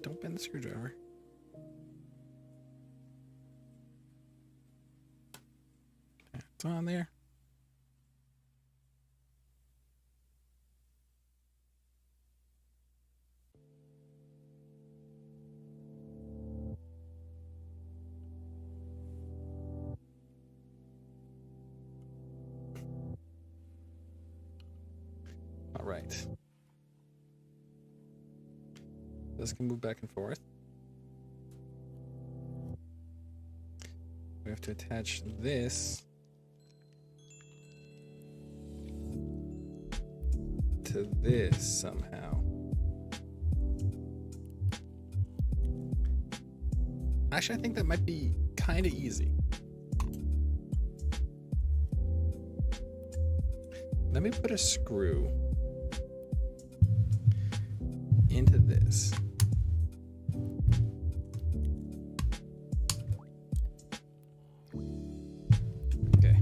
Don't bend the screwdriver. Okay, it's on there. All right. This can move back and forth. We have to attach this to this somehow. Actually, I think that might be kind of easy. Let me put a screw into this. Okay.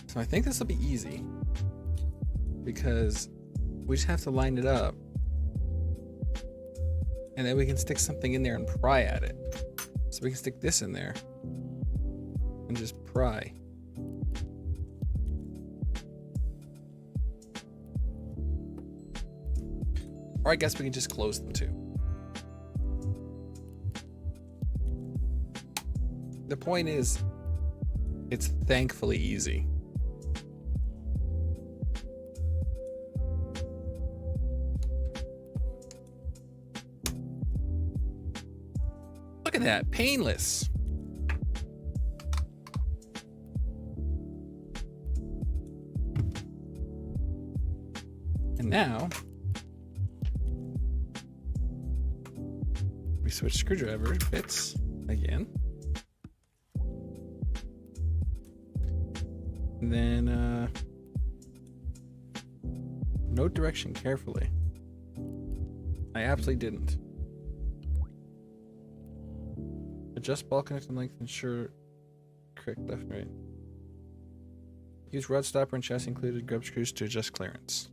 So I think this will be easy because we just have to line it up and then we can stick something in there and pry at it. So we can stick this in there and just pry. Or I guess we can just close them too. The point is, it's thankfully easy. Look at that, painless. And now, we switch screwdriver bits again. And then Note direction carefully. I absolutely didn't. Adjust ball connector length, ensure correct left and right. Use rod stopper and chassis included grub screws to adjust clearance.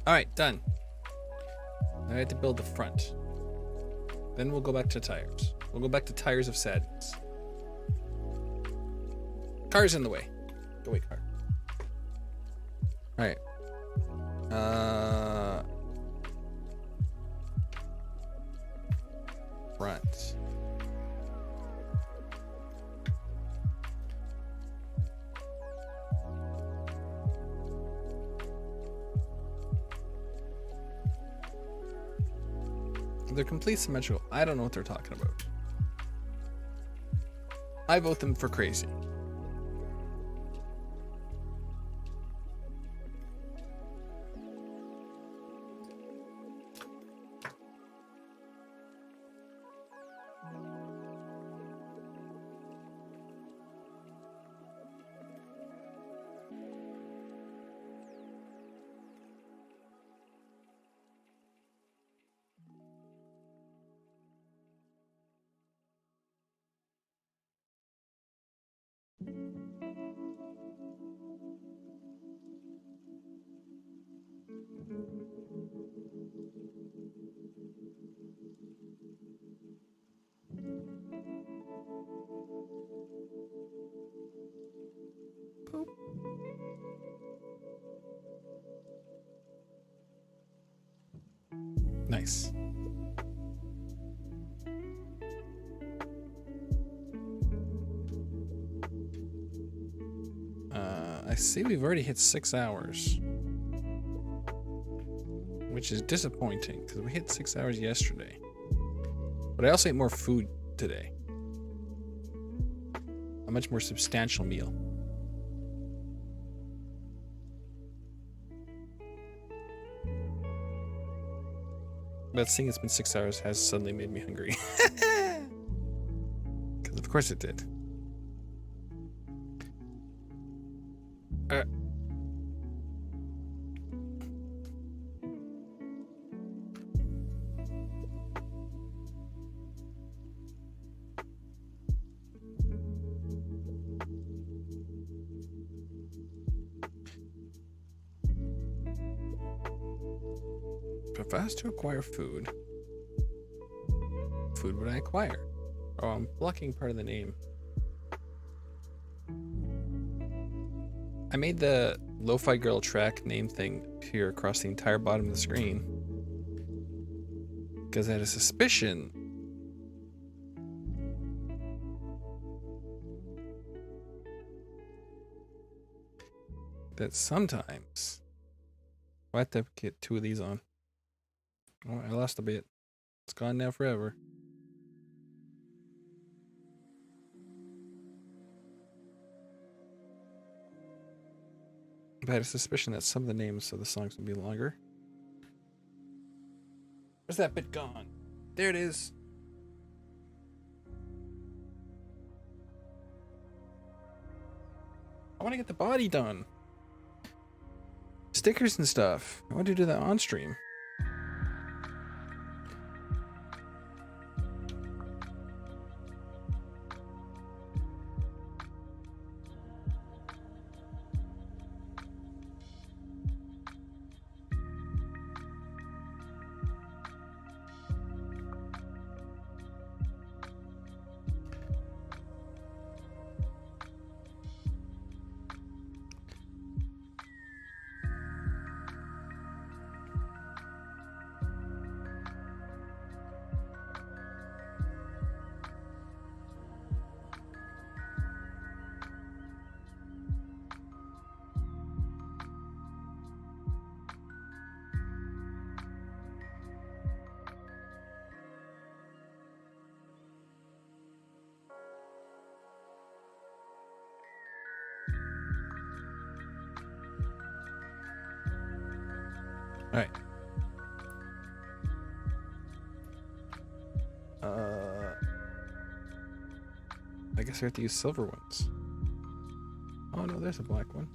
Alright, done. Now I have to build the front. Then we'll go back to tires. We'll go back to tires of sadness. Car's in the way. Go away, car. Alright. Front. They're complete symmetrical. I don't know what they're talking about. I vote them for crazy. Boop. Nice. I see we've already hit 6 hours, which is disappointing because we hit 6 hours yesterday. But I also ate more food today. A much more substantial meal. But seeing it's been 6 hours has suddenly made me hungry. Because of course it did. If I was to acquire food, food would I acquire? Oh, I'm blocking part of the name. I made the Lofi Girl track name thing appear across the entire bottom of the screen because I had a suspicion that sometimes I have to get 2 of these on. Oh, I lost a bit. It's gone now forever. I had a suspicion that some of the names of the songs would be longer. Where's that bit gone? There it is. I want to get the body done. Stickers and stuff. I want to do that on stream. All right. I guess I have to use silver ones. Oh no, there's a black one.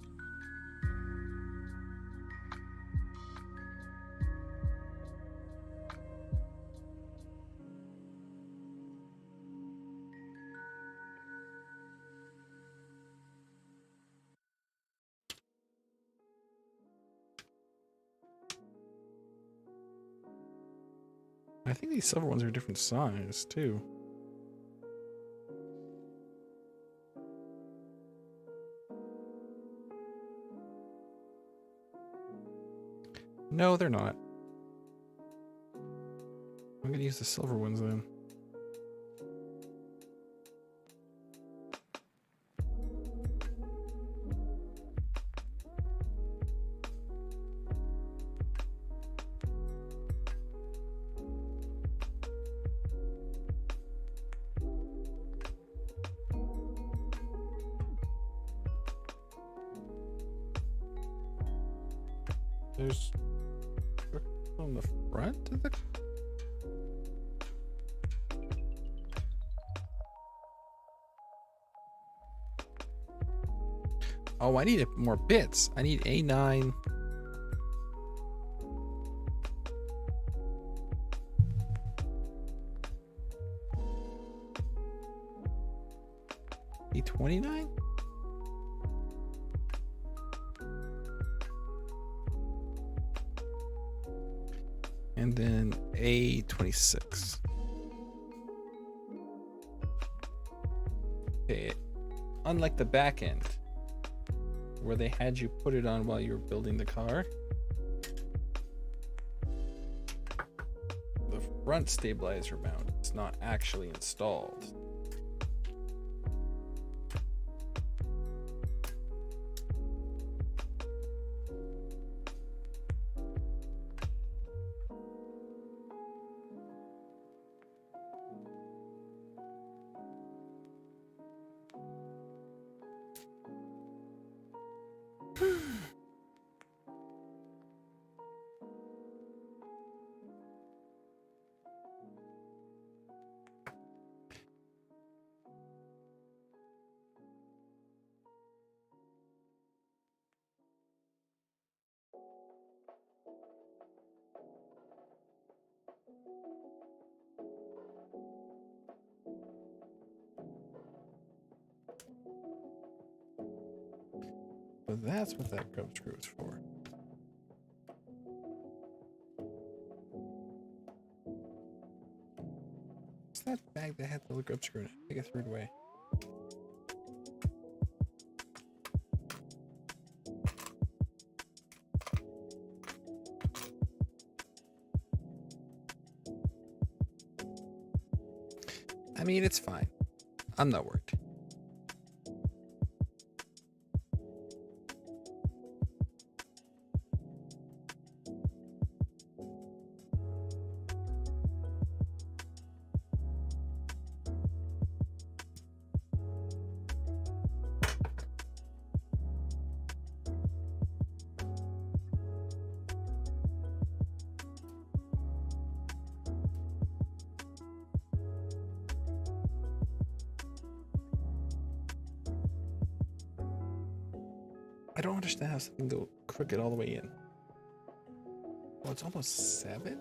I think these silver ones are a different size too. No, they're not. I'm gonna use the silver ones then. There's on the front of the. Oh, I need more bits. I need A9. A29? And then A26. Okay, unlike the back end, where they had you put it on while you were building the car, the front stabilizer mount is not actually installed. So that's what that grub screw is for. What's that bag that had the grub screw in it? I think I threw it away. I mean, it's fine. I'm not worried. don't understand how something go crooked all the way in. Oh, it's almost 7?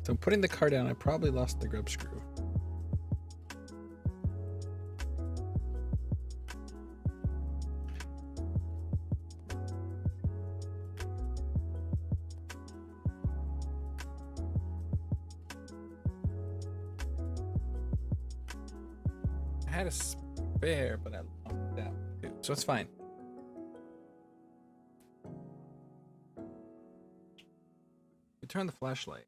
So I'm putting the car down. I probably lost the grub screw. I had a spare, but I lost that too. So it's fine. We turn the flashlight.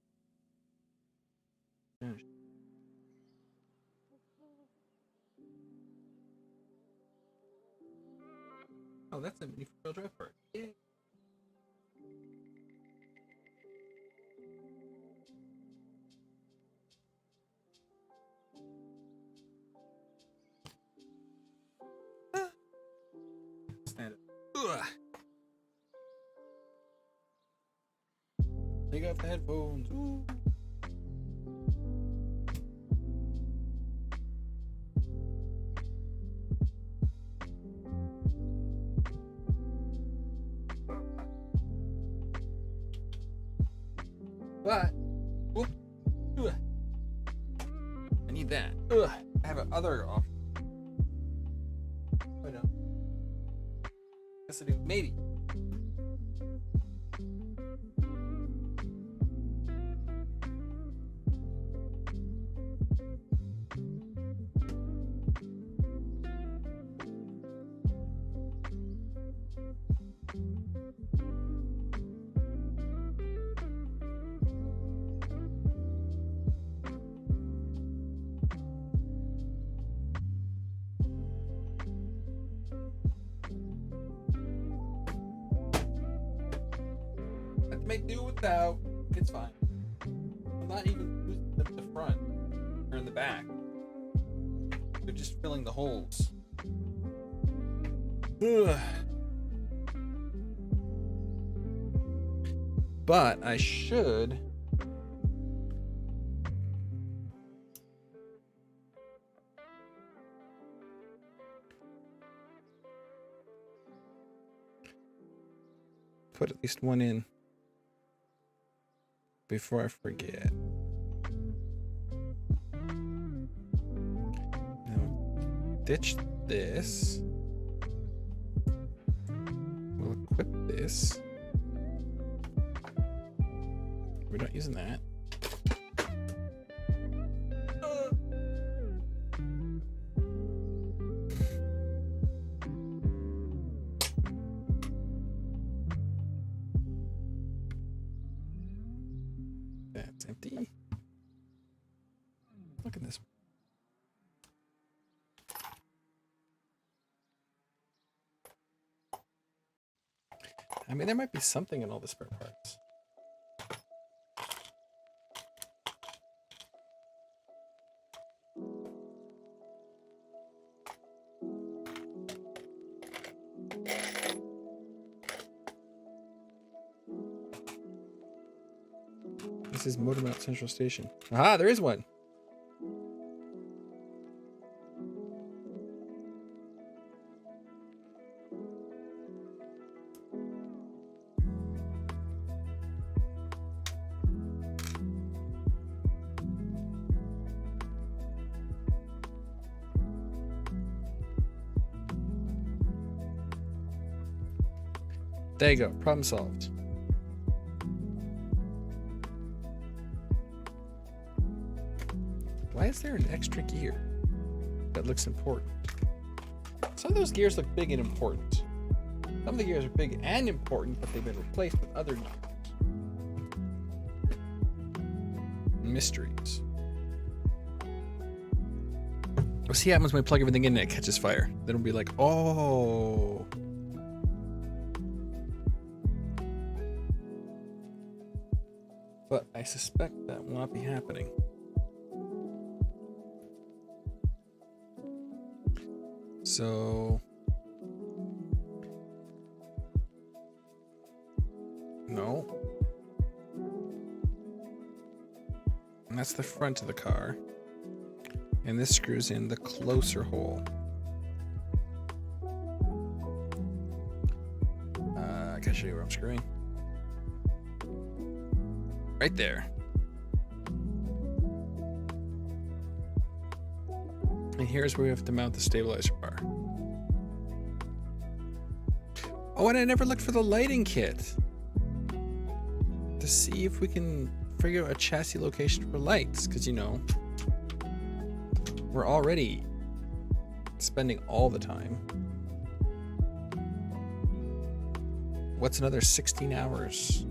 Oh, that's a mini four-wheel drive part. Yeah. Stand it. Ugh. Take off the headphones. Ooh. But, whoop, I need that. I have another option. Oh no. Guess I do. Maybe. Make do without. It's fine. I'm not even using them in the front or in the back. They're just filling the holes. Ugh. But I should put at least one in before I forget. Now, ditch this. We'll equip this. We're not using that. That's empty. Look at this. I mean, there might be something in all the spare parts. This is Motor Mount Central Station. Aha, there is one. There you go. Problem solved. Why is there an extra gear? That looks important. Some of those gears look big and important. Some of the gears are big and important, but they've been replaced with other mysteries. We'll see what happens when we plug everything in and it catches fire. Then we'll be like, oh. But I suspect that will not be happening. So no. And that's the front of the car. And this screws in the closer hole. I can show you where I'm screwing. Right there. And here's where we have to mount the stabilizer bar. Oh, and I never looked for the lighting kit to see if we can figure out a chassis location for lights, because you know we're already spending all the time. What's another 16 hours?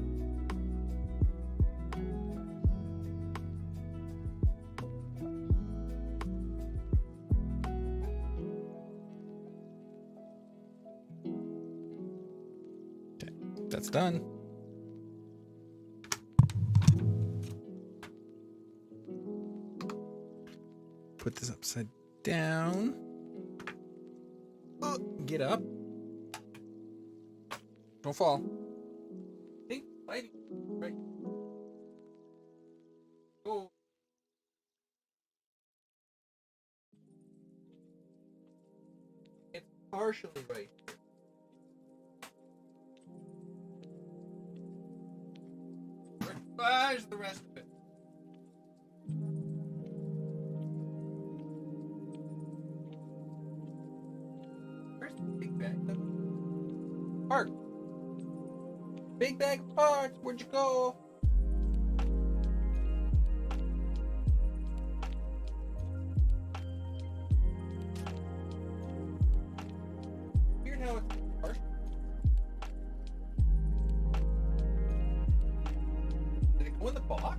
Okay, that's done. Put this upside down. Get up. Don't fall. Hey, lighting. Right. Go. It's partially right. Where's the rest of it? Where's the big bag? Park. Big bag of parts. Where'd you go? Weird how it's parked. Did it go in the box?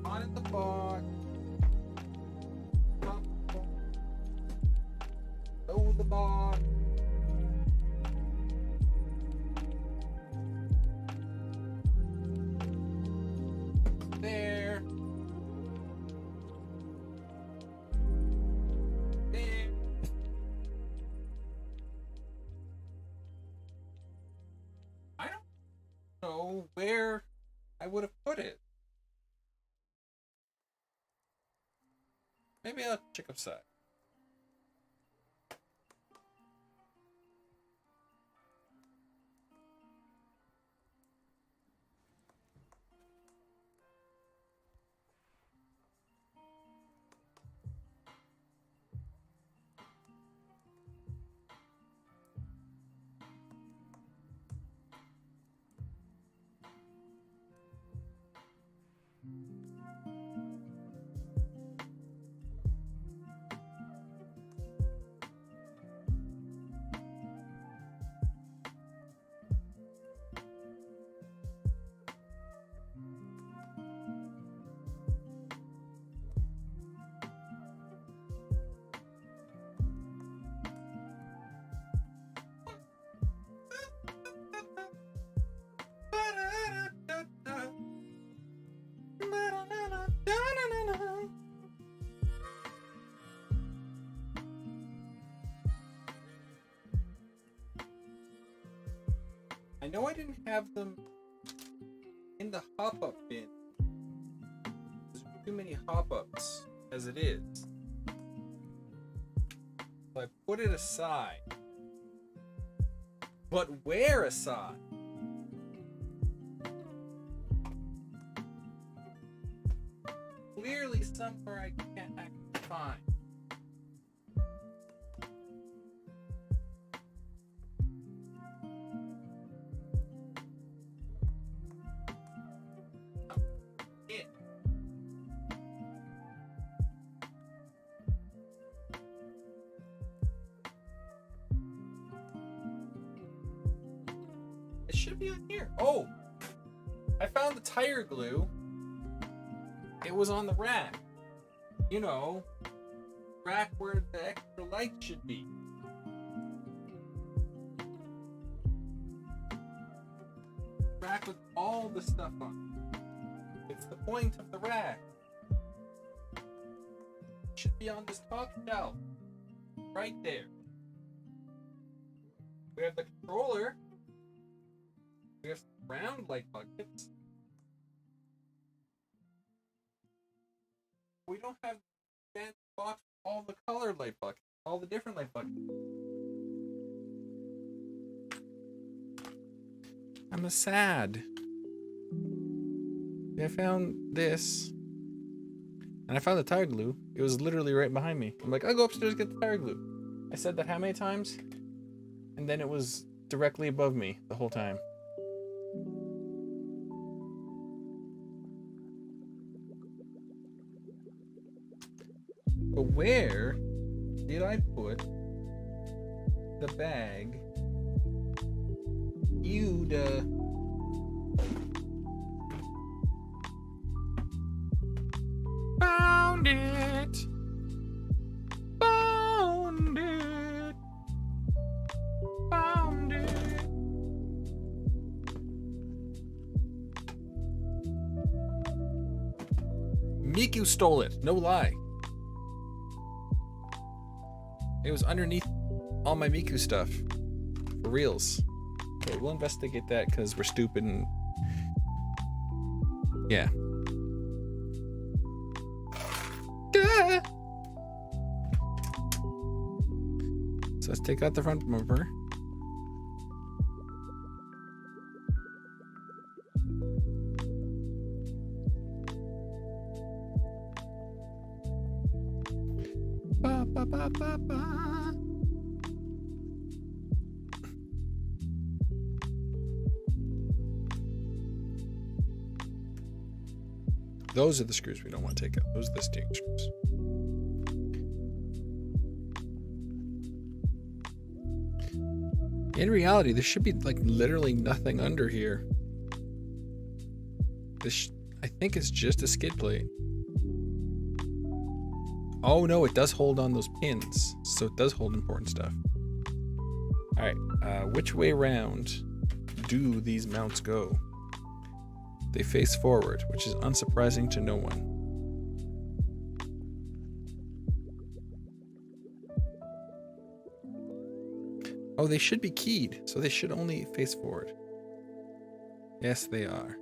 On in the box. Load the box. There. There. I don't know where I would have put it. Maybe I'll check upside. I know I didn't have them in the hop-up bin. too many hop-ups as it is. So I put it aside. But where aside? Clearly somewhere I can't actually find. It should be on here. Oh, I found the tire glue. It was on the rack. You know, rack where the extra light should be. Rack with all the stuff on it. It's the point of the rack. It should be on this top shelf. Right there. We have the controller. We have some round light buckets. We don't have the fancy box with all the colored light buckets, all the different light buckets. I'm sad. I found this, and I found the tire glue. It was literally right behind me. I'm like, I'll go upstairs and get the tire glue. I said that how many times? And then it was directly above me the whole time. But where did I put the bag? Found it. Found it. Found it. Miku stole it. No lie. It was underneath all my Miku stuff. For reals. Okay, we'll investigate that because we're stupid and... yeah. Duh! So let's take out the front bumper. Ba, ba, ba, ba, ba. Those are the screws we don't want to take out. Those are the steering screws. In reality, there should be like literally nothing under here. This, I think it's just a skid plate. Oh no, it does hold on those pins. So it does hold important stuff. All right, which way round do these mounts go? They face forward, which is unsurprising to no one. Oh, they should be keyed, so they should only face forward. Yes, they are.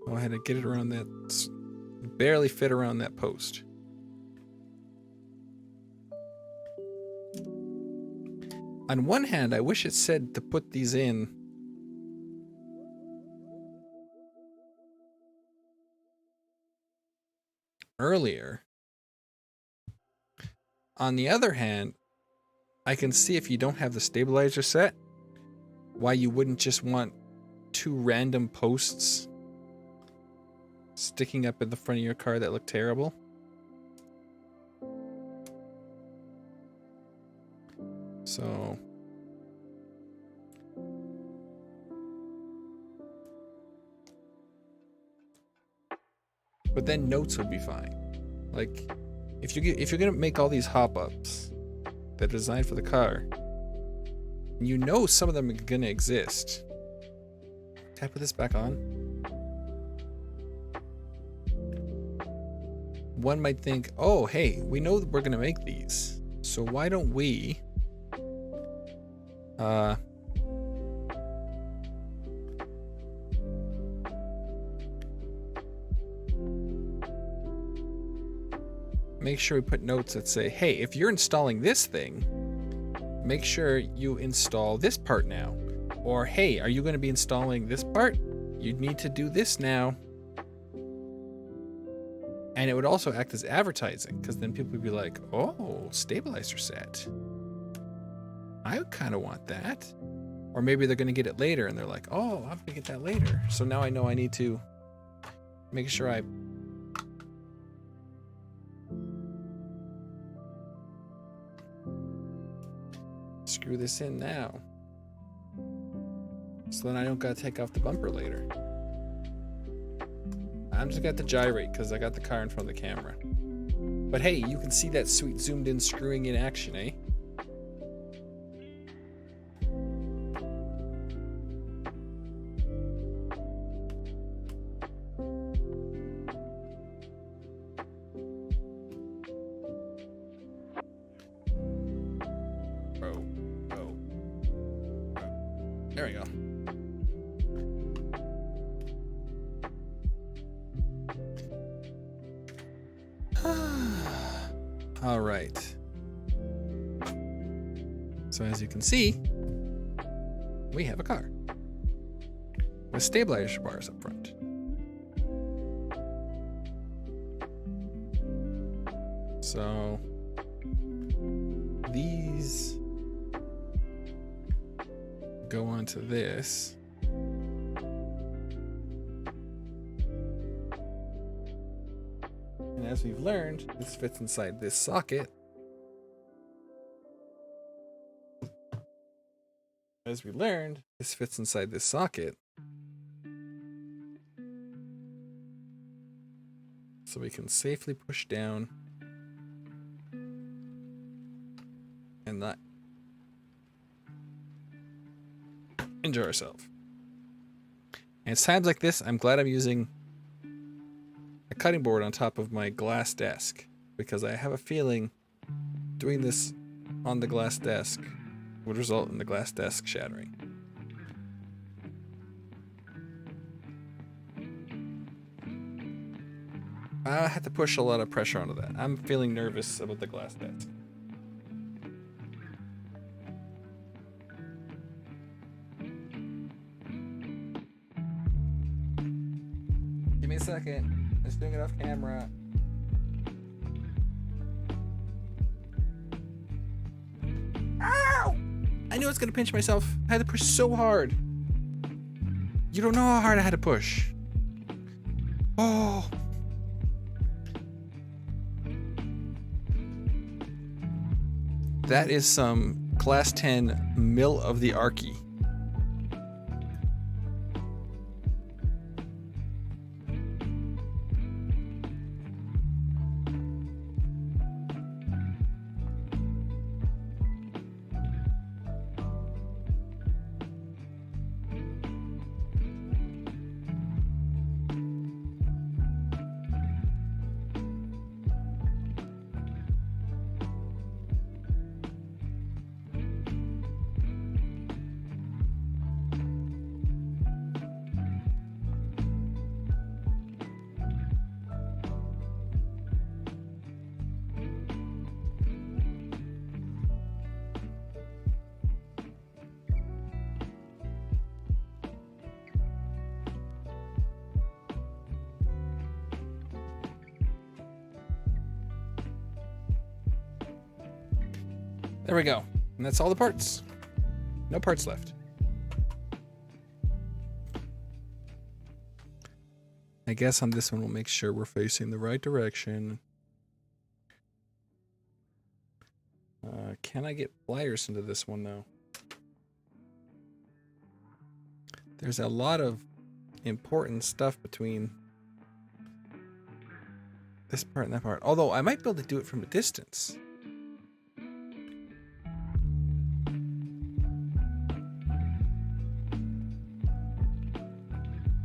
Oh, I had to get it around that, barely fit around that post. On one hand, I wish it said to put these in earlier. On the other hand, I can see if you don't have the stabilizer set, why you wouldn't just want two random posts sticking up in the front of your car that look terrible. So but then notes would be fine. Like if you're gonna make all these hop-ups that are designed for the car, you know some of them are gonna exist. Can I put this back on? One might think, oh hey, we know that we're gonna make these, so why don't we make sure we put notes that say, hey, if you're installing this thing, make sure you install this part now. Or, hey, are you going to be installing this part? You need to do this now. And it would also act as advertising, because then people would be like, oh, stabilizer set. I kind of want that. Or maybe they're going to get it later and they're like, oh, I'm going to get that later. So now I know I need to make sure I screw this in now. So then I don't got to take off the bumper later. I'm just got to gyrate because I got the car in front of the camera. But hey, you can see that sweet zoomed in screwing in action, eh? There we go. All right. So as you can see, we have a car with stabilizer bars up front. So these go onto this. And as we've learned, this fits inside this socket. As we learned, this fits inside this socket. So we can safely push down and not enjoy ourselves. And it's times like this, I'm glad I'm using a cutting board on top of my glass desk, because I have a feeling doing this on the glass desk would result in the glass desk shattering. I had to push a lot of pressure onto that. I'm feeling nervous about the glass desk. Give me a second. Just doing it off camera. Ow! I knew I was gonna pinch myself. I had to push so hard. You don't know how hard I had to push. Oh. That is some class 10 mill of the Archie. There we go. And that's all the parts. No parts left. I guess on this one we'll make sure we're facing the right direction. Can I get pliers into this one though? There's a lot of important stuff between this part and that part. Although I might be able to do it from a distance.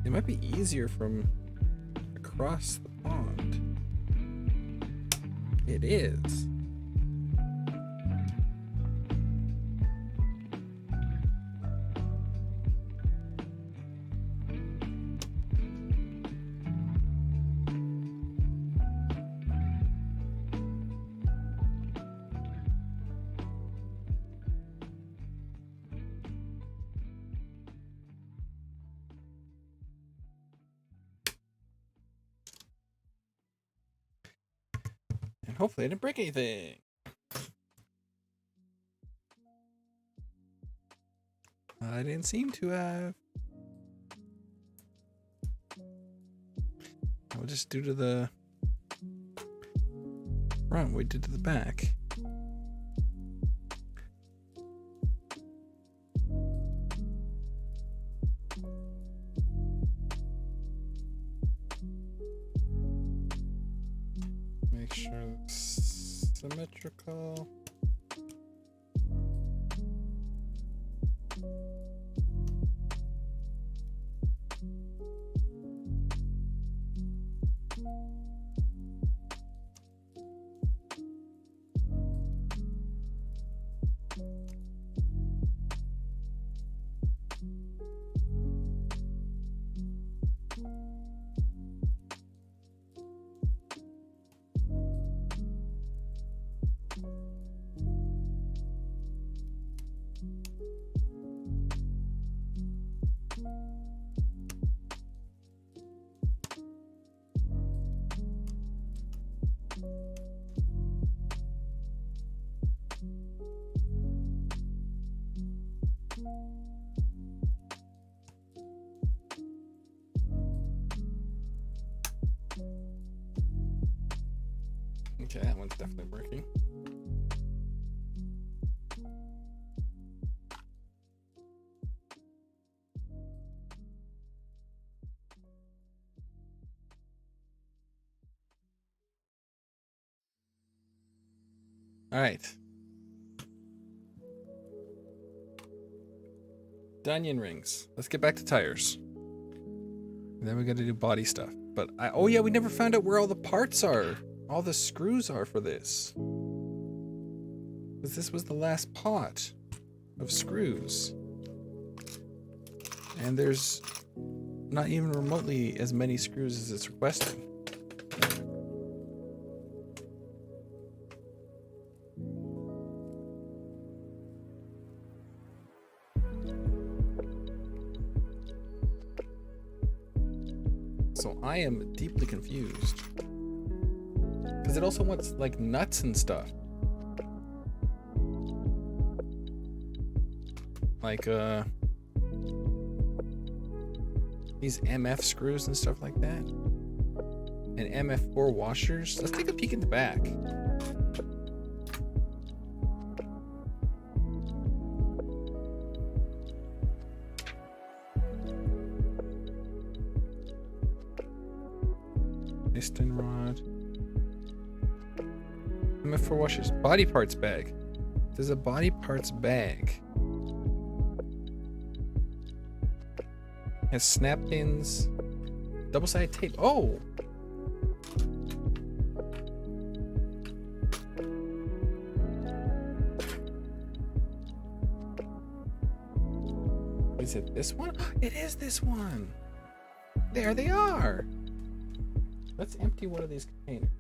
It might be easier from across the pond. It is. Hopefully I didn't break anything. I didn't seem to have. We'll just do to the front, we did to the back. Make sure it's symmetrical. Okay, that one's definitely working. All right. Onion rings. Let's get back to tires. And then we got to do body stuff. But oh yeah, we never found out where all the parts are. All the screws are for this. Because this was the last pot of screws. And there's not even remotely as many screws as it's requesting. So I am deeply confused. Because it also wants like nuts and stuff. Like these MF screws and stuff like that. And MF4 washers. Let's take a peek at the back. Piston rod. MF4 washers. Body parts bag. There's a body parts bag. Has snap pins. Double-sided tape. Oh! Is it this one? It is this one! There they are! Let's empty one of these containers.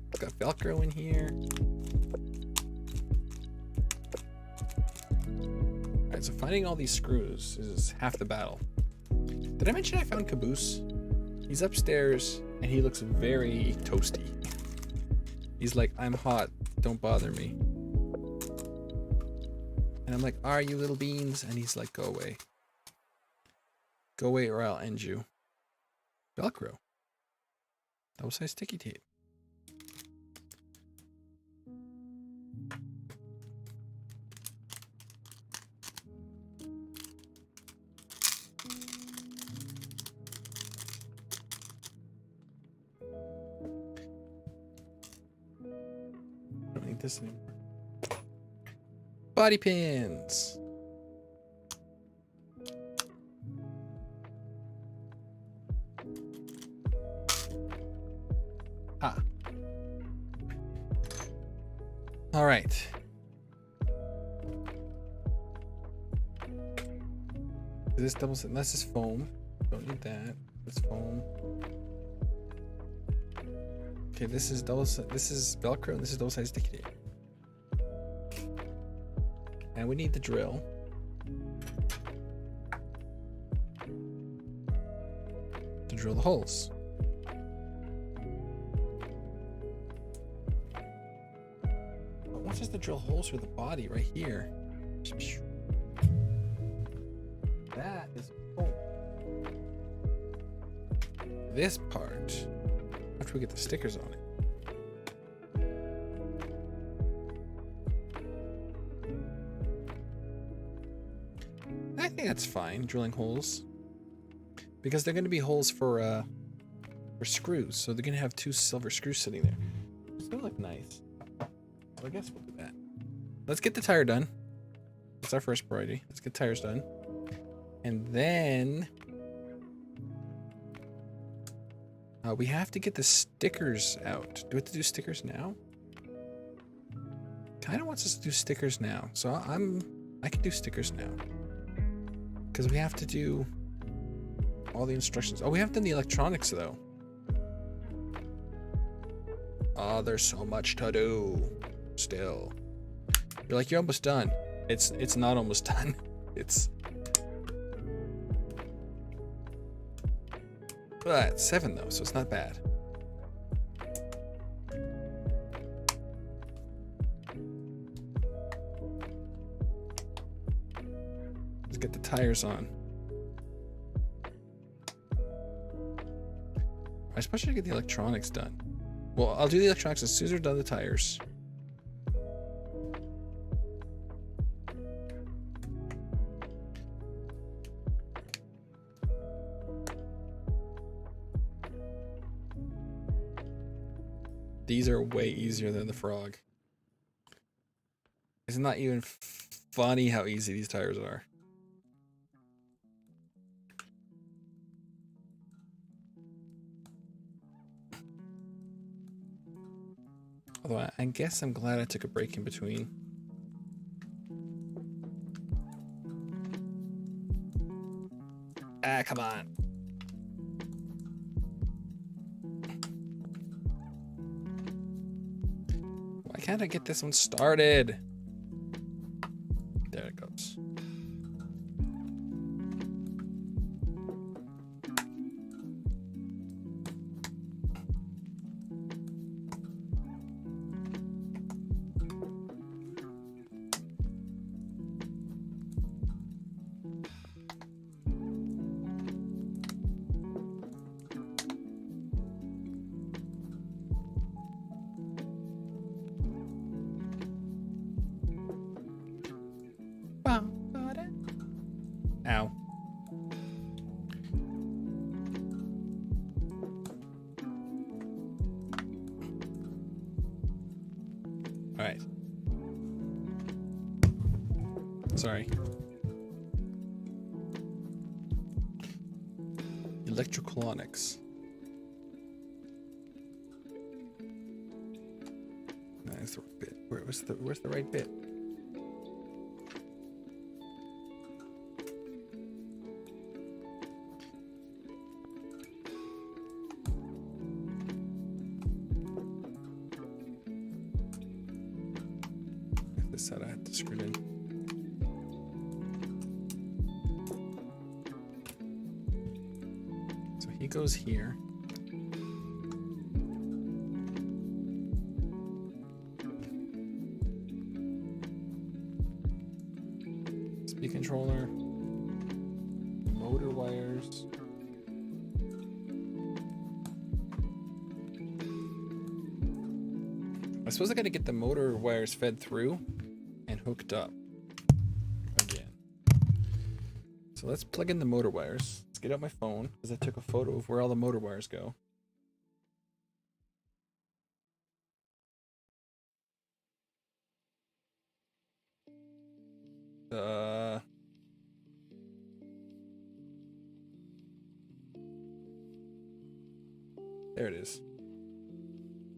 It's got Velcro in here. Alright, so finding all these screws is half the battle. Did I mention I found Caboose? He's upstairs and he looks very toasty. He's like, I'm hot, don't bother me. And I'm like, are you little beans? And he's like, go away. Go away or I'll end you. Velcro. Double-sided sticky tape. I don't need this anymore. Body pins. Ah. All right. This double set. This is foam. Don't need that. It's foam. Okay, this is double. This is Velcro, and this is double-sided sticky tape. And we need the drill. to drill the holes. But once just to drill holes through the body right here. That is cool. This part, after we get the stickers on it. I think that's fine, drilling holes. Because they're going to be holes for screws, so they're going to have 2 silver screws sitting there. It's going to look nice. So I guess we'll do that. Let's get the tire done. That's our first priority. Let's get tires done. And then we have to get the stickers out. Do we have to do stickers now? Kind of wants us to do stickers now. So I can do stickers now. Because we have to do all the instructions. Oh, we haven't done the electronics though. Oh, there's so much to do still. You're like, you're almost done. It's not almost done. It's 7 though, so it's not bad. Let's get the tires on. I suppose I should get the electronics done. Well, I'll do the electronics as soon as we're done the tires. These are way easier than the frog. It's not even funny how easy these tires are. Although I guess I'm glad I took a break in between. Ah, come on. Why can't I get this one started? There it goes. Ow. All right. Sorry. Electrocolonics. That's the right bit. Where's the right bit? This side I had to screw it in. So he goes here. Speed controller, motor wires. I suppose I gotta get the motor wires fed through and hooked up again. So let's plug in the motor wires. Let's get out my phone because I took a photo of where all the motor wires go. There it is.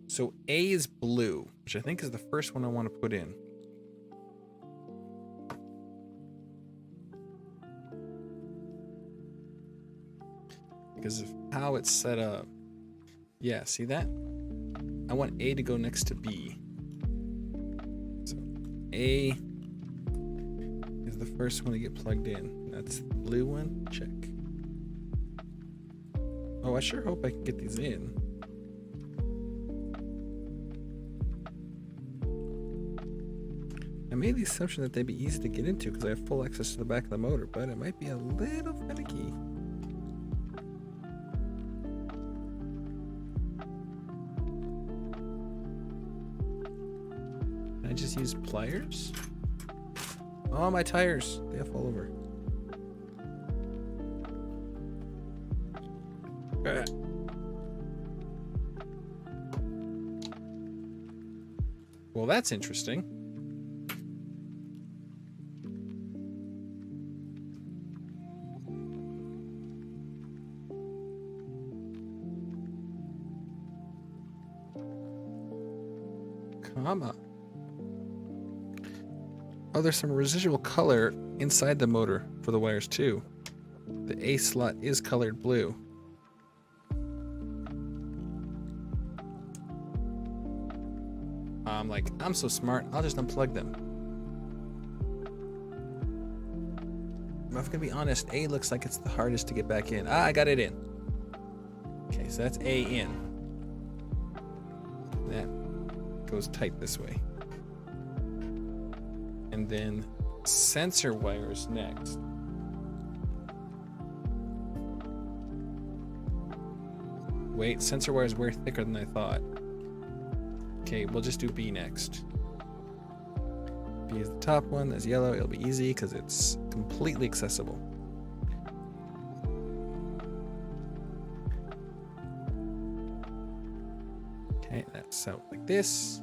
So A is blue, which I think is the first one I want to put in. Because of how it's set up. Yeah, see that? I want A to go next to B. So A is the first one to get plugged in. That's the blue one. Check. Oh, I sure hope I can get these in. I made the assumption that they'd be easy to get into because I have full access to the back of the motor, but it might be a little finicky. Can I just use pliers? Oh, my tires. They have fall over. Ah. Well, that's interesting. Comma. Oh, there's some residual color inside the motor for the wires too. The A slot is colored blue. I'm like, I'm so smart, I'll just unplug them. If I'm gonna be honest, A looks like it's the hardest to get back in. Ah, I got it in. Okay, so that's A in. That goes tight this way. And then sensor wires next. Wait, sensor wires were thicker than I thought. Okay, we'll just do B next. B is the top one, that's yellow, it'll be easy because it's completely accessible. Okay, that's out like this.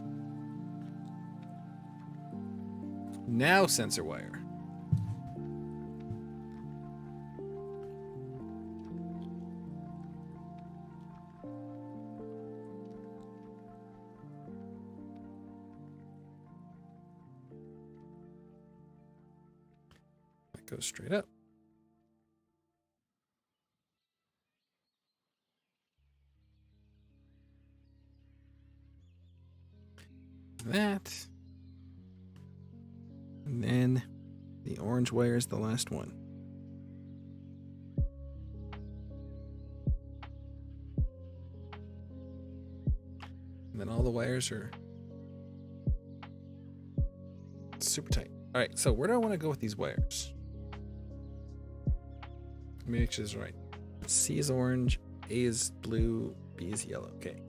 Now sensor wire. That goes straight up. That. And then the orange wire is the last one. And then all the wires are super tight. All right, so where do I want to go with these wires? Let me make sure this is right. C is orange, A is blue, B is yellow. Okay.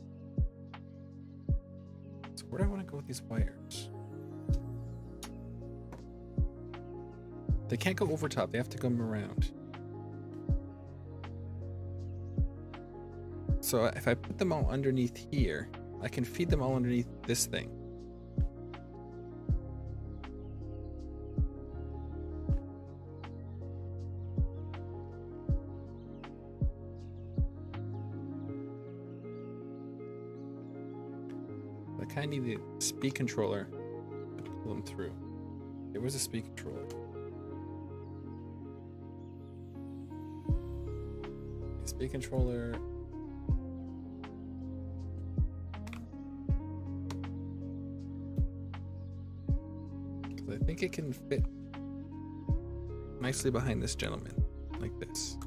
So where do I want to go with these wires? They can't go over top. They have to come around. So if I put them all underneath here, I can feed them all underneath this thing. I kind of need the speed controller to pull them through. There was a speed controller. Speed controller. I think it can fit nicely behind this gentleman, like this.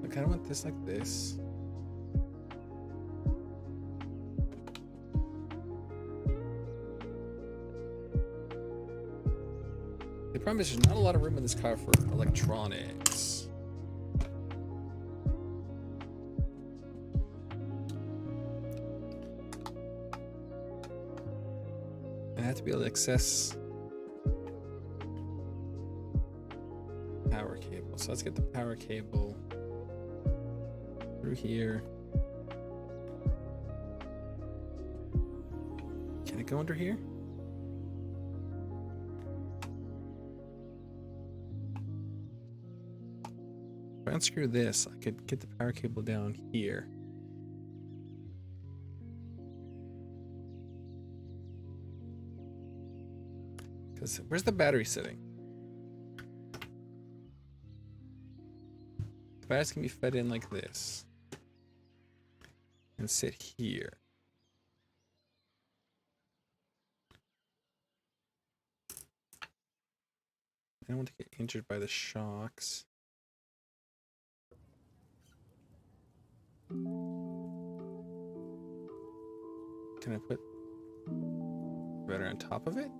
I kind of want this like this. The problem is there's not a lot of room in this car for electronics. I have to be able to access power cable. So let's get the power cable through here. Can it go under here? If I unscrew this, I could get the power cable down here. Because where's the battery sitting? The batteries can be fed in like this. and sit here. I don't want to get injured by the shocks. Can I put better on top of it?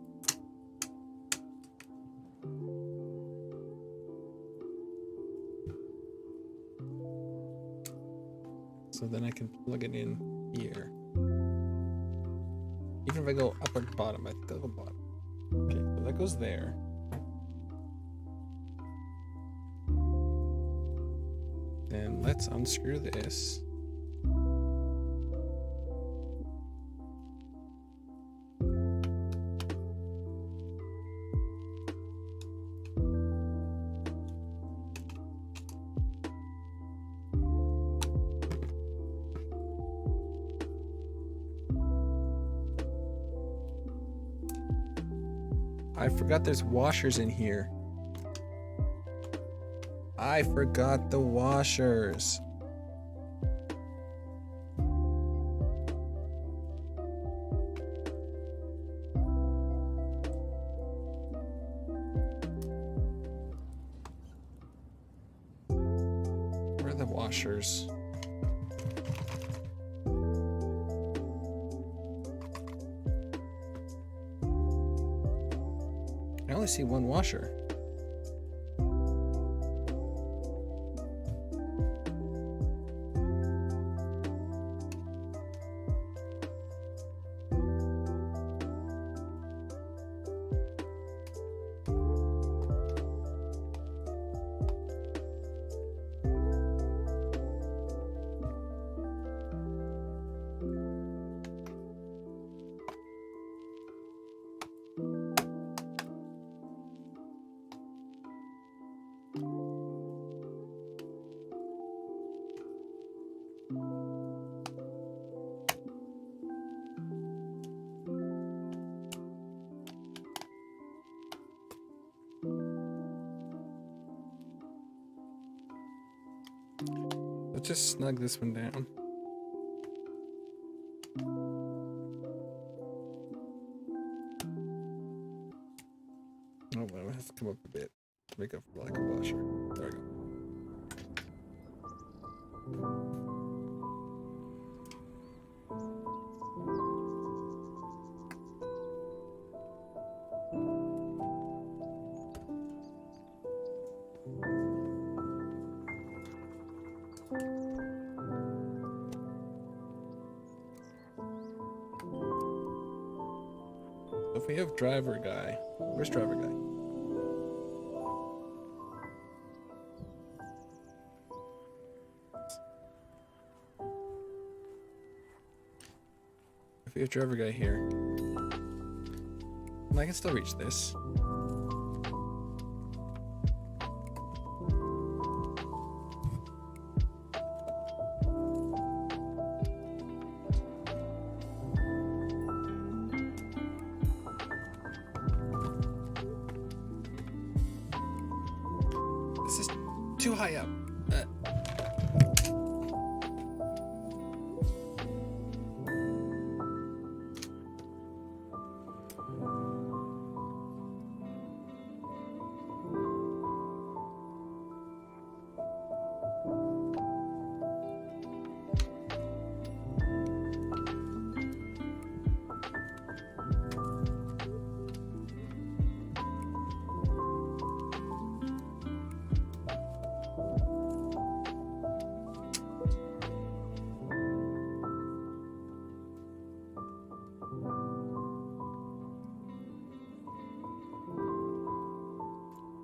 So then I can plug it in here. Even if I go up or bottom, I think I'll go bottom. Okay, so that goes there. Then let's unscrew this. I forgot there's washers in here. I forgot the washers. Where are the washers? I only see one washer. Let's just snug this one down. Oh, well, it has to come up a bit to make up for lack of washer. There we go. If we have driver guy, where's driver guy? If we have driver guy here, well, I can still reach this. This is too high up.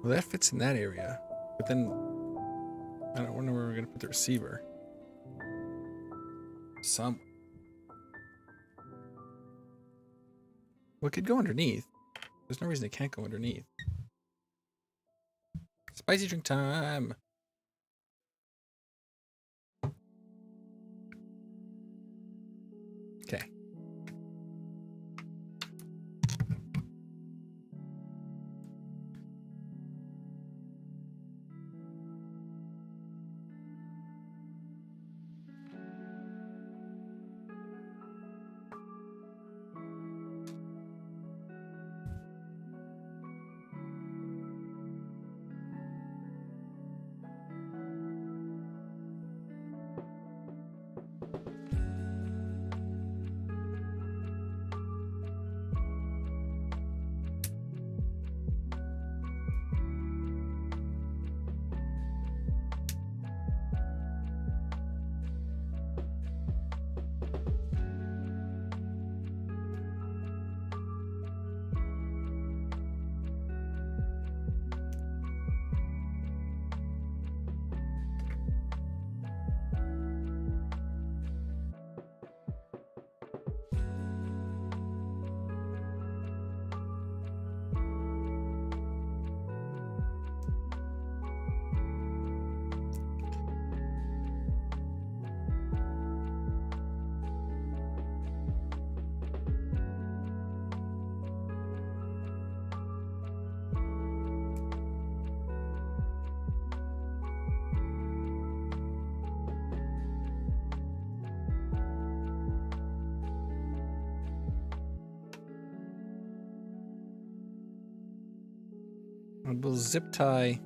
Well, that fits in that area, but then I don't wonder where we're gonna put the receiver. Well, it could go underneath. There's no reason it can't go underneath. Spicy drink time. Okay. We'll zip tie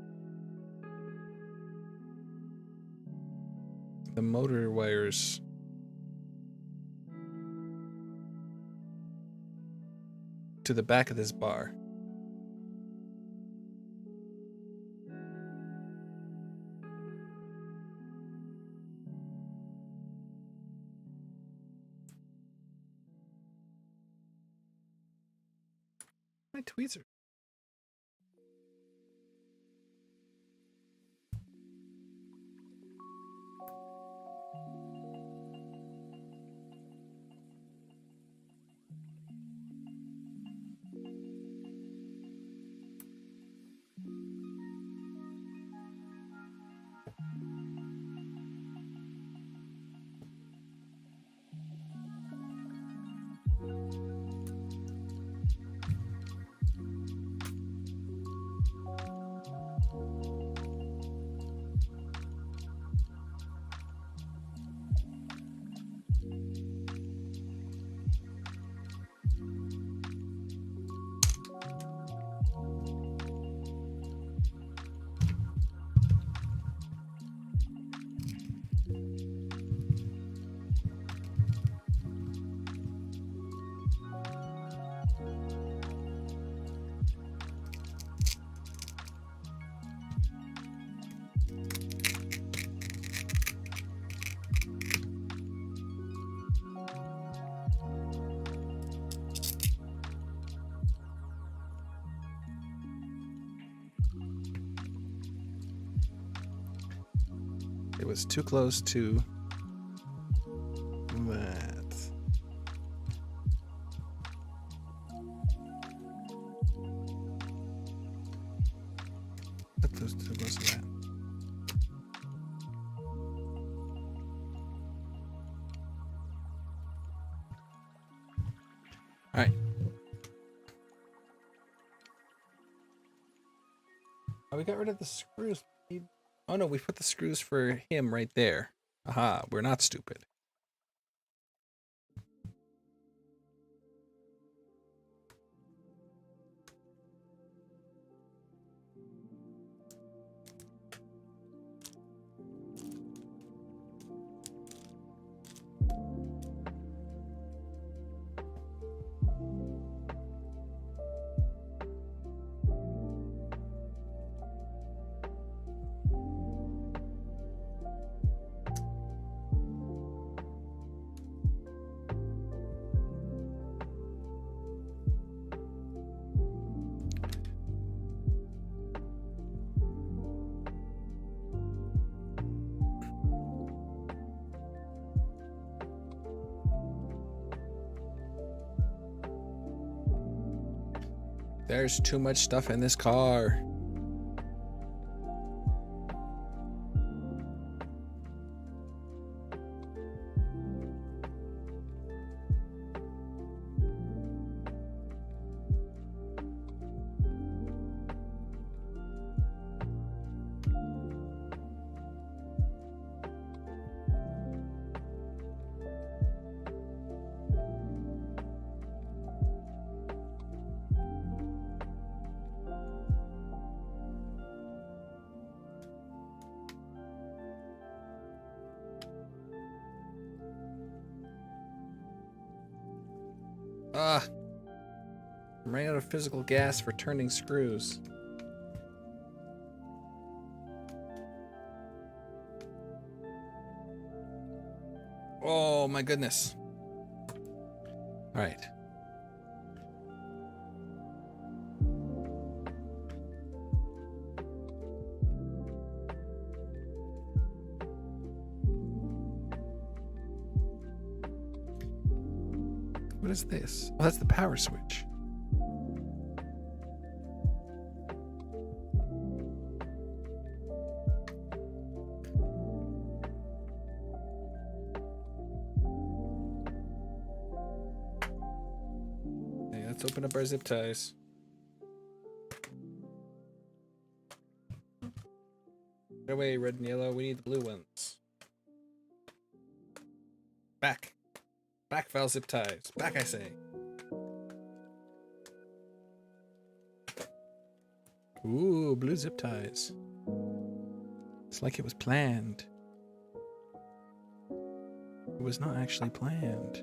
the motor wires to the back of this bar. My tweezers. It was too close to that. That was too close to that. All right. Oh, we got rid of the screws. Oh no, we put the screws for him right there. Aha, we're not stupid. There's too much stuff in this car. Ah, I'm running out of physical gas for turning screws. Oh my goodness. All right. What is this? Oh, that's the power switch. Okay, let's open up our zip ties. Get away, red and yellow. We need the blue ones. Back. Back, foul zip ties. Back, I say. Ooh, blue zip ties. It's like it was planned. It was not actually planned.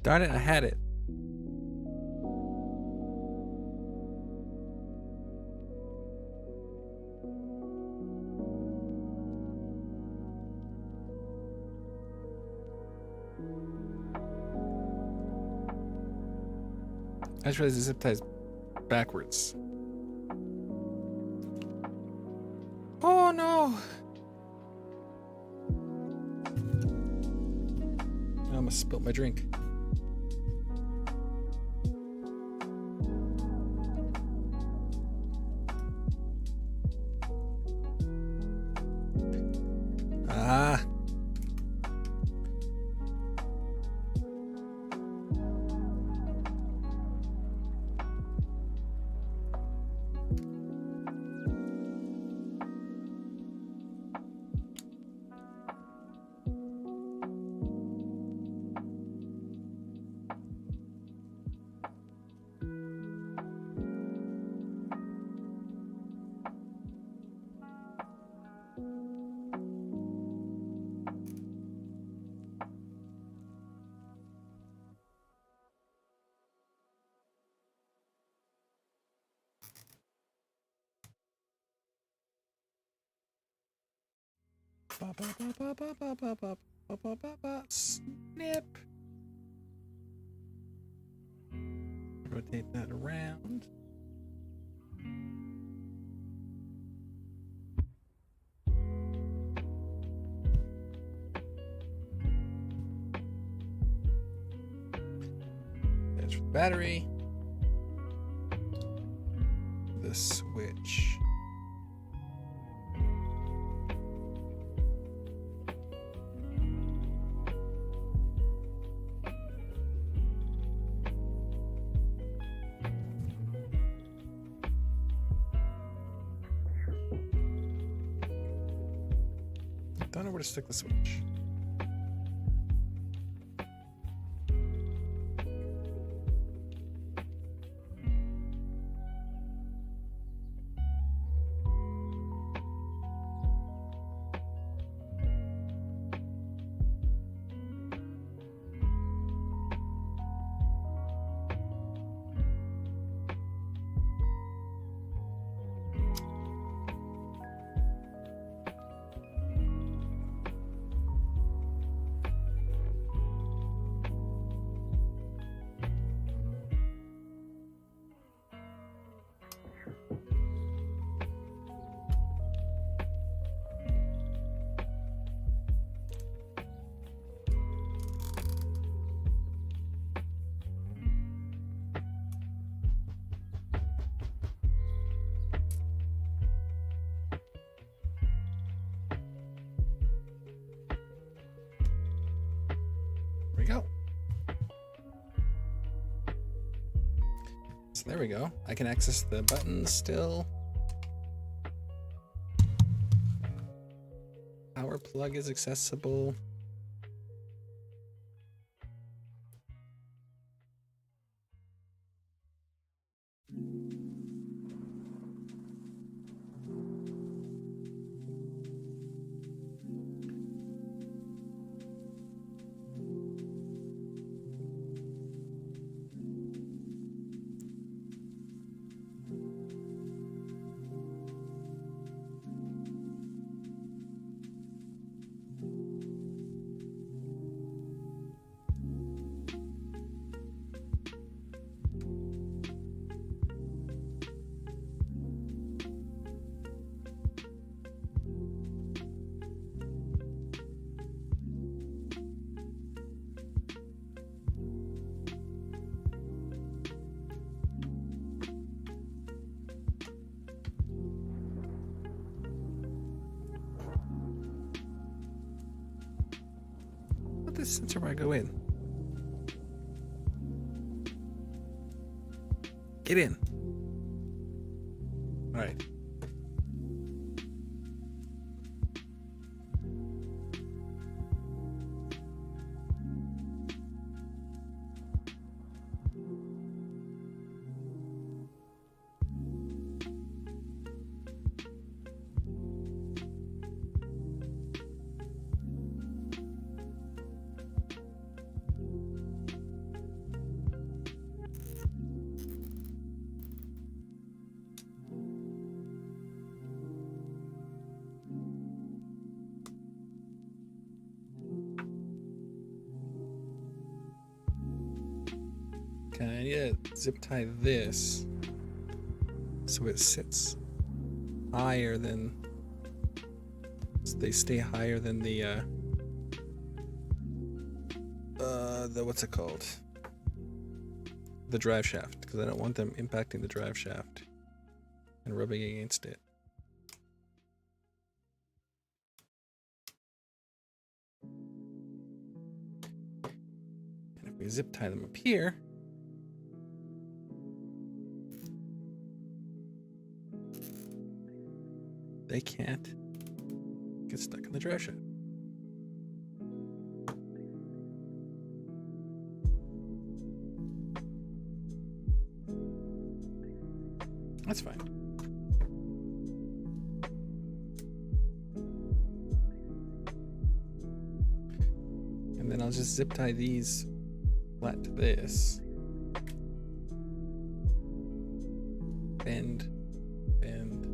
Darn it, I had it. I just realized the zip tie's backwards. Oh no! I almost spilt my drink. Ah. Snip. Rotate that around. There's the battery. The switch. Don't know where to stick the switch. Go. So there we go. I can access the buttons still. Power plug is accessible. this sensor where I go in? Get in. All right. Okay, I need to zip tie this so it sits higher than, so they stay higher than the what's it called? The drive shaft, because I don't want them impacting the drive shaft and rubbing against it. And if we zip tie them up here, they can't get stuck in the drive shaft. That's fine. And then I'll just zip tie these flat to this. Bend, bend.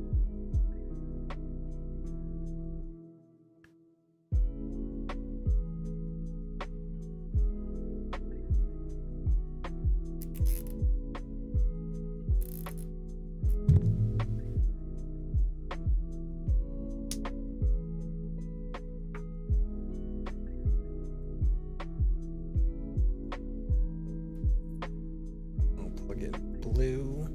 Blue.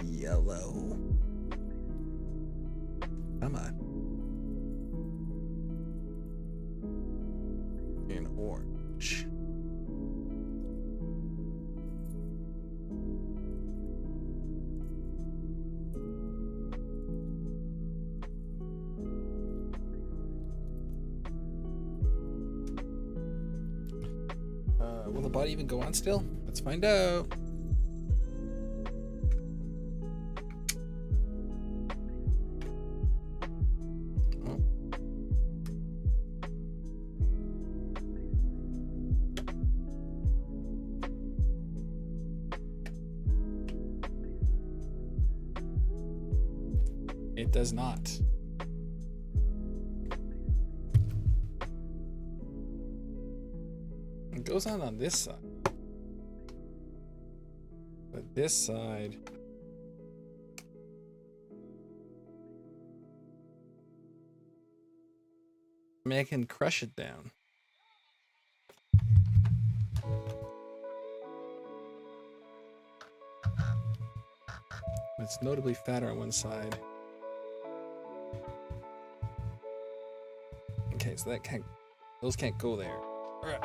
Yellow. Come on. And orange. Will the body even go on still? Let's find out. Oh. It does not. It goes on this side. But this side, I mean, I can crush it down. It's notably fatter on one side. Okay, so that can't, those can't go there. All right.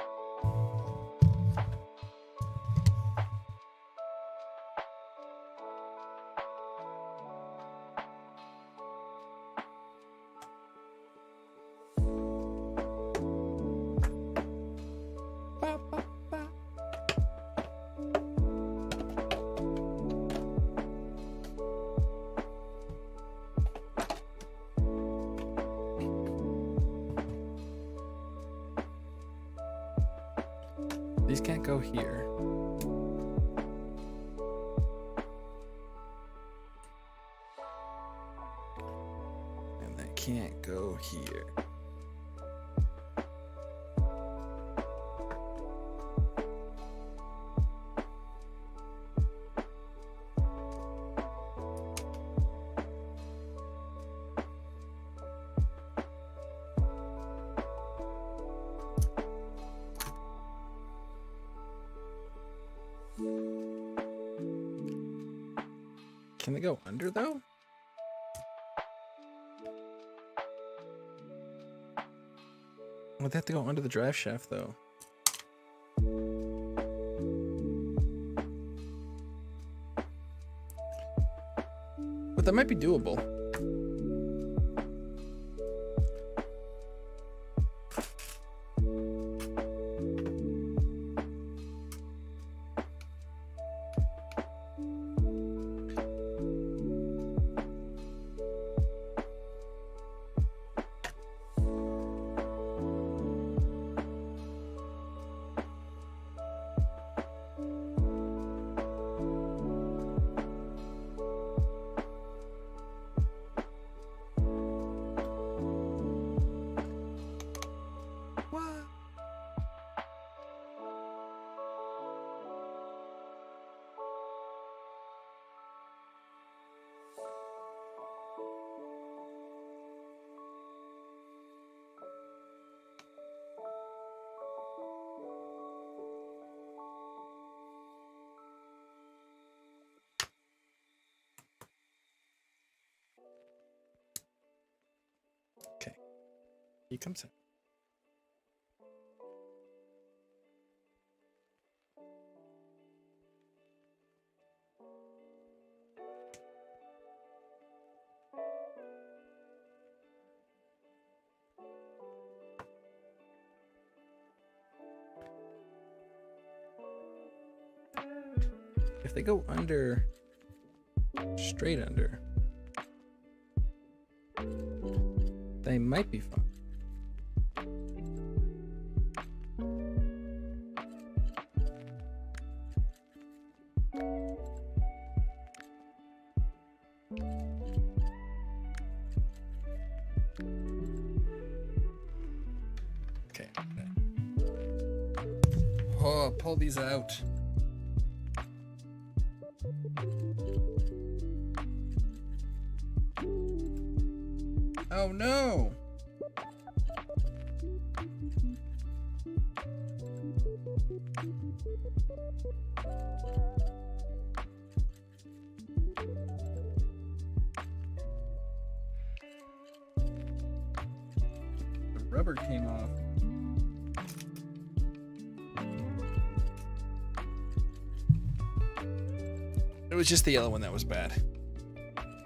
These can't go here. And they can't go here. Can they go under though? Well, they have to go under the drive shaft though. But that might be doable. Okay, he comes in. If they go under, straight under, they might be fine. Okay. Oh, pull these out. Oh no! The rubber came off. It was just the yellow one that was bad.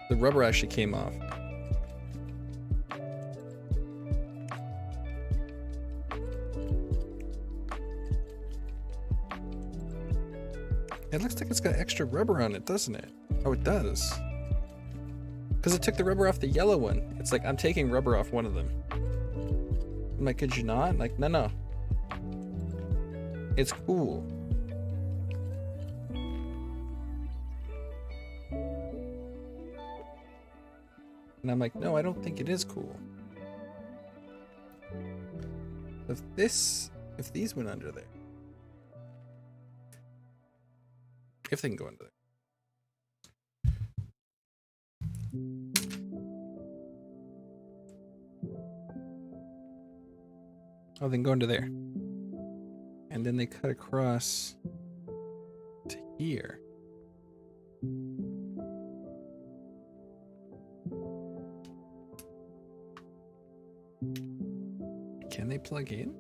The rubber actually came off. It looks like it's got extra rubber on it, doesn't it? Oh, it does. Because it took the rubber off the yellow one. It's like, I'm taking rubber off one of them. I'm like, could you not? Like, no. It's cool. And I'm like, no, I don't think it is cool. If these went under there. If they can go under there. Oh, they can go under there. And then they cut across to here. Can they plug in?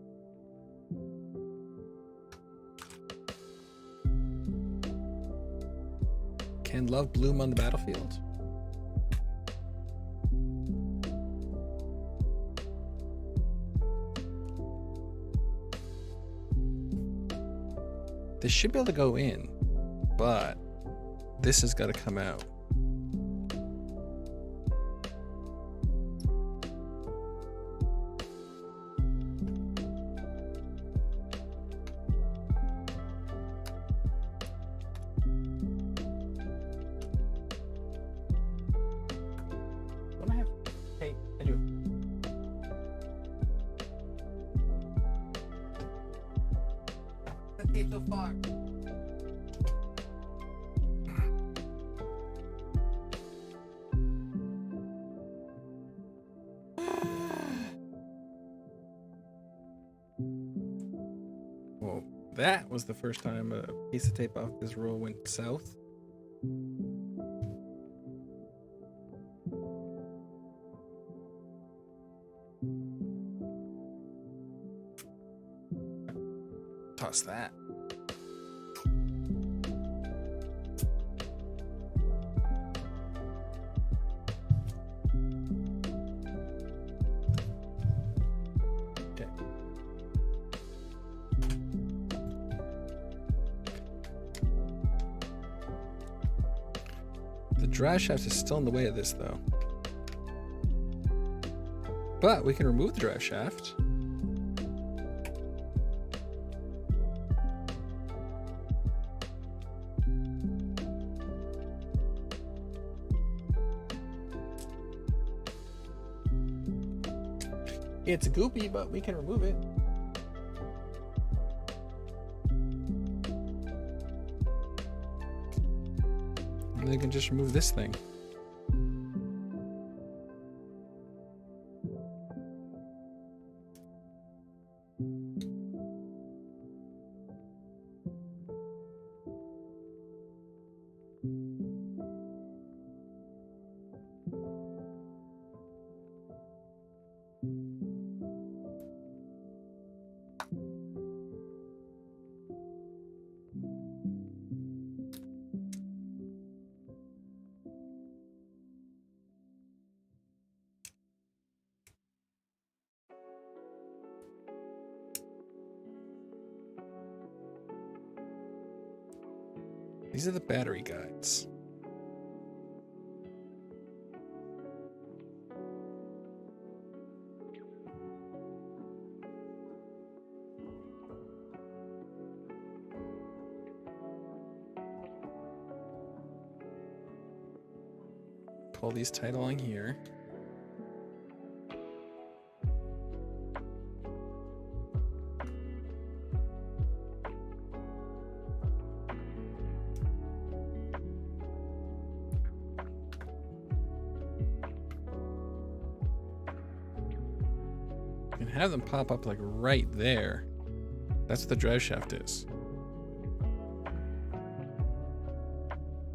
Can love bloom on the battlefield? They should be able to go in, but this has got to come out. So far. Well, that was the first time a piece of tape off this roll went south. across that. Okay. The drive shaft is still in the way of this, though. But we can remove the drive shaft. It's goopy, but we can remove it. And then we can just remove this thing. These are the battery guides. Pull these tight along here. You can have them pop up like right there. That's what the drive shaft is.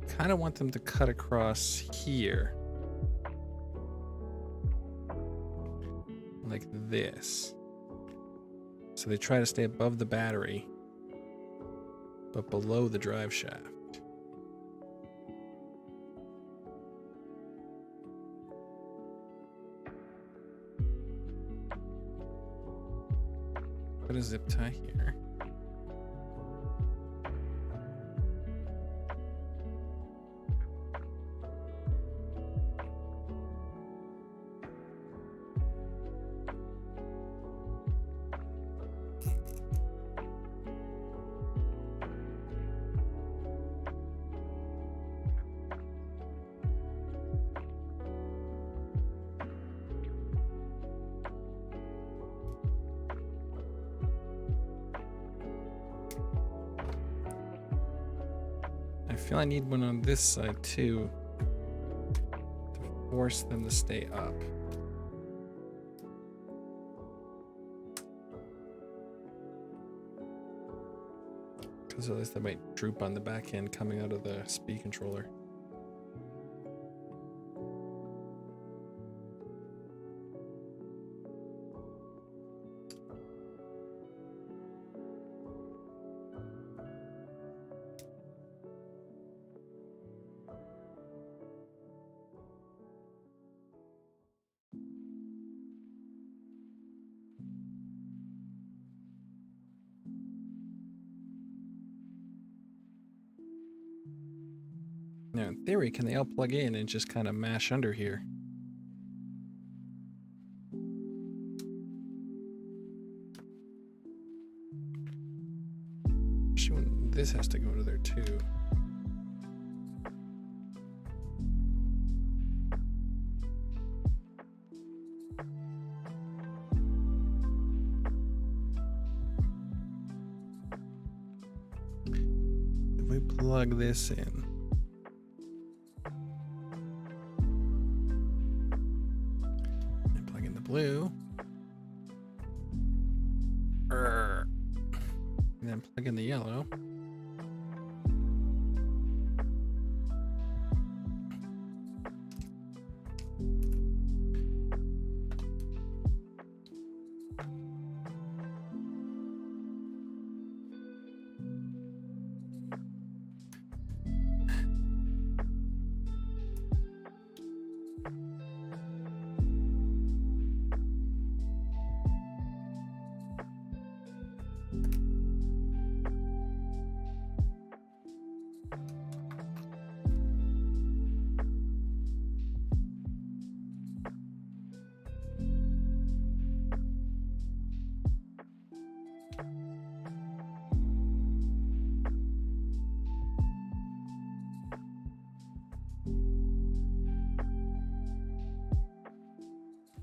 Kind of want them to cut across here. Like this. So they try to stay above the battery, but below the drive shaft. Put a zip tie here. I feel I need one on this side too, to force them to stay up. Because otherwise they might droop on the back end coming out of the speed controller. Now, in theory, can they all plug in and just kind of mash under here? Actually, this has to go to there too. If we plug this in. Blue. And then plug in the yellow.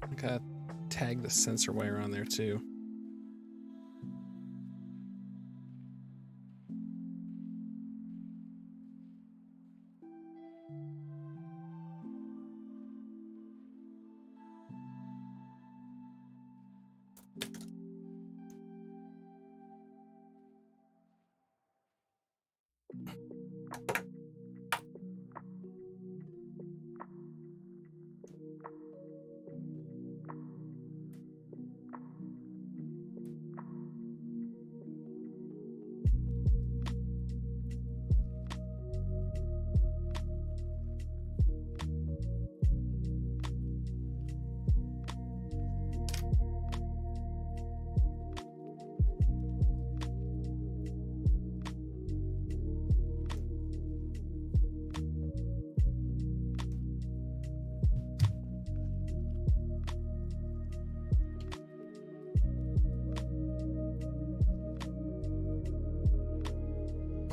I gotta tag the sensor wire on there too.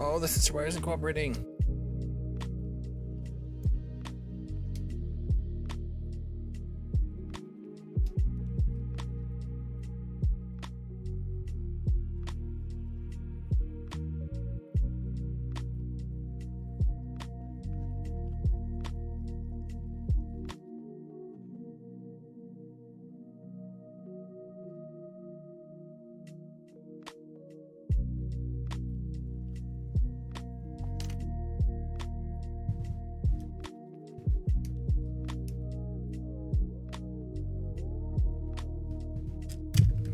Oh, the sensor wire isn't cooperating.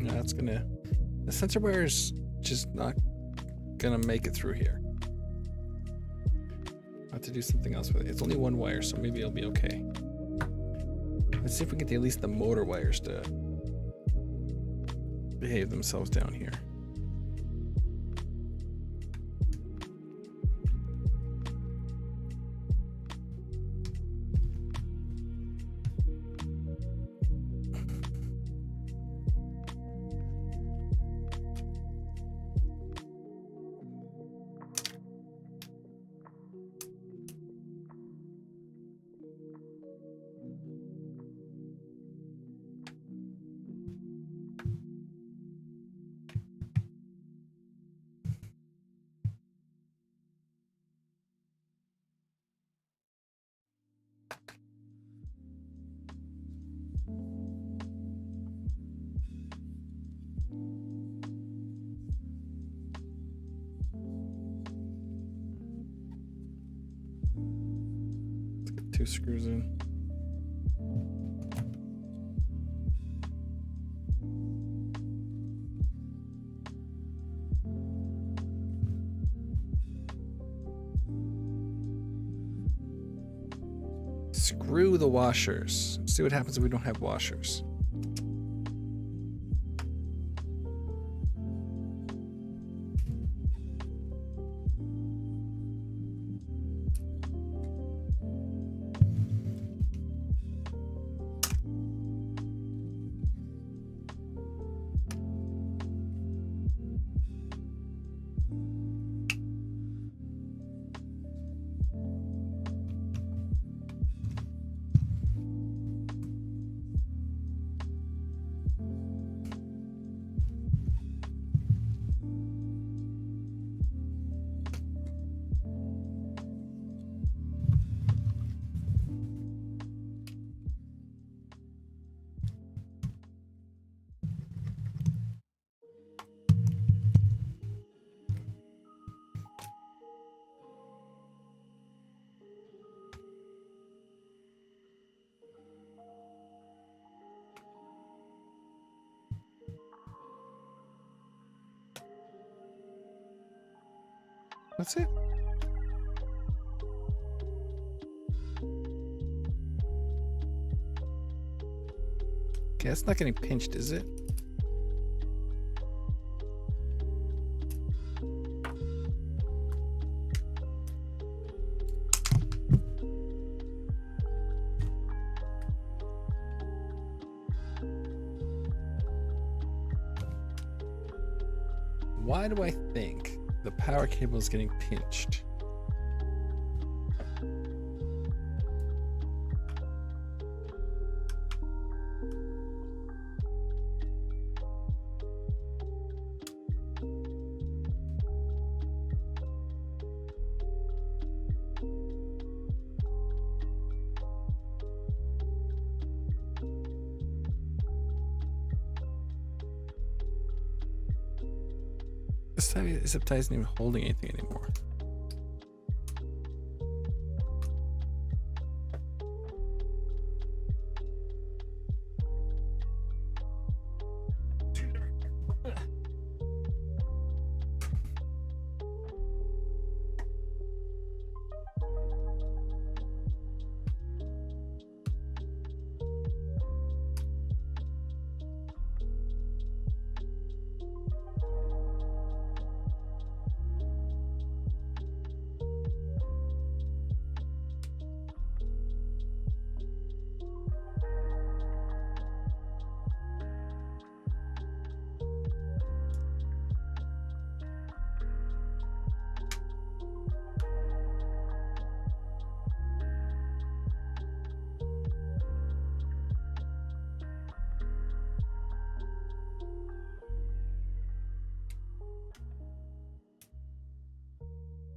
That's gonna, the sensor wire is just not gonna make it through here. I have to do something else with it. It's only one wire, so maybe it'll be okay. Let's see if we can get at least the motor wires to behave themselves down here. Two screws in. Screw the washers. See what happens if we don't have washers. That's it. Okay, that's not getting pinched, is it? Why do I think the power cable is getting pinched? This zip tie isn't even holding anything anymore.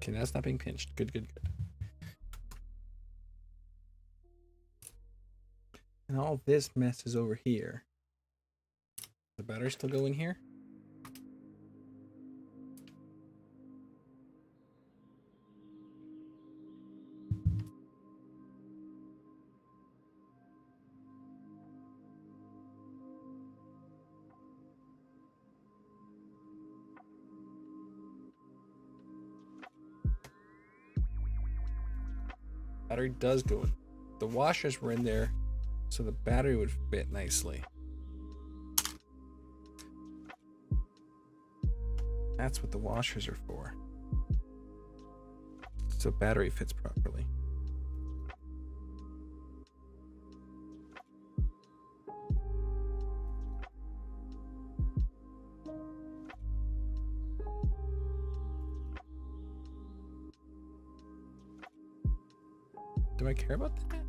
Okay, that's not being pinched. Good, good, good. And all this mess is over here. The battery still go in here? Battery does go in. The washers were in there, so the battery would fit nicely. That's what the washers are for. So battery fits properly. Do I care about that?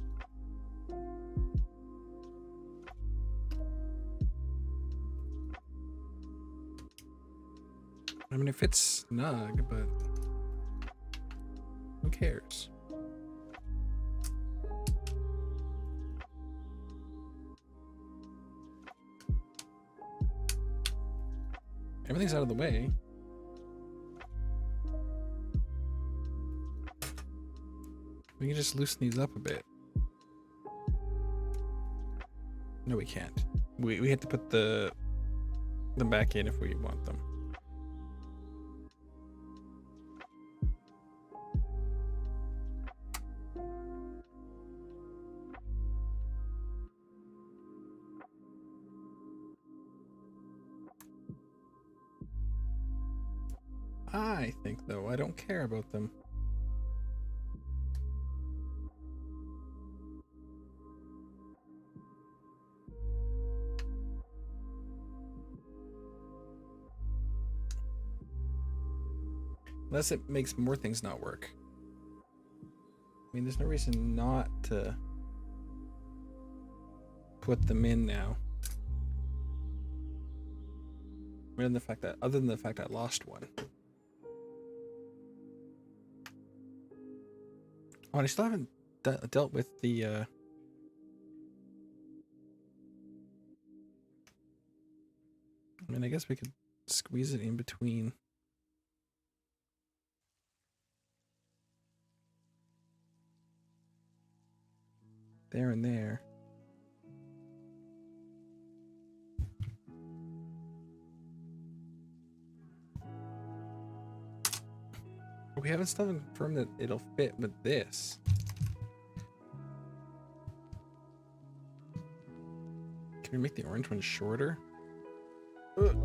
I mean, it fits snug, but who cares? Everything's out of the way. We can just loosen these up a bit. No, we can't. We have to put them back in if we want them. I think, though, I don't care about them. Unless it makes more things not work. I mean, there's no reason not to put them in now. Other than the fact I lost one. Oh, and I still haven't dealt with the I mean, I guess we could squeeze it in between. There and there. We haven't still confirmed that it'll fit with this. Can we make the orange one shorter? Ugh.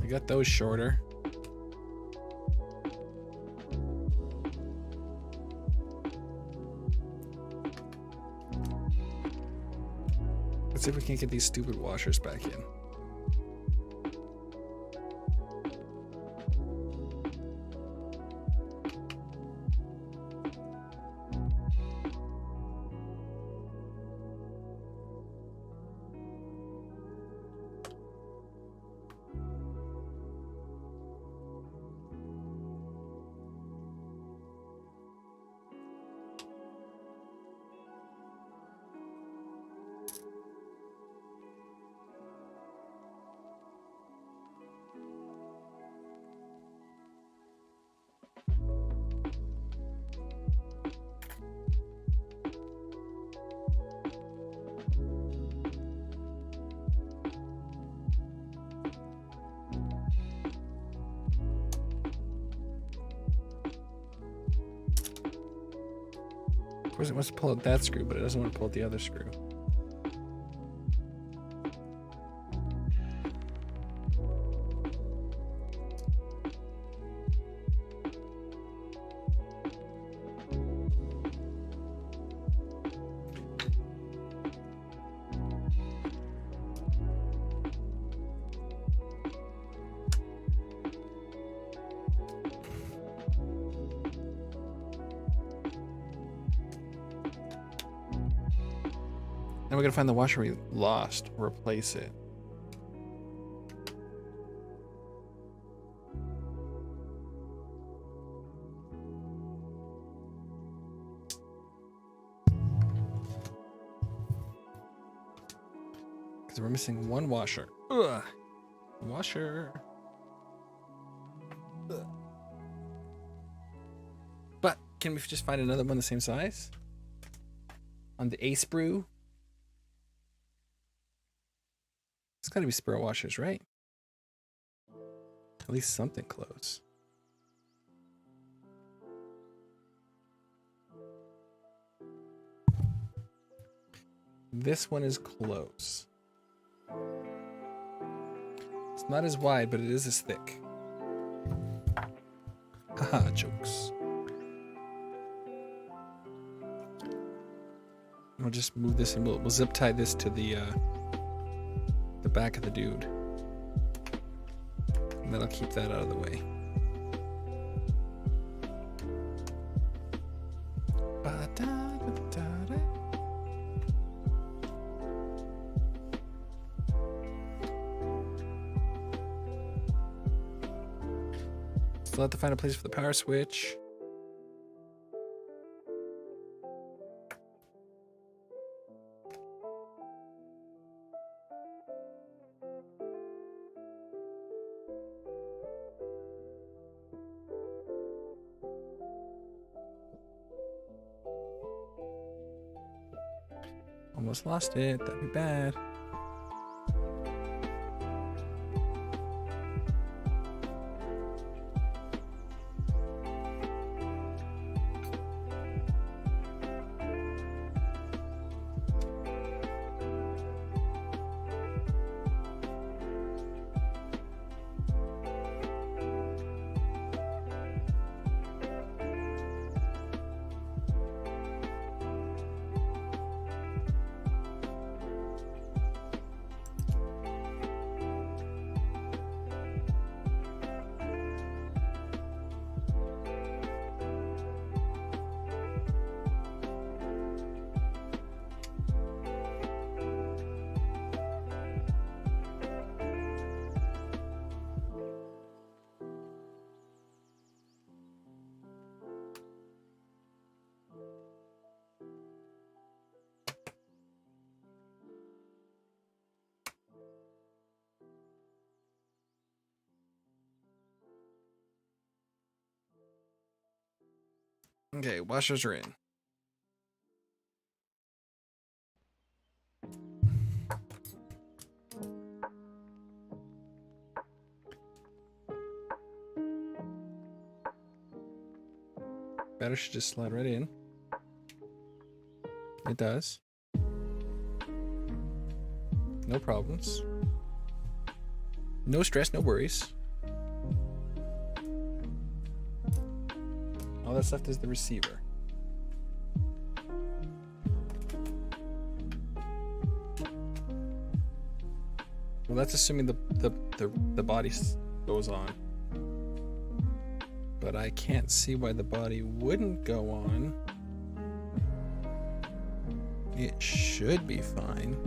Got those shorter. Let's see if we can't get these stupid washers back in. course, it wants to pull out that screw, but it doesn't want to pull out the other screw. Now we gotta find the washer we lost, replace it. Because we're missing one washer. Ugh. Washer. Ugh. But can we just find another one the same size? On the A sprue? It's gotta be spur washers, right? At least something close. This one is close. It's not as wide, but it is as thick. Haha, jokes. We'll just move this and we'll zip tie this to the back of the dude. And that'll keep that out of the way. Still have to find a place for the power switch. Almost lost it. That'd be bad. Okay, washers are in. Battery should just slide right in. It does. No problems. No stress, no worries. All that's left is the receiver. Well, that's assuming the body goes on. But I can't see why the body wouldn't go on. It should be fine.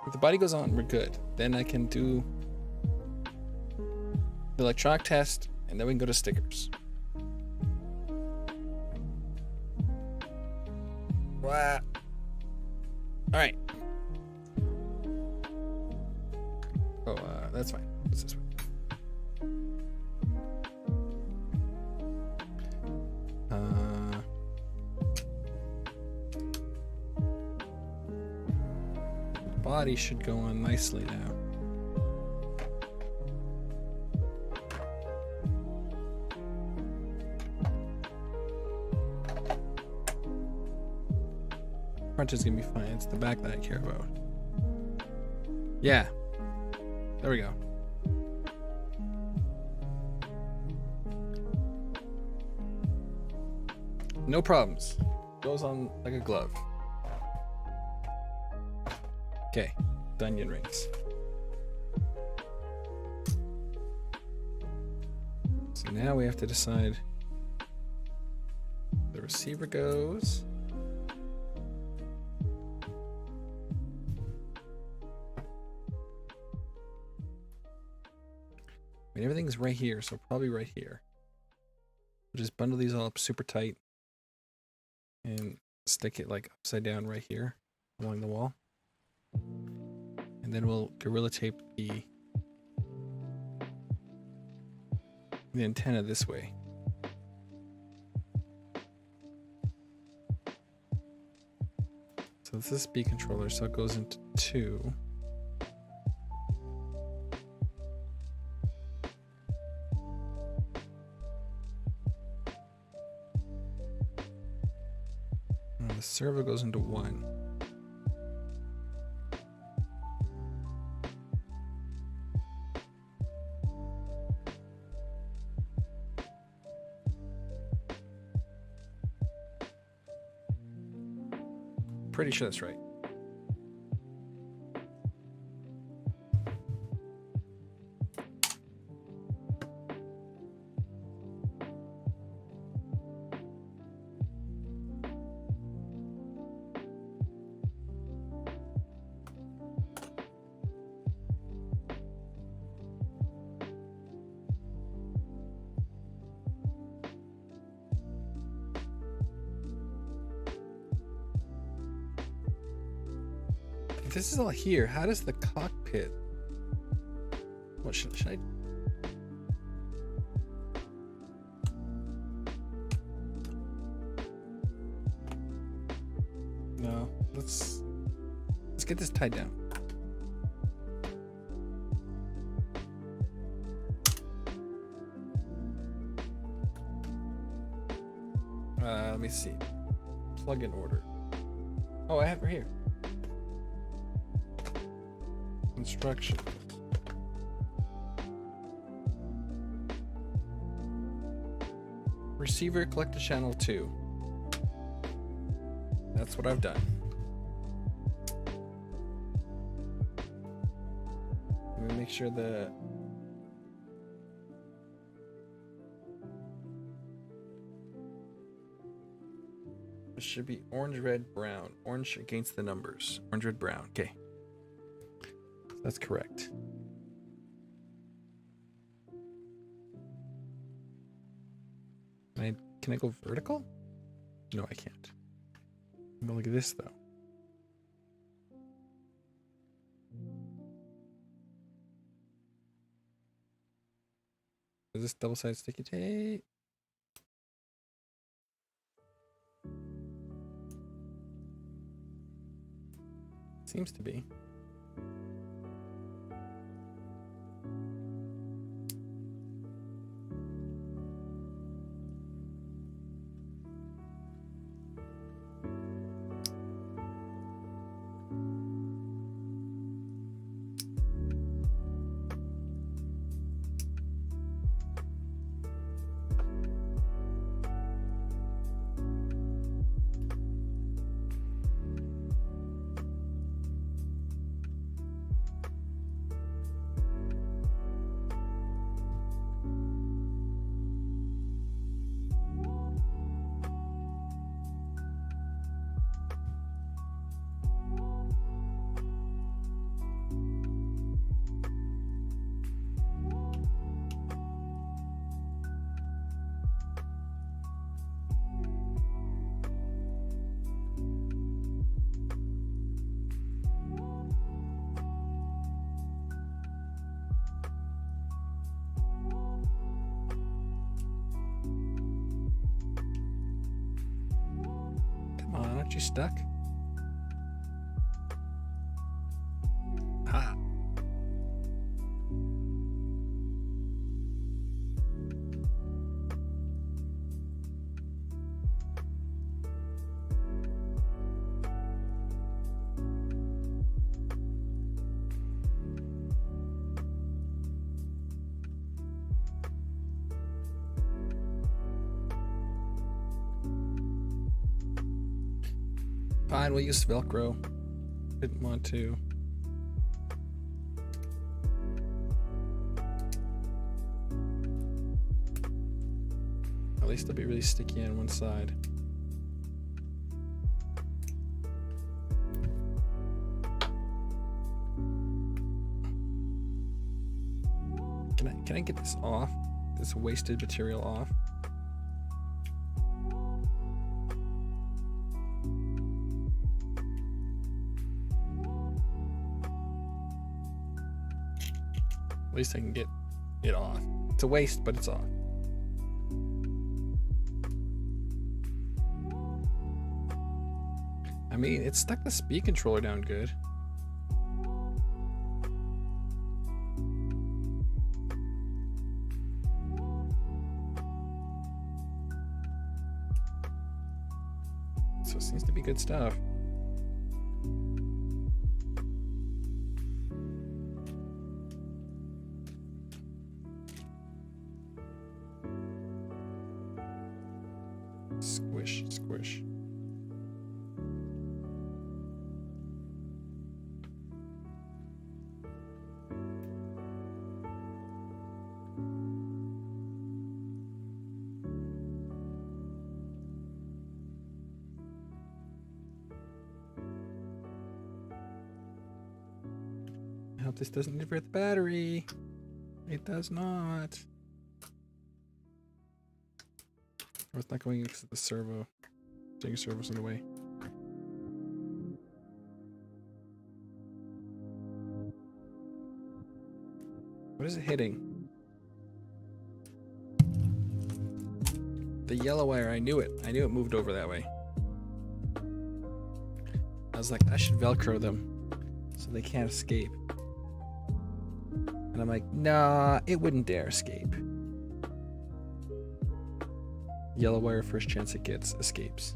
If the body goes on, we're good. Then I can do the electronic test, and then we can go to stickers. Wow. All right. Oh, that's fine. What's this one? Body should go on nicely now. Front is gonna be fine. It's the back that I care about. Yeah. There we go. No problems. Goes on like a glove. Okay, the onion rings. So now we have to decide the receiver goes. I mean, everything's right here, so probably right here. We'll just bundle these all up super tight and stick it like upside down right here along the wall. And then we'll Gorilla Tape the antenna this way. So this is speed controller, so it goes into 2. And the servo goes into 1. Pretty sure that's right. This is all here. How does the cockpit? What should I? No, let's get this tied down. Let me see. Plug in order. Oh, I have it right here. Instruction. Receiver collect to channel 2. That's what I've done. Let me make sure the it should be orange, red, brown. Orange against the numbers. Orange, red, brown. Okay. That's correct. Can I go vertical? No, I can't. But look at this though. Is this double-sided sticky tape? Seems to be. Aren't you stuck? Ha. Fine, we'll use Velcro. Didn't want to. At least it'll be really sticky on one side. Can I get this off? This wasted material off? At least I can get it off. It's a waste, but it's off. I mean, it stuck the speed controller down good. So it seems to be good stuff. Squish, squish. I hope this doesn't interfere with the battery. It does not. Or it's not going into the servo. Taking servos in the way. What is it hitting? The yellow wire, I knew it. I knew it moved over that way. I was like, I should Velcro them so they can't escape. And I'm like, nah, it wouldn't dare escape. Yellow wire, first chance it gets, escapes.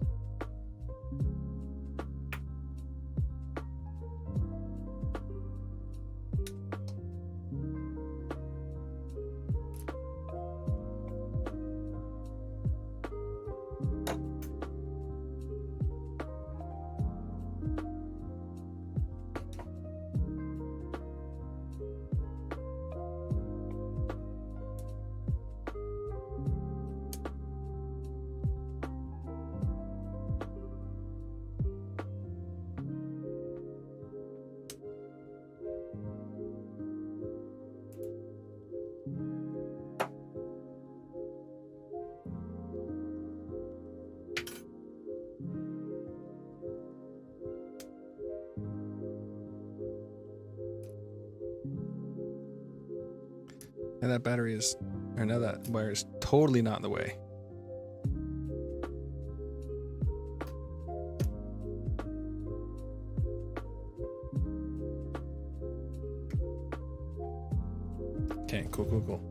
And that battery is, or now that wire is totally not in the way. Okay, cool, cool, cool.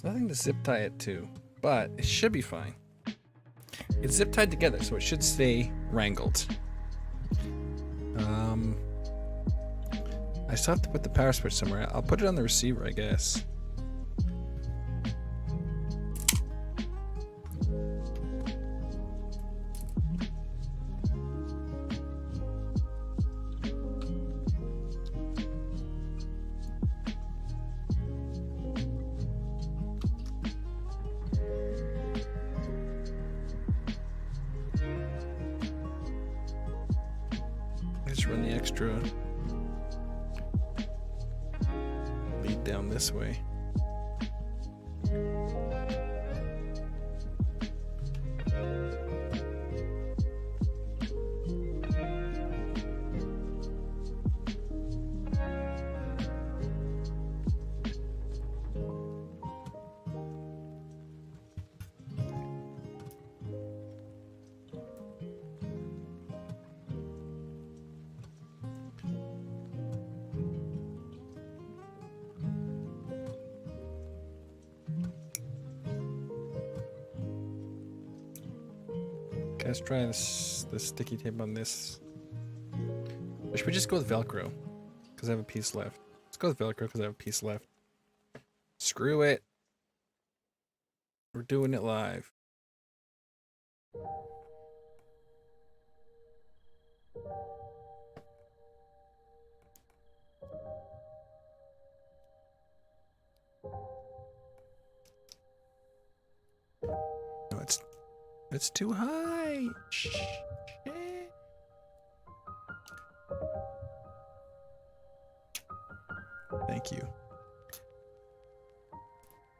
There's nothing to zip tie it to, but it should be fine. It's zip tied together, so it should stay wrangled. I still have to put the power switch somewhere. I'll put it on the receiver, I guess. Just run the extra lead down this way. Let's try this sticky tape on this. Or should we just go with Velcro? Because I have a piece left. Let's go with Velcro because I have a piece left. Screw it. We're doing it live. No, it's too high. Shh. Thank you.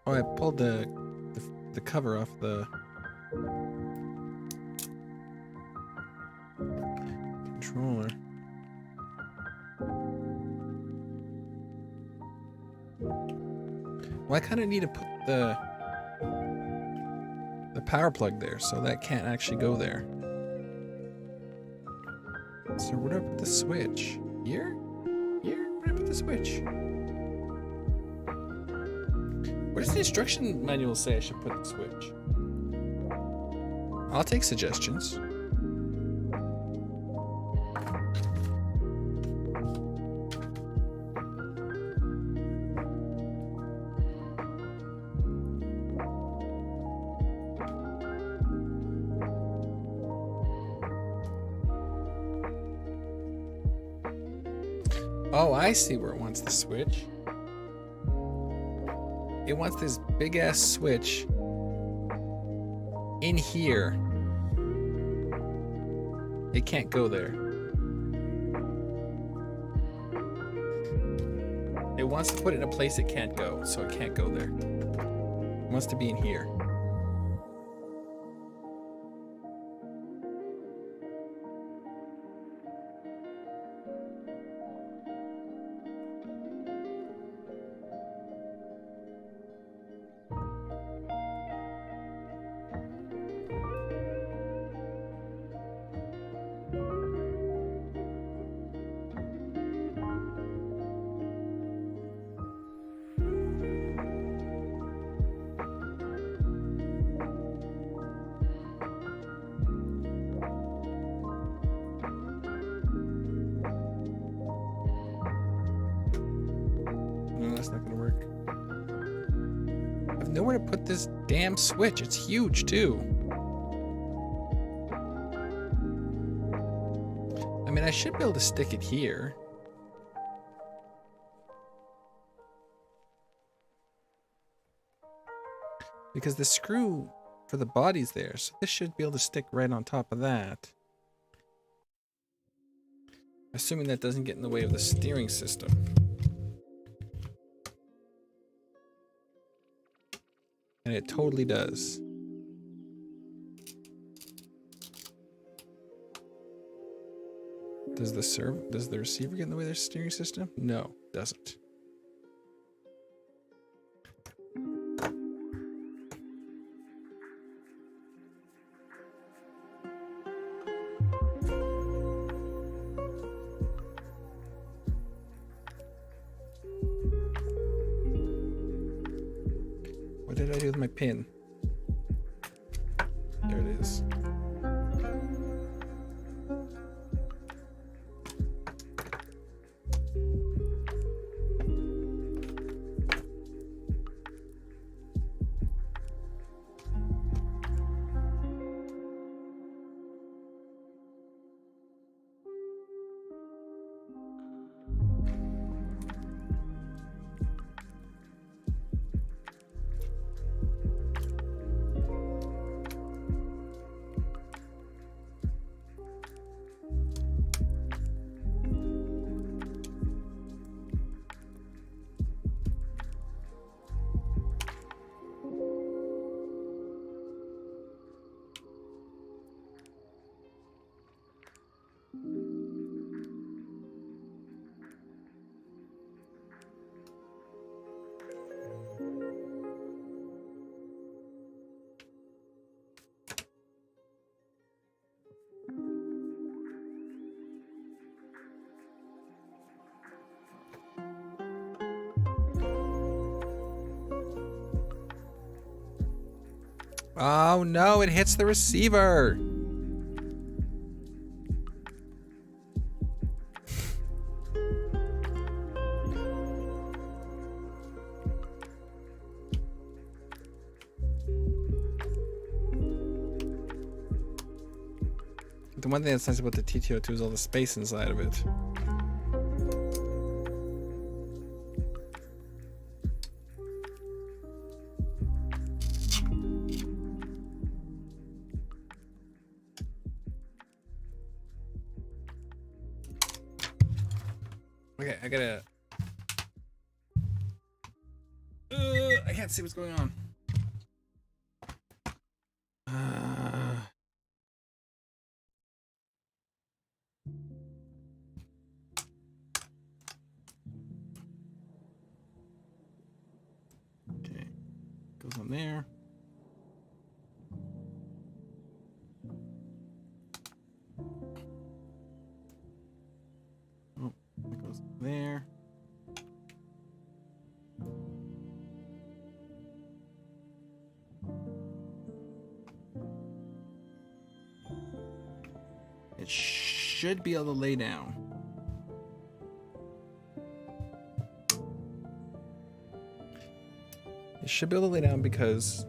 Oh, I pulled the cover off the controller. Well, I kind of need to put the power plug there, so that can't actually go there. So where do I put the switch? Here? Here? Where do I put the switch? What does the instruction manual say I should put the switch? I'll take suggestions. Oh, I see where it wants the switch. It wants this big ass switch in here. It can't go there. It wants to put it in a place it can't go, so it can't go there. It wants to be in here. That's not gonna work. I have nowhere to put this damn switch. It's huge too. I mean, I should be able to stick it here. Because the screw for the body's there, so this should be able to stick right on top of that. Assuming that doesn't get in the way of the steering system. And it totally does. Does the receiver get in the way of the steering system? No, it doesn't. What did I do with my pin? There it is. Oh no, it hits the receiver. The one thing that's nice about the TTO2 is all the space inside of it. Okay, I gotta... I can't see what's going on. Okay, goes on there. Oh, it goes there. It should be able to lay down. It should be able to lay down because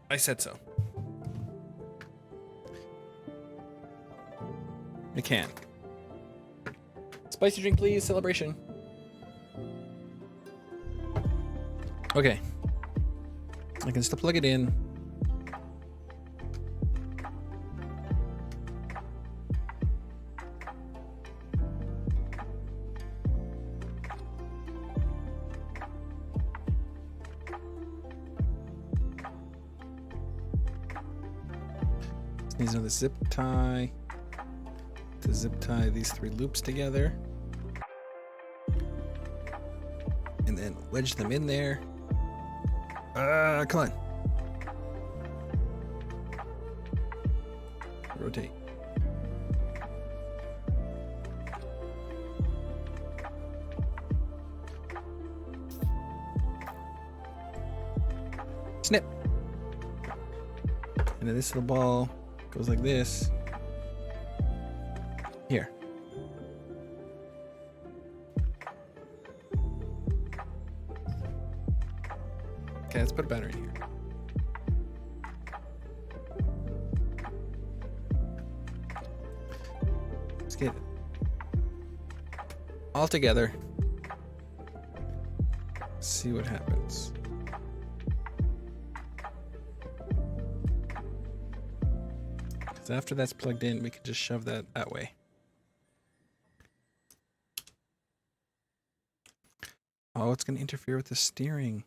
I said so. It can. Spicy drink, please. Celebration. Okay. I can still plug it in. Needs another zip tie to zip tie these three loops together and then wedge them in there. Come on. Rotate. Snip. And then this little ball goes like this. Here. Okay, let's put a battery in here. Let's get it all together. See what happens. Because after that's plugged in, we can just shove that way. Oh, it's going to interfere with the steering.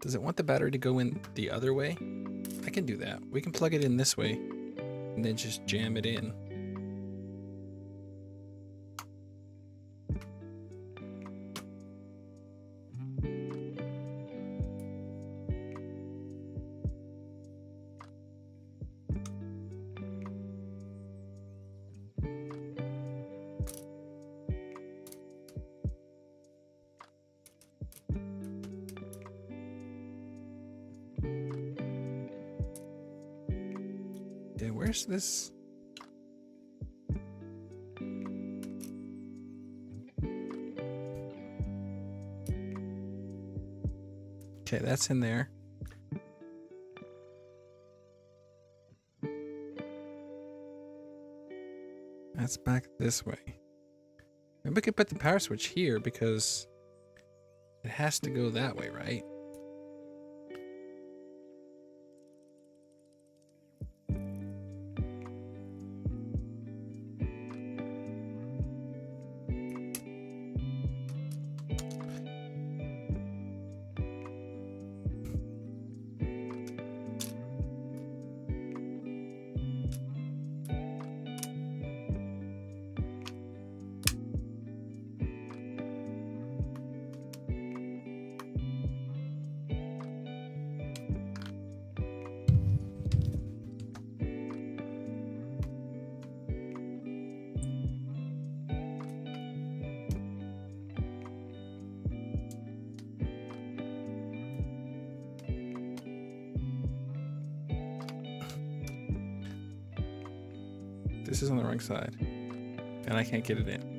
Does it want the battery to go in the other way? I can do that. We can plug it in this way and then just jam it in. Okay, where's this? Okay, that's in there. That's back this way. Maybe we could put the power switch here because it has to go that way, right? This is on the wrong side, and I can't get it in.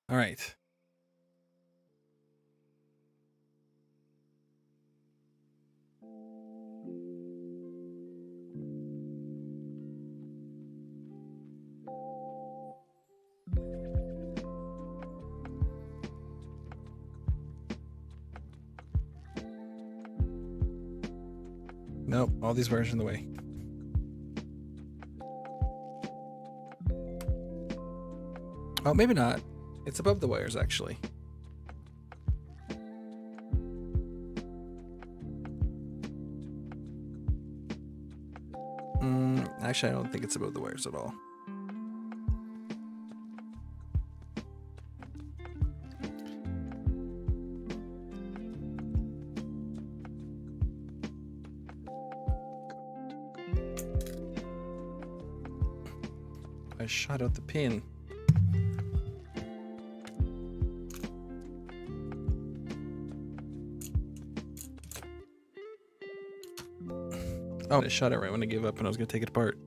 All right. Nope, all these wires are in the way. Oh, maybe not. It's above the wires, actually. Actually, I don't think it's above the wires at all. I shot out the pin. Oh, I shot it right when I gave up and I was going to take it apart.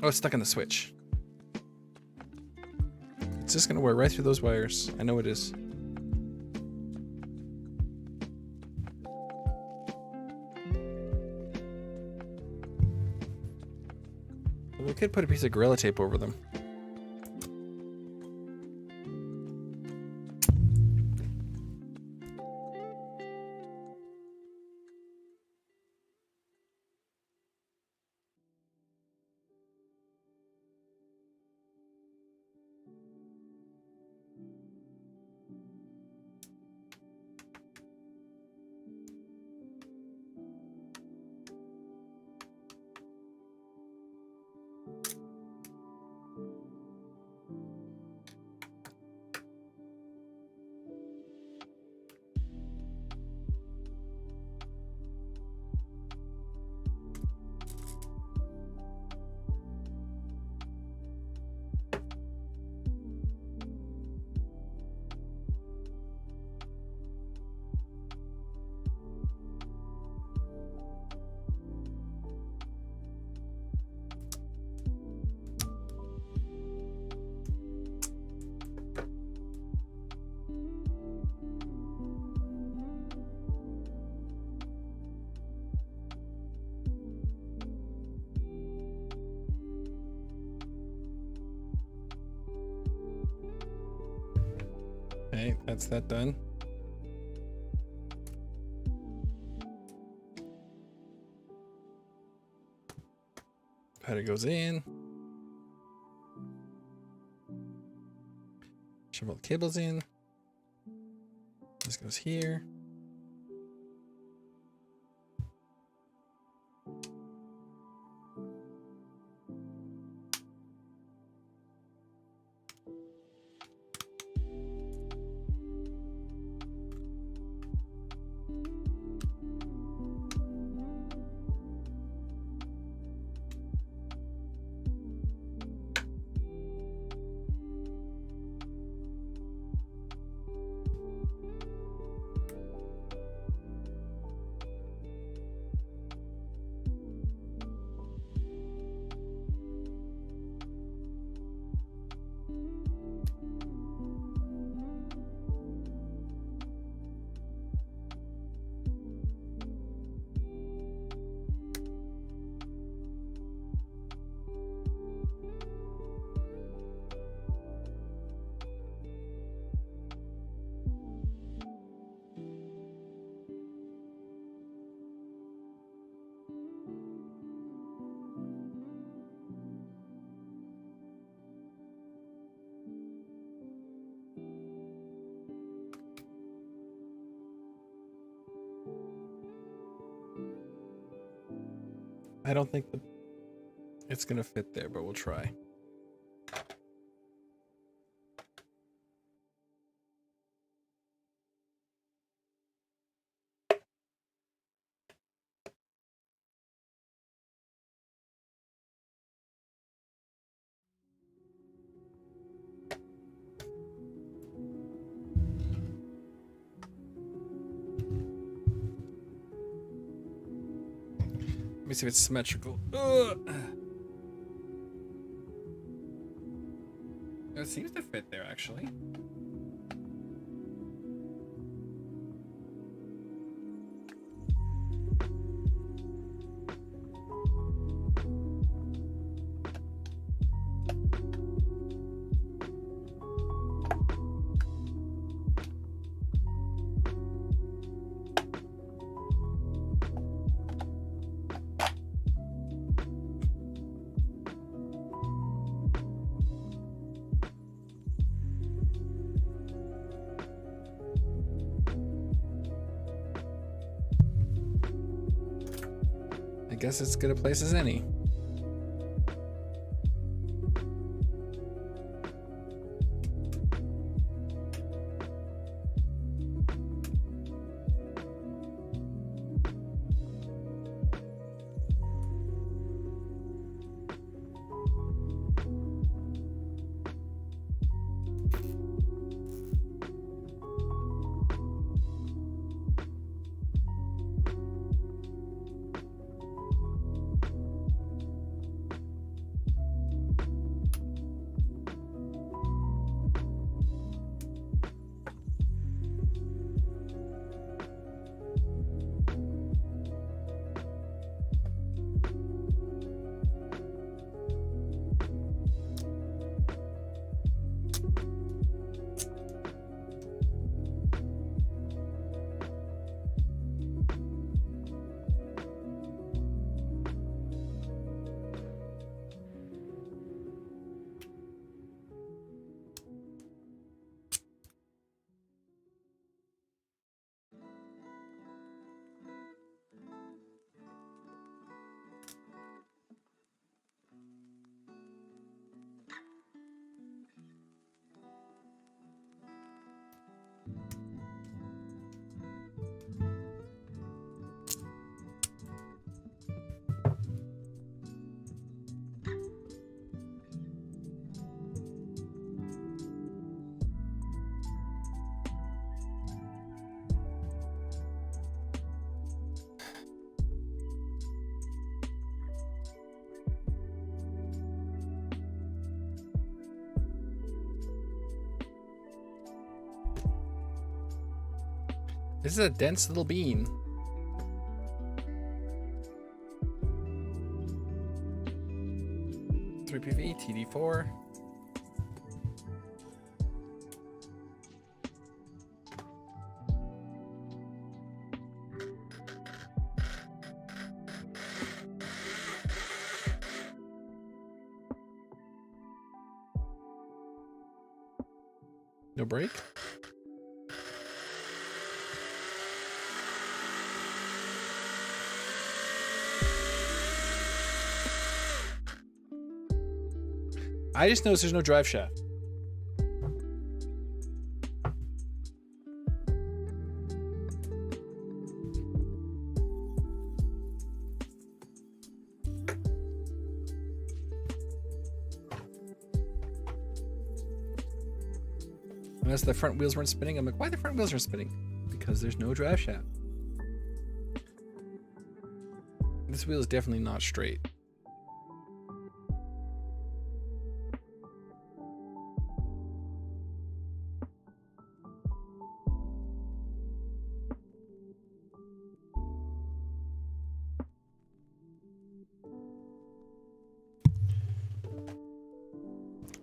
Oh, it's stuck in the switch. It's just going to wear right through those wires. I know it is. We could put a piece of Gorilla Tape over them. Okay, that's that done. Powder goes in. Shove all the cables in. This goes here. I don't think it's gonna fit there, but we'll try. Let me see if it's symmetrical. Ugh. It seems to fit there, actually. I guess it's good a place as any. This is a dense little bean. PV, TD4. No brake? I just noticed there's no drive shaft. Unless the front wheels weren't spinning. I'm like, why the front wheels aren't spinning? Because there's no drive shaft. This wheel is definitely not straight.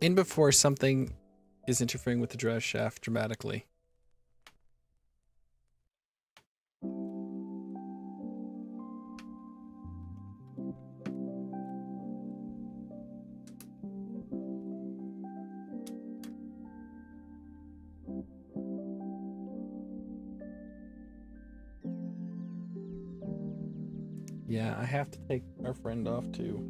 In before something is interfering with the drive shaft dramatically. Yeah, I have to take our friend off too.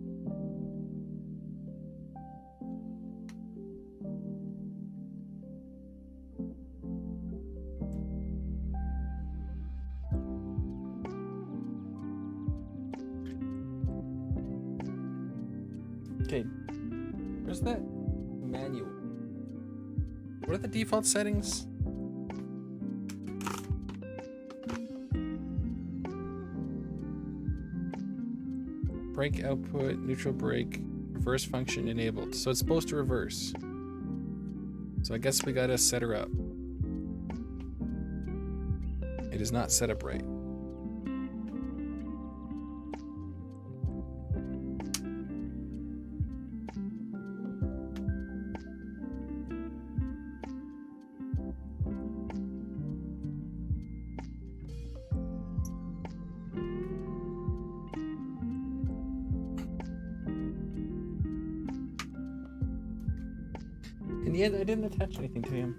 Okay, where's that manual? What are the default settings? Brake output, neutral brake, reverse function enabled. So it's supposed to reverse. So I guess we gotta set her up. It is not set up right. In the end, I didn't attach anything to him.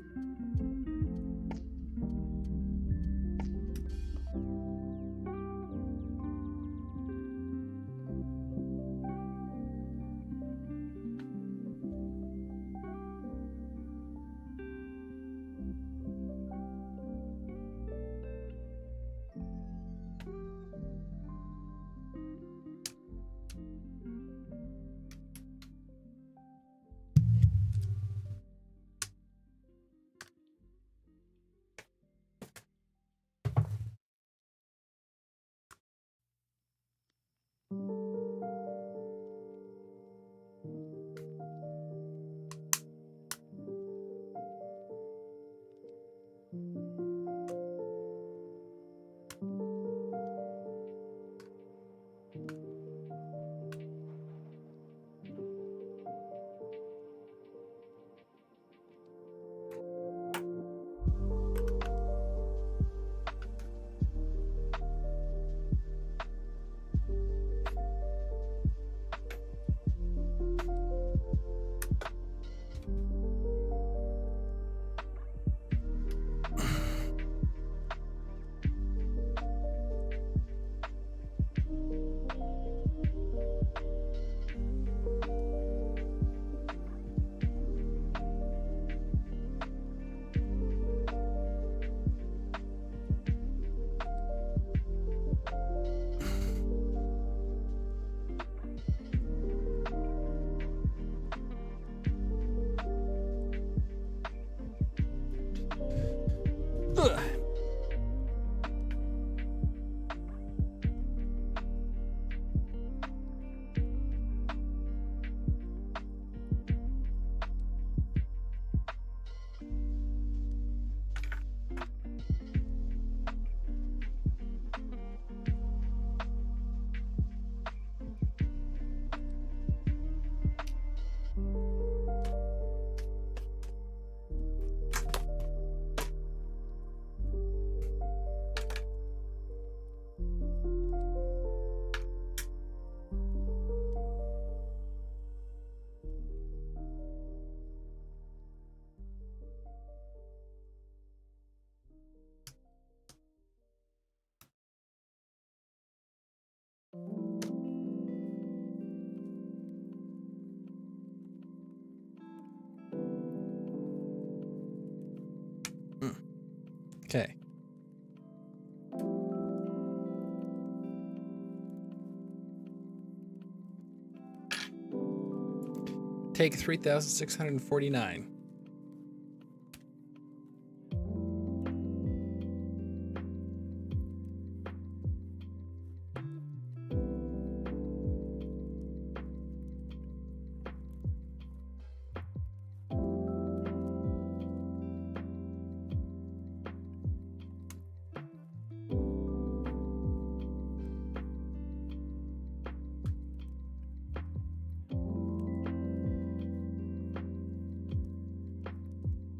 Ugh. Okay. Take 3,649.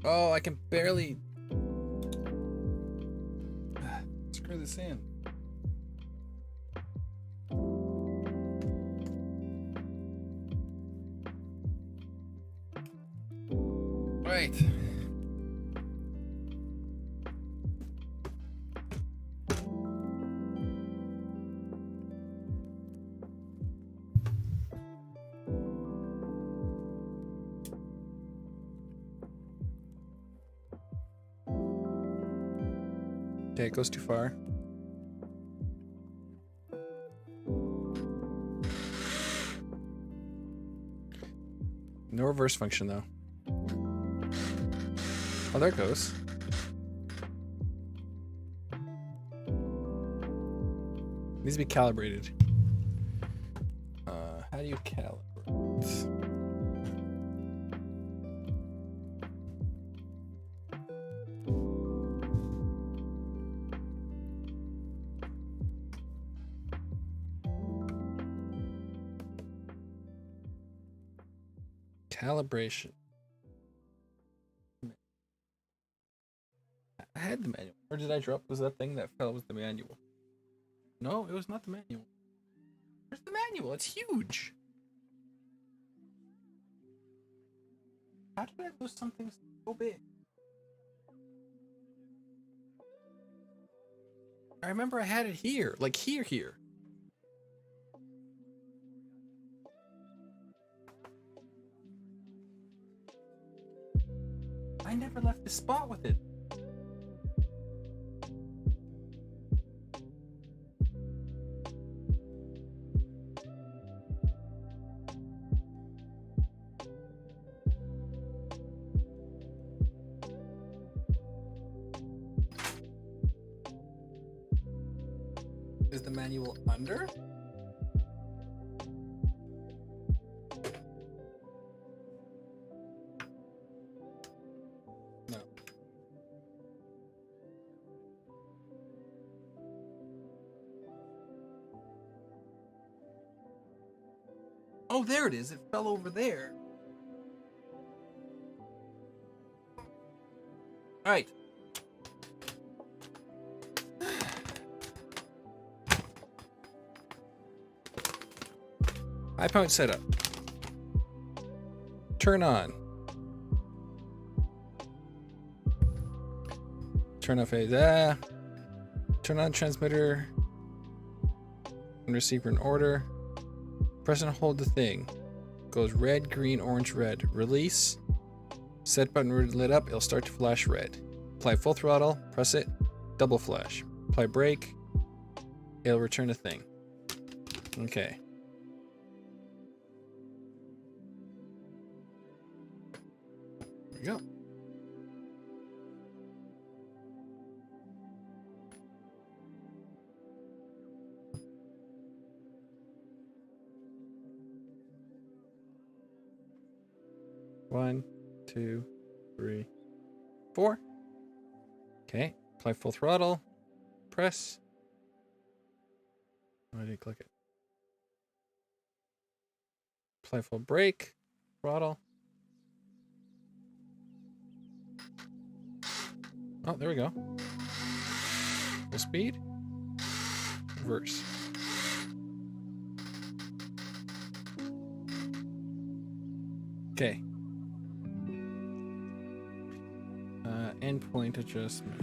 Oh, I can barely screw this in. Right. Okay, it goes too far. No reverse function though. Oh, there it goes. Needs to be calibrated. How do you calibrate? Calibration. I had the manual. Or did I drop? Was that thing that fell with the manual? No, it was not the manual. Where's the manual? It's huge. How did I lose something so big? I remember I had it here. Like here. I never left the spot with it. Is the manual under? No. Oh, there it is. It fell over there. All right. High point setup. Turn on. Turn off phase. Turn on transmitter and receiver in order. Press and hold the thing. Goes red, green, orange, red. Release. Set button lit up. It'll start to flash red. Apply full throttle. Press it. Double flash. Apply brake. It'll return a thing. Okay. There we go. One, 2, 3, 4. Okay. Apply full throttle. Press. Why did you click it? Apply full brake. Throttle. Oh, there we go. Full speed. Reverse. Okay. Endpoint adjustment.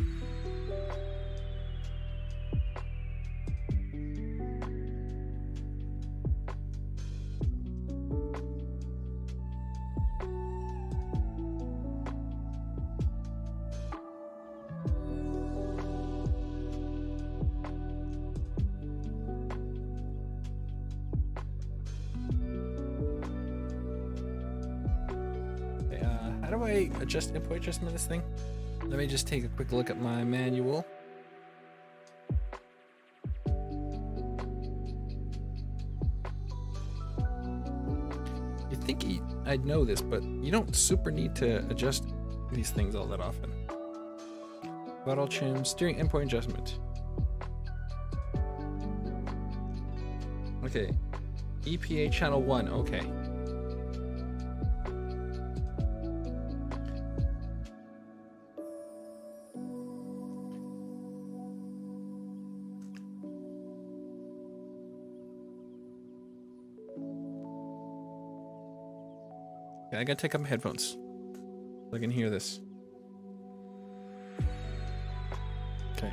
Okay, how do I adjust endpoint adjustment of this thing? Let me just take a quick look at my manual. You'd think I'd know this, but you don't super need to adjust these things all that often. Throttle trim, steering endpoint adjustment. Okay. EPA channel 1, okay. I gotta take off my headphones so I can hear this. Okay.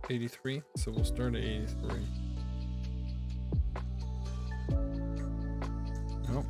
83. So we'll start at 83. Nope.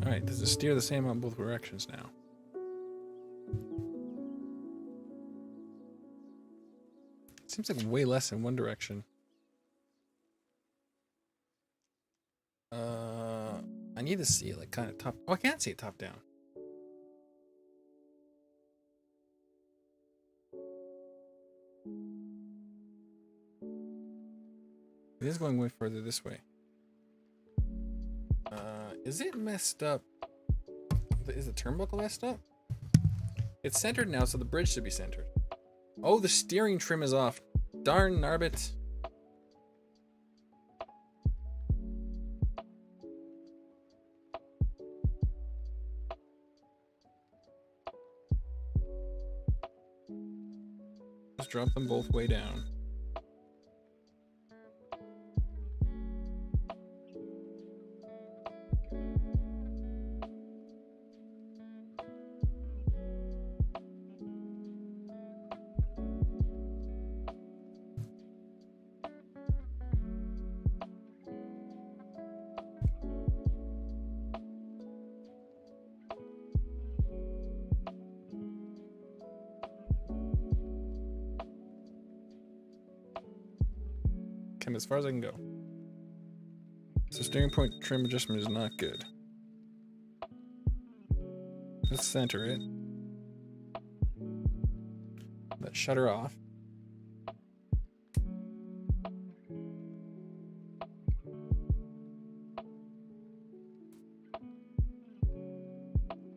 Alright, does it steer the same on both directions now? Seems like way less in one direction. I need to see it like kind of top. Oh, I can't see it top down. It is going way further this way. Is it messed up? Is the turnbuckle messed up? It's centered now, so the bridge should be centered. Oh, the steering trim is off. Darn Narbit. Just drop them both way down. Came as far as I can go. So steering point trim adjustment is not good. Let's center it. Let's shut her off.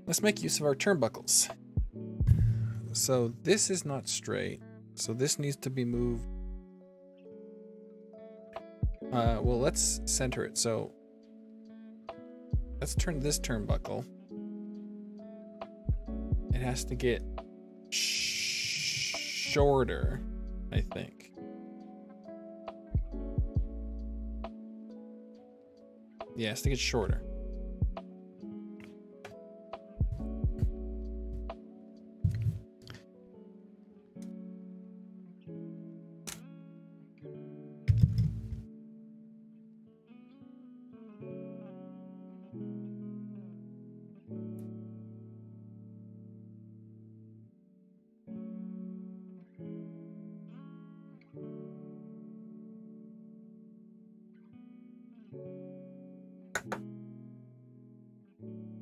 Let's make use of our turnbuckles. So this is not straight. So this needs to be moved. Well, let's center it. So let's turn this turnbuckle. It has to get shorter, I think. Yeah, it has to get shorter.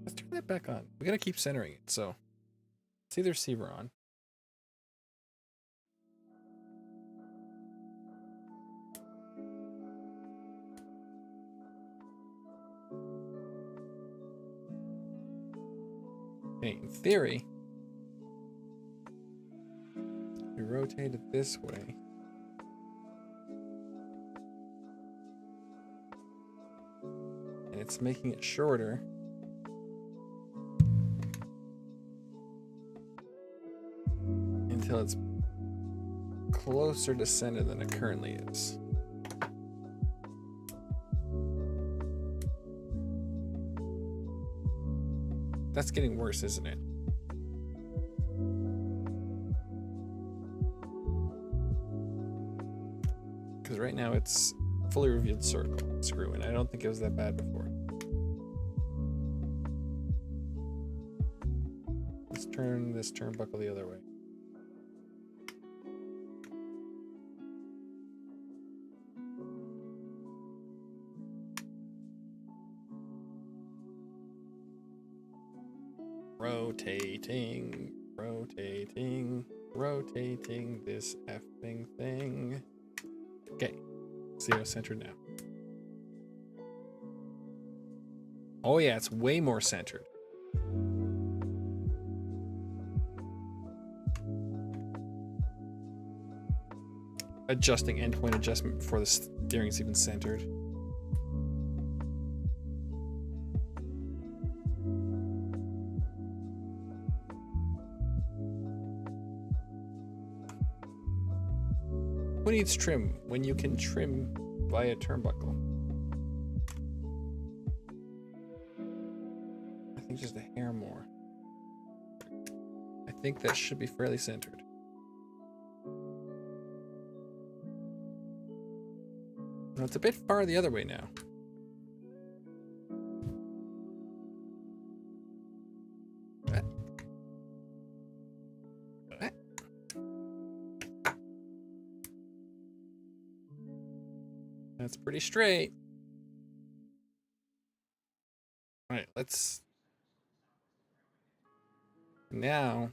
Let's turn that back on. We gotta keep centering it, so let's see the receiver on. Okay, in theory, we rotate it this way. And it's making it shorter. Until it's closer to center than it currently is. That's getting worse, isn't it? Because right now it's fully revealed circle screw, and I don't think it was that bad before. Let's turn this turnbuckle the other way. Rotating, rotating, rotating this effing thing. Okay, zero centered now. Oh yeah, it's way more centered. adjusting endpoint adjustment before the steering is even centered. Who needs trim when you can trim via turnbuckle? I think just a hair more. I think that should be fairly centered. No, it's a bit far the other way now. That's pretty straight. All right, let's... Now,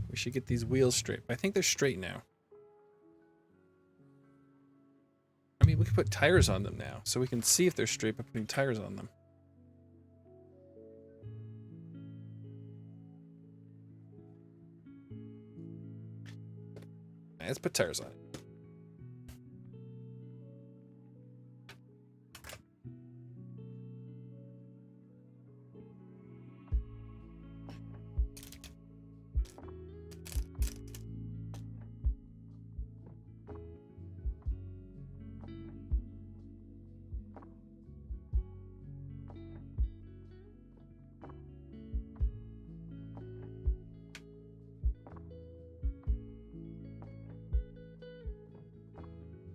we should get these wheels straight. I think they're straight now. I mean, we could put tires on them now, so we can see if they're straight by putting tires on them. Let's put tires on it.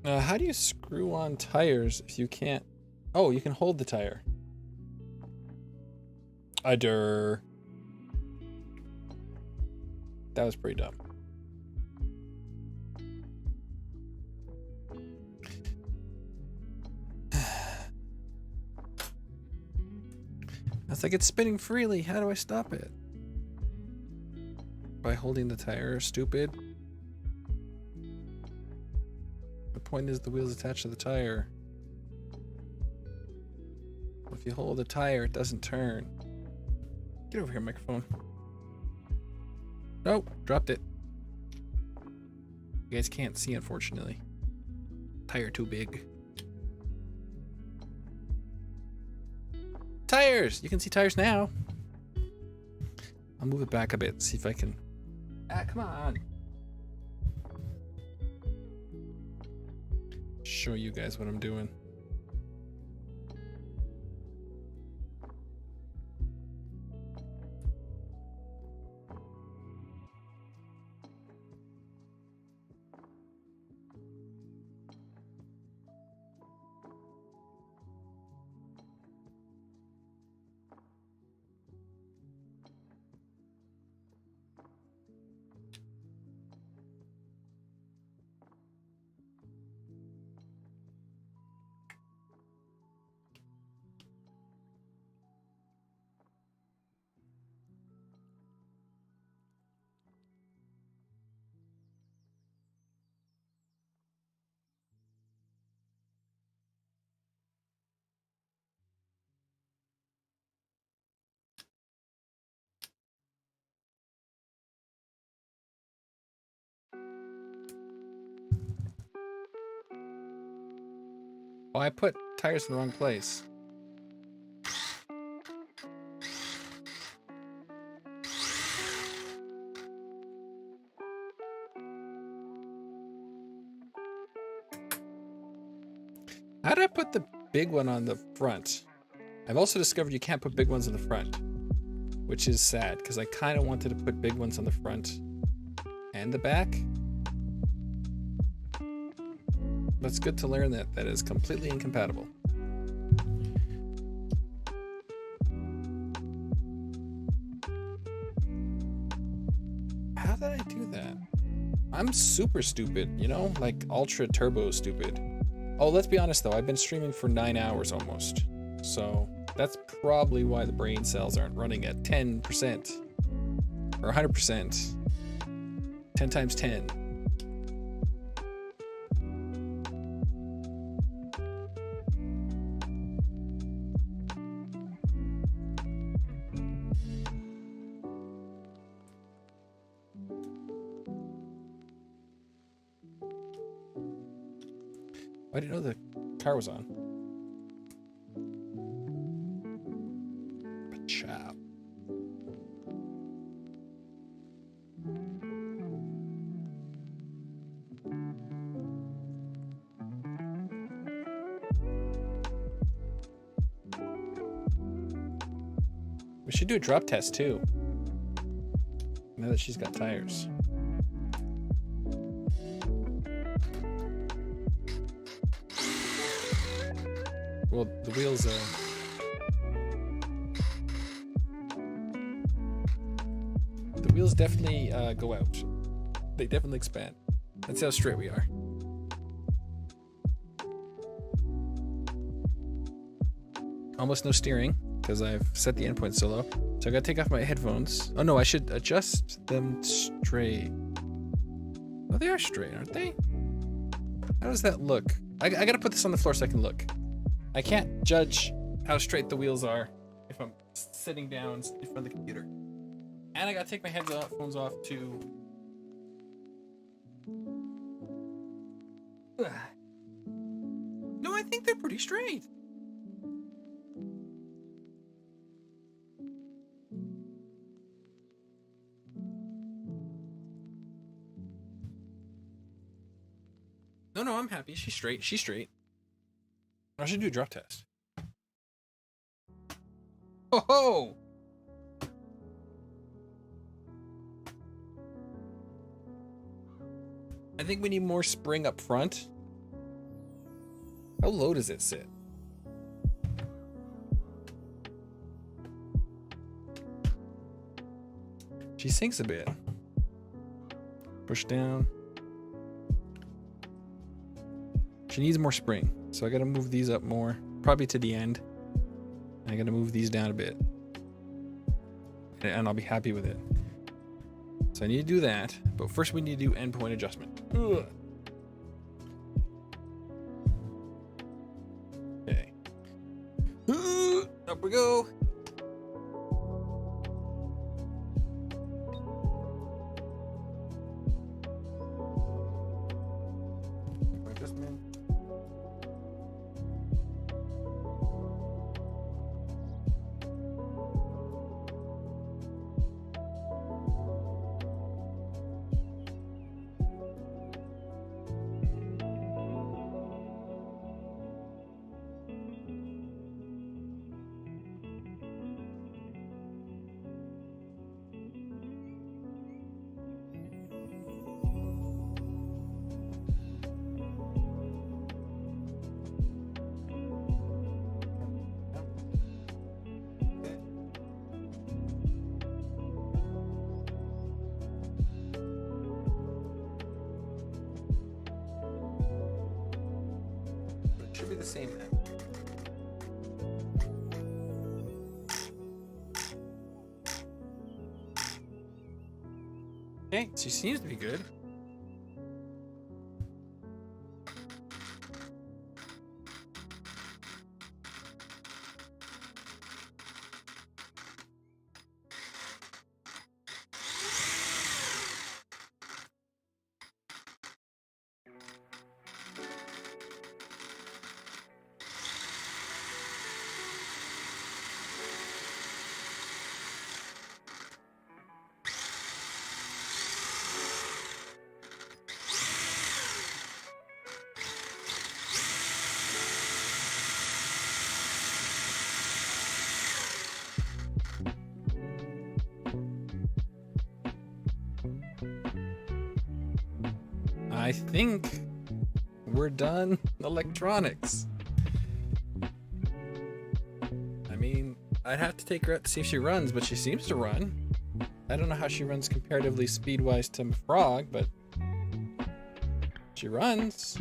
How do you screw on tires if you can't? Oh, you can hold the tire. That was pretty dumb. It's like it's spinning freely. How do I stop it? By holding the tire, stupid. The point is the wheel's attached to the tire. If you hold the tire, it doesn't turn. Get over here, microphone. Nope, dropped it. You guys can't see, unfortunately. Tire too big. Tires! You can see tires now. I'll move it back a bit, see if I can... Ah, come on. Show you guys what I'm doing. Oh, I put tires in the wrong place. How did I put the big one on the front? I've also discovered you can't put big ones in the front, which is sad because I kind of wanted to put big ones on the front and the back. But it's good to learn that that is completely incompatible. How did I do that? I'm super stupid, you know? Like ultra turbo stupid. Oh, let's be honest though, I've been streaming for 9 hours almost. So that's probably why the brain cells aren't running at 10% or 100%. 10 times 10. I didn't know the car was on. Ciao. We should do a drop test too. Now that she's got tires. Well, the wheels definitely go out. They definitely expand. That's how straight we are. Almost no steering because I've set the endpoint so low. So I gotta take off my headphones. Oh no, I should adjust them straight. Oh, they are straight, aren't they? How does that look? I gotta put this on the floor so I can look. I can't judge how straight the wheels are if I'm sitting down in front of the computer. And I gotta take my headphones off too. No, I think they're pretty straight. No, I'm happy. She's straight. She's straight. I should do a drop test. Oh ho! I think we need more spring up front. How low does it sit? She sinks a bit. Push down. She needs more spring. So I gotta move these up more. Probably to the end. And I gotta move these down a bit. And I'll be happy with it. So I need to do that. But first we need to do endpoint adjustment. Ugh. Okay. Up we go. Adjustment. Should be the same then. Okay, she seems to be good. I think we're done electronics. I mean, I'd have to take her out to see if she runs, but she seems to run. I don't know how she runs comparatively speed-wise to Frog, but she runs.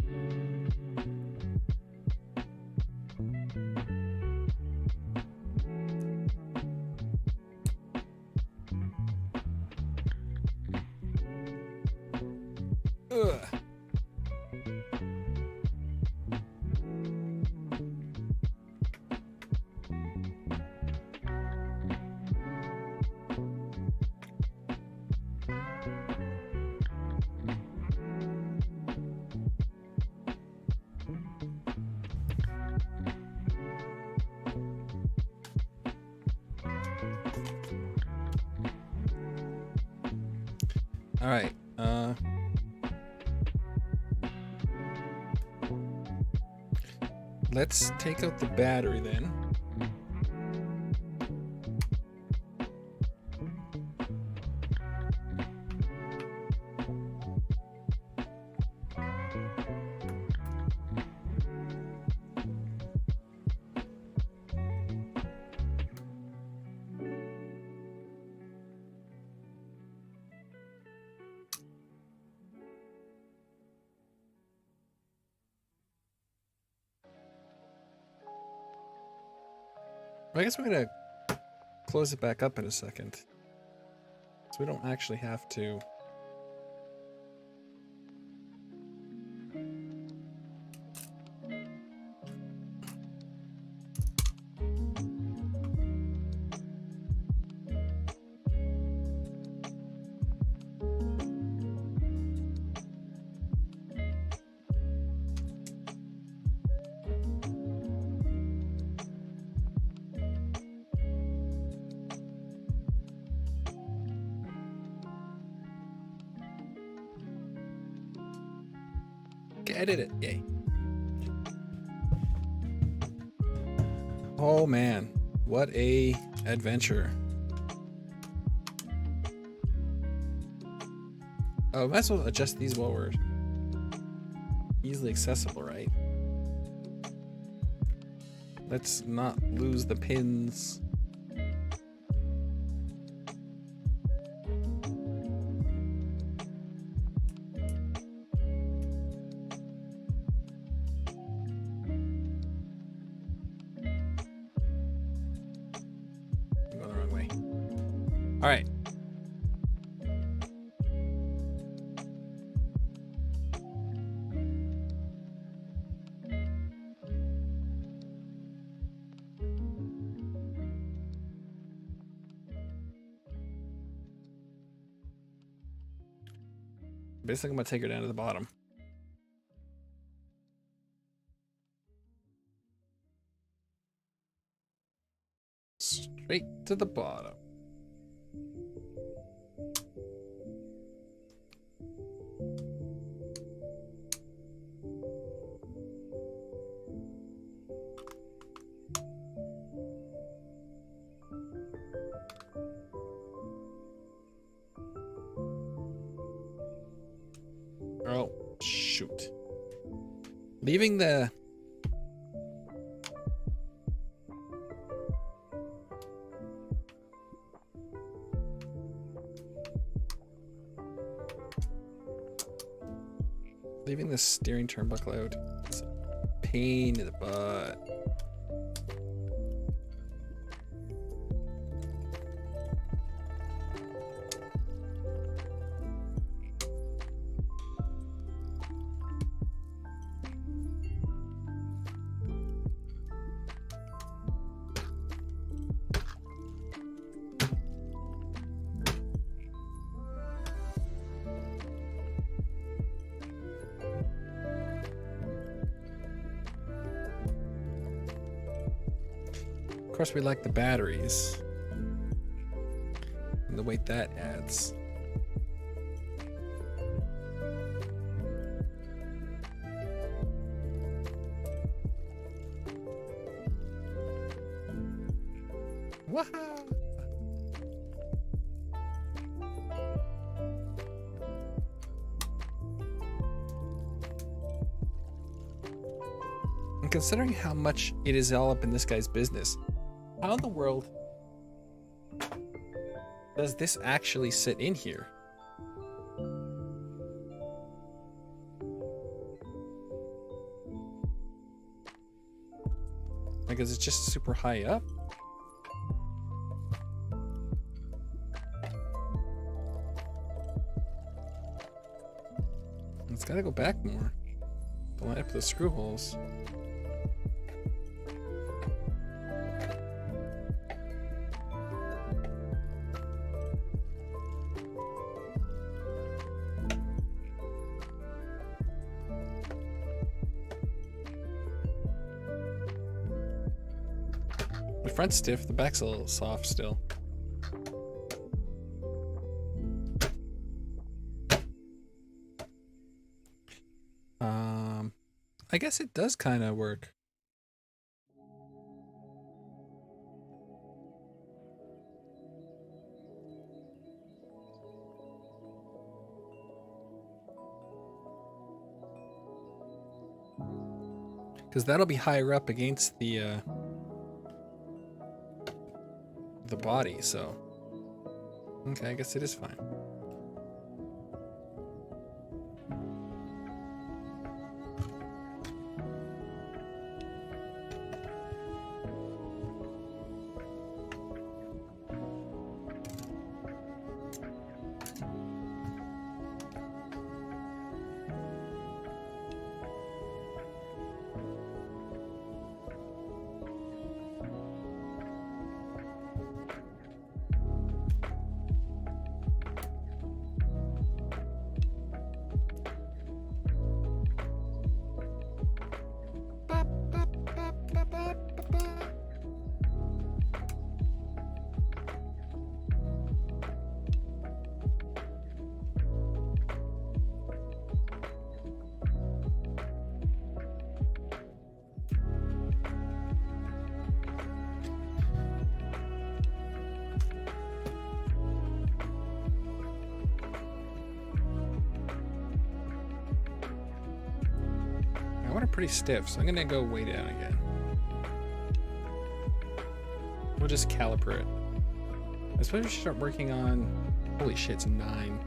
Ugh. All right. Let's take out the battery then. I guess we're gonna close it back up in a second, so we don't actually have to. Edit it, yay. Oh man, what a adventure. Oh, might as well adjust these while we're easily accessible, right? Let's not lose the pins. All right. Basically, I'm gonna take her down to the bottom. Straight to the bottom. Oh, shoot. Leaving the... Leaving the steering turnbuckle out. It's a pain in the butt. Of course, we like the batteries and the weight that adds. Wow! And considering how much it is all up in this guy's business, how in the world does this actually sit in here? Like, is it just super high up? It's gotta go back more to line up the screw holes. The front's stiff, the back's a little soft still. I guess it does kind of work. Because that'll be higher up against the body, so okay, I guess it is fine. I want it pretty stiff, so I'm gonna go way down again. We'll just caliper it. I suppose we should start working on... Holy shit, it's 9.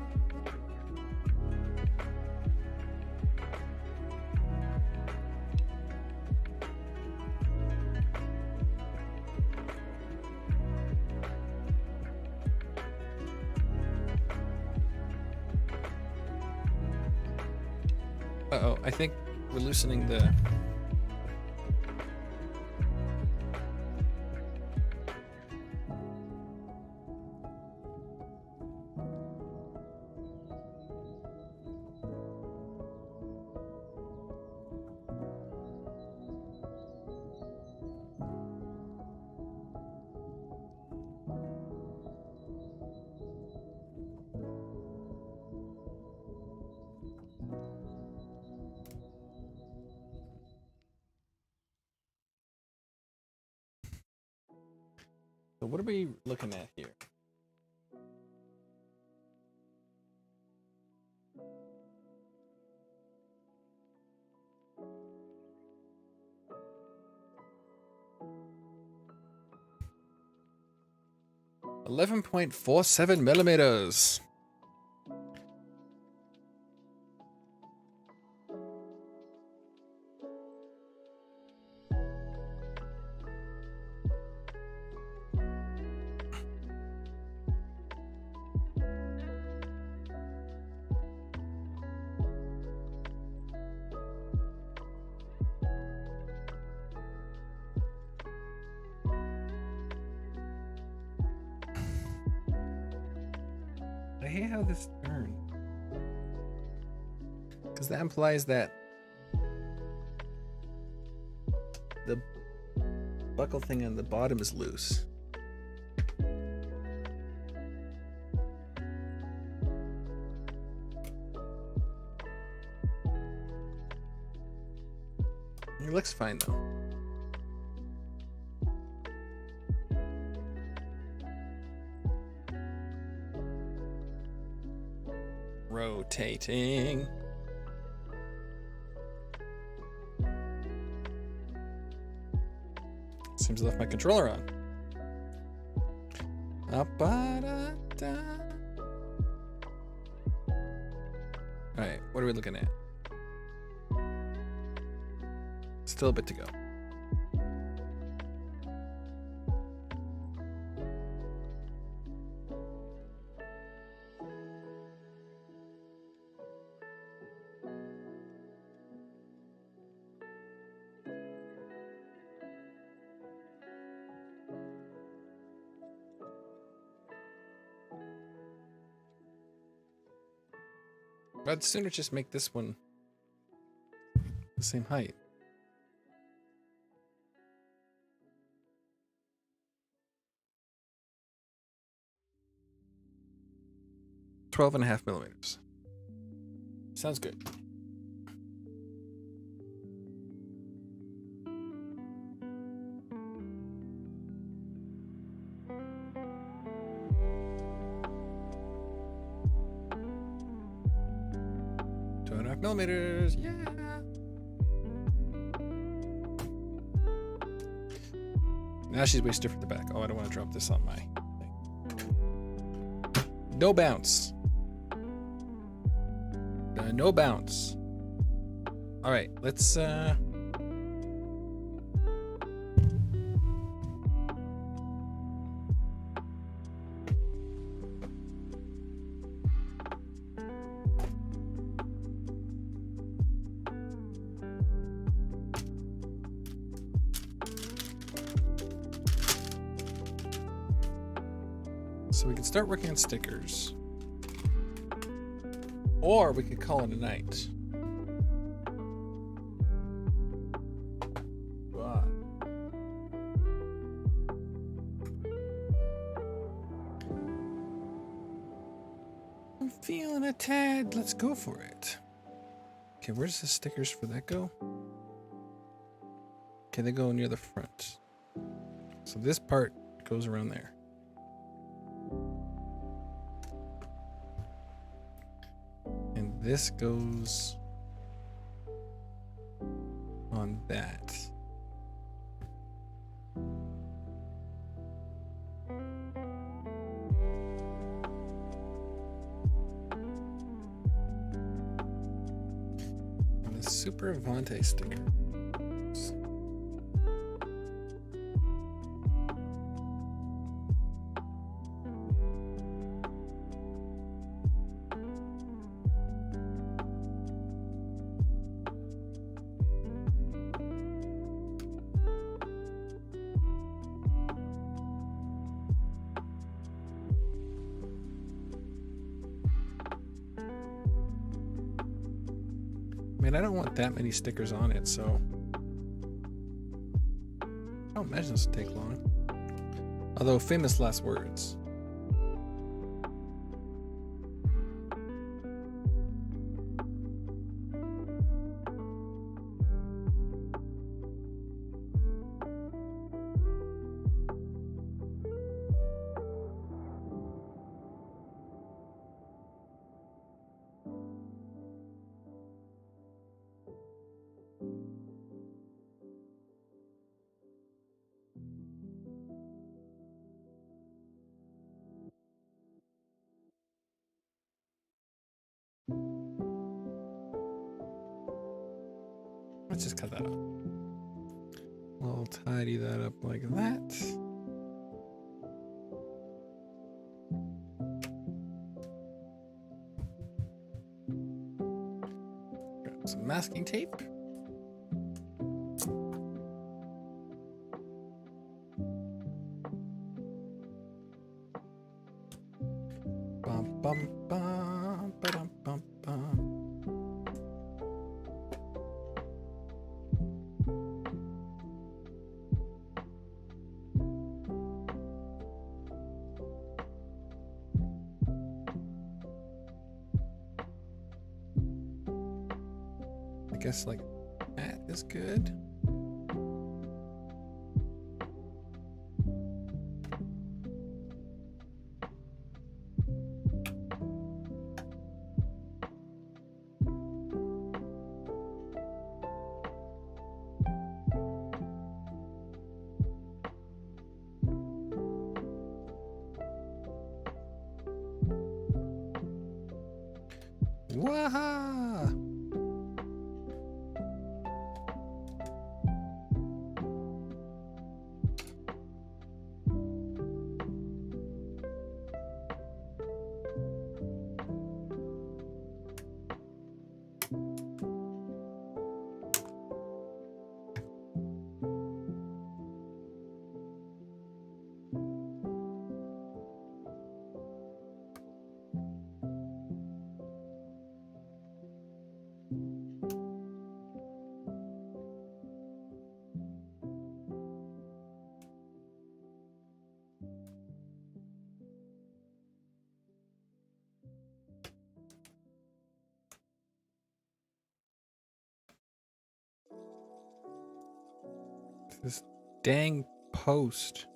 Uh-oh, I think we're loosening the... So what are we looking at here? $11.47 millimeters. I hate how this turned. Because that implies that the buckle thing on the bottom is loose. It looks fine though. Rotating. Seems I left my controller on. Alright, what are we looking at? Still a bit to go. I'd sooner just make this one the same height. $12.5 millimeters. Sounds good. millimeters. Yeah. Now she's way stiff at the back. Oh, I don't want to drop this on my thing. No bounce. No bounce. All right, let's so we can start working on stickers. Or we could call it a night. But I'm feeling a tad. Let's go for it. Okay, where's the stickers for that go? Okay, they go near the front. So this part goes around there. And this goes on that. And the Super Avante sticker. I mean, I don't want that many stickers on it, so I don't imagine this will take long. Although, famous last words. Let's just cut that up. We'll tidy that up like that. Got some masking tape. Bum bum bum ba-dum bum bum. I guess like that is good. Waha! This dang post.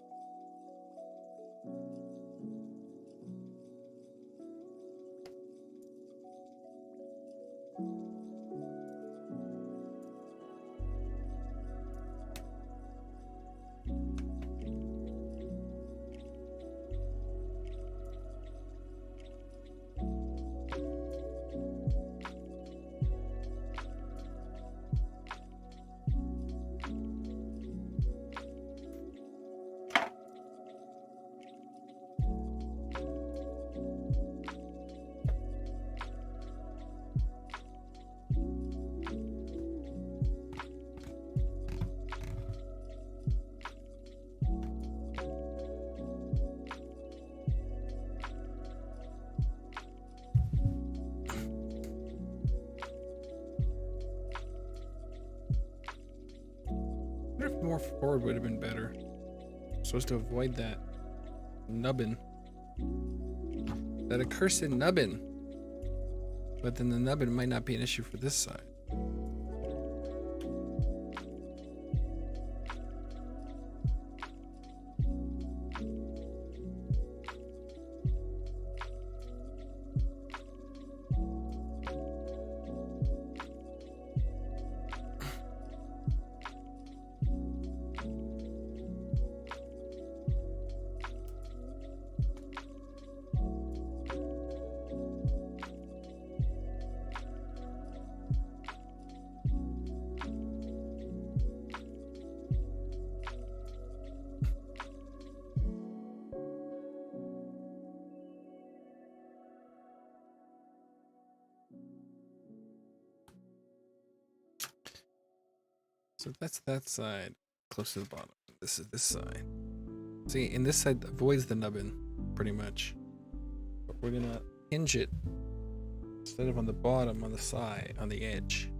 more forward would have been better. I'm supposed to avoid that nubbin. That accursed nubbin. But then the nubbin might not be an issue for this side. So that's that side, close to the bottom. This is this side. See, and this side avoids the nubbin, pretty much. But we're gonna hinge it instead of on the bottom, on the side, on the edge.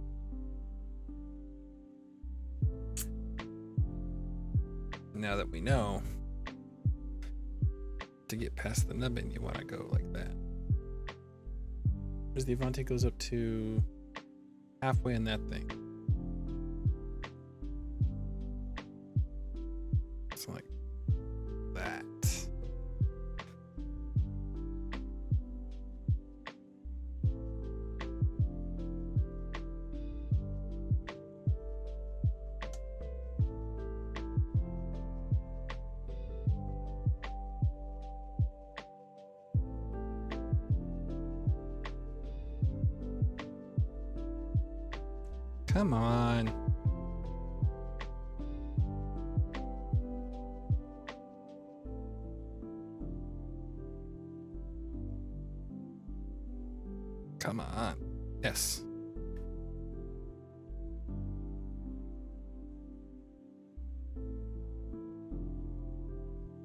Now that we know, to get past the nubbin, you want to go like that. Because the Avante goes up to halfway in that thing. It's like that. Come on. Come on. Yes.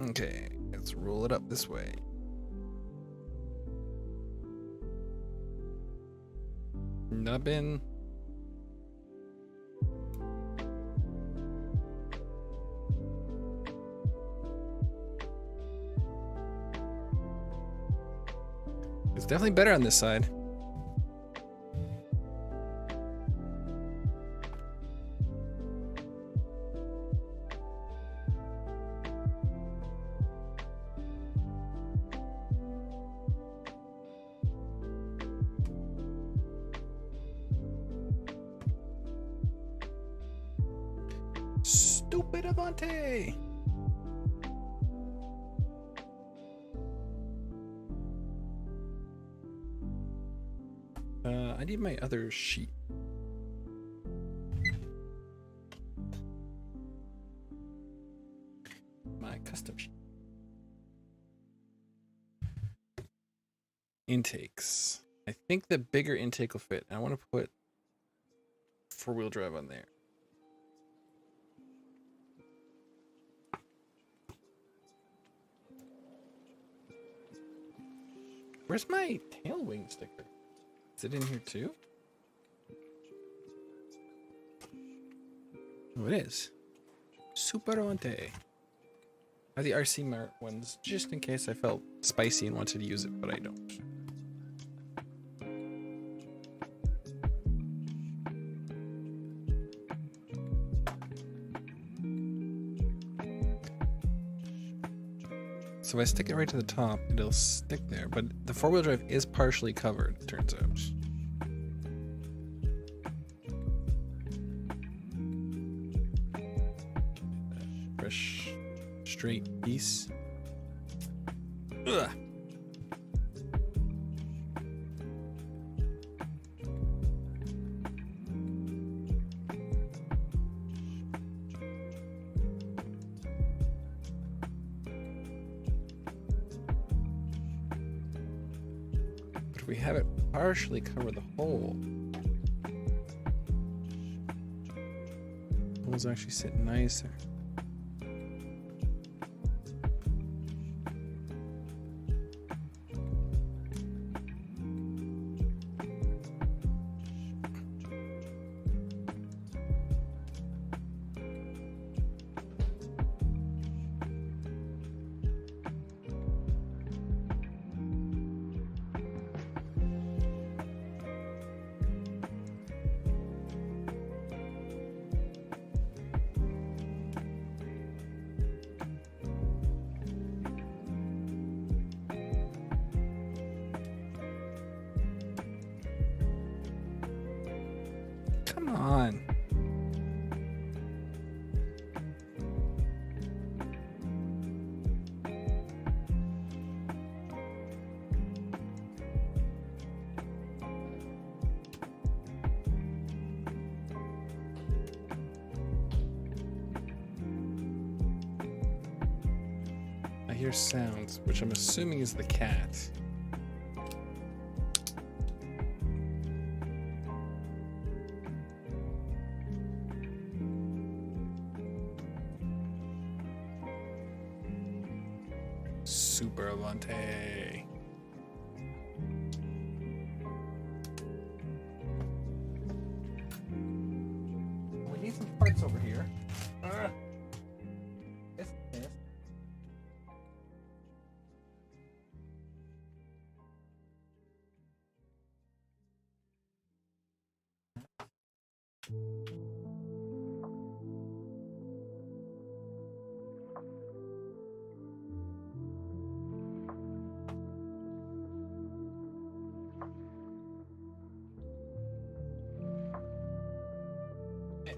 Okay, let's roll it up this way. Nubbin. It's definitely better on this side. Stupid Avante! I need my other sheet. My custom sheet. Intakes. I think the bigger intake will fit. I want to put 4-wheel drive on there. Where's my tail wing sticker? Is it in here too? Oh, it is. Super Avante. I have the RC Mart ones just in case I felt spicy and wanted to use it, but I don't. So if I stick it right to the top, it'll stick there. But the 4-wheel drive is partially covered, it turns out. Fresh, straight piece. Ugh. We have it partially cover the hole. The holes actually sit nicer. hear sounds, which I'm assuming is the cat. Super Avante. We need some parts over here. Yes.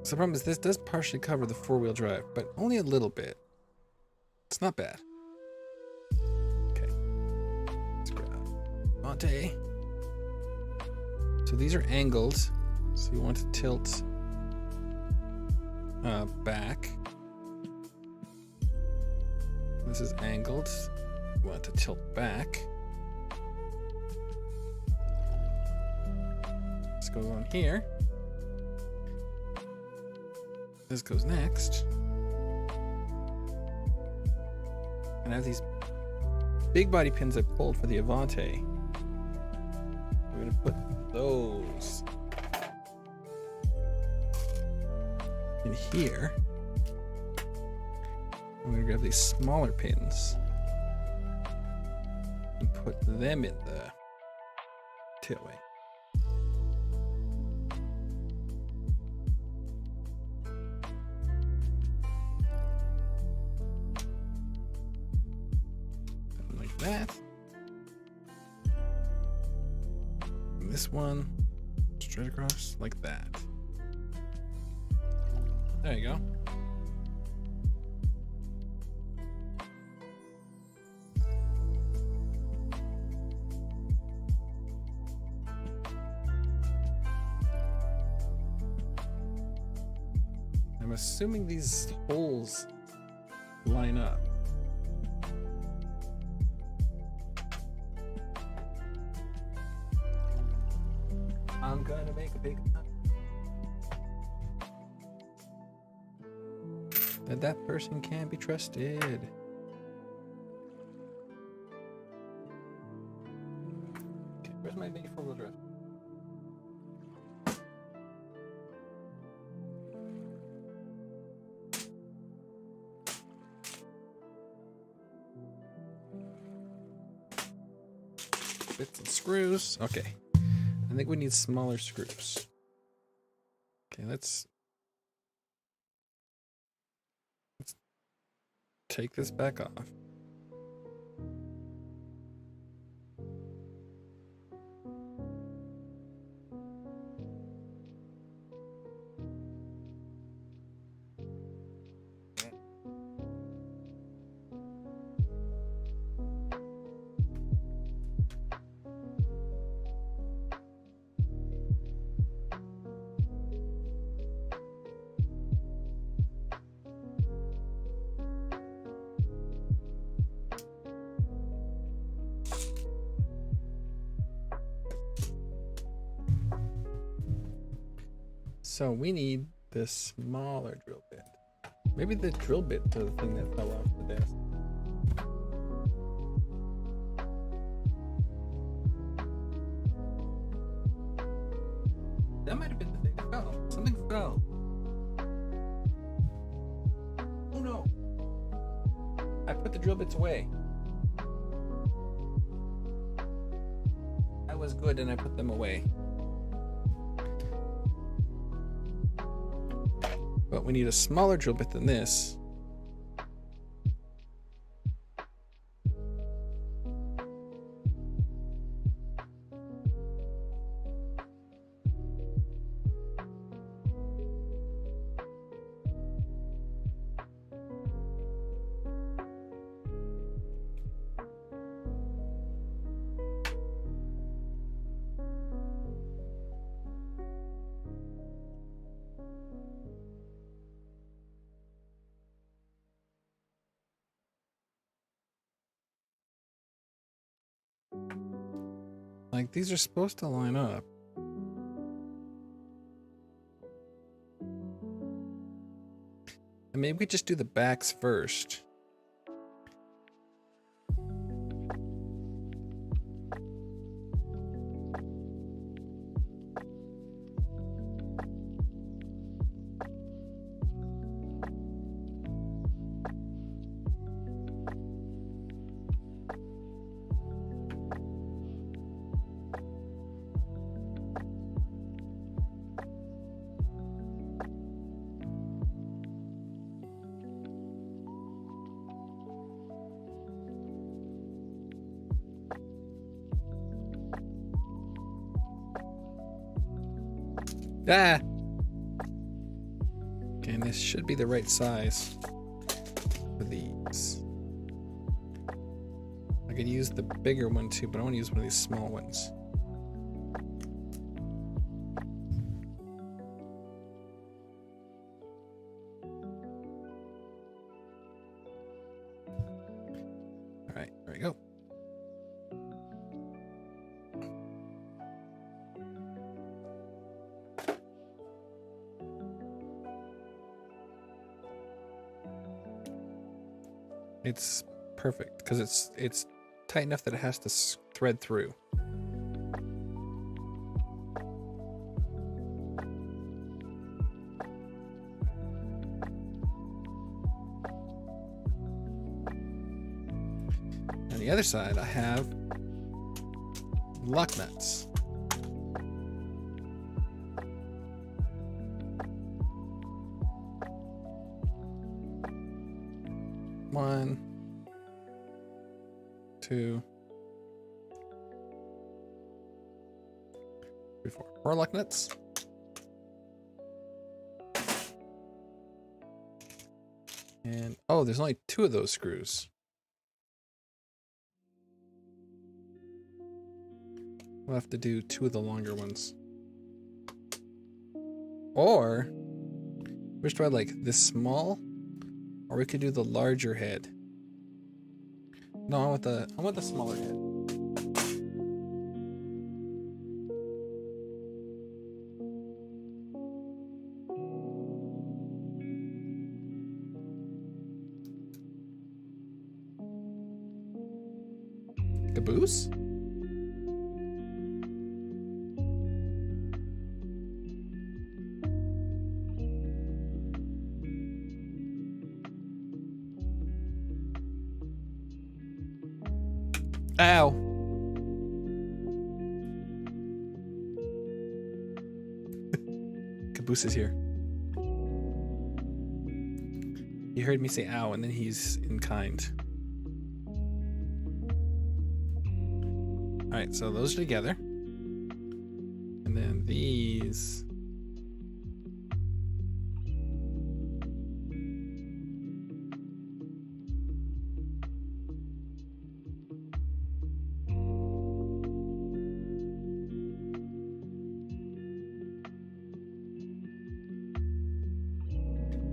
So the problem is this does partially cover the four-wheel drive, but only a little bit. It's not bad. Okay. Let's grab Avante. So these are angled. So you want to tilt back. This is angled. You want to tilt back. This goes on here. This goes next. And I have these big body pins I pulled for the Avante. We're gonna put those in here. I'm gonna grab these smaller pins and put them in the tailway. Like that. And this one straight across like that. There you go. I'm assuming these holes line up. I'm gonna make a big that person can't be trusted. Okay, where's my big four-wheel drive? Bits and screws. Okay. I think we need smaller screws. Okay, let's take this back off. So we need this smaller drill bit. Maybe the drill bit to the thing that fell off the desk. That might have been the thing that fell. Something fell. Oh no. I put the drill bits away. I was good and I put them away. But we need a smaller drill bit than this. Like, these are supposed to line up. And maybe we just do the backs first. Ah! Okay, and this should be the right size for these. I could use the bigger one too, but I want to use one of these small ones. All right, there we go. It's perfect because it's tight enough that it has to thread through. On the other side, I have lock nuts. One, two, three, four. Four lock nuts. And oh, there's only two of those screws. We'll have to do two of the longer ones. Or which do I like? This small? Or we could do the larger head. No, I want the smaller head. Caboose? Ow. Caboose is here. He heard me say ow, and then he's in kind. Alright, so those are together. And then these.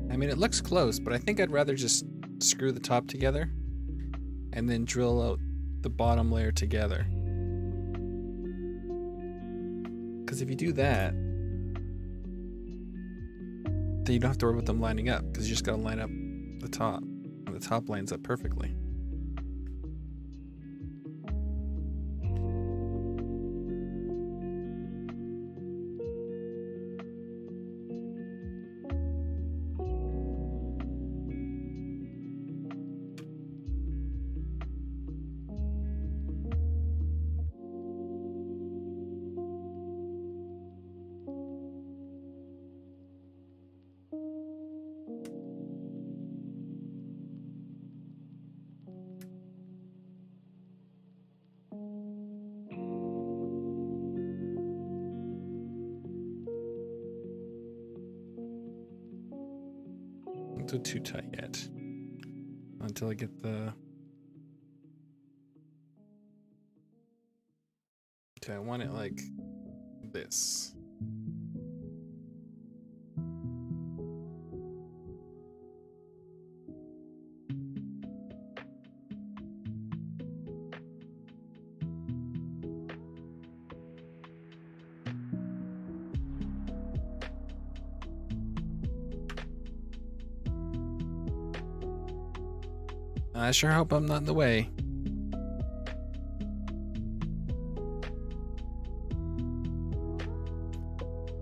I mean, it looks close, but I think I'd rather just screw the top together and then drill out the bottom layer together. Because if you do that, then you don't have to worry about them lining up, because you just gotta line up the top, and the top lines up perfectly. Don't do too tight yet. Until I get the... Okay, I want it like this. I sure hope I'm not in the way.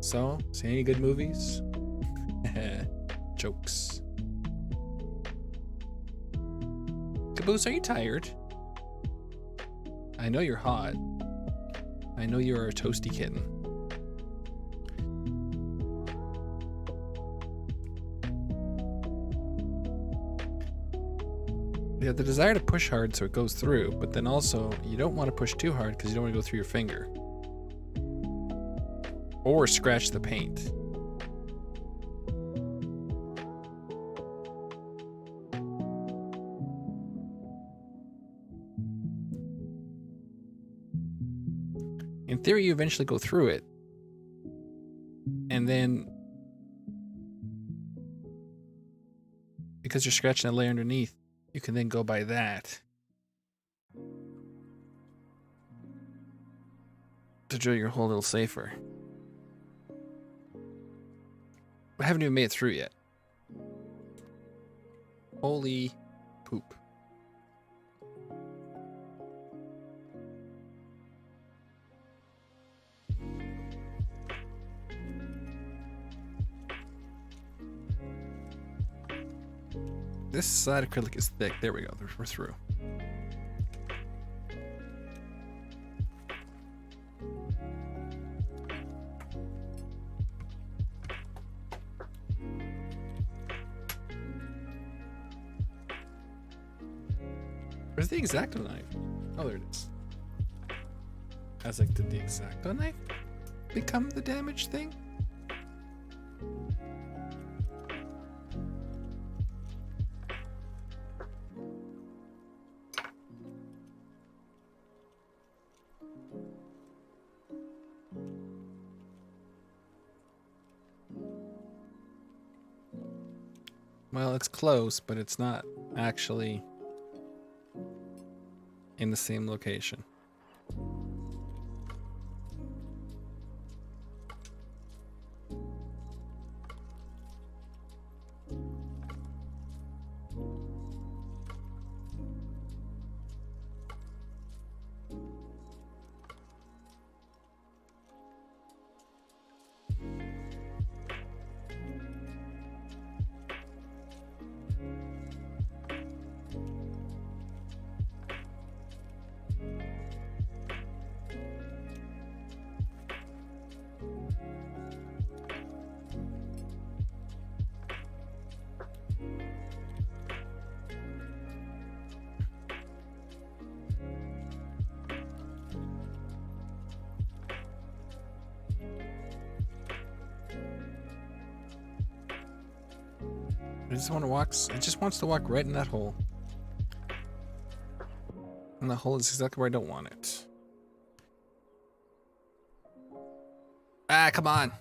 So, see any good movies? Jokes. Caboose, are you tired? I know you're hot. I know you're a toasty kitten. You have the desire to push hard so it goes through, but then also you don't want to push too hard because you don't want to go through your finger. Or scratch the paint. In theory, you eventually go through it. And then, because you're scratching a layer underneath, you can then go by that to drill your hole a little safer. I haven't even made it through yet. Holy poop. This side acrylic is thick. There we go. We're through. Where's the X-Acto knife? Oh, there it is. I was like, did the X-Acto knife become the damage thing? Well, it's close, but it's not actually in the same location. It just wants to walk right in that hole. And the hole is exactly where I don't want it. Ah, come on.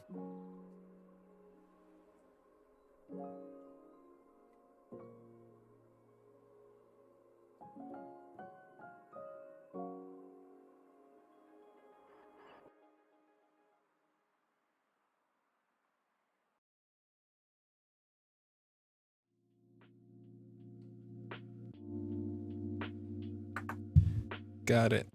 Got it.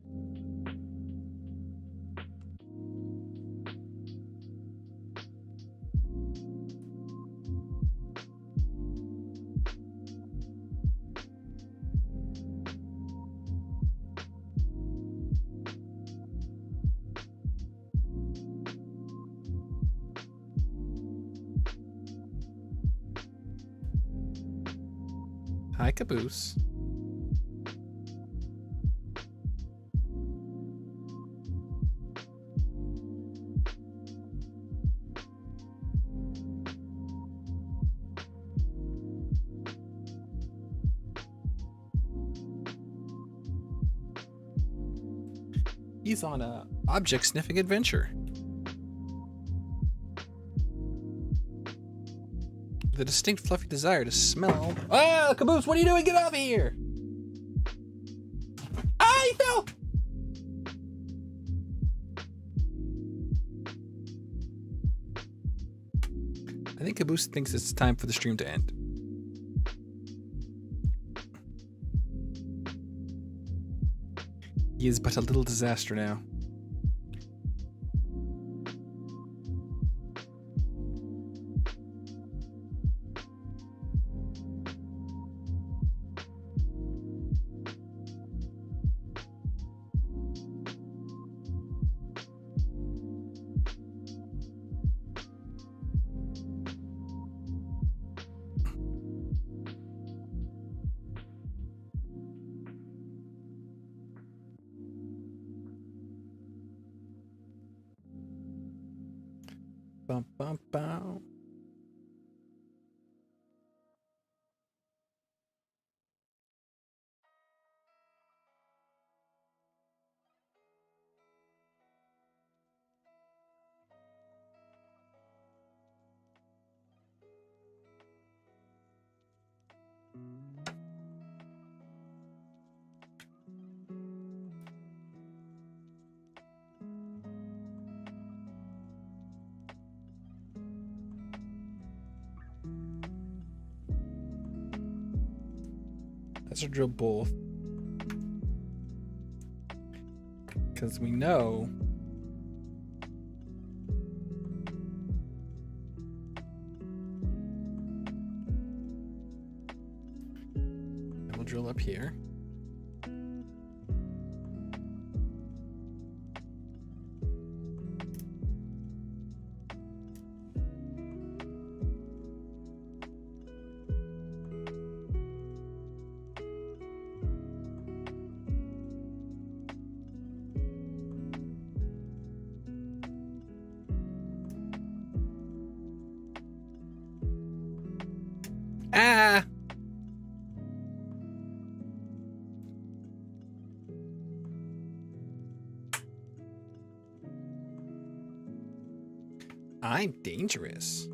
Hi, Caboose. He's on a object sniffing adventure. The distinct fluffy desire to smell. Ah, Caboose, what are you doing? Get out of here! Ah, he fell! I think Caboose thinks it's time for the stream to end. He is but a little disaster now. Bum, bum, bum. Let's drill both. Because we know and we'll drill up here. Ah! I'm dangerous.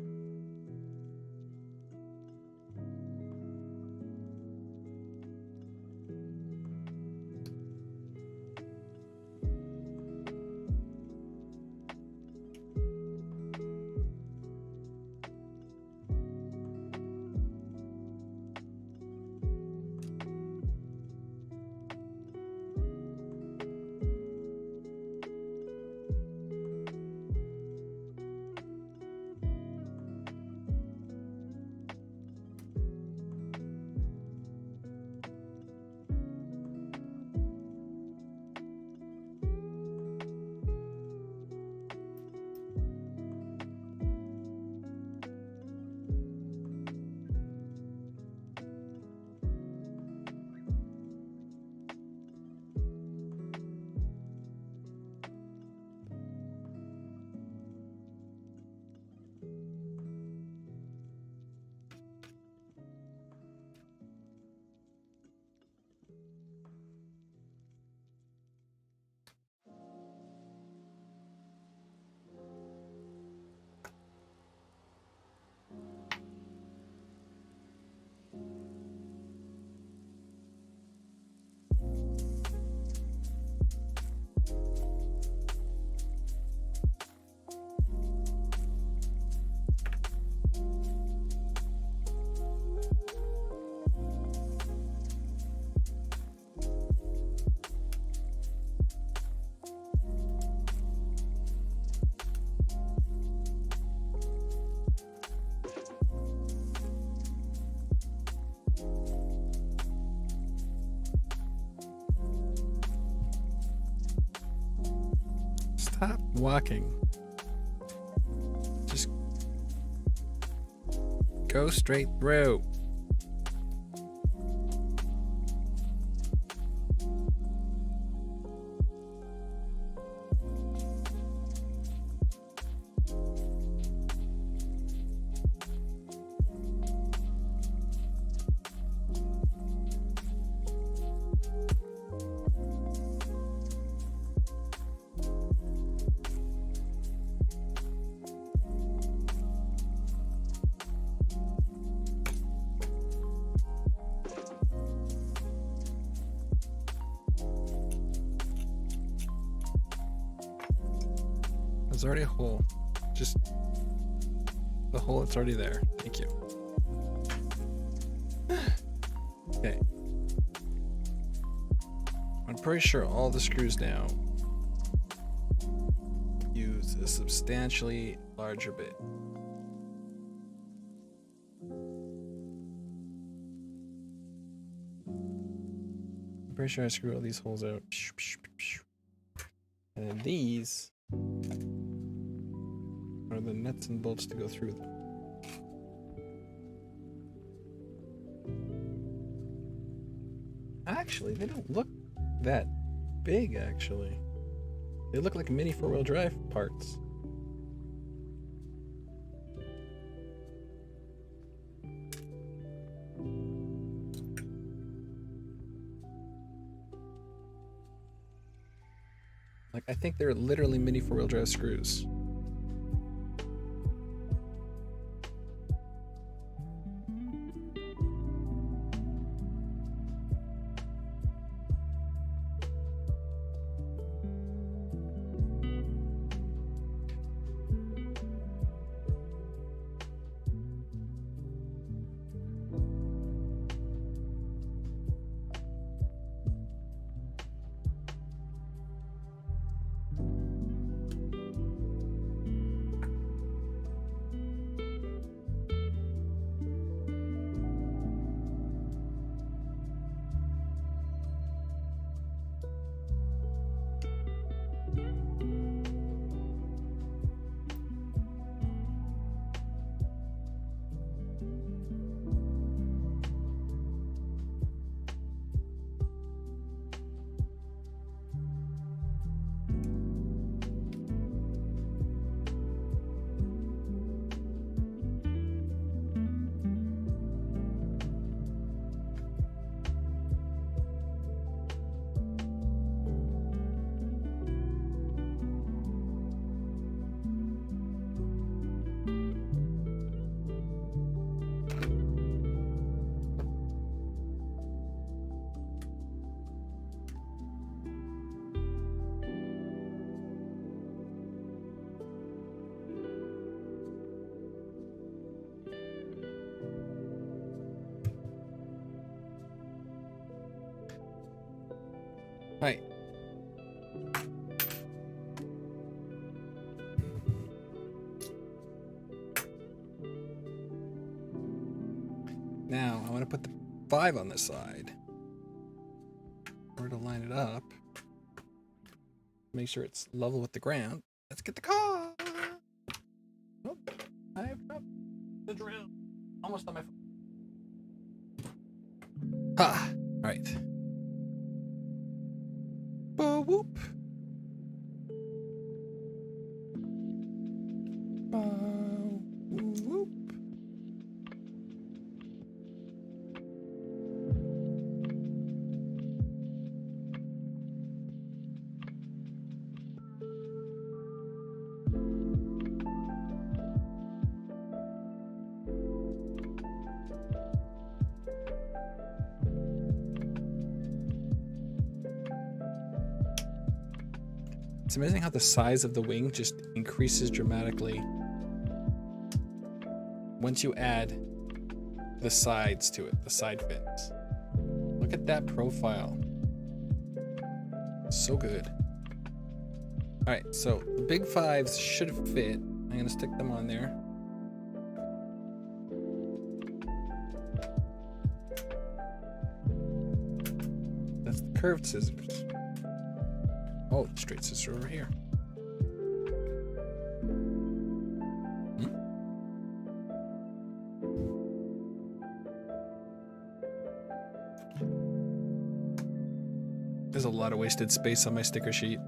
Stop walking. Just go straight through. There's already a hole. Just the hole that's already there. Thank you. Okay. I'm pretty sure all the screws now use a substantially larger bit. I'm pretty sure I screw all these holes out. And then these are the nuts and bolts to go through them. Actually, they don't look that big, actually. They look like mini four-wheel drive parts. Like, I think they're literally mini four-wheel drive screws. Right. Now, I want to put the 5 on the side. Where to line it up. Make sure it's level with the ground. Let's get the car! Oh, I've dropped the drill. Almost on my phone. Ha! Alright. Whoop. Whoop. It's amazing how the size of the wing just increases dramatically once you add the sides to it, the side fins. Look at that profile. So good. All right, so the big 5s should fit. I'm gonna stick them on there. That's the curved scissors. Oh, straight scissor over here. There's a lot of wasted space on my sticker sheet.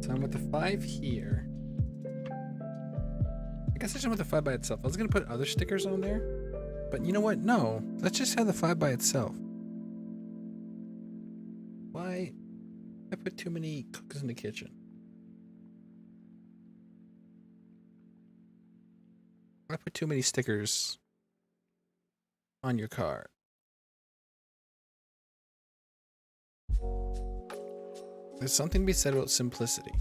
So I'm with the 5 here. guess I just want the 5 by itself. I was gonna put other stickers on there, but you know what? No, let's just have the 5 by itself. Why? I put too many cooks in the kitchen. I put too many stickers on your car. There's something to be said about simplicity.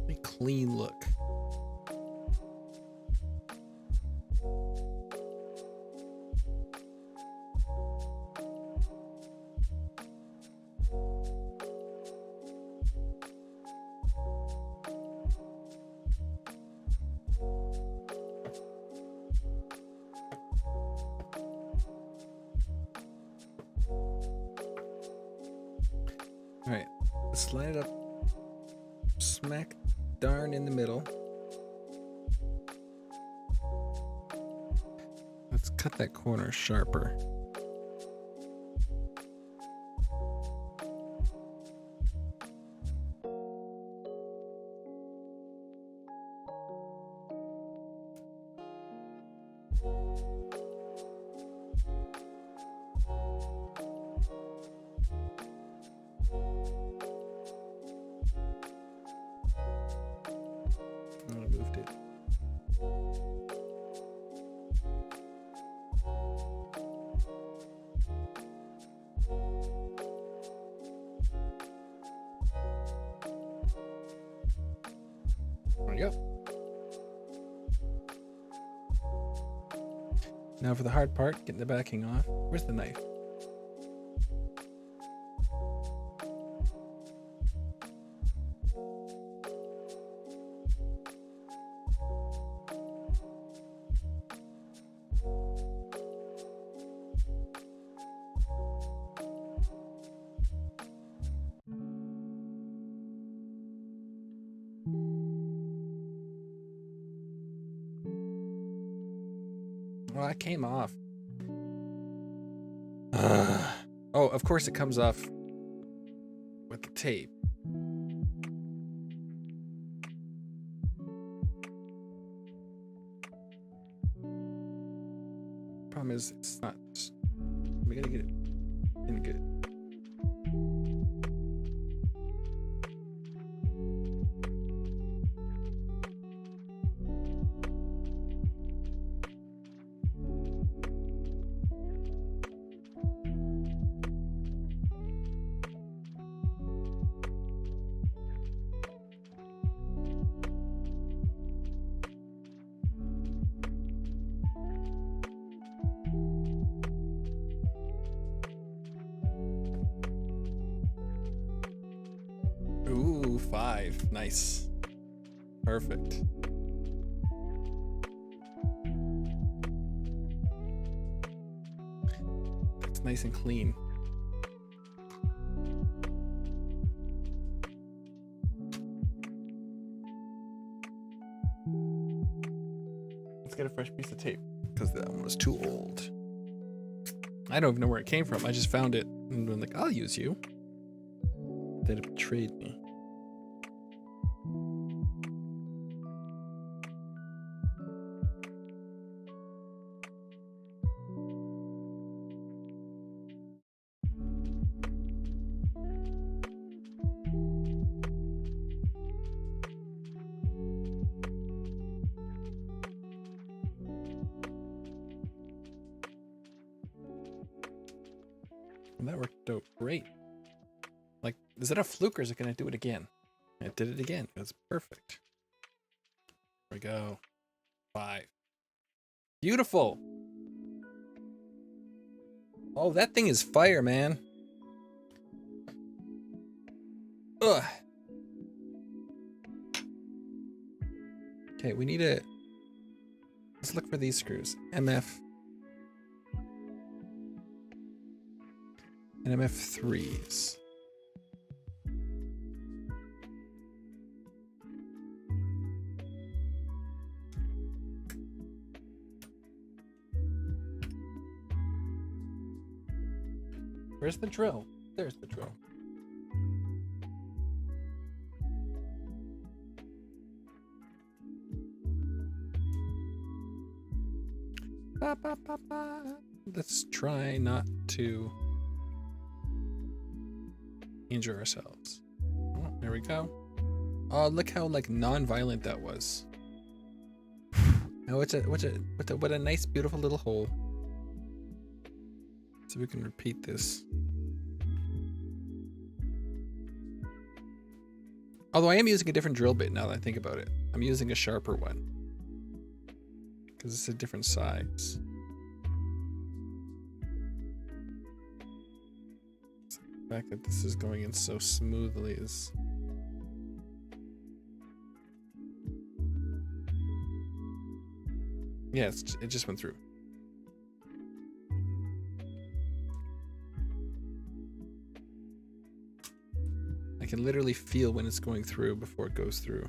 A clean look. Alright, let's line it up smack darn in the middle. Let's cut that corner sharper. I moved it. There we go. Now for the hard part, getting the backing off. Where's the knife? Well, that came off. Oh, of course it comes off with the tape. Problem is, it's not. We gotta get it in good. Ooh, 5. Nice. Perfect. It's nice and clean. Let's get a fresh piece of tape because that one was too old. I don't even know where it came from. I just found it and been like, I'll use you. Then it betrayed me. And that worked out great. Like, is it a fluke or is it going to do it again? It did it again. It was perfect. There we go. 5. Beautiful. Oh, that thing is fire, man. Ugh. Okay, we need to... Let's look for these screws. MF. And MF3s. Where's the drill? There's the drill. Ba, ba, ba, ba. Let's try not to injure ourselves. Oh, there we go. Oh, look how like non-violent that was. Oh, what a nice, beautiful little hole. So we can repeat this. Although I am using a different drill bit now that I think about it. I'm using a sharper one. Because it's a different size. The fact that this is going in so smoothly is... Yeah, it just went through. I can literally feel when it's going through before it goes through.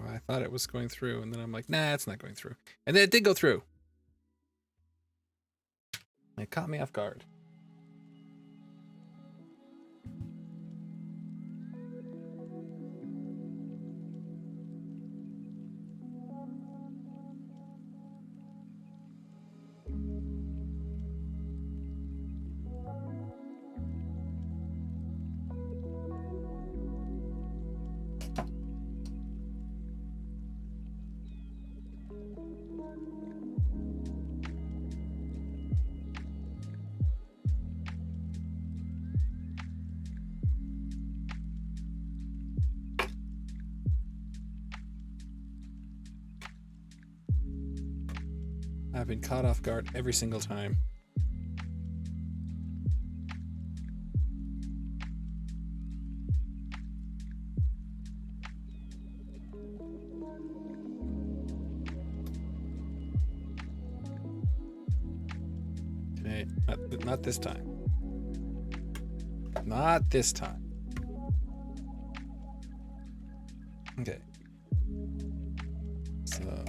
Oh, I thought it was going through, and then I'm like, nah, it's not going through. And then it did go through. It caught me off guard. I've been caught off guard every single time. Okay, not this time. Not this time. Okay. So...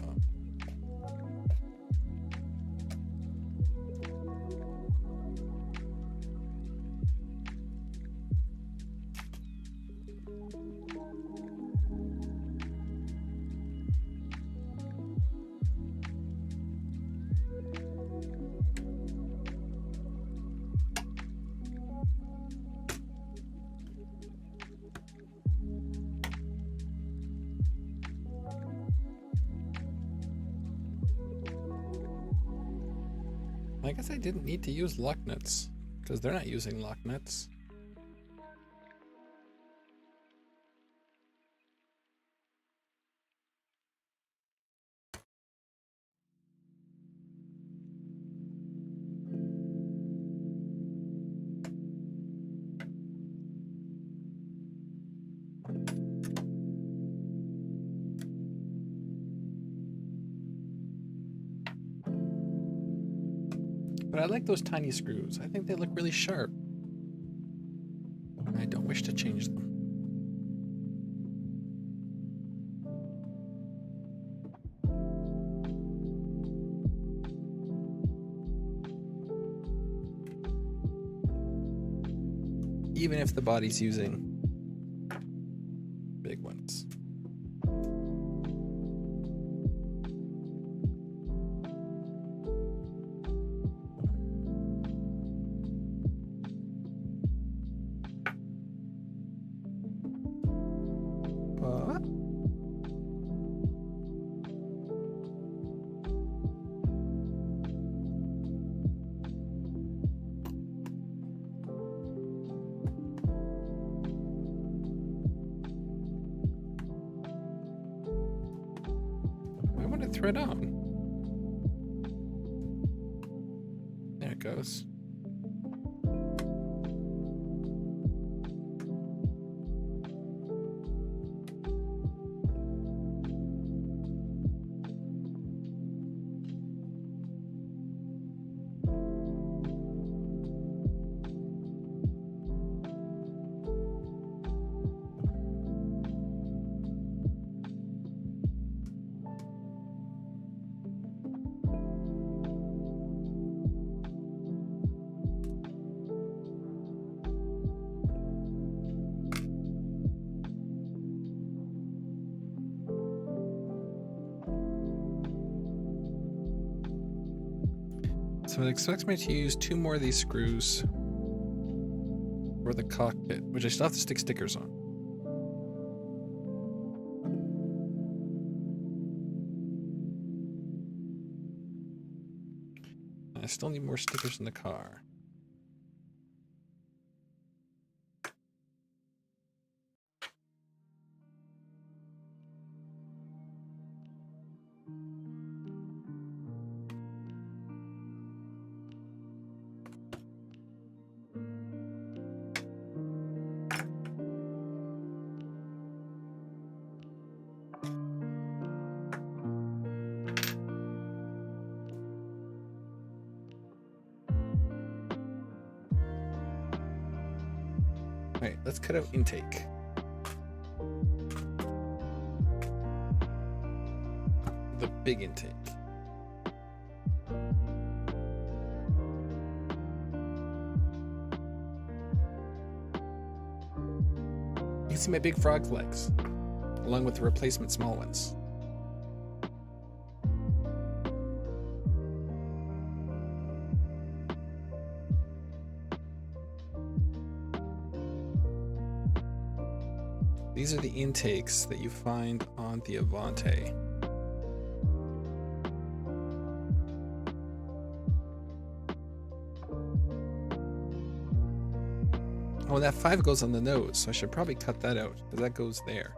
I guess I didn't need to use lock nuts, because they're not using lock nuts. But I like those tiny screws. I think they look really sharp. I don't wish to change them. Even if the body's using big ones. What? I want to thread on. There it goes. So it expects me to use 2 more of these screws for the cockpit, which I still have to stick stickers on. I still need more stickers in the car. Alright, let's cut out intake. The big intake. You can see my big frog legs, along with the replacement small ones. These are the intakes that you find on the Avante. Oh, that 5 goes on the nose, so I should probably cut that out, because that goes there.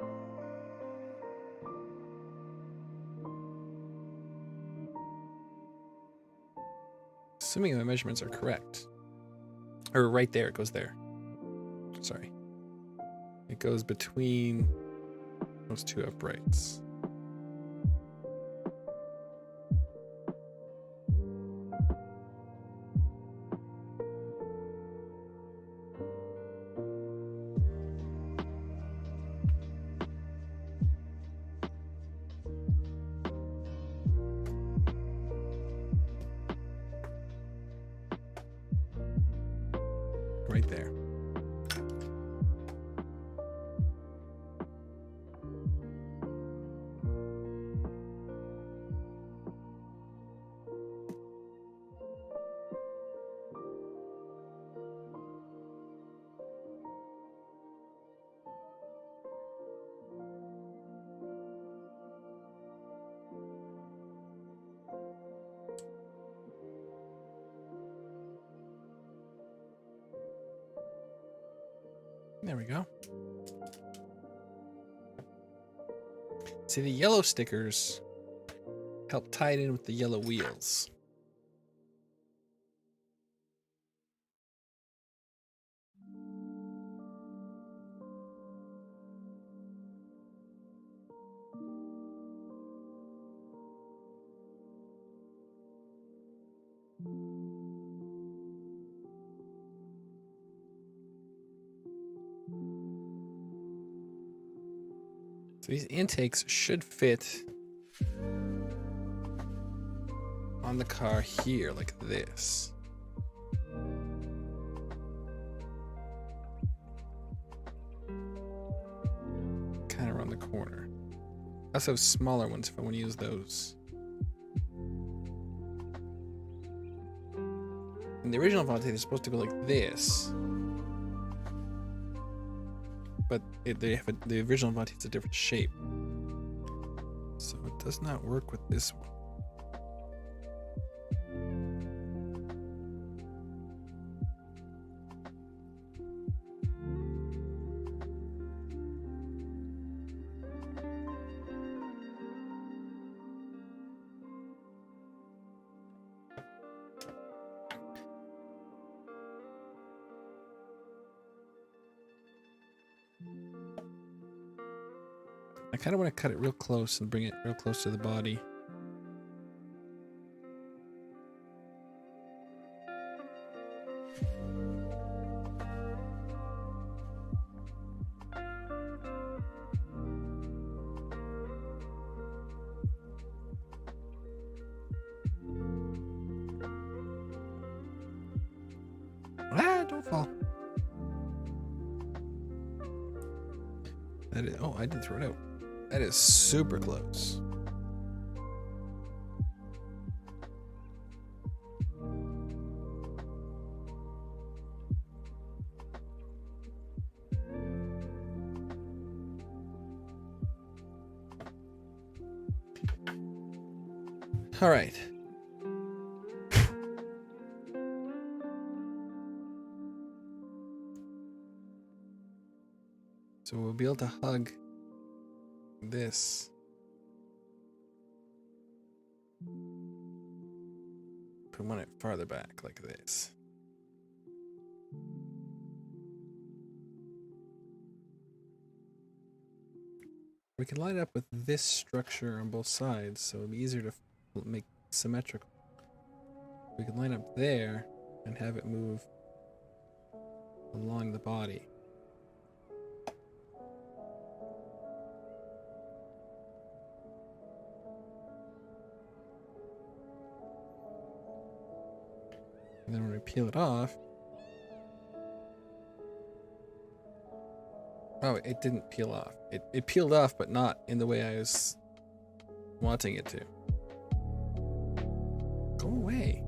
Assuming my measurements are correct. Or right there, it goes there. Sorry. It goes between those 2 uprights. Right there. There we go. See, the yellow stickers help tie it in with the yellow wheels. So these intakes should fit on the car here, like this. Kind of around the corner. I also have smaller ones if I want to use those. In the original Avante, they're supposed to go like this. But the original Avante is a different shape. So it does not work with this one. I kind of want to cut it real close and bring it real close to the body. Ah, don't fall. That is, oh, I didn't throw it out. That is super close. All right. So we'll be able to hug this. We want it farther back like this. We can line it up with this structure on both sides, so it'll be easier to make symmetrical. We can line up there and have it move along the body. And then when we peel it off, oh, it didn't peel off. It peeled off, but not in the way I was wanting it to. Go away.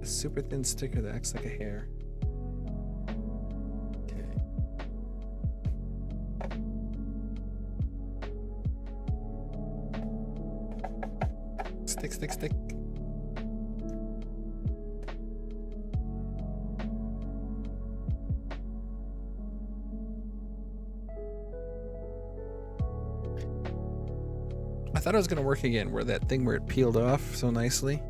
A super thin sticker that acts like a hair. Okay. Stick, stick, stick. I thought it was going to work again, where that thing where it peeled off so nicely.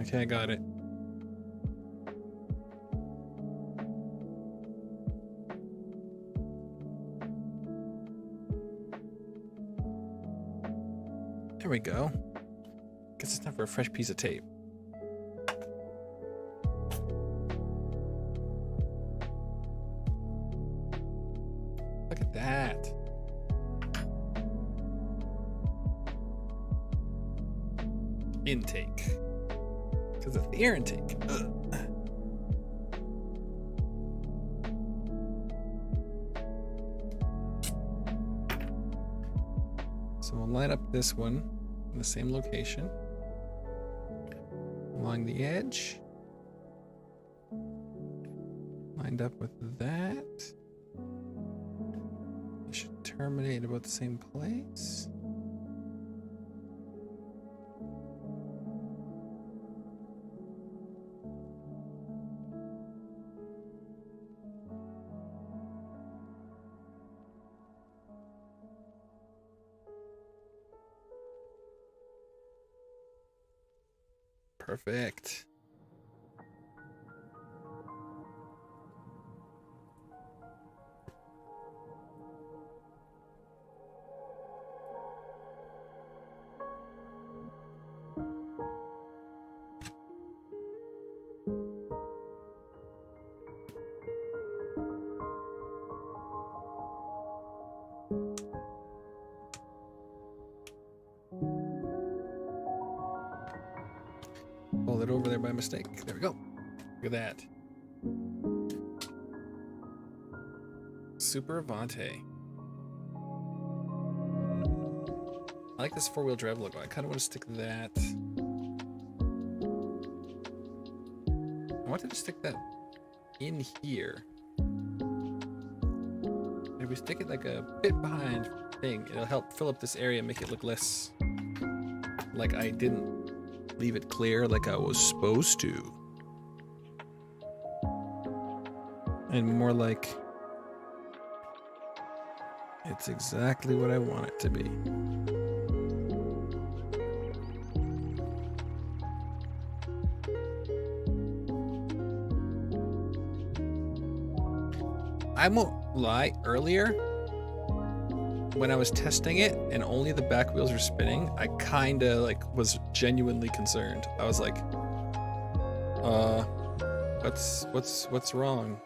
Okay, I got it. There we go. Guess it's time for a fresh piece of tape. Look at that. Intake. Because it's the air intake. Ugh. So we'll line up this one in the same location. Along the edge. Lined up with that. It should terminate about the same place. Perfect. Pulled it over there by mistake. There we go. Look at that. Super Avante. I like this four-wheel drive logo. I kind of want to stick that. I wanted to stick that in here. If we stick it like a bit behind thing, it'll help fill up this area and make it look less like I didn't leave it clear like I was supposed to. And more like it's exactly what I want it to be. I won't lie, earlier when I was testing it and only the back wheels were spinning, I kinda like was genuinely concerned. I was like, what's wrong?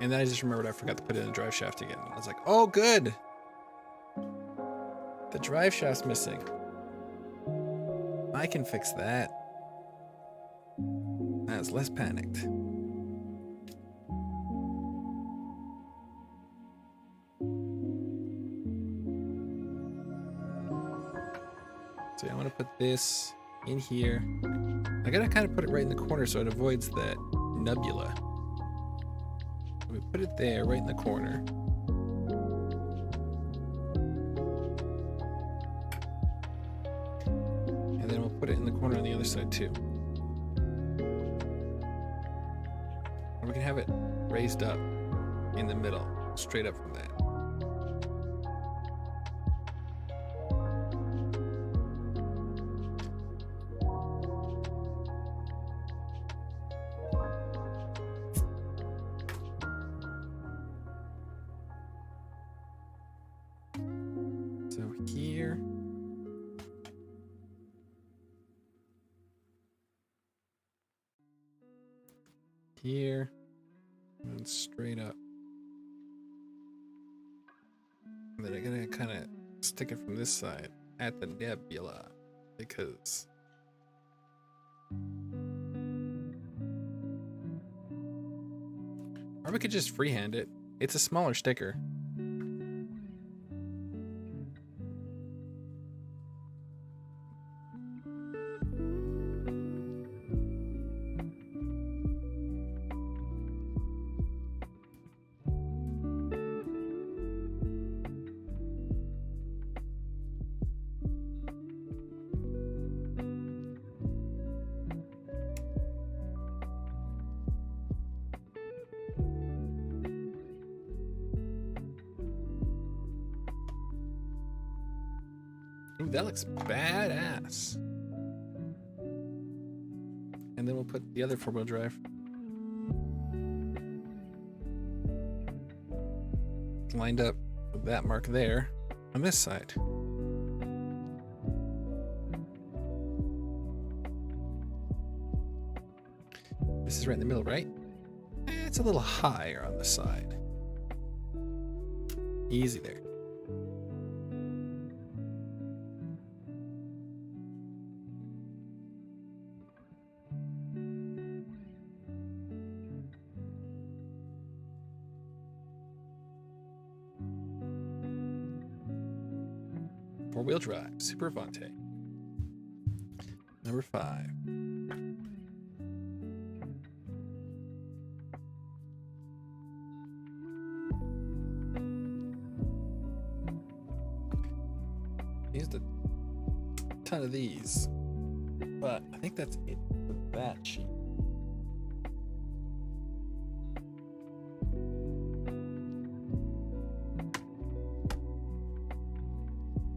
And then I just remembered I forgot to put it in the drive shaft again. I was like, oh, good. The drive shaft's missing. I can fix that. I was less panicked. So I want to put this in here. I gotta kind of put it right in the corner so it avoids that nebula. We put it there, right in the corner. And then we'll put it in the corner on the other side too. And we can have it raised up in the middle, straight up from that. So here. Here. And straight up. And then I'm gonna kind of stick it from this side at the nebula because or we could just freehand it. It's a smaller sticker. Ooh, that looks badass. And then we'll put the other four-wheel drive lined up with that mark there on this side. This is right in the middle, right? It's a little higher on the side. Easy there. Four-wheel drive, Super Avante. Number 5. Used a ton of these, but I think that's it for that sheet.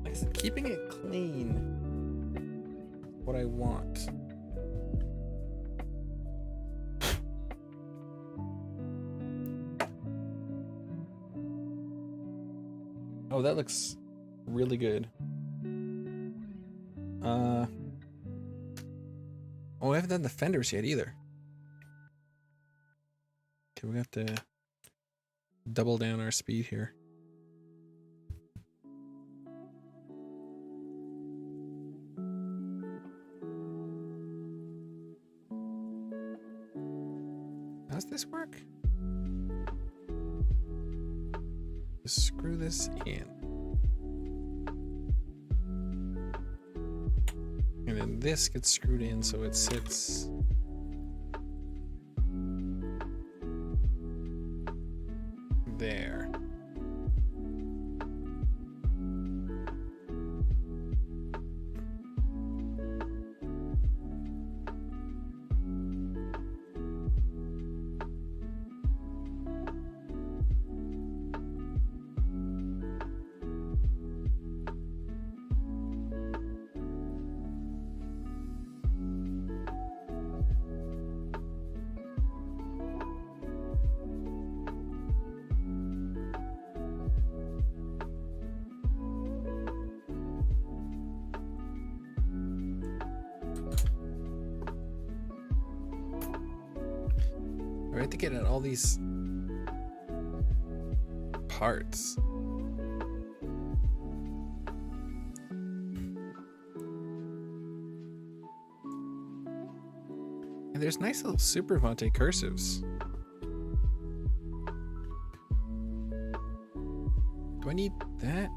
Like I said, keeping it clean, what I want. Oh, that looks really good. Oh, I haven't done the fenders yet either. Okay, we have to double down our speed here. How's this work? Just screw this in. And then this gets screwed in so it sits there. I have to get at all these parts. And there's nice little Super Avante cursives. Do I need that?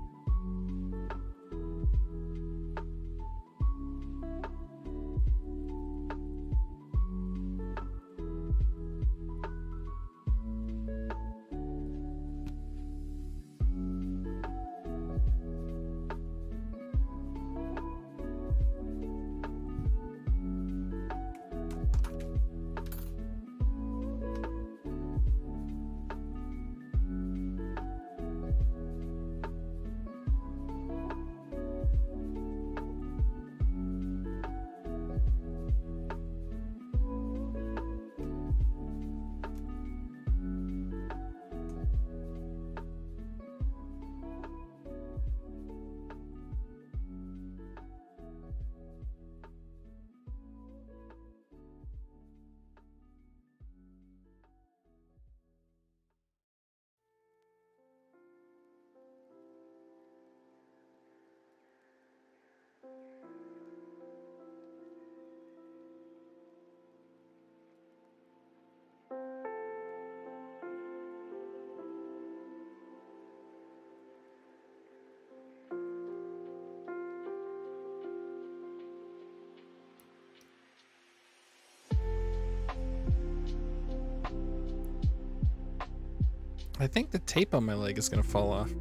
I think the tape on my leg is gonna fall off.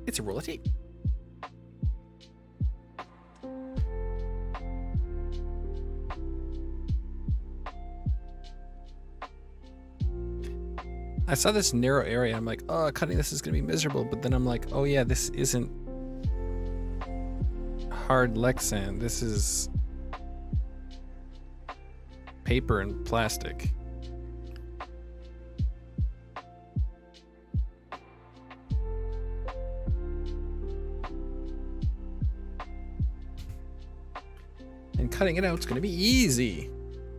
It's a roll of tape. I saw this narrow area. I'm like, oh, cutting this is gonna be miserable. But then I'm like, oh yeah, this isn't hard Lexan. This is paper and plastic. And cutting it out is gonna be easy.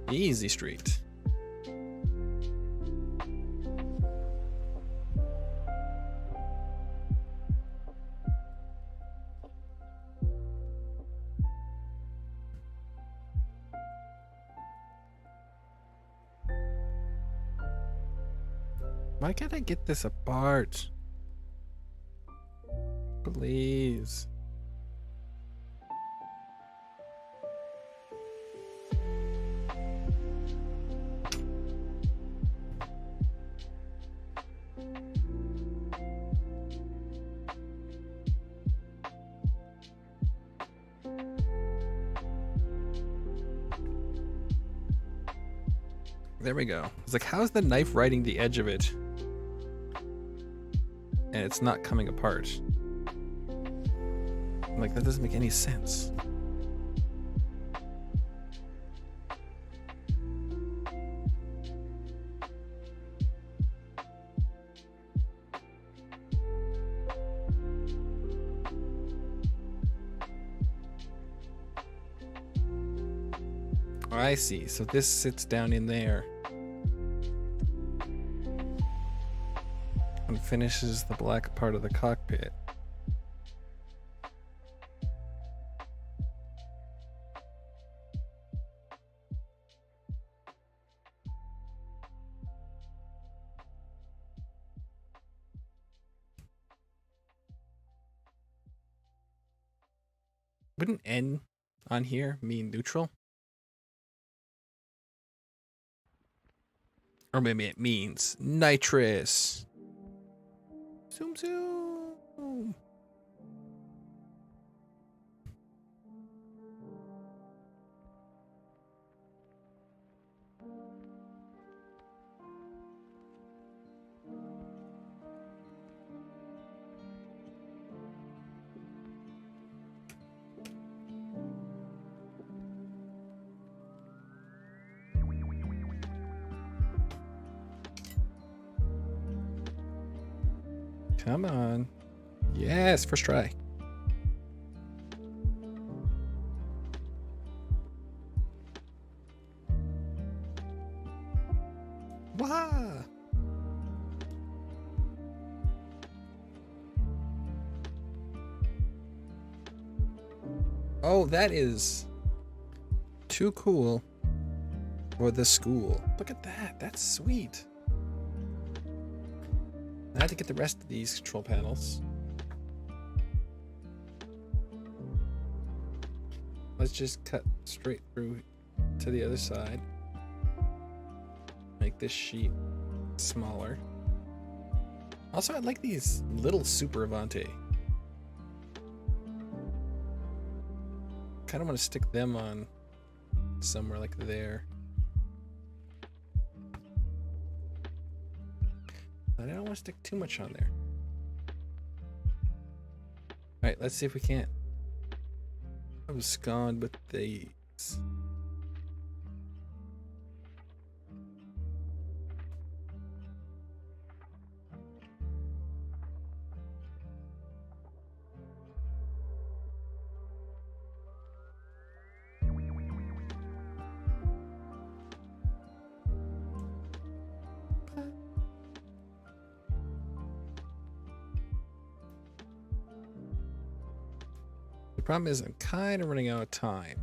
Easy street. Why can't I get this apart? Please. There we go. It's like, how's the knife riding the edge of it? And it's not coming apart. I'm like, that doesn't make any sense. Oh, I see. So this sits down in there. And finishes the black part of the cockpit. Wouldn't N on here mean neutral? Or maybe it means nitrous. Zoom zoom. Come on. Yes, first try. Wow. Oh, that is too cool for the school. Look at that. That's sweet. I have to get the rest of these control panels. Let's just cut straight through to the other side. Make this sheet smaller. Also, I like these little super Avante. Kind of want to stick them on somewhere like there. But I don't want to stick too much on there. Alright, let's see if we can't abscond with these. The problem is I'm kind of running out of time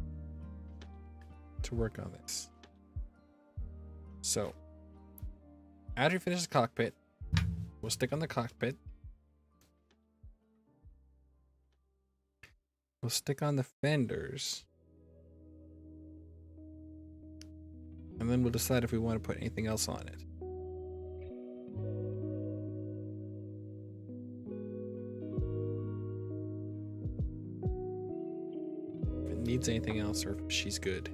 to work on this. So, after we finish the cockpit, we'll stick on the cockpit. We'll stick on the fenders. And then we'll decide if we want to put anything else on it. Needs anything else or if she's good.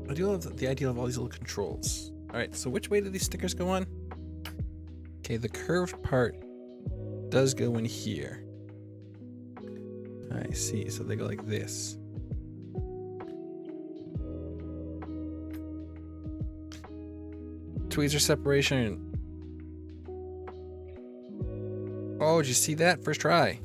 I do love the idea of all these little controls. Alright, so which way do these stickers go on? Okay, the curved part does go in here. I see, so they go like this. Tweezer separation. Oh, did you see that? First try.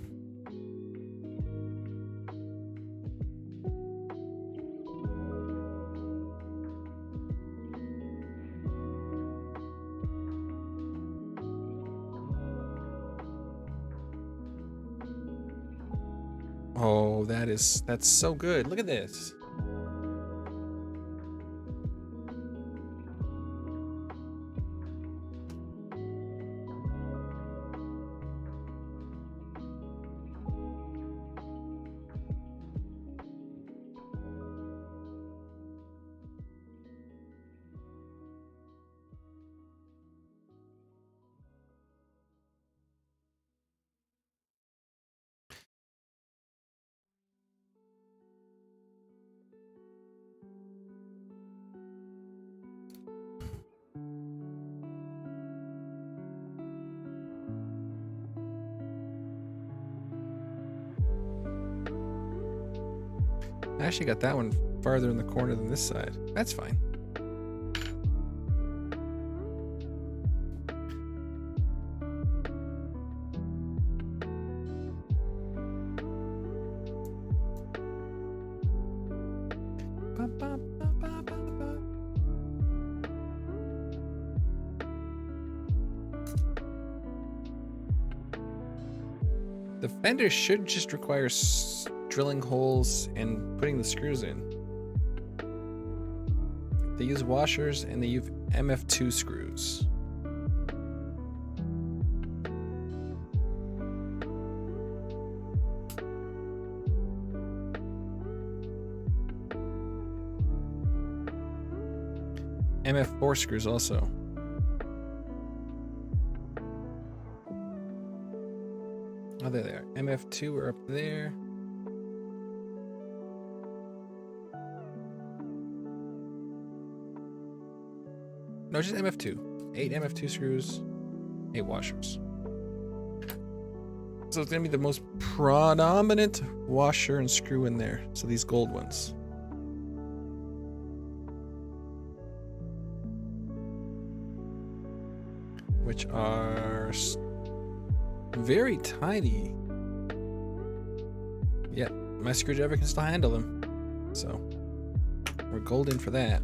Oh, that's so good. Look at this. I actually got that one farther in the corner than this side. That's fine. The fender should just require drilling holes and putting the screws in. They use washers and they use MF2 screws. MF4 screws also. Oh, there they are. MF2 are up there. No, just MF2. 8 MF2 screws, 8 washers. So it's gonna be the most predominant washer and screw in there. So these gold ones. Which are very tiny. Yeah, my screwdriver can still handle them. So we're golden for that.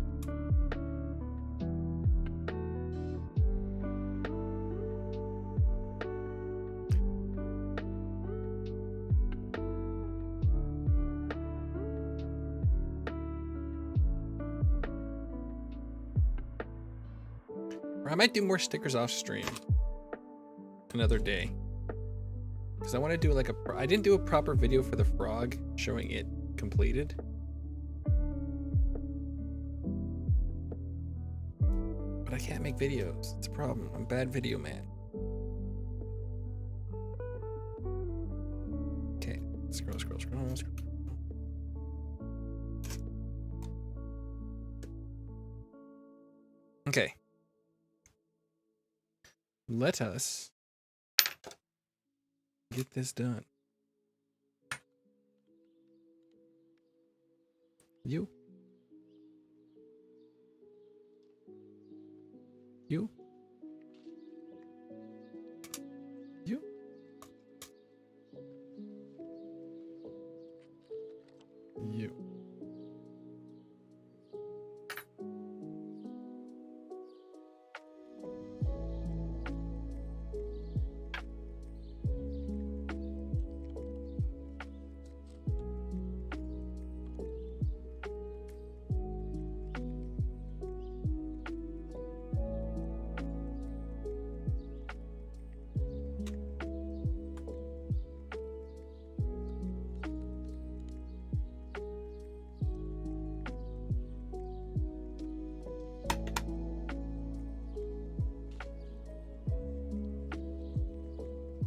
I might do more stickers off stream another day, because I want to do like I didn't do a proper video for the frog showing it completed. But I can't make videos. It's a problem. I'm a bad video man. Okay, scroll. Okay. Let us get this done. You. You. You. You.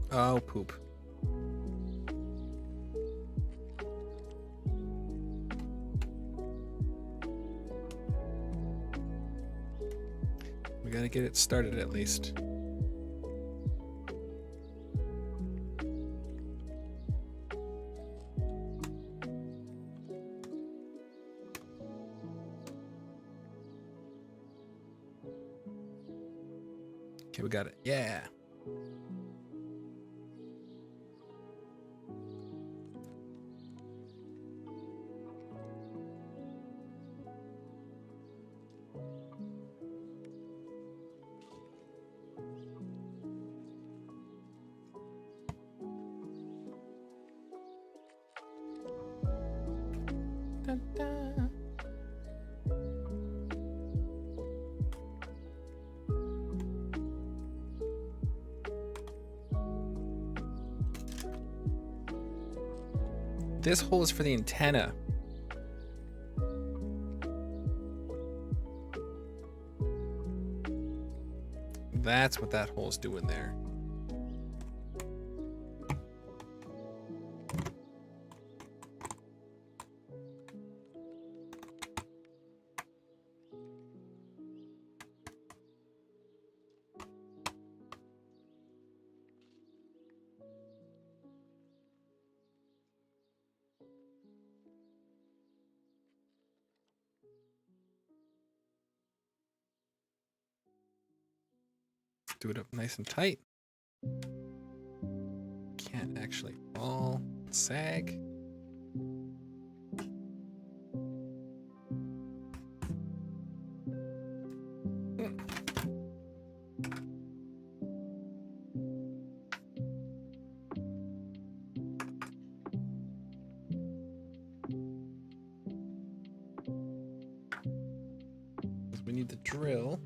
Oh, poop. We gotta get it started at least. Okay, we got it. Yeah. Dun, dun. This hole is for the antenna. That's what that hole's doing there. Do it up nice and tight. Can't actually fall, sag. We need the drill.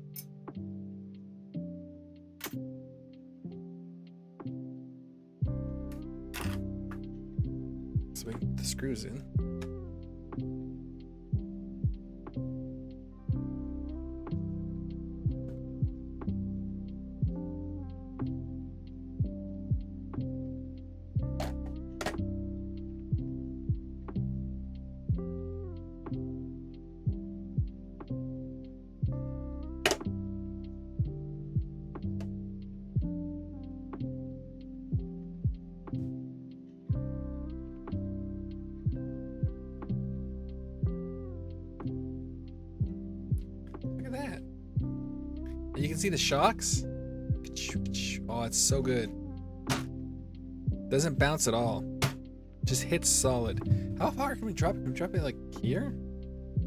So we can put the screws in. See the shocks? Oh, it's so good. Doesn't bounce at all. Just hits solid. How far can we drop it? Can we drop it like here?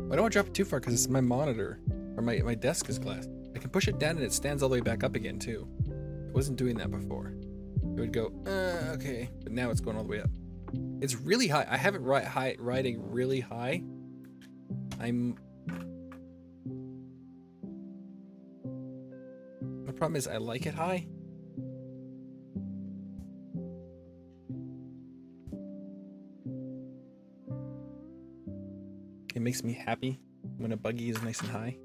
I don't want to drop it too far because it's my monitor. Or my desk is glass. I can push it down and it stands all the way back up again too. It wasn't doing that before. It would go, okay. But now it's going all the way up. It's really high. I have it riding really high. The problem is I like it high. It makes me happy when a buggy is nice and high.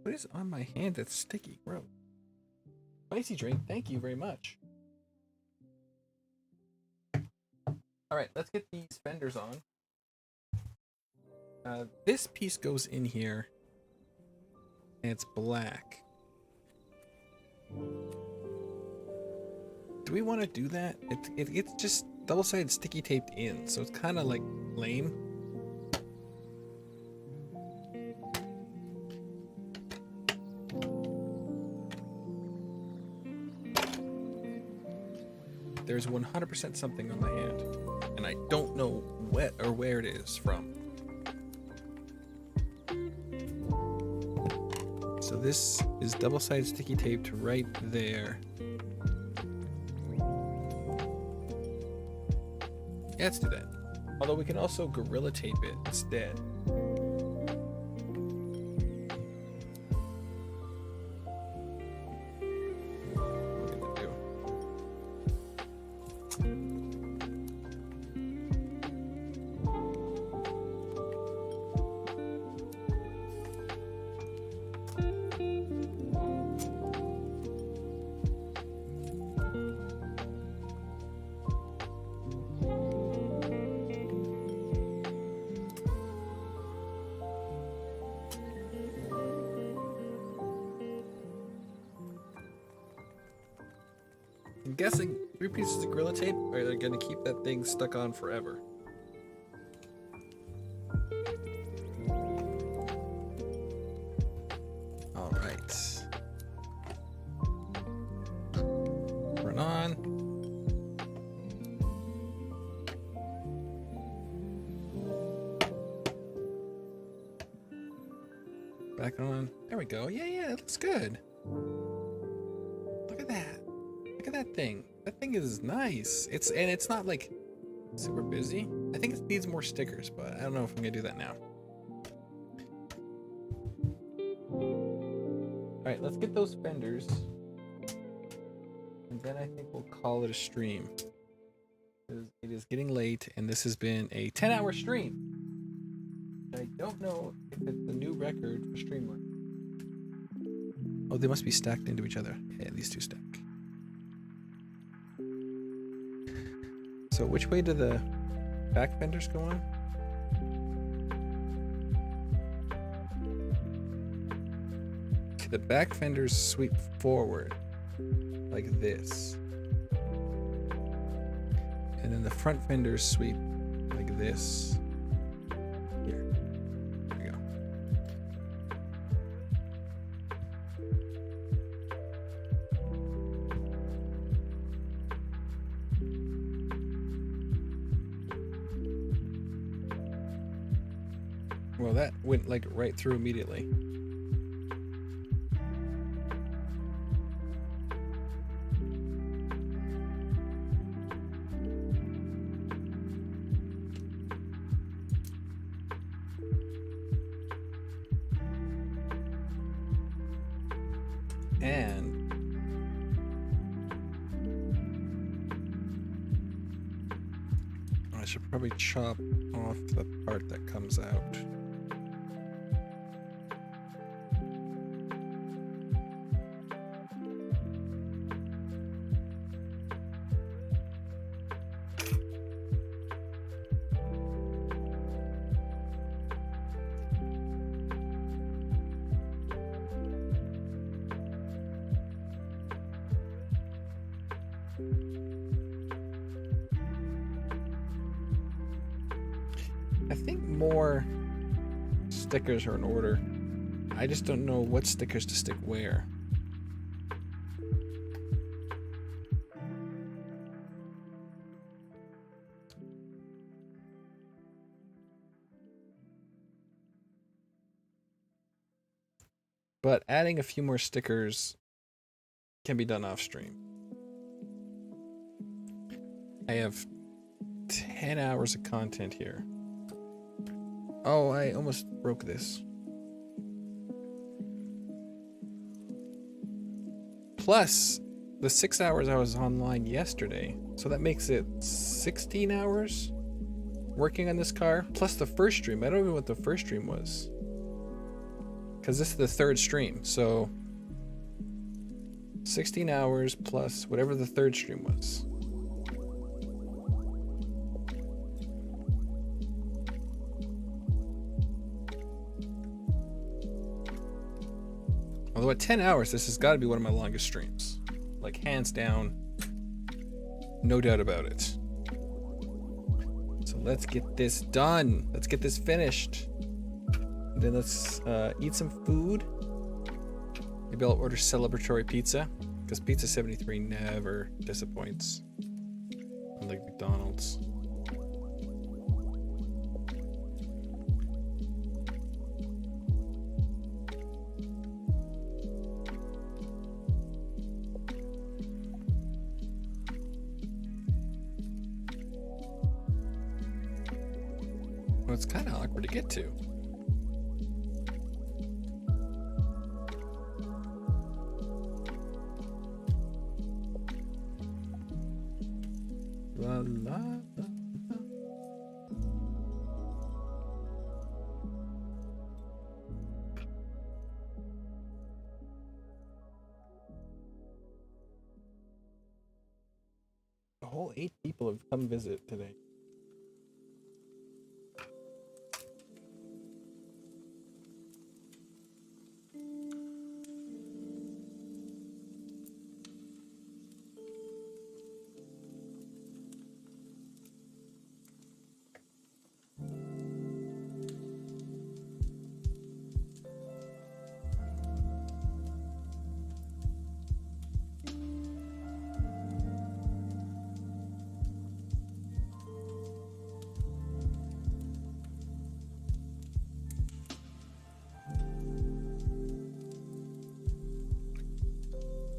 What is on my hand that's sticky? Gross. Spicy drink, thank you very much. Alright, let's get these fenders on. This piece goes in here. And it's black. Do we want to do that? It's just double-sided sticky taped in, so it's kind of like lame. There's 100% something on my hand, and I don't know what or where it is from. So this is double-sided sticky taped right there. Yeah, let's do that. Although we can also gorilla tape it instead. I'm guessing 3 pieces of Gorilla Tape are going to keep that thing stuck on forever. All right. Run on. Back on. There we go. Yeah, that looks good. Look at that. Look at that thing. That thing is nice. It's not like super busy. I think it needs more stickers, but I don't know if I'm gonna do that now. All right, let's get those fenders, and then I think we'll call it a stream. It is getting late, and this has been a 10-hour stream. I don't know if it's a new record for Streamline. Oh, they must be stacked into each other. Yeah, these two stack. So which way do the back fenders go on? Okay, the back fenders sweep forward like this. And then the front fenders sweep like this. Here. There we go. Well, that went like right through immediately. And I should probably chop off the part that comes out. I think more stickers are in order. I just don't know what stickers to stick where. But adding a few more stickers can be done off stream. I have 10 hours of content here. Oh, I almost broke this. Plus the 6 hours I was online yesterday. So that makes it 16 hours working on this car. Plus the first stream. I don't even know what the first stream was. Because this is the third stream. So 16 hours plus whatever the third stream was. Although at 10 hours, this has got to be one of my longest streams. Like, hands down. No doubt about it. So let's get this done. Let's get this finished. And then let's eat some food. Maybe I'll order celebratory pizza. Because Pizza 73 never disappoints. Unlike McDonald's. Well, it's kind of awkward to get to. La, la, la, la. A whole 8 people have come visit today.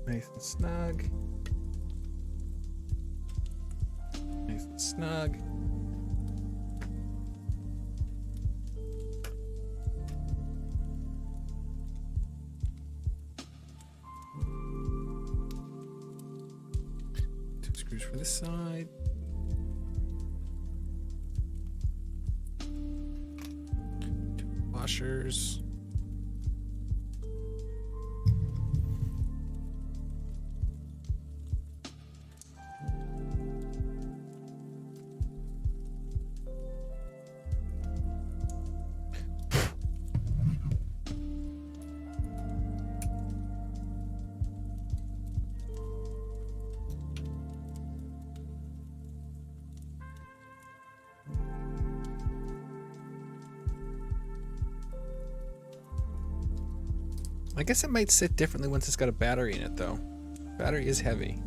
Nice and snug. Nice and snug. Two screws for this side. Two washers. I guess it might sit differently once it's got a battery in it, though. Battery is heavy.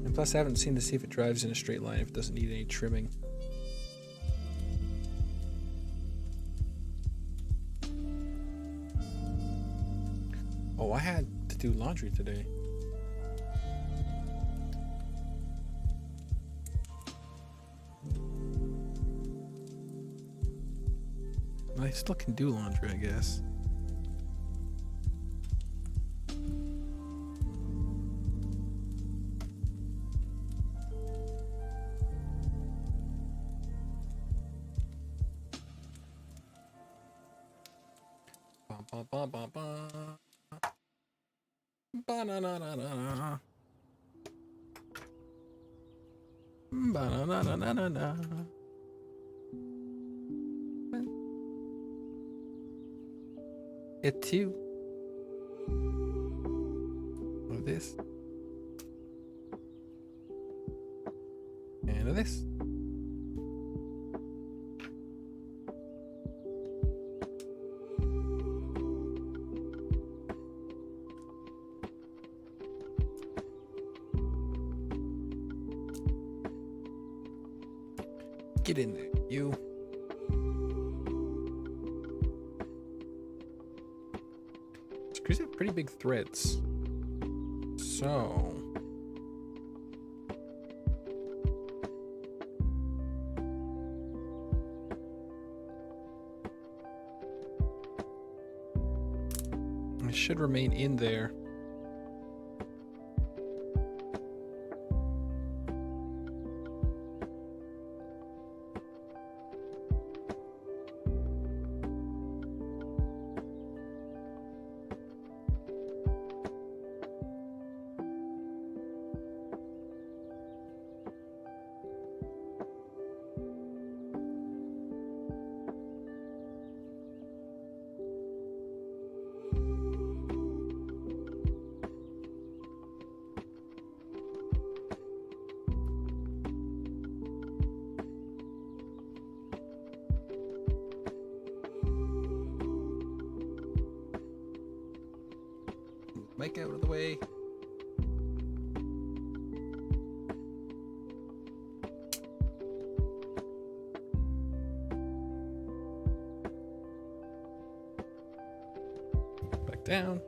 And plus, I haven't seen to see if it drives in a straight line, if it doesn't need any trimming. Oh, I had to do laundry today. I still can do laundry, I guess. Ba ba ba ba ba. Ba na na na na. Ba na na na na na na. It too. Of this. of this? Get in there, you. Screws have pretty big threads. So it should remain in there. Mic out of the way. Back down.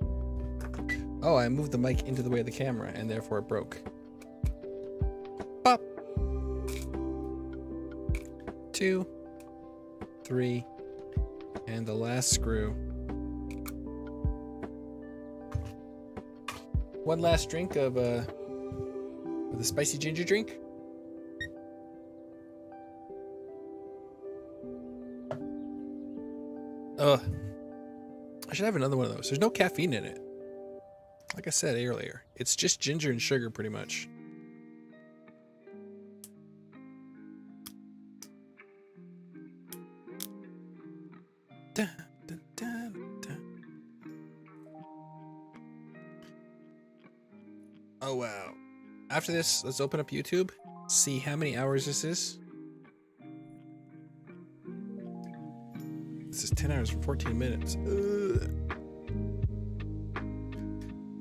Oh, I moved the mic into the way of the camera and therefore it broke. Pop. 2, 3, and the last screw. One last drink of the spicy ginger drink. I should have another one of those. There's no caffeine in it. Like I said earlier, it's just ginger and sugar pretty much. Dun, dun, dun, dun. Oh wow. After this, let's open up YouTube, see how many hours this is. This is 10 hours and 14 minutes. Ugh.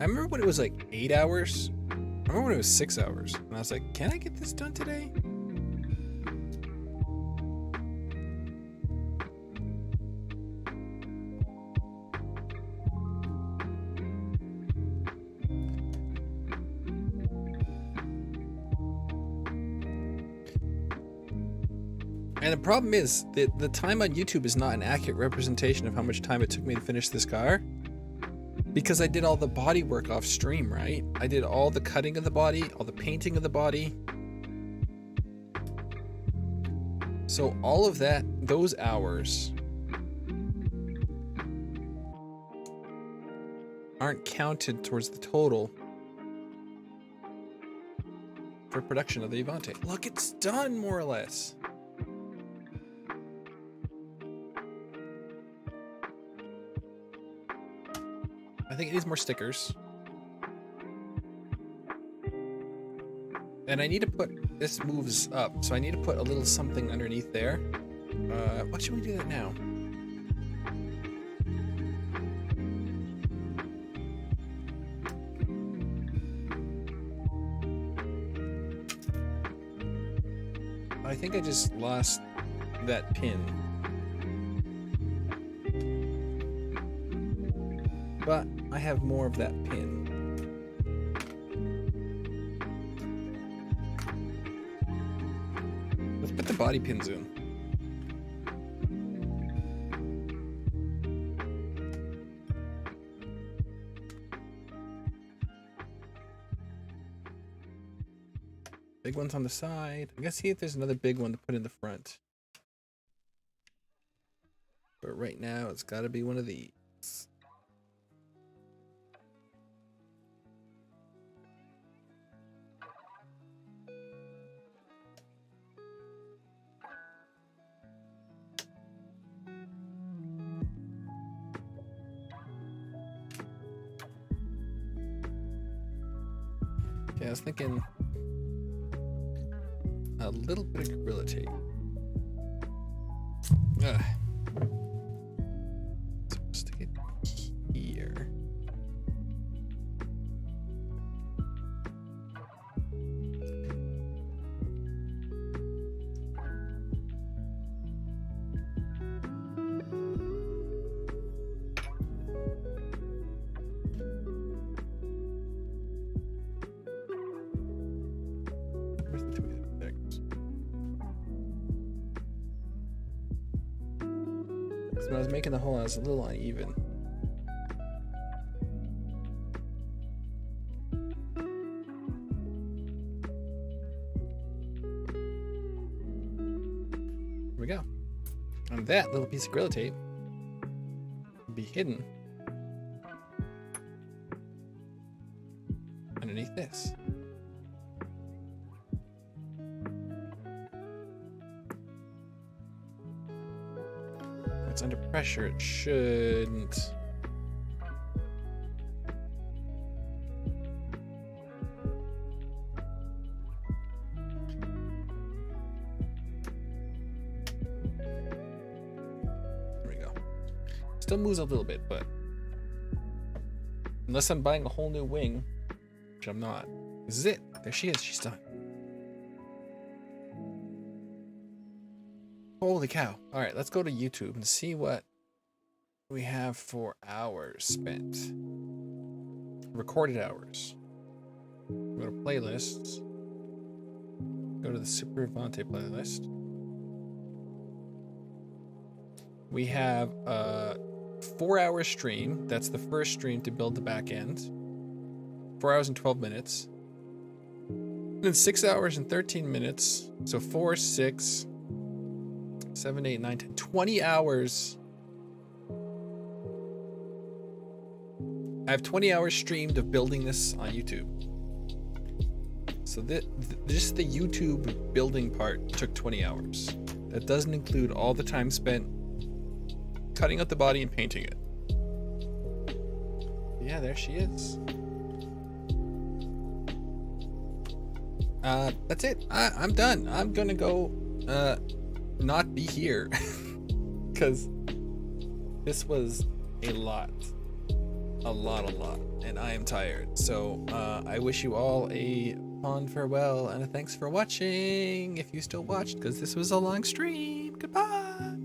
I remember when it was like 8 hours. I remember when it was 6 hours. And I was like, can I get this done today? And the problem is that the time on YouTube is not an accurate representation of how much time it took me to finish this car. Because I did all the body work off stream, right? I did all the cutting of the body, all the painting of the body. So all of that, those hours aren't counted towards the total for production of the Avante. Look, it's done more or less. I think it needs more stickers. And I need to put, this moves up, so I need to put a little something underneath there. What should we do that now? I think I just lost that pin. But I have more of that pin. Let's put the body pins in. Big ones on the side. I gotta see if there's another big one to put in the front. But right now it's gotta be one of these. I was thinking little bit of Gorilla Tape. Ugh. Stick it here. Where's the Tamiya? There it goes. So when I was making the hole, I was a little uneven. Here we go. And that little piece of Gorilla Tape will be hidden underneath this. It's under pressure, it shouldn't. There we go. Still moves a little bit, but unless I'm buying a whole new wing, which I'm not. This is it. There she is. She's done. Holy cow. All right, let's go to YouTube and see what we have for hours spent. Recorded hours. Go to playlists. Go to the Super Avante playlist. We have a 4-hour stream. That's the first stream to build the back end. 4 hours and 12 minutes. And then 6 hours and 13 minutes. So 4, 6, 7, 8, 9, 10, 20 hours. I have 20 hours streamed of building this on YouTube. So just the YouTube building part took 20 hours. That doesn't include all the time spent cutting out the body and painting it. Yeah, there she is. That's it. I'm done. I'm gonna go not be here because this was a lot, and I am tired. So I wish you all a fond farewell and a thanks for watching if you still watched, because this was a long stream. Goodbye.